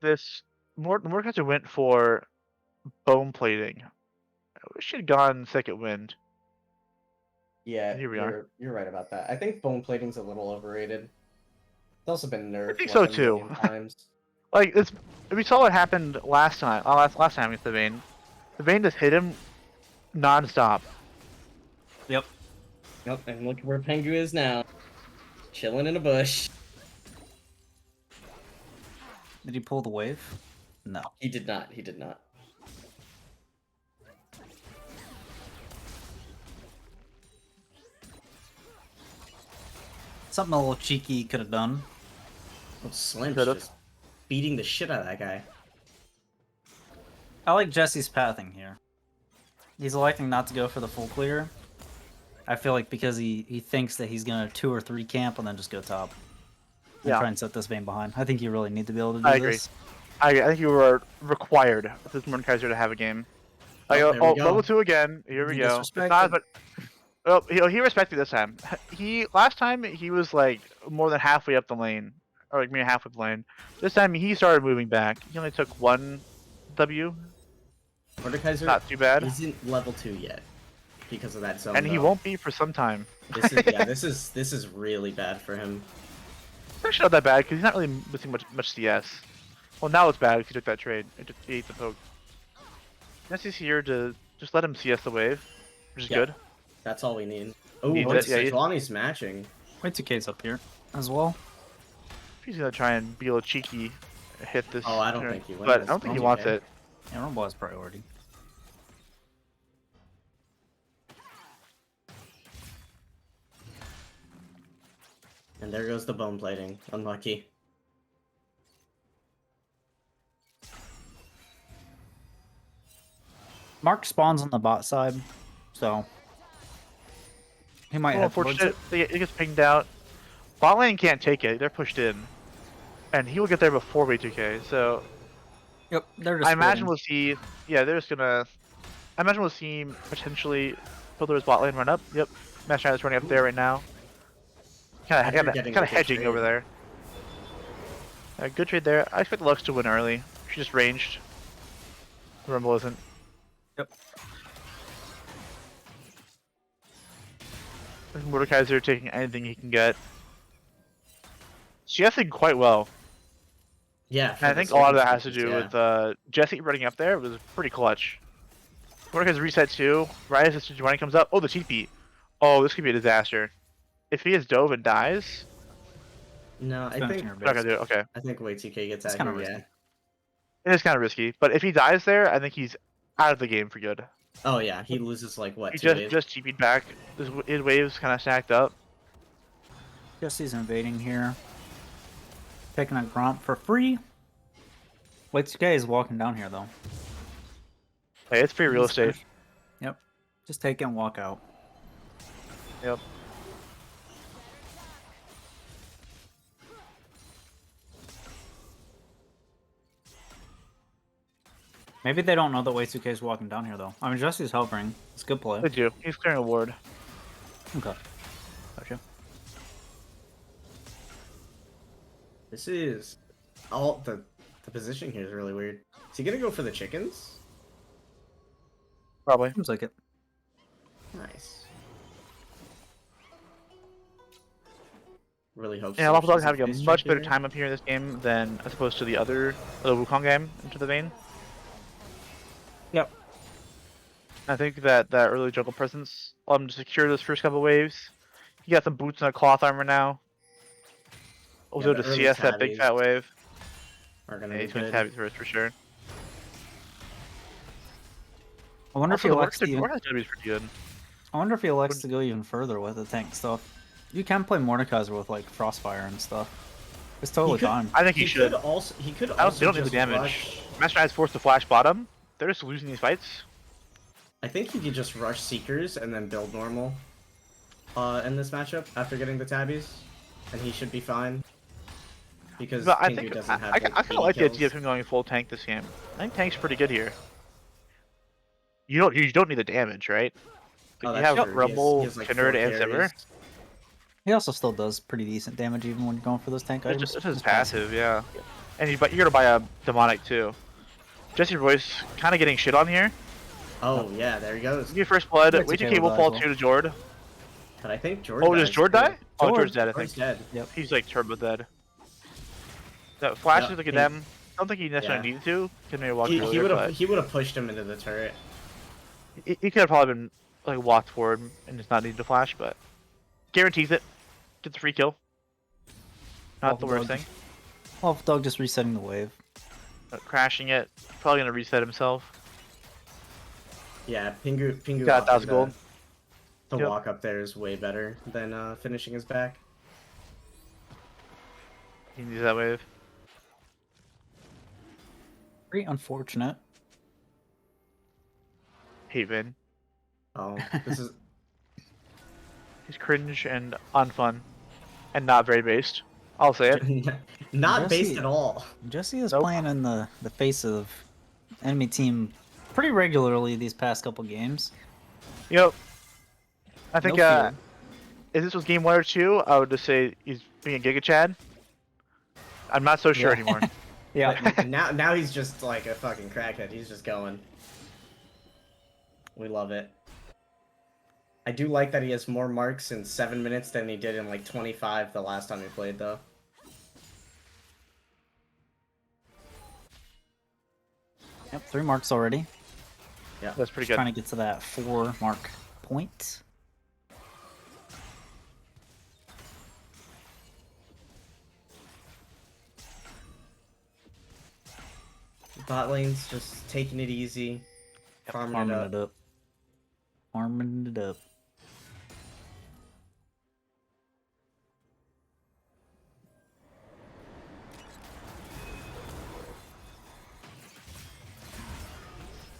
This Mordekaiser went for bone plating. I wish she'd gone second wind. Yeah, Here we are. you're right about that. I think bone plating's a little overrated. It's also been nerfed. I think like, so a too. million times. Like we saw what happened last time. Last time against the Vayne. The Vayne just hit him non-stop. Yep. Yep, and look where Pengu is now. Chilling in a bush. Did he pull the wave? No. He did not. He did not. Something a little cheeky could have done. Oh, Slim's Could've. just beating the shit out of that guy. I like Jesse's pathing here. He's electing not to go for the full clear. I feel like because he thinks that he's gonna 2 or 3 camp and then just go top. And Yeah. try and set this Vayne behind. I think you really need to be able to do I agree. this. I think you were required for this Mordekaiser to have a game. Like, Oh, there we go. level 2 again. Here we He go. It's not, but he respected this time. Last time he was like more than halfway up the lane, or like maybe halfway up the lane. This time he started moving back. He only took 1 W. Mordekaiser Not too bad. isn't level 2 yet because of that zone. And he though. won't be for some time. This is really bad for him. It's actually not that bad because he's not really missing much CS. Well, now it's bad because he took that trade. He ate the poke. Jesse's here to just let him CS the wave, which is Yeah. good. That's all we need. Oh, Needs it, yeah, Sejuani's matching. Wait, 2K's up here as well. He's gonna try and be a little cheeky, hit this. Oh, I don't turn, think he wins. But I don't think he wants it. Yeah, Rumble has priority. And there goes the bone plating. Unlucky. Mark spawns on the bot side, so he might Well, have to blitz unfortunately, it. it gets pinged out. Bot lane can't take it. They're pushed in, and he will get there before B2K. So Yep, they're just I imagine splitting. we'll see. Yeah, they're just gonna. I imagine we'll see potentially Piltover's bot lane run up. Yep, Master is running up there right now. And they're Kind getting of a good hedging trade. over there. Good trade there. I expect Lux to win early. She just ranged. Rumble isn't. Yep. Mordekaiser taking anything he can get. CSing quite well. Yeah. And I think a lot of that has to do with Jesse running up there. It was pretty clutch. Mordekaiser reset too. Right as Sejuani comes up. Oh, the TP. Oh, this could be a disaster. If he has dove and dies, No, I Finishing think her not gonna do it. Okay, I think wait 2K gets It's out kinda here. risky. Yeah. it is kind of risky. But if he dies there, I think he's out of the game for good. Oh yeah, he loses like what? He 2 waves? just TP'd back. His waves kind of stacked up. Jesse's invading here. Picking a Gromp for free. Wait, 2K is walking down here though. Hey, it's free real estate. Yep. Just take it and walk out. Yep. Maybe they don't know that Wait 2K is walking down here though. I mean, Jesse's hovering. It's a good play. They do. He's clearing a ward. Okay. Gotcha. This is all the position here is really weird. Is he gonna go for the chickens? Probably. Seems like it. Nice. Really hope. Yeah, so. Lawful Dog She's having a face much check better here. time up here in this game than as opposed to the Wukong game into the Vayne. Yep. I think that early jungle presence to secure those first couple waves. He got some boots and a cloth armor now. Also the to early CS that big tabbies fat wave. Are gonna Yeah, be he's going to good. tab it first for sure. I wonder Also, if he the elects to even. Warhead's going to be pretty good. I wonder if he elects to go even further with the tank stuff. You can play Mordekaiser with like Frostfire and stuff. It's totally He could- fine. I think he should. He could They also don't need the just damage. rush. Master Knight's forced to flash bottom. They're just losing these fights. I think he could just rush Seekers and then build normal in this matchup after getting the tabbies, and he should be fine. Because But I Pingu think doesn't have I kind of 80 like the idea kills. of him going full tank this game. I think tank's pretty good here. You don't need the damage, right? Oh, Like, you that's have true. Rumble, He has, like, Kindred, 4 and Zimmer. carries. He also still does pretty decent damage even when you're going for those tank items. It's just It's passive, yeah. And you're gonna buy a demonic too. Jesse Royce kind of getting shit on here. Oh yeah, there he goes. Your first blood. That's Wait, okay 2K will with fall that as to Jord. But I think Jord. Oh, does dies, Jord too. die? Oh, Jord's dead. I Jord's think. dead. Yep. He's like turbo dead. That Flash Yeah, is like a he- them. I don't think he necessarily Yeah. needed to. Can maybe walk He earlier, would but have. He would have pushed him into the turret. he could have probably been like walked forward and just not needed to flash, but guarantees it. Gets a free kill. Not the worst thing. Off dog just resetting the wave. But crashing it. Probably gonna reset himself. Yeah, Pingu Got walking 1,000 gold. The Yep. walk up there is way better than finishing his back. He needs that wave. Very unfortunate. Hate Vin. Oh, this is He's cringe and unfun, and not very based. I'll say it. not Jesse- based at all. Jesse is Nope. playing in the face of enemy team pretty regularly these past couple games. Yep. I think No fear. if this was game 1 or 2, I would just say he's being a Giga Chad. I'm not so sure Yeah. anymore. Yeah. But now he's just like a fucking crackhead. He's just going. We love it. I do like that he has more marks in 7 minutes than he did in like 25 the last time we played, though. Yep, 3 marks already. Yeah, That's pretty Just good. trying to get to that 4 mark point. Bot lane's just taking it easy, farming, it up. Farming it up.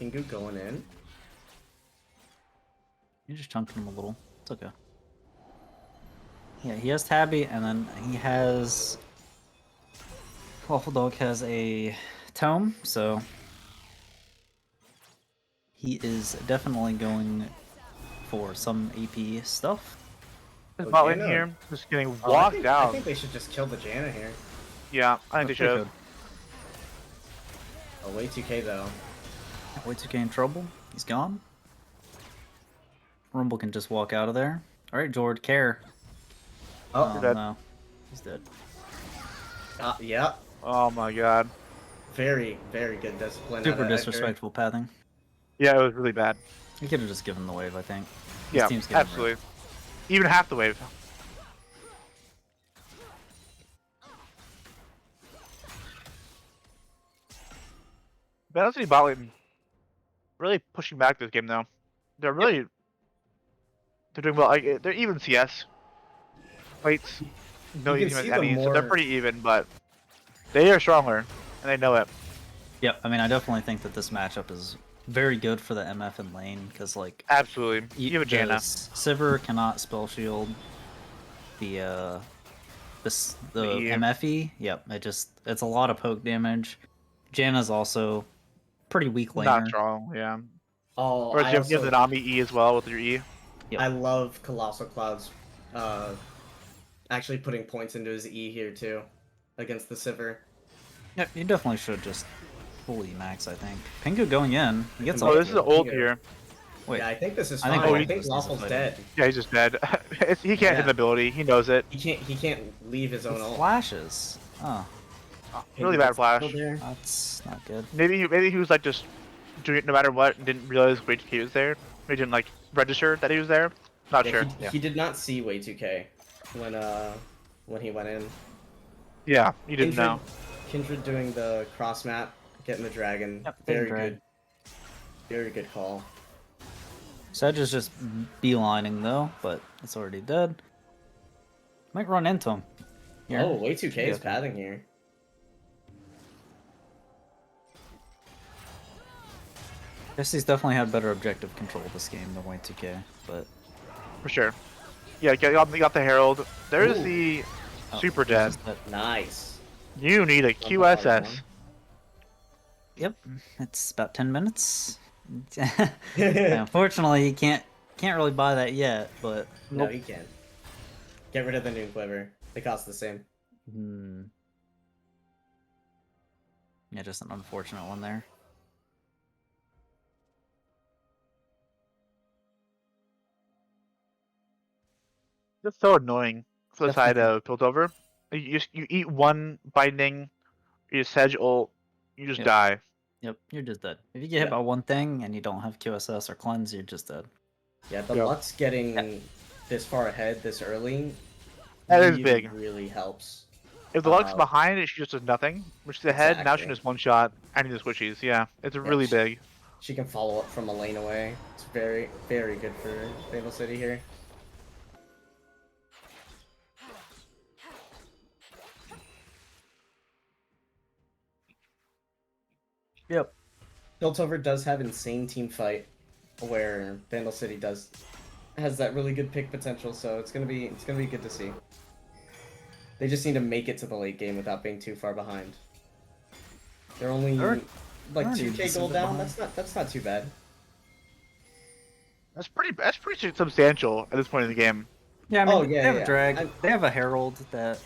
Pingu going in. You're just chunking him a little. It's okay. Yeah, he has Tabby, and then he has... Waffle Dog has a Tome, so... He is definitely going for some AP stuff. His Oh, bot lane Janna. here, just getting Oh, walked I out. think they should just kill the Janna here. Yeah, I think they should. Oh, way 2K though. Way 2K in trouble. He's gone. Rumble can just walk out of there. Alright, Jord, care. Oh, You're dead. No. He's dead. Yep. Oh my god. Very, very good discipline. out Super of Edgar. disrespectful pathing. Yeah, it was really bad. He could have just given the wave, I think. His Yeah, team's getting absolutely. Even half the wave. Bandle City bot lane really pushing back this game though. They're really they're doing well. Like, they're even CS fights. No You can easy see as them any, so they're more- pretty even, but they are stronger and they know it. Yep, I mean, I definitely think that this matchup is very good for the MF and lane, because, like... Absolutely. You have a Janna. Sivir cannot spell shield the The E. MFE. Yep, it's a lot of poke damage. Janna's also pretty weak laner. Not strong, yeah. Oh, Or I you have the also- Nami E as well with your E. Yep. I love Colossal Cloud's actually putting points into his E here too against the Sivir. Yep, you definitely should just fully max, I think. Pingu going in. He gets Oh, this is Pingu. ult here. Wait, Yeah, I think this is I fine. think I this think is Waffle's fighting. dead. Yeah, he's just dead. He can't hit Yeah. an ability. He knows it. He can't leave his own He ult. flashes. Oh, Really Pingu bad gets flash. killed there. that's not good. Maybe he was like just doing it no matter what and didn't realize Wait 2K was there. He didn't like register that he was there. Not Yeah, sure. He did not see way 2K when he went in. Yeah, you didn't know. Kindred doing the cross map, getting the dragon. Yep, Very drag. good. Very good call. Sedge is just beelining though, but it's already dead. Might run into him. Here. Oh, way 2K is Yeah. pathing here. Jesse's definitely had better objective control this game than Way 2K, but For sure. Yeah, you got the Herald. There's Ooh. the oh, Super he's Dead. just dead. Nice. You need a QSS. Yep, it's about 10 minutes. Unfortunately, you can't really buy that yet, but No, he can. Get rid of the Noon Quiver. They cost the same. Hmm. Yeah, just an unfortunate one there. It's so annoying for the side Definitely. of Piltover. You eat one binding, you sedge ult, you just Yep. die. Yep, you're just dead. If you get hit by one thing and you don't have QSS or cleanse, you're just dead. Yeah, the Yep. Lux getting this far ahead this early That is really, big. really helps. If the Lux behind it, she just does nothing. Which is ahead, now she Exactly. just one shot. I need the squishies. Yeah, it's really big. She can follow up from a lane away. It's very, very good for Bandle City here. Yep. Piltover does have insane team fight, where Bandle City has that really good pick potential. So it's gonna be good to see. They just need to make it to the late game without being too far behind. They're only like already 2k gold down. That's not too bad. That's pretty substantial at this point in the game. Yeah, I mean, Oh, they yeah, have yeah. a drag. They have a herald that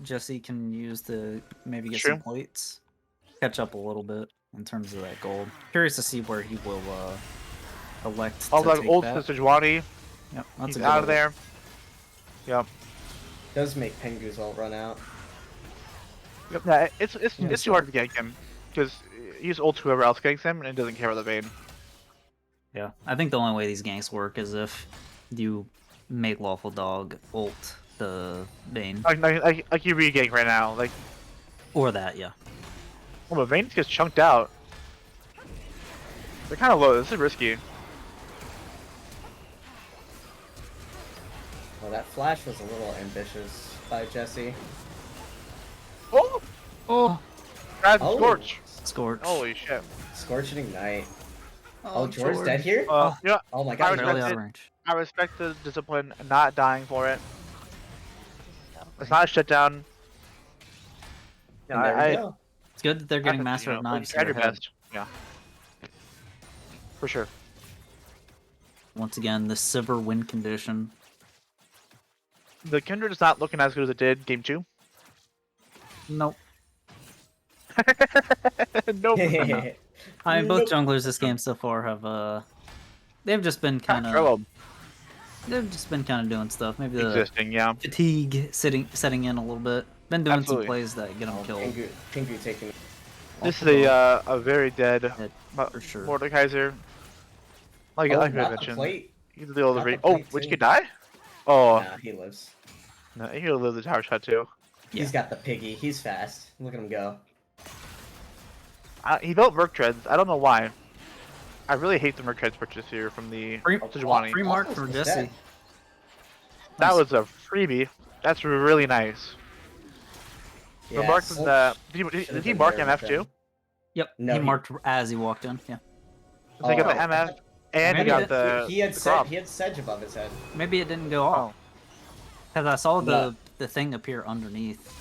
Jesse can use to maybe get some plates, catch up a little bit in terms of that gold. Curious to see where he will elect All to that take old that. Sejuani. Yep, that's He's a good out one. of there. Yep. Does make Pengu's ult run out. Yep. Yeah, it's too hard to gank him because he's ult whoever else ganks him and it doesn't care about the Vayne. Yeah, I think the only way these ganks work is if you make Lawful Dog ult the Vayne. Like you re-gank right now, like. Or that, yeah. Oh, but Vayne gets chunked out. They're kind of low. This is risky. Well, that flash was a little ambitious by Jesse. Oh! Oh! Grab Oh. Scorch! Scorch. Holy shit. Scorch and Ignite. Oh, George dead here? Yeah. Oh my I god. Barely out respect of it. range. I respect the discipline, not dying for it. It's not a shutdown. And there we go. It's good that they're getting I think, Master of Knives try here your ahead. best. Yeah. For sure. Once again, the Sivir win condition. The Kindred is not looking as good as it did game 2. Nope. Nope. I mean, both junglers this game so far have they've just been kind of doing stuff. Maybe the Existing, yeah. fatigue setting in a little bit. Been doing Absolutely. some plays that get them killed. Pingu taking. This is a very dead for sure. Mordekaiser. Like Oh, I got the mentioned. plate. He's the old Got the Oh, plate, which too. could die? Oh, Nah, he lives. no, he'll live the tower shot too. He's got the piggy. He's fast. Look at him go. He built Merc Treads. I don't know why. I really hate the Merc Treads purchase here from the Sejuani. Free mark for Jesse. That was a freebie. That's really nice. The mark from the did he mark MF too? Yep. No, he he- marked as he walked in. Yeah. So he got the MF and he Maybe got the. He had the crop. he had sedge above his head. Maybe it didn't go off. Because I saw No. the thing appear underneath.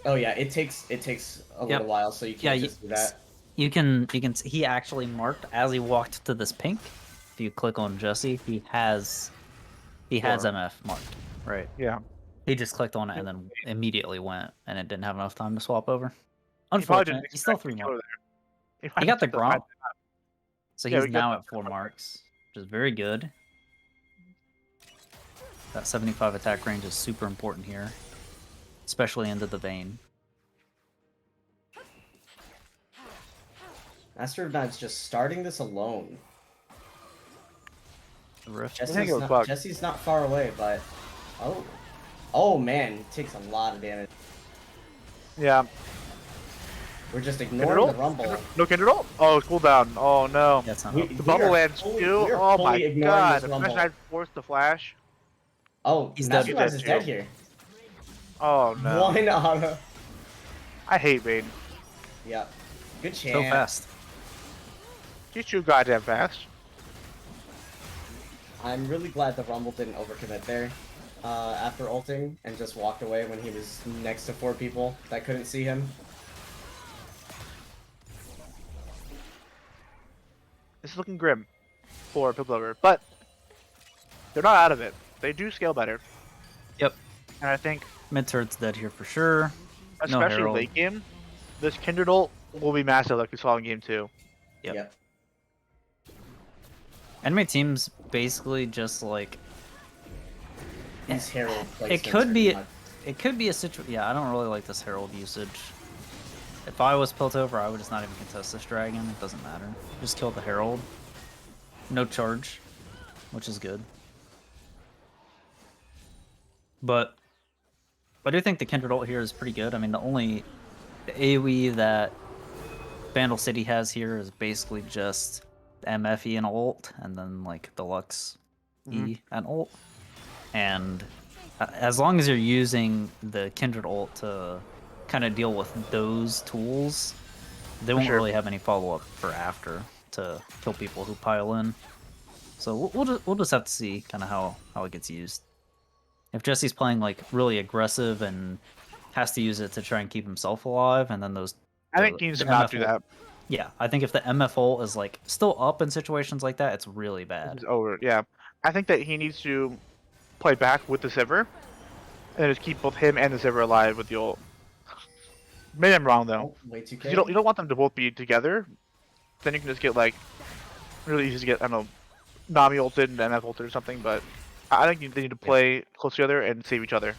Oh yeah, it takes a little while, so you can't just do that. You can he actually marked as he walked to this pink. If you click on Jesse, he has MF marked. Right. Yeah. He just clicked on it and then immediately went, and it didn't have enough time to swap over. He probably didn't Unfortunate. He's still expect 3 to go marks. there. He got the probably Gromp. So Yeah, he's we got now the at 4 marks, which is very good. That 75 attack range is super important here, especially into the Vayne. Master of Knives just starting this alone. The Rift. Jesse's not far away, but oh man, takes a lot of damage. Yeah. We're just Kindred ignoring the ult? rumble. No Kindred ult? Oh, cooldown. Oh no. That's not We- The we bubble are lands fully- too. we are Oh my fully ignoring god. this The rumble. Flash forced the flash. Oh, He's Master dead. of Knives He's is dead dead too. here. Oh no. One auto. I hate Vayne. Yep. Good chance. So fast. She's too goddamn fast. I'm really glad the rumble didn't overcommit there. After ulting and just walked away when he was next to 4 people that couldn't see him. This is looking grim for Piltover, but they're not out of it. They do scale better. Yep. And I think, Mid turret's dead here for sure. No especially Herald. late game, this Kindred ult will be massive like we saw in game 2. Yep. Enemy team's basically just like These Herald it placements could are be nuts. it could be a situation. Yeah, I don't really like this Herald usage. If I was Piltover, I would just not even contest this dragon. It doesn't matter. Just kill the Herald. No charge, which is good. But I do think the Kindred ult here is pretty good. I mean, the only AoE that Bandle City has here is basically just MFE and ult, and then like Deluxe E and ult. And as long as you're using the Kindred ult to kind of deal with those tools, they won't really have any follow-up for after to kill people who pile in. So we'll just have to see kind of how it gets used. If Jesse's playing like really aggressive and has to use it to try and keep himself alive, and then those I think he needs to not do that. Yeah, I think if the MF ult is like still up in situations like that, it's really bad. It's over. Yeah, I think that he needs to play back with the Sivir, and just keep both him and the Sivir alive with the ult. Maybe I'm wrong though. Way too You don't want them to both be together. Then you can just get like really easy to get, I don't know, Nami ulted and MF ulted or something. But I think they need to play close together and save each other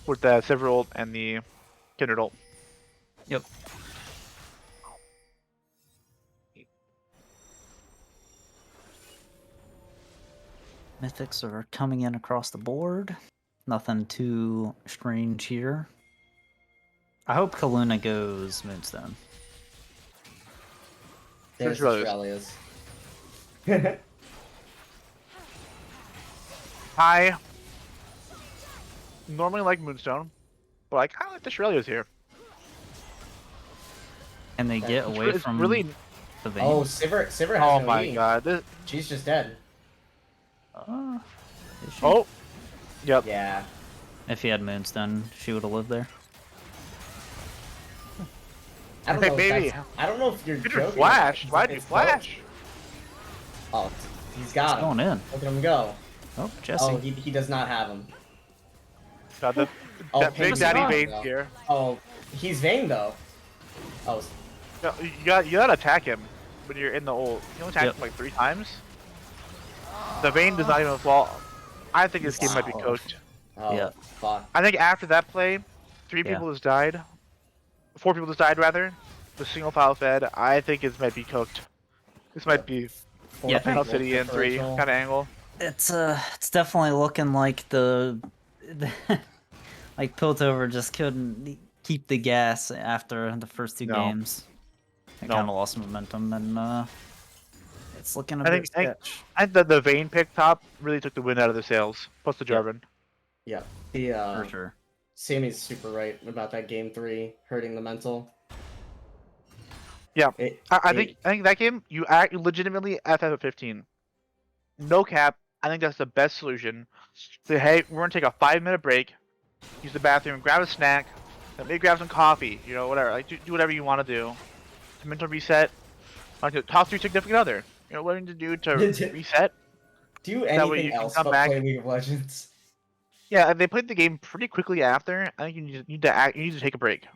with the Sivir ult and the Kindred ult. Yep. Mythics are coming in across the board. Nothing too strange here. I hope Kaluna goes Moonstone. There's Australia's. I normally like Moonstone, but I kind of like the Shurelya's here. And they get away It's from really... the vein. Oh, Sivir has Oh no my E. god. She's just dead. Is she? Oh! Yep. Yeah. If he had Moonstone, she would have lived there. I don't Okay, know if baby. that's- I don't know if you're Did joking. you flash? Why did you It's flash? Oh, he's got He's him. going in. Look at him go. Oh, Jesse. Oh, he does not have him. God, that Big Pink's Daddy gone, Vayne's though. here. Oh, he's Vayne though. Oh, No, you gotta attack him when you're in the ult. You only attack him like 3 times. The Vayne does not even fall. I think this game might be coached. oh, Yeah. fuck. I think after that play, 3 people just died. 4 people just died rather. The single file fed. I think it might be cooked. This might be Yeah. a Final City in 3 kind of angle. It's definitely looking like the like Piltover just couldn't keep the gas after the first 2 No. games. It No. kind of lost momentum, and it's looking a I bit think sketch. I think that the Vayne pick top really took the wind out of the sails. Plus the Jarvan. Yeah. The For sure. Sammy's super right about that game 3 hurting the mental. Yeah, It- I think that game you legitimately FF at 15. No cap. I think that's the best solution. Say, hey, we're gonna take a 5-minute break, use the bathroom, grab a snack, then maybe grab some coffee. You know, whatever. Like do whatever you want to do. To mental reset. Like talk to your significant other. You know what you need to do to reset. Do That way anything you can else come but back. play League of Legends. Yeah, they played the game pretty quickly after. I think you need to take a break,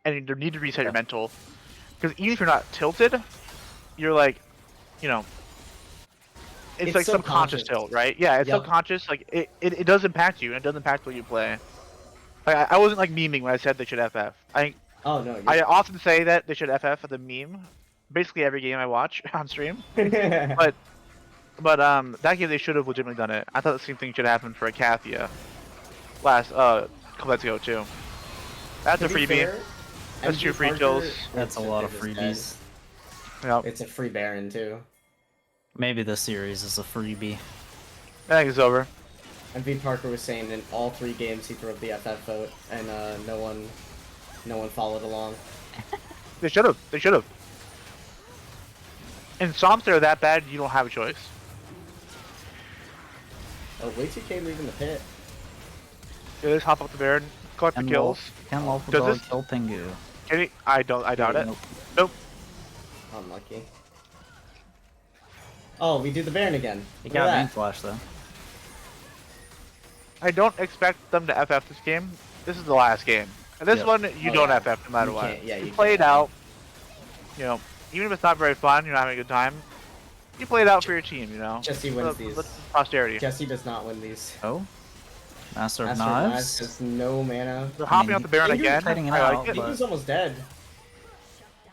and you need to reset your mental. Because even if you're not tilted, you're like, you know, it's like subconscious tilt, right? Yeah, it's subconscious. Like it does impact you, and it does impact what you play. Like I wasn't like memeing when I said they should FF. Oh no. I often say that they should FF at the meme, basically every game I watch on stream. but that game they should have legitimately done it. I thought the same thing should happen for Acathia last couple nights ago too. That's a freebie. That's 2 free kills. That's a lot of freebies. Yep. It's a free Baron too. Maybe this series is a freebie. I think it's over. And V Parker was saying in all 3 games he threw up the FF vote, and no one followed along. They should have. They should have. In Psalms that are that bad, you don't have a choice. Oh, way 2K leaving the pit. Yeah, just hop up the Baron, collect the kills. Can lawful Does dog this? kill Pingu? Can he? I doubt it. Nope. Unlucky. Oh, we do the Baron again. He Look at got main that. flash though. I don't expect them to FF this game. This is the last game. And this Yep. one, you Oh, don't yeah. FF no matter You what. can't- yeah, you play it can't. out. You know, even if it's not very fun, you're not having a good time. You play it out for your team, you know. Jesse wins For- these. for posterity. Jesse does not win these. Oh, Master of Master of Knives. Knives has no mana. They're hopping out the Baron Pingu's again. trading it I like out, it. but- Pingu's almost dead.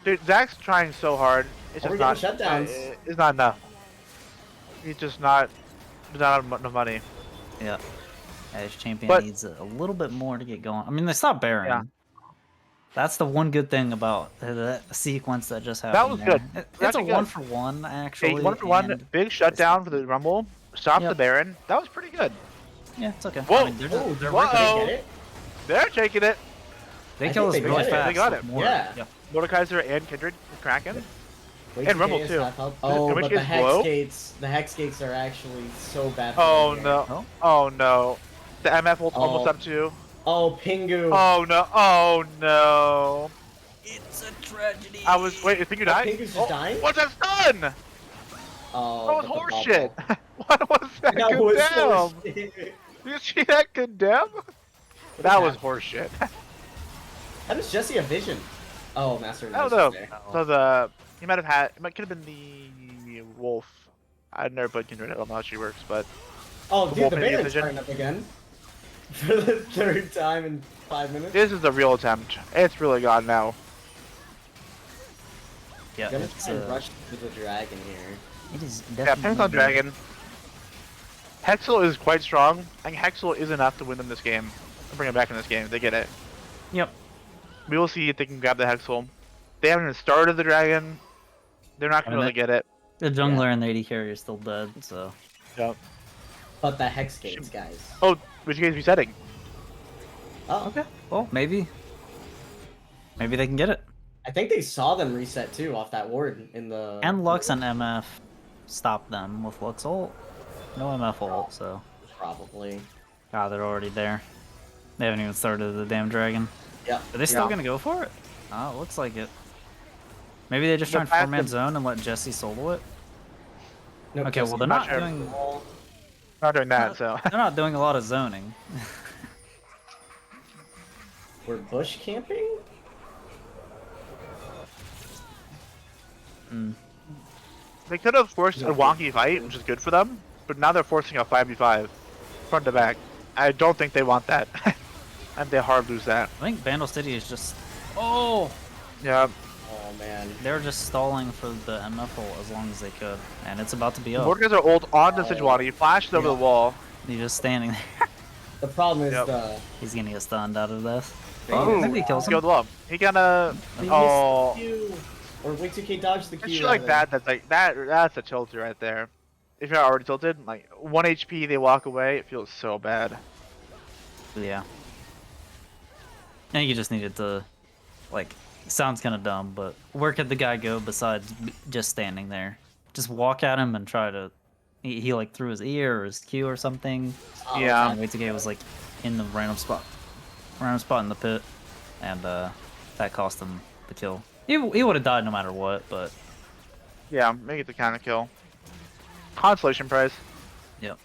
Dude, Zach's trying so hard. It's Oh, just we're not. getting shutdowns. It's not enough. He's just not. There's not enough money. Yeah. His champion But- needs a little bit more to get going. I mean, they stopped Baron. Yeah. That's the one good thing about the sequence that just happened. That was good. There. That's It's a good. 1-for-1 actually. A 1-for-1 and- big shutdown for the Rumble. Stop the Yep. Baron. That was pretty good. Yeah, it's okay. Whoa. I mean, they're Whoa. Did they get it? They're taking it. They I kill us think they really got it. fast. They got it. with more- Yeah. Mordekaiser and Kindred Kraken. Wait, And Rumble, 2K is too. half health. In Oh, which but the case, blow? the hex gates are actually so bad. For Oh them. no. Oh no. The MF ult's Oh. almost up too. Oh, Pingu. Oh no. Oh no. It's a tragedy. I was. Wait, is Pingu dying? Pingu's just dying? What's that stun? Oh, That was but the horseshit. What was that? That was Condemn? horseshit. Did you see that condemn? That was horseshit. How does Jesse have vision? Oh, Master of I don't Knives know. is there. So the he might have had. It could have been the wolf. I've never played Kindred. I don't know how she works, but Oh, the dude, wolf the made Baron's decision. starting up again. For the third time in 5 minutes. This is a real attempt. It's really gone now. Yeah, I'm gonna it's try and rush to the dragon here. It is Yeah, definitely. Pentagon on Dragon. Hexel is quite strong. I think Hexel is enough to win them this game. I'll bring him back in this game if they get it. Yep. We will see if they can grab the Hexel. They haven't even started the dragon. They're not going to I really mean, get it. The jungler and the AD carrier is still dead, so. Yep. But the hex gates, guys. Oh, which game's resetting? Oh, okay. Well, maybe. Maybe they can get it. I think they saw them reset too off that ward in the. And Lux and MF stopped them with Lux ult. No MF ult, so. Probably. God, they're already there. They haven't even started the damn dragon. Yeah. Are they still Yeah. gonna go for it? Oh, it looks like it. Maybe they just The try and fact 4-man that- zone and let Jesse solo it? Nope, Okay, Jesse- well they're not not sure. doing Not doing that, so. they're not doing a lot of zoning. We're bush camping? They could have forced a wonky fight, which is good for them, but now they're forcing a 5v5 front to back. I don't think they want that. And they hard lose that. I think Bandle City is just oh Yeah. Oh man. they're just stalling for the MF ult as long as they could. And it's about to be up. Mordekaiser are old onto Oh. Sejuani. He flashed over the wall. He's just standing there. The problem is Yep. the. He's gonna get stunned out of death. Oh, maybe he kills him. killed low. He gonna. We Oh. missed the Q. Or wait, 2K dodge the It's Q. shit like rather. that. That's like that. That's a tilter right there. If you're not already tilted, like 1 HP, they walk away. It feels so bad. Yeah. I think you just needed to, like, sounds kind of dumb, but where could the guy go besides just standing there? Just walk at him and try to. He like threw his ear or his Q or something. Oh, Yeah. And Wait was like in the random spot in the pit, and that cost him the kill. He would have died no matter what, but Yeah, make it the kind of kill. Consolation prize. yep.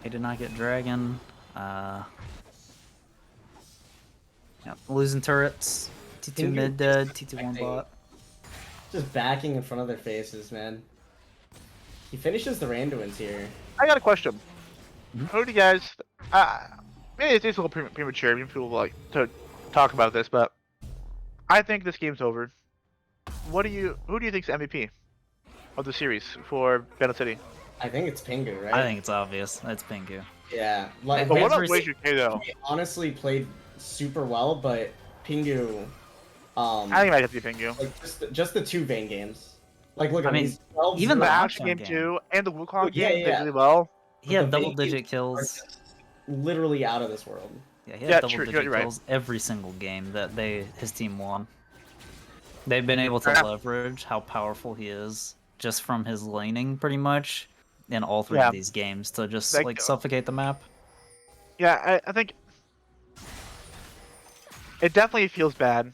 He did not get dragon. Yep, losing turrets. T2 mid dead. T2 one bot. Just backing in front of their faces, man. He finishes the Randuins here. I got a question. Who do you guys? Maybe it's a little premature. Maybe people like to talk about this, but I think this game's over. Who do you think's MVP of the series for Bandle City? I think it's Pingu, right? I think it's obvious. It's Pingu. Yeah. Like, But what about Vance Wage though? he honestly played super well, but Pingu. I think it might have to be Pingu. Like just the 2 Vayne games. Like look, I at mean, these 12 even The the action Action game game. too, and the Wukong Yeah, game yeah, did yeah. really well. He had the double digit Vayne kills. literally out of this world. Yeah, he had Yeah, double true, digit you're right. kills every single game that his team won. They've been able to Yeah. leverage how powerful he is just from his laning, pretty much, in all 3 Yeah. of these games to just Like, like suffocate the map. Yeah, I think it definitely feels bad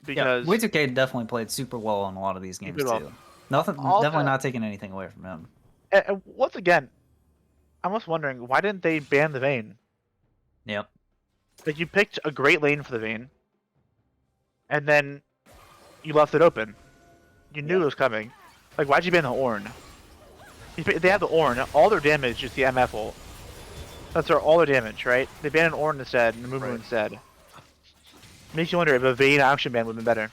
because Yeah, W2K definitely played super well in a lot of these games did well. too. Nothing, All definitely the- not taking anything away from him. and once again, I'm just wondering, why didn't they ban the Vayne? Yep. Like, you picked a great lane for the Vayne, and then you left it open. You knew it was coming. Like, why'd you ban the Ornn? They have the Ornn. All their damage is the MF ult. That's all their damage, right? They banned an Ornn instead, and the Moo instead. Makes you wonder if a Vayne action ban would have been better.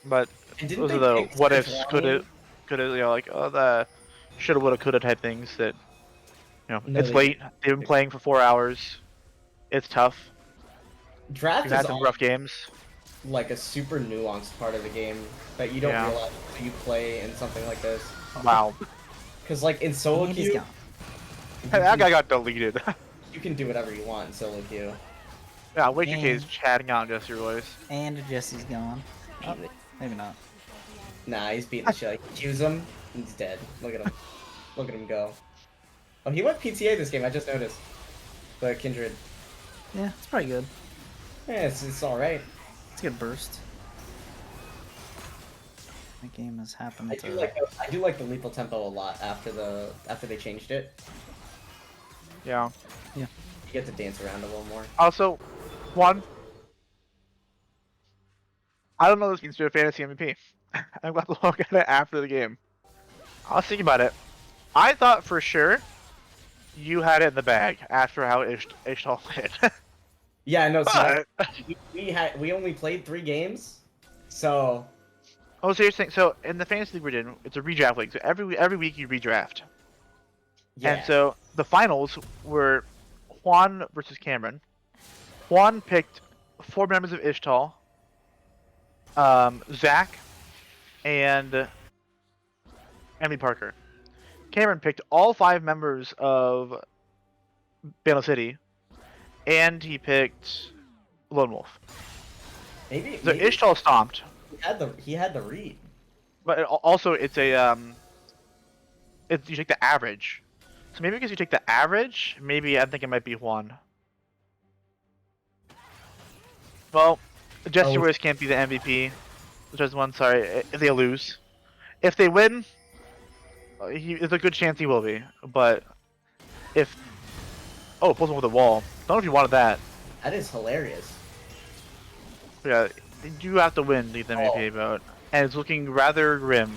But And didn't those they are the pick what ifs, Sejuani? coulda, you know, like the shoulda, woulda, coulda type things that, you know, No, it's they late. They've been playing for 4 hours. It's tough. Draft You've had is some rough games. like a super nuanced part of the game that you don't Yeah. realize until you play in something like this. Wow. Because like in solo And he's queue, gone. That guy got deleted. you can do whatever you want in solo queue. Yeah, Wake UK is And- chatting out Jesse Royce. And Jesse's gone. Oh, maybe not. Nah, he's beating the shit. You choose him, he's dead. Look at him. Look at him go. Oh, he went PTA this game. I just noticed. The Kindred. Yeah, it's pretty good. Yeah, it's all right. It's a good burst. The game has happened I to. do like the lethal tempo a lot after they changed it. Yeah. You get to dance around a little more. Also, one. I don't know this means to a fantasy MVP. I'm glad to look at it after the game. I was thinking about it. I thought for sure you had it in the bag after how Ishtal did. Yeah, no. So But- we only played 3 games, so Oh, so you're saying, so in the fantasy league we're in, it's a redraft league. So every week you redraft. yeah. And so the finals were Juan versus Cameron. Juan picked 4 members of Ishtal, Zach, and Emily Parker. Cameron picked all 5 members of Bandle City, and he picked Lone Wolf. maybe So Ishtal stomped, he had the read. but also it's a you take the average. So maybe because you take the average, maybe I think it might be Juan. Well, Jesse Royce can't be the MVP. There's one, sorry, if they lose. If they win, there's a good chance he will be. But if... Oh, pulls him with a wall. Don't know if you wanted that. That is hilarious. Yeah, you have to win to get the MVP vote. And it's looking rather grim.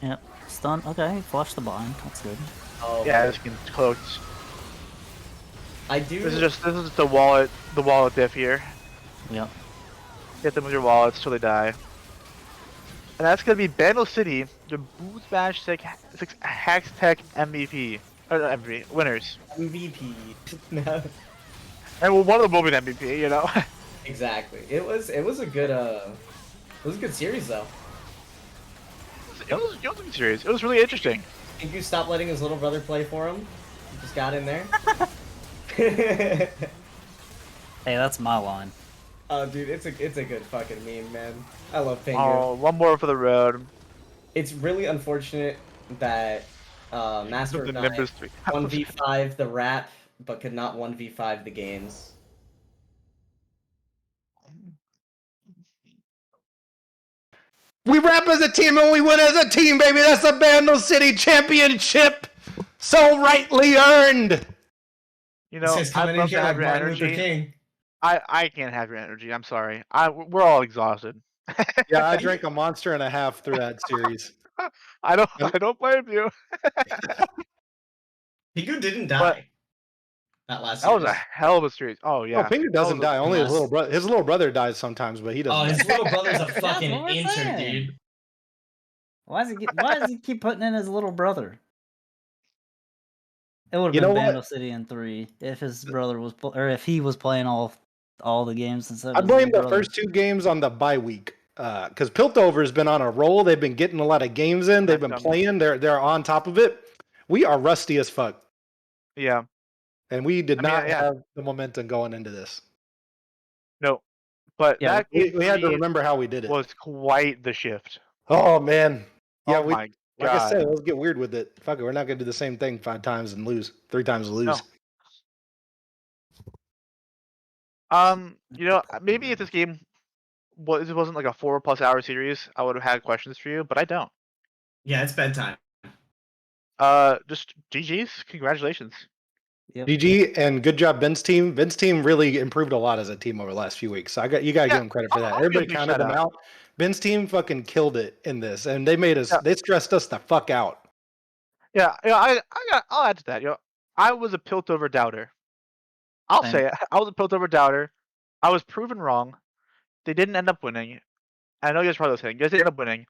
Yep. Stun. Okay, flush the bind. That's good. Oh, Yeah, it's getting cloaked. I do. This is just the wallet diff here. Yep. Hit them with your wallets till they die. And that's gonna be Bandle City, the Booz Bash 6 Hextech MVP. Or not MVP, winners. MVP. And well, one of them will be an MVP, you know? Exactly. It was a good it was a good series though. It was a good series. It was really interesting. Think you stopped letting his little brother play for him? He just got in there. Hey, that's my line. Oh, dude, it's a good fucking meme, man. I love Pingu. Oh, one more for the road. It's really unfortunate that Master The of Nine Nimbus 3. 1v5 the rap, but could not 1v5 the games. We rap as a team and we win as a team, baby. That's the Bandle City Championship. So rightly earned. You know, This is I'd coming in love to here have like your Martin Luther energy. King. I can't have your energy. I'm sorry. We're all exhausted. Yeah, I drank a monster and a half through that series. I don't blame you. Pingu didn't die. That last That was a series. hell of a series. Oh yeah. No, Pingu That doesn't was a die. Only his last- little brother. His little brother dies sometimes, but he doesn't. Oh, die. his little brother's a fucking what we're inter, saying. dude. Why does he keep putting in his little brother? It would You have know been what? Bandle City in 3 if his brother was, or if he was playing all the games instead. I of his blame little the brother. first 2 games on the bye week because Piltover's been on a roll. They've been getting a lot of games in. They've been playing. They're on top of it. We are rusty as fuck, Yeah. and we did I mean, not yeah. have the momentum going into this. No. But Yeah, that We game had to 3 remember how we did it. was quite the shift. Oh man, yeah. Oh we, my like I God. said, let's get weird with it. Fuck it, we're not gonna do the same thing 5 times and lose 3 times and lose. No. You know, maybe if this game wasn't like a 4+ hour series, I would have had questions for you, but I don't. Yeah, it's bedtime. Just GG's. Congratulations. GG and good job, Ben's team. Ben's team really improved a lot as a team over the last few weeks. So you got to give them credit for that. I'll give Everybody a big counted them shout out. Ben's team fucking killed it in this, and they made us. They stressed us the fuck out. Yeah, I'll add to that. I was a Piltover doubter. I'll Same. say it. I was a Piltover doubter. I was proven wrong. They didn't end up winning. I know you guys probably listening. You guys didn't end up winning,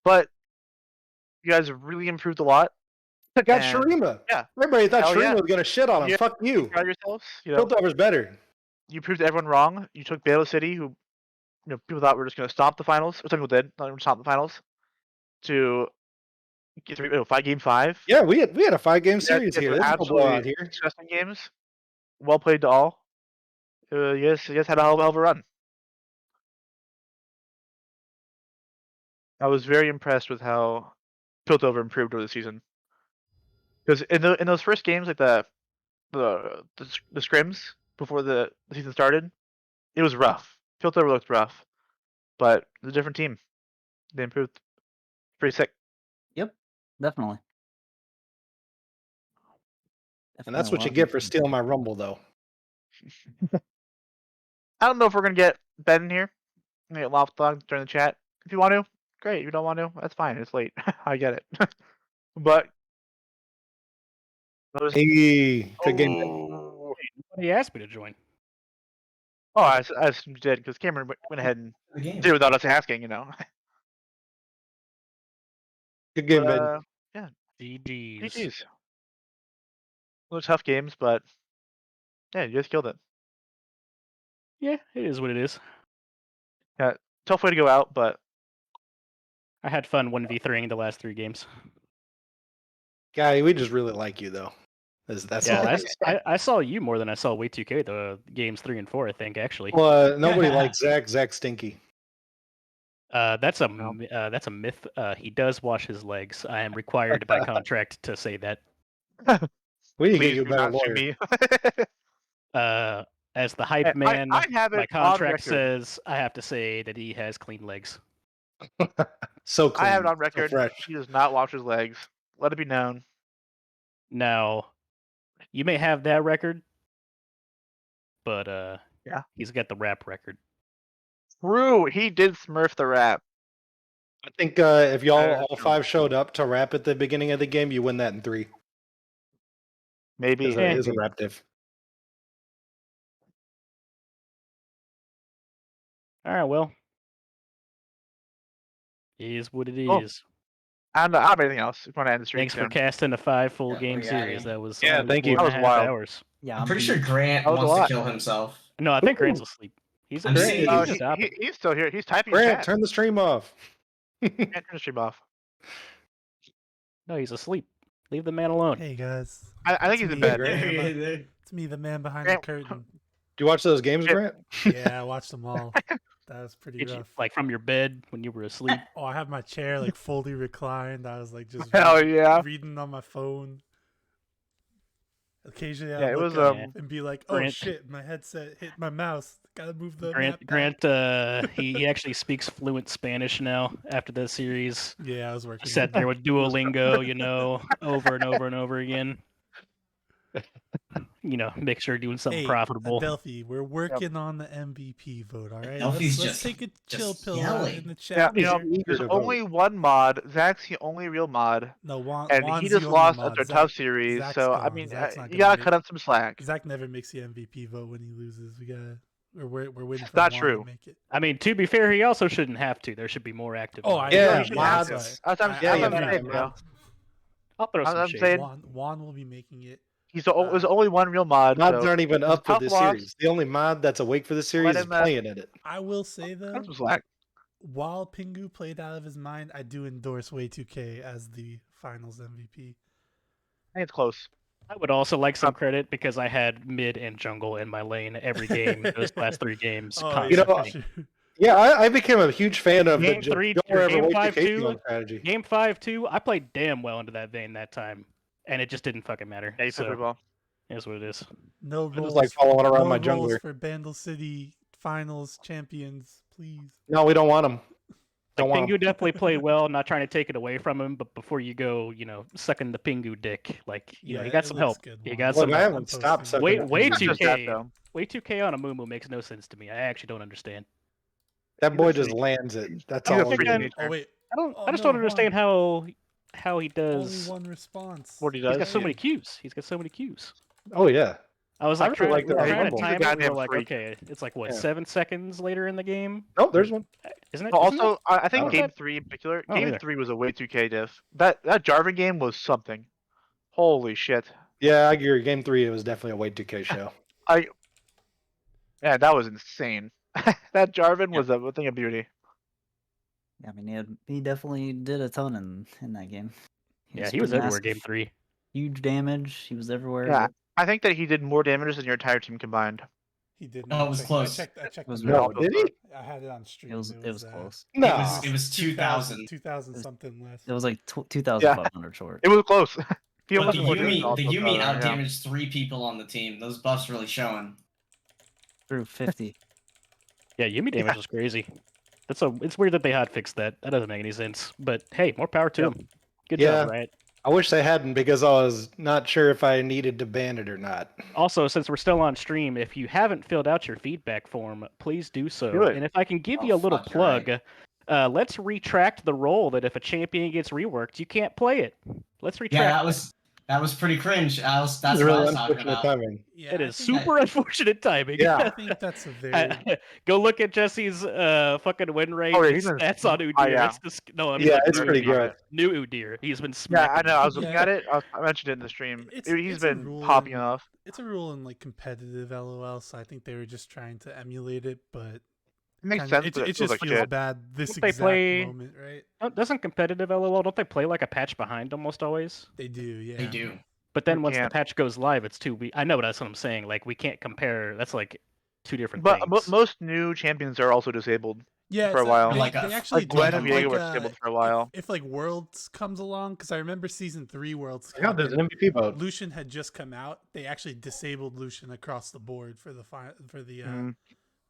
but you guys really improved a lot. Got And- Shurima. Yeah. Everybody thought Hell Shurima yeah. was gonna shit on him. Yeah. Fuck you. Proud of yourselves. You know, Piltover's better. you proved everyone wrong. You took Bandle City, who people thought were just going to stop the finals, or some people did, not even stop the finals, to get 5-game-5. Yeah, we had a 5-game Yeah, series it's here. an There's no blowout absolutely here. disgusting games. Well played to all. You guys had a hell of a run. I was very impressed with how Piltover improved over the season. Because in those first games, like the scrims before the season started, it was rough. Piltover looked rough, but it was a different team. They improved. Pretty sick. Yep, definitely. And that's what you get for stealing my Rumble, though. I don't know if we're gonna get Ben in here. Get Lopdog during the chat. If you want to, great. If you don't want to, that's fine. It's late. I get it. But Hey, good game. Nobody asked me to join. Oh, I assumed you did because Cameron went ahead and did it without us asking. Good game, But, Ben. yeah. GG's. GG's. Those tough games, but yeah, you guys killed it. Yeah, it is what it is. Yeah, tough way to go out, but I had fun 1v3ing the last 3 games. Guy, we just really like you, though. That's all. Yeah, I saw you more than I saw Way2K the games 3 and 4. I think actually. Well, nobody likes Zach. Zach's stinky. That's a myth. He does wash his legs. I am required by contract to say that. We need to get please you a do better not sue lawyer. me. As the hype man, I have it my on contract record. says I have to say that he has clean legs. So clean. I have it on so record. fresh. He does not wash his legs. Let it be known. Now, you may have that record, but yeah, he's got the rap record. True, he did smurf the rap. I think if y'all all 5 showed up to rap at the beginning of the game, you win that in 3. Maybe it is a rap diff. All right, well, it is what it is. Cool. I don't have anything else. If you want to end the stream, Thanks for casting a 5 full game we got series. you. That was Yeah, almost thank you. 4 That and was a half wild. hours. Yeah, I'm pretty sure Grant That was a wants lot. to kill himself. No, I think Grant's asleep. He's I'm seeing- he's still here. He's typing in Grant, chat. turn the stream off. Can't turn the stream off. No, he's asleep. Leave the man alone. Hey guys. I think he's in bed. It's me, the man behind the curtain. Do you watch those games, Grant? Yeah, I watched them all. That was pretty Did you, rough. like from your bed when you were asleep? Oh, I have my chair like fully reclined. I was like just Hell yeah. reading on my phone. Occasionally, Yeah, I it look was, up and be like, "Oh Grant- shit, my headset hit my mouse. Gotta move the Grant, map back." Grant, he actually speaks fluent Spanish now after the series. Yeah, I was working. He sat there with Duolingo, over and over and over again. Make sure you're doing something Hey, profitable. Adelphi, we're working on the MVP vote. All right, Adelphi's let's just- take a chill just pill yelling. in the Yeah, chat. there's only one mod. Zach's the only real mod. No, Juan, And Juan's he the just only lost mod. at their Zach- tough series. Zach's So, I gone. mean, Zach's not you gonna gotta make- cut him some slack. Zach never makes the MVP vote when he loses. We're waiting for Not Juan true. to make it. I mean, to be fair, he also shouldn't have to. There should be more active. Oh, mods. Yeah, he should mods. have to. That's That's what I'm I- saying, yeah, bro. I'll throw some I'm shade. saying- Juan will be making it. There's only one real mod. Mods so aren't even up for tough this loss. series. The only mod that's awake for this series is him, playing in it. I will say though, cut some slack. while Pingu played out of his mind, I do endorse Way2K as the finals MVP. I think it's close. I would also like some credit because I had mid and jungle in my lane every game those last 3 games. Oh, You know, constantly. Yeah, I became a huge fan of Game the three- go or wherever game Way2K 5-2? doing strategy. Game 5-2, I played damn well into that vein that time, and it just didn't fucking matter. Yeah, you played so, pretty well. Here's what it is. No I roles. just like following around no my roles jungler. for Bandle City finals champions, please. No, we don't want them. Don't want Pingu definitely played well. Not trying to take it away from him, but before you go, sucking the Pingu dick, he got some help. He got Look, some I help. haven't stopped sucking Way the way Pingu too dick. K. Way too K on a Moo makes no sense to me. I actually don't understand. That boy just lands it. That's He's a all. freaking- Oh wait, I just don't understand how he does. only one response. What he He's does. got so many Qs. He's got so many Qs. Oh yeah. I was I like, really like we were that trying to Rumble. time it. We Goddamn were like, freak. okay, it's like what, Yeah. 7 seconds later in the game? Oh, there's one. Isn't it? But isn't also, I think Oh, game that- 3 in particular, Oh, game either. 3 was a way too K diff. That Jarvan game was something. Holy shit. Yeah, I agree. Game 3, it was definitely a way 2K show. Yeah, that was insane. That Jarvan was a thing of beauty. I mean, he definitely did a ton in that game. Yeah, he was everywhere. massive, Game 3. Huge damage. He was everywhere. Yeah, I think that he did more damage than your entire team combined. He did. Oh, it was close. I checked. Was the No, numbers. did he? I had it on stream. It was close. No. It was 2,000. 2,000 something less. It was like 2,500 short. It was close. He But almost the won it Yumi, also, the Yumi yeah. outdamaged 3 people on the team. Those buffs really showing. Through 50. Yeah, Yumi damage was crazy. It's weird that they hot fixed that. That doesn't make any sense. But hey, more power to him. Good Yeah. job, Riot. I wish they hadn't because I was not sure if I needed to ban it or not. Also, since we're still on stream, if you haven't filled out your feedback form, please do so. Do it. And if I can give Oh, you a little fuck, you're right. plug, let's retract the rule that if a champion gets reworked, you can't play it. Let's retract. Yeah, that was pretty cringe. That's what I really was talking unfortunate about. timing. Yeah, It I is think- super unfortunate timing. Yeah. I think that's a very. Go look at Jesse's fucking win rate Oh, yeah, and he's been- stats on Udyr. Oh, yeah. It's just, no, I mean, Yeah, like, it's new pretty Udyr. good. New Udyr. He's been Yeah, smacking. I know. I was looking Yeah. at it. I mentioned it in the stream. It's He's a been rule popping in- off. It's a rule in like competitive LOL, so I think they were just trying to emulate it, but It makes kinda- sense. It, but it feels just like feels shit. bad this Don't they exact play- moment, right? Doesn't competitive LOL, don't they play like a patch behind almost always? They do, yeah. They do. But then We once the can't. patch goes live, it's I know, but that's what I'm saying. Like, we can't compare. That's like 2 different But things. most new champions are also disabled. Yeah, For a so while. They, Like they a- actually Like Gwen do and them, Viego were like, disabled for a while. If like Worlds comes along, because I remember season 3 Worlds. Yeah, there's an MVP vote. Lucian had just come out. They actually disabled Lucian across the board for the Mhm.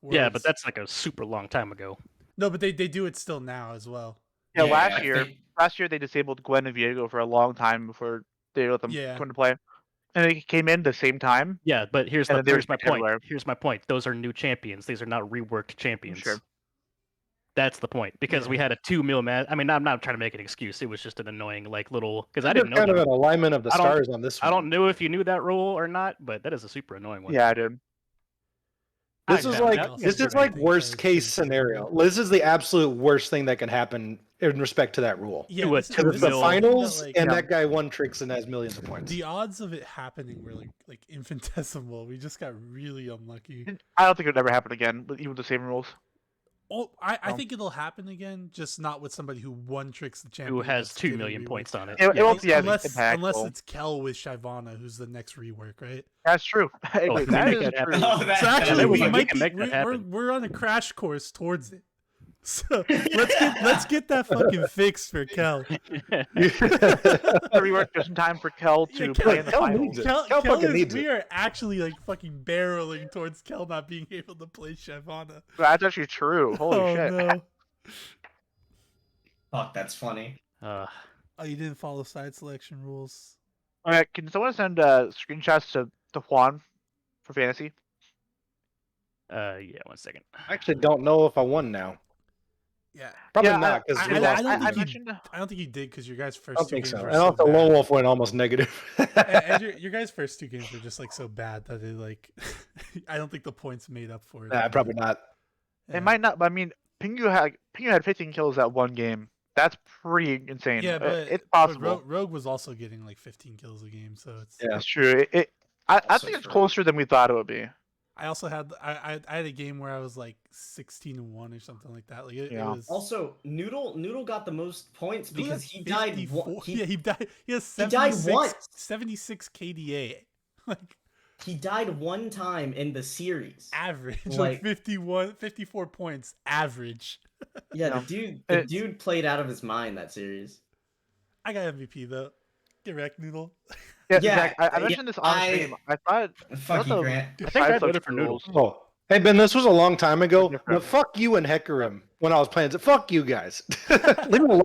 Yeah, Worlds. but that's like a super long time ago. no, but they do it still now as well. Yeah, Yeah, last year they disabled Gwen and Viego for a long time before they let them Yeah. come into play. And they came in the same time. Yeah, but here's And then they were my just point. everywhere. Here's my point. Those are new champions. These are not reworked champions. Sure. That's the point. Because we had a 2 mil match. I mean, I'm not trying to make an excuse. It was just an annoying, like, little. Because I There's didn't know. kind of that. an alignment of the I don't- stars on this one. I don't know if you knew that rule or not, but that is a super annoying one. Yeah, I did. This I is found like out this is yesterday. like worst case scenario. This is the absolute worst thing that can happen in respect to that rule. Yeah, Do a this is- two Because it's the this is finals, like, and that guy won tricks and has millions of points. the odds of it happening were like infinitesimal. We just got really unlucky. I don't think it would ever happen again, even with the same rules. Oh, I No. think it'll happen again, just not with somebody who won tricks the champion. Who has that's 2 getting million reworked. points on it. It won't be as unless impactful. it's Kel with Shyvana, who's the next rework, right? That's true. Hey, Oh, wait, can we that make is that happen? true. Oh, that- So actually, that we would- might can be make that we're, happen. we're on a crash course towards it. So let's get that fucking fixed for Kel. Rework just in time for Kel to Yeah, play in the Kel finals. needs it. Kel Kel fucking is, needs we it. are actually like fucking barreling towards Kel not being able to play Shyvana. That's actually true. Holy oh shit. no! Fuck, that's funny. Oh, you didn't follow side selection rules. Alright, can someone send screenshots to Juan for fantasy? Yeah, 1 second. I actually don't know if I won now. Yeah, Probably Yeah, not because we I lost. don't I think you. mentioned I don't think you did because your guys' I first don't two think games so. were And so also, bad. Lone Wolf went almost negative. and your guys' first two games were just like so bad that it like I don't think the points made up for it. Nah, probably not. Yeah. It might not, but I mean, Pingu had 15 kills that one game. That's pretty insane. Yeah, but it's but possible. Rogue was also getting like 15 kills a game, so it's. Yeah. It's true. I Also think it's true. closer than we thought it would be. I also had I had a game where I was like 16-1 or something like that. Like it Yeah. was. Also, Noodle got the most points Noodle because had he died. 54 yeah, he died. He has He died 76, once. 76 KDA. Like he died one time in the series. average, Like- like 54 points average. Yeah, Yeah. the dude played out of his mind that series. I got MVP though. Get wrecked, Noodle. Yeah, Yeah, Zach, I yeah, mentioned this on stream. I thought Fuck you, the- Grant. I think side I voted selection for Noodles. rules- Oh, Hey Ben, this was a long time ago, Different. but fuck you and Hecarim when I was playing. Fuck you guys. Leave me alone.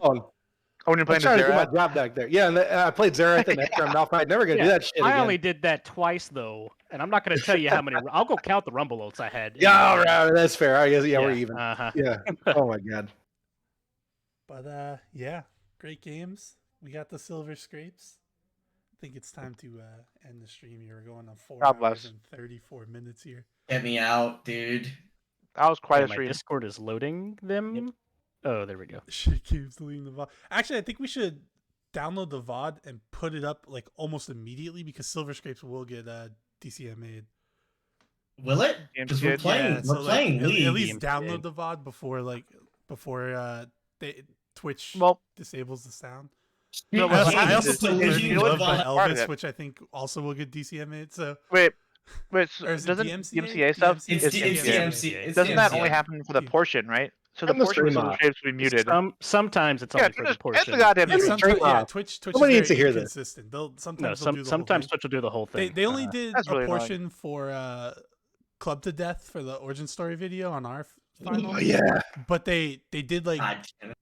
Oh, when you're I'm playing trying to do my Zerath? job back there. Yeah, and I played Zerath and Hecarim. Now I'd never gonna do that shit I again. only did that twice though, and I'm not gonna tell you how many. I'll go count the Rumble ults I had. Yeah, all right, that's fair. I guess we're even. Uh-huh. Yeah. Oh my god. But yeah, great games. We got the silver scrapes. I think it's time to end the stream here. We're going on 4 God hours bless. and 34 minutes here. Get me out, dude. That was quite a My stream. Discord is loading them. Oh, there we go. Shit keeps deleting the VOD. Actually, I think we should download the VOD and put it up like almost immediately because silver scrapes will get DCMA'd. Will it? Because we're playing. Yeah, so, we're playing like, League. at least download the VOD before Twitch disables the sound. No, I also it's played a huge by part of Elvis, it. which I think also will get DCMA'd. So Wait, so Or is it doesn't DMCA? DMCA stuff? It's DMCA. It's Doesn't that DMCA. only happen for the portion, right? So the Turn the portion with stream silver off. scrapes will be muted. Sometimes it's Yeah, only for the just portion. end the goddamn Yeah, stream. sometimes, Stream off. Twitch Nobody is needs to very hear this. inconsistent. They'll No, sometimes they'll do the sometimes whole Twitch will do the whole thing. thing. They only did That's a really annoying. portion for Club to Death for the origin story video on our final. Oh yeah. But they did like God damn it.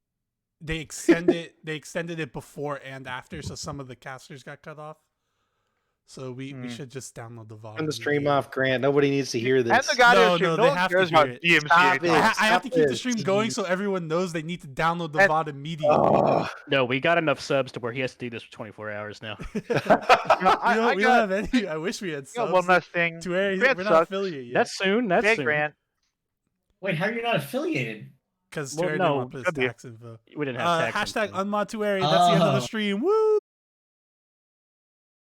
they extended it before and after, so some of the casters got cut off. So we should just download the VOD. Turn the stream off, Grant. Nobody needs to hear End this. the goddamn No, stream. no, No they one have to cares hear about it. DMCA. Stop it. I have to keep the Stop stream it. going so everyone knows they need to download the VOD immediately. Oh. No, we got enough subs to where he has to do this for 24 hours now. we don't have any. I wish we had I got subs. one last thing. To where Grant we're not sucks. affiliate yet. That's soon. That's Jay soon. Grant. Wait, how are you not affiliated? Because Well, Tueri no, didn't want to put his could be. tax info. We didn't have tax. Hashtag info. unmod Tueri. That's the end of the Oh. stream. Woo!